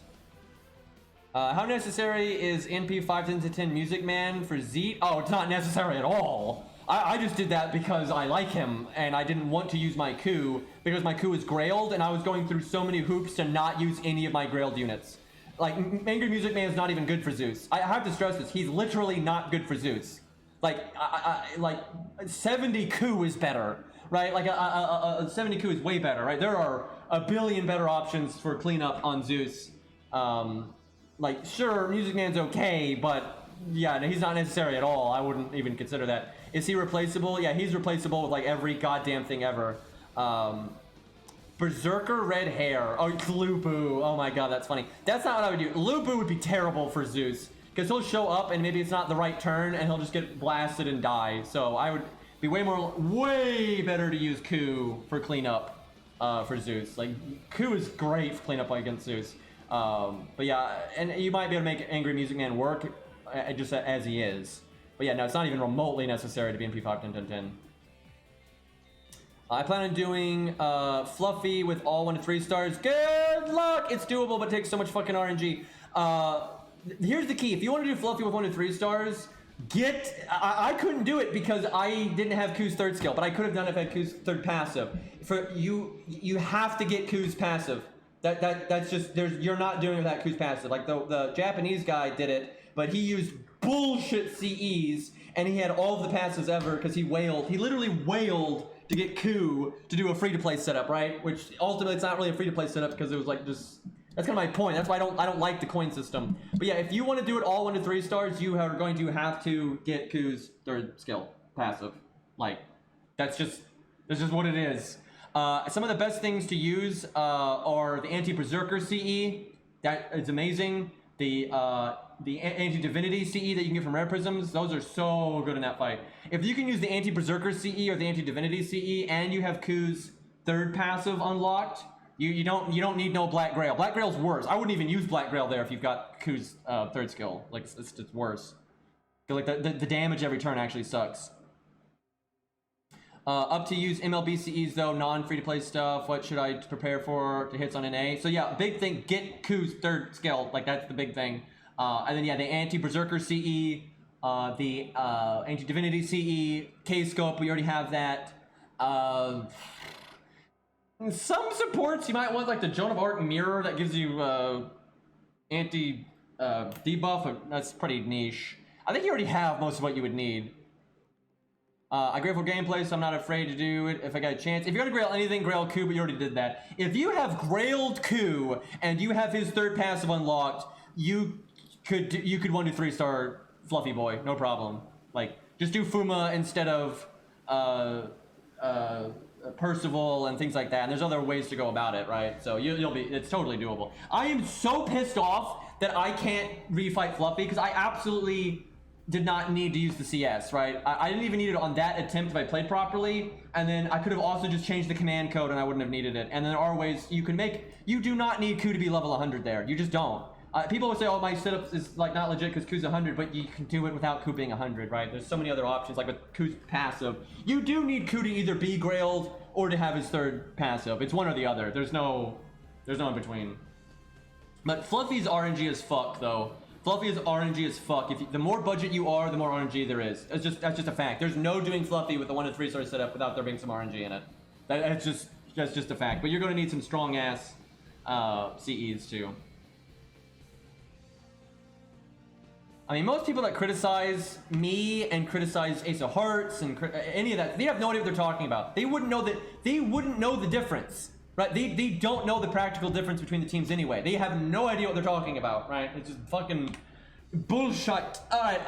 How necessary is NP 5-10-10 Music Man for Zeet? Oh, it's not necessary at all. I just did that because I like him and I didn't want to use my coup because my coup is grailed and I was going through so many hoops to not use any of my grailed units. Like, Angry Music Man is not even good for Zeus. I have to stress this. He's literally not good for Zeus. Like, like 70 coup is better, right? Like a 70 coup is way better, right? There are a billion better options for cleanup on Zeus. Like, sure, Music Man's okay, but yeah, no, he's not necessary at all. I wouldn't even consider that. Is he replaceable? Yeah, he's replaceable with like every goddamn thing ever. Berserker red hair. Oh, it's Lubu. Oh my god, that's funny. That's not what I would do. Lubu would be terrible for Zeus. Because he'll show up and maybe it's not the right turn and he'll just get blasted and die. So I would be way better to use Ku for cleanup for Zeus. Like, Ku is great for cleanup against Zeus. But yeah, and you might be able to make Angry Music Man work just as he is. But yeah, no, it's not even remotely necessary to be in P5 10-10-10. I plan on doing Fluffy with all 1 to 3 stars. Good luck! It's doable, but takes so much fucking RNG. Here's the key. If you want to do Fluffy with 1 to 3 stars, I couldn't do it because I didn't have Ku's third skill, but I could have done it if I had Ku's third passive. For you have to get Ku's passive. That's just, you're not doing it without Ku's passive. Like the Japanese guy did it, but he used bullshit CEs and he had all of the passives ever because he literally wailed to get Ku to do a free-to-play setup, right? Which ultimately it's not really a free-to-play setup because it was like just, that's kind of my point. That's why I don't like the coin system. But yeah, if you want to do it all 1 to 3 stars, you are going to have to get Ku's third skill passive. Like, that's just what it is. Some of the best things to use are the anti-berserker CE. That is amazing. The anti-divinity CE that you can get from rare prisms, those are so good in that fight. If you can use the anti-berserker CE or the anti-divinity CE and you have Ku's third passive unlocked, you don't need no Black Grail. Black Grail's worse. I wouldn't even use Black Grail there if you've got Ku's third skill. Like, it's worse. Like the damage every turn actually sucks. Up to use MLB CEs though, non-free-to-play stuff. What should I prepare for to hits on NA? So yeah, big thing, get Ku's third skill. Like, that's the big thing. And then yeah, the anti-berserker CE, the anti-divinity CE, K-scope, we already have that. Some supports you might want, like the Joan of Arc mirror that gives you anti debuff. That's pretty niche. I think you already have most of what you would need. I grail for gameplay, so I'm not afraid to do it if I got a chance. If you're gonna grail anything, grail Ku, but you already did that. If you have grailed Ku and you have his third passive unlocked, you could 1 to 3 star Fluffy Boy, no problem. Like, just do Fuma instead of Percival and things like that. And there's other ways to go about it, right? So it's totally doable. I am so pissed off that I can't refight Fluffy because I absolutely did not need to use the CS, right? I didn't even need it on that attempt if I played properly, and then I could have also just changed the command code and I wouldn't have needed it. And then there are ways you can make, you do not need Ku to be level 100 there. You just don't. People would say, oh, my setup is like not legit because Q's 100, but you can do it without Q being 100, right? There's so many other options, like with Q's passive. You do need Q to either be grailed or to have his third passive. It's one or the other. There's no in between. But Fluffy's RNG as fuck, though. Fluffy is RNG as fuck. The more budget you are, the more RNG there is. That's just a fact. There's no doing Fluffy with a 1 to 3 star setup without there being some RNG in it. That's just a fact. But you're going to need some strong ass CEs too. I mean, most people that criticize me and criticize Ace of Hearts and any of that, they have no idea what they're talking about. They wouldn't know the difference, right? They don't know the practical difference between the teams anyway. They have no idea what they're talking about, right? It's just fucking bullshit. All right,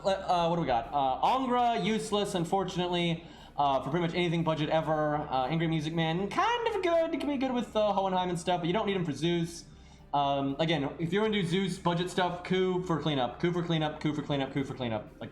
what do we got? Angra, useless, unfortunately, for pretty much anything budget ever. Angry Music Man, kind of good. It can be good with Hohenheim and stuff, but you don't need him for Zeus. Again, if you're gonna do Zeus budget stuff, Q for cleanup, Q for cleanup, Q for cleanup, Q for cleanup. Like,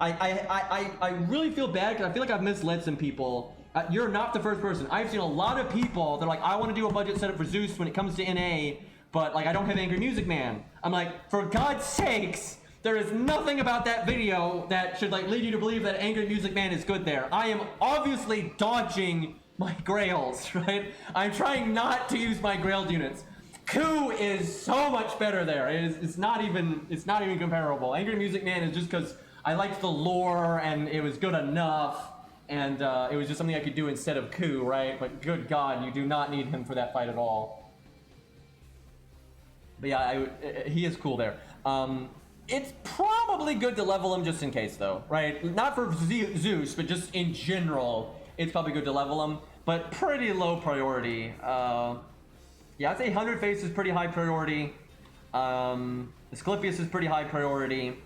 I really feel bad because I feel like I've misled some people. You're not the first person. I've seen a lot of people that are like, I want to do a budget setup for Zeus when it comes to NA, but like I don't have Angry Music Man. I'm like, for God's sakes, there is nothing about that video that should like lead you to believe that Angry Music Man is good there. I am obviously dodging my grails, right? I'm trying not to use my grailed units. Q is so much better there. It's not even comparable. Angry Music Man is just because I liked the lore and it was good enough, and it was just something I could do instead of Q, right? But good God, you do not need him for that fight at all. But yeah, he is cool there. It's probably good to level him just in case, though, right? Not for Zeus, but just in general, it's probably good to level him. But pretty low priority. Yeah, I'd say 100 Face is pretty high priority. Asclepius is pretty high priority.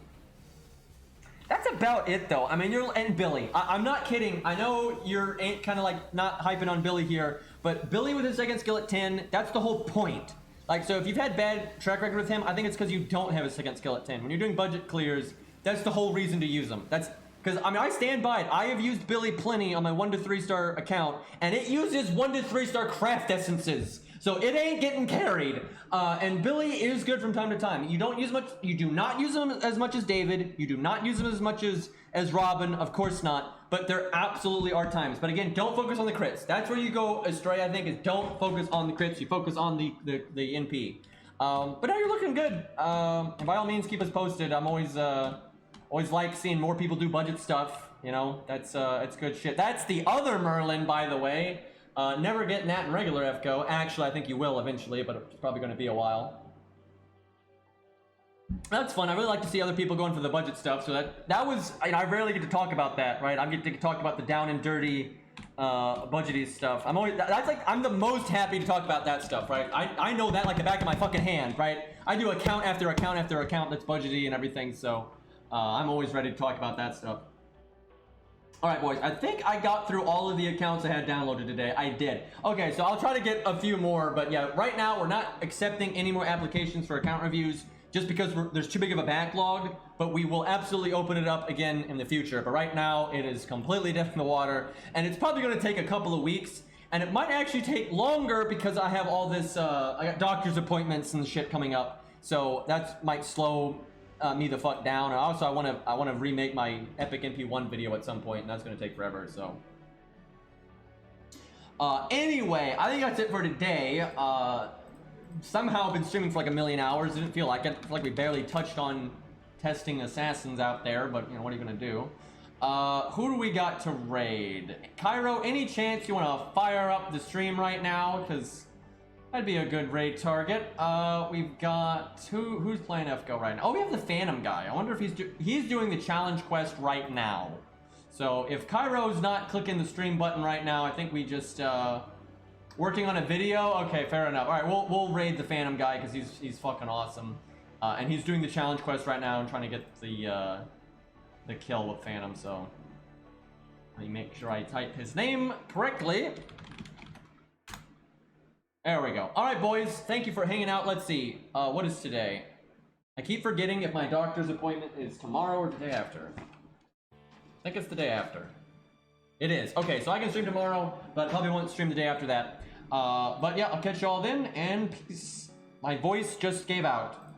That's about it, though. I mean, and Billy. I'm not kidding. I know you're kind of like not hyping on Billy here, but Billy with his second skill at 10, that's the whole point. Like, so if you've had bad track record with him, I think it's because you don't have a second skill at 10. When you're doing budget clears, that's the whole reason to use him. That's because, I mean, I stand by it. I have used Billy plenty on my 1 to 3 star account, and it uses 1 to 3 star craft essences. So it ain't getting carried, and Billy is good from time to time. You don't use much. You do not use him as much as David. You do not use him as much as Robin. Of course not. But there absolutely are times. But again, don't focus on the crits. That's where you go astray. I think is don't focus on the crits. You focus on the NP. But now you're looking good. And by all means, keep us posted. I'm always like seeing more people do budget stuff. You know, that's it's good shit. That's the other Merlin, by the way. Never getting that in regular FGO. Actually, I think you will eventually, but it's probably going to be a while. That's fun. I really like to see other people going for the budget stuff. So that was, I rarely get to talk about that, right? I get to talk about the down and dirty, budgety stuff. I'm the most happy to talk about that stuff, right? I know that like the back of my fucking hand, right? I do account after account after account that's budgety and everything. So I'm always ready to talk about that stuff. Alright boys, I think I got through all of the accounts I had downloaded today. I did. Okay, so I'll try to get a few more, but yeah, right now we're not accepting any more applications for account reviews just because there's too big of a backlog, but we will absolutely open it up again in the future. But right now, it is completely dead in the water, and it's probably going to take a couple of weeks, and it might actually take longer because I have all this, I got doctor's appointments and shit coming up, so that might slow me the fuck down. And also I want to remake my epic NP1 video at some point, and that's going to take forever. So anyway, I think that's it for today. Somehow I've been streaming for like 1,000,000 hours. Didn't feel like it. I feel like we barely touched on testing assassins out there, but you know, what are you going to do? Who do we got to raid? Cairo, any chance you want to fire up the stream right now? Because that'd be a good raid target. We've got who's playing FGO right now? Oh, we have the Phantom guy. I wonder if he's doing the challenge quest right now. So if Cairo's not clicking the stream button right now, I think we just working on a video. Okay, fair enough. All right, we'll raid the Phantom guy because he's fucking awesome, and he's doing the challenge quest right now and trying to get the kill with Phantom. So let me make sure I type his name correctly. There we go. All right, boys. Thank you for hanging out. Let's see. What is today? I keep forgetting if my doctor's appointment is tomorrow or the day after. I think it's the day after. It is. Okay, so I can stream tomorrow, but probably won't stream the day after that. But yeah, I'll catch y'all then, and peace. My voice just gave out.